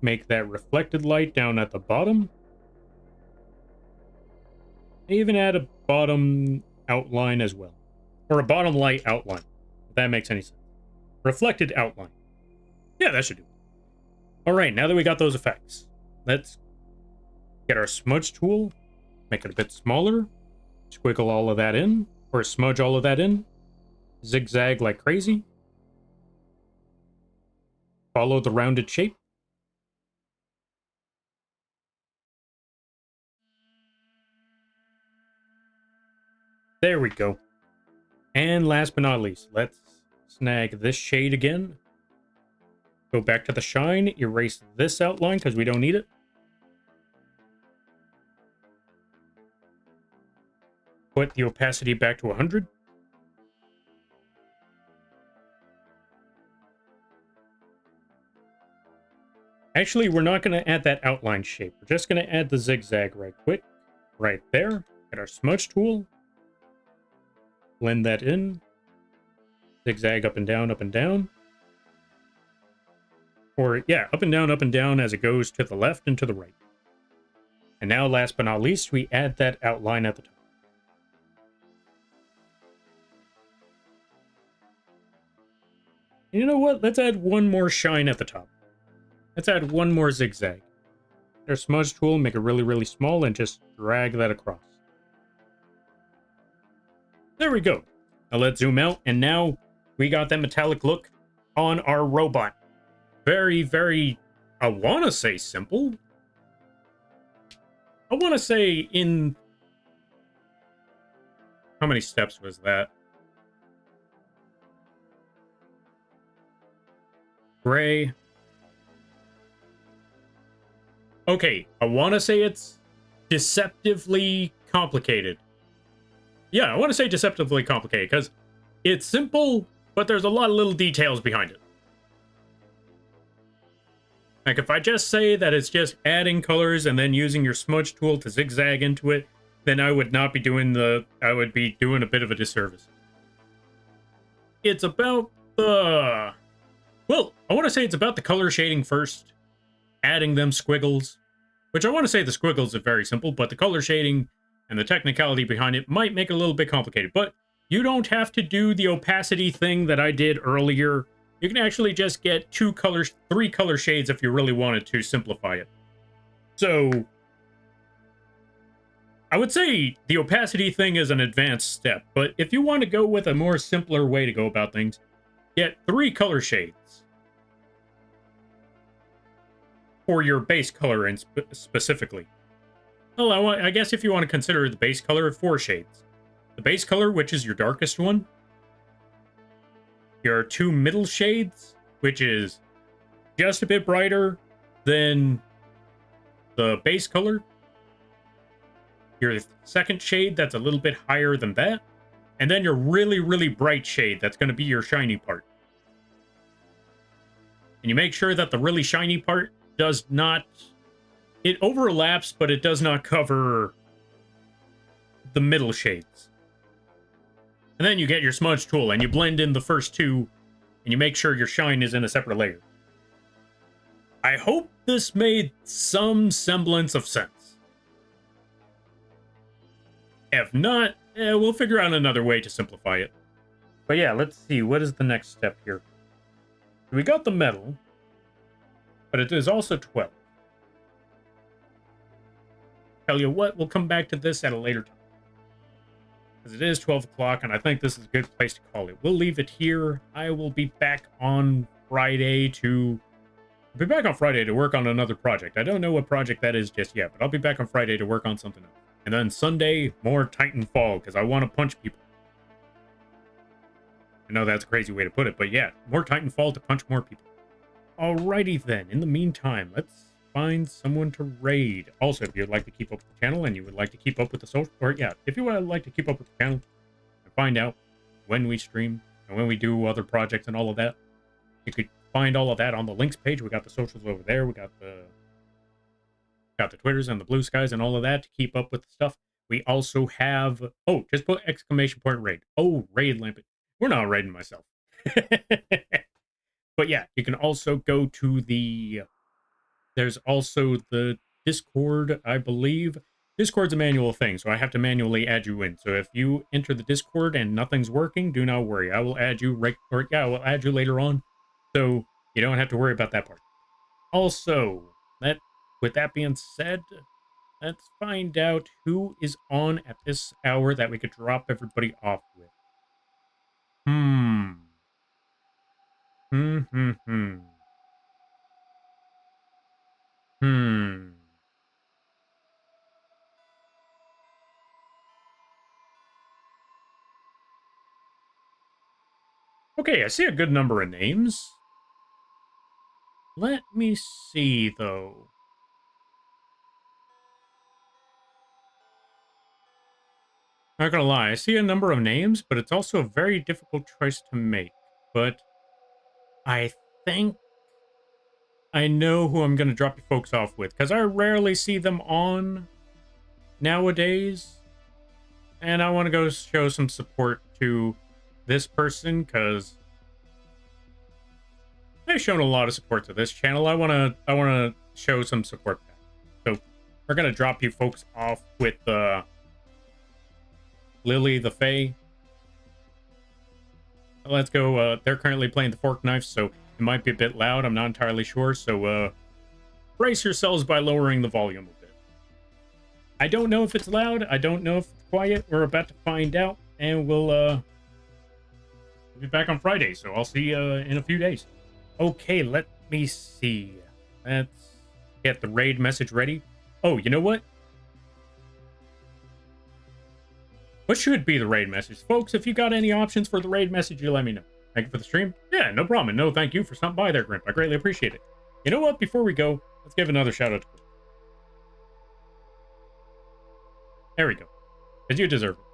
Make that reflected light down at the bottom. Even add a bottom outline as well. Or a bottom light outline, if that makes any sense. Reflected outline. Yeah, that should do it. Alright, now that we got those effects, let's get our smudge tool, make it a bit smaller, squiggle all of that in, or smudge all of that in, zigzag like crazy, follow the rounded shape. There we go. And last but not least, let's snag this shade again. Go back to the shine, erase this outline because we don't need it. Put the opacity back to 100. Actually, we're not going to add that outline shape. We're just going to add the zigzag right quick. Right there. Get our smudge tool. Blend that in. Zigzag up and down, up and down. Or, yeah, up and down as it goes to the left and to the right. And now, last but not least, we add that outline at the top. You know what? Let's add one more shine at the top. Let's add one more zigzag. Our smudge tool, make it really, really small, and just drag that across. There we go. Now let's zoom out, and now we got that metallic look on our robot. Very, very, I want to say simple. I want to say in... How many steps was that? Gray. Okay, I want to say it's deceptively complicated. Yeah, I want to say deceptively complicated, because it's simple, but there's a lot of little details behind it. Like, if I just say that it's just adding colors and then using your smudge tool to zigzag into it, then I would not be doing I would be doing a bit of a disservice. It's about the... Well, I want to say it's about the color shading first, adding them squiggles, which I want to say the squiggles are very simple, but the color shading and the technicality behind it might make it a little bit complicated. But you don't have to do the opacity thing that I did earlier. You can actually just get 3 color shades if you really wanted to simplify it. So I would say the opacity thing is an advanced step, but if you want to go with a more simpler way to go about things, get 3 color shades for your base color and specifically. Well, I guess if you want to consider the base color, 4 shades. The base color, which is your darkest one. Your 2 middle shades, which is just a bit brighter than the base color. Your second shade, that's a little bit higher than that. And then your really, really bright shade, that's going to be your shiny part. And you make sure that the really shiny part does not... It overlaps, but it does not cover the middle shades. And then you get your smudge tool, and you blend in the first 2, and you make sure your shine is in a separate layer. I hope this made some semblance of sense. If not, we'll figure out another way to simplify it. But yeah, let's see. What is the next step here? We got the metal, but it is also 12. Tell you what, we'll come back to this at a later time. Because it is 12 o'clock, and I think this is a good place to call it. We'll leave it here. I will be back on Friday to... work on another project. I don't know what project that is just yet, but I'll be back on Friday to work on something else. And then Sunday, more Titanfall, because I want to punch people. I know that's a crazy way to put it, but yeah, more Titanfall to punch more people. Alrighty then. In the meantime, let's find someone to raid. Also, if you'd like to keep up with the channel and you would like to keep up with the social... Or yeah, if you would like to keep up with the channel and find out when we stream and when we do other projects and all of that, you could find all of that on the links page. We got the socials over there. We got the Twitters and the blue skies and all of that to keep up with the stuff. We also have... Oh, just put exclamation point raid. Oh, raid Lampet. We're not raiding myself. But yeah, you can also go to the... There's also the Discord, I believe. Discord's a manual thing, so I have to manually add you in. So if you enter the Discord and nothing's working, do not worry. I will add you I will add you later on. So you don't have to worry about that part. Also, with that being said, let's find out who is on at this hour that we could drop everybody off with. Okay, I see a good number of names. Let me see, though. Not gonna lie, I see a number of names, but it's also a very difficult choice to make. But I think I know who I'm gonna drop you folks off with, because I rarely see them on nowadays. And I want to go show some support to this person, because they've shown a lot of support to this channel. I wanna show some support back. So we're gonna drop you folks off with Lily the Fae. Let's go. They're currently playing the fork knife, so it might be a bit loud. I'm not entirely sure. So brace yourselves by lowering the volume a bit. I don't know if it's loud. I don't know if it's quiet. We're about to find out, and we'll be back on Friday, so I'll see you in a few days. Okay, let me see. Let's get the raid message ready. Oh, you know what? What should be the raid message? Folks, if you got any options for the raid message, you let me know. Thank you for the stream. Yeah, no problem. And no, thank you for stopping by there, Grimp. I greatly appreciate it. You know what? Before we go, let's give another shout out to Grimp. There we go. Because you deserve it.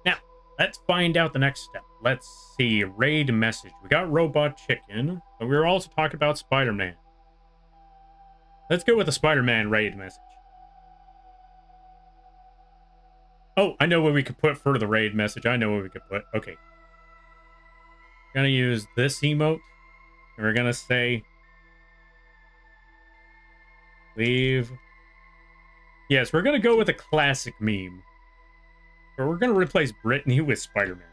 Now, let's find out the next step. Let's see. Raid message. We got Robot Chicken, but we were also talking about Spider-Man. Let's go with the Spider-Man raid message. Oh, I know what we could put for the raid message. I know what we could put. Okay. Gonna use this emote. And we're gonna say... Leave... Yes, we're gonna go with a classic meme. But we're gonna replace Brittany with Spider-Man.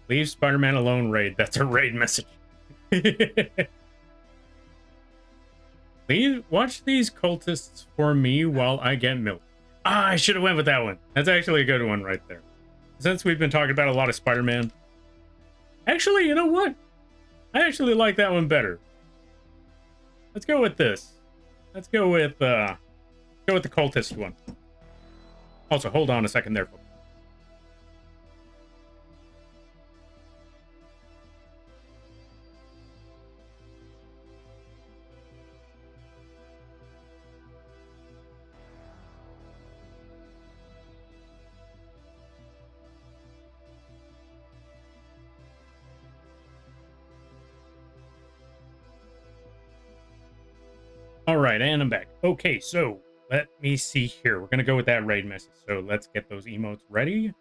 Leave Spider-Man alone raid. That's a raid message. Watch these cultists for me while I get milk. Ah, I should have went with that one. That's actually a good one right there. Since we've been talking about a lot of Spider-Man. Actually, you know what? I actually like that one better. Let's go with this. Let's go with the cultist one. Also, hold on a second there, folks. All right, and I'm back. Okay, so let me see here. We're going to go with that raid message. So let's get those emotes ready.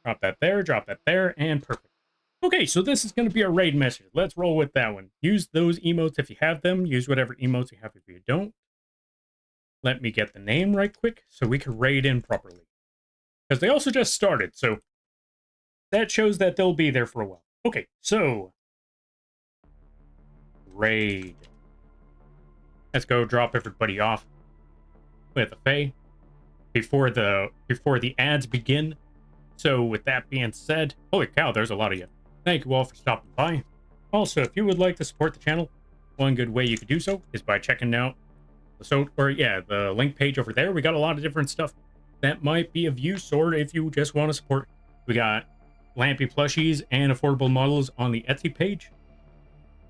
Drop that there, and perfect. Okay, so this is going to be a raid message. Let's roll with that one. Use those emotes if you have them. Use whatever emotes you have if you don't. Let me get the name right quick so we can raid in properly. Because they also just started, so that shows that they'll be there for a while. Okay, so... raid. Let's go drop everybody off with a Fae before the ads begin. So with that being said, holy cow, there's a lot of you. Thank you all for stopping by. Also, if you would like to support the channel, one good way you could do so is by checking out the link page over there. We got a lot of different stuff that might be of use, or if you just want to support, we got Lampy plushies and affordable models on the Etsy page.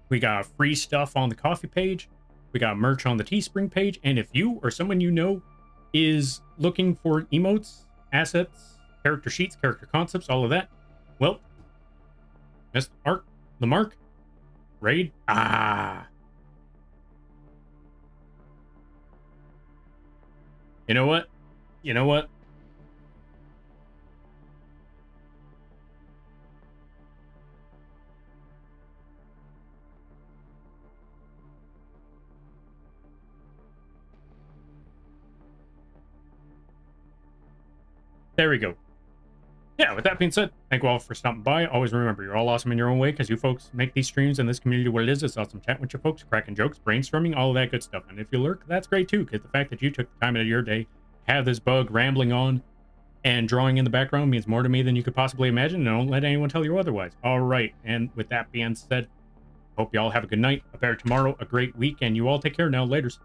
We got free stuff on the coffee page. We got merch on the Teespring page. And if you or someone you know is looking for emotes, assets, character sheets, character concepts, all of that, well, missed the mark. Raid. You know what? You know what? There we go. Yeah, with that being said, thank you all for stopping by. Always remember, you're all awesome in your own way, because you folks make these streams and this community what it is. It's awesome chatting with you folks, cracking jokes, brainstorming, all of that good stuff. And if you lurk, that's great too, because the fact that you took the time out of your day, have this bug rambling on and drawing in the background means more to me than you could possibly imagine, and don't let anyone tell you otherwise. All right, and with that being said, hope you all have a good night, a better tomorrow, a great week, and you all take care now. Laters.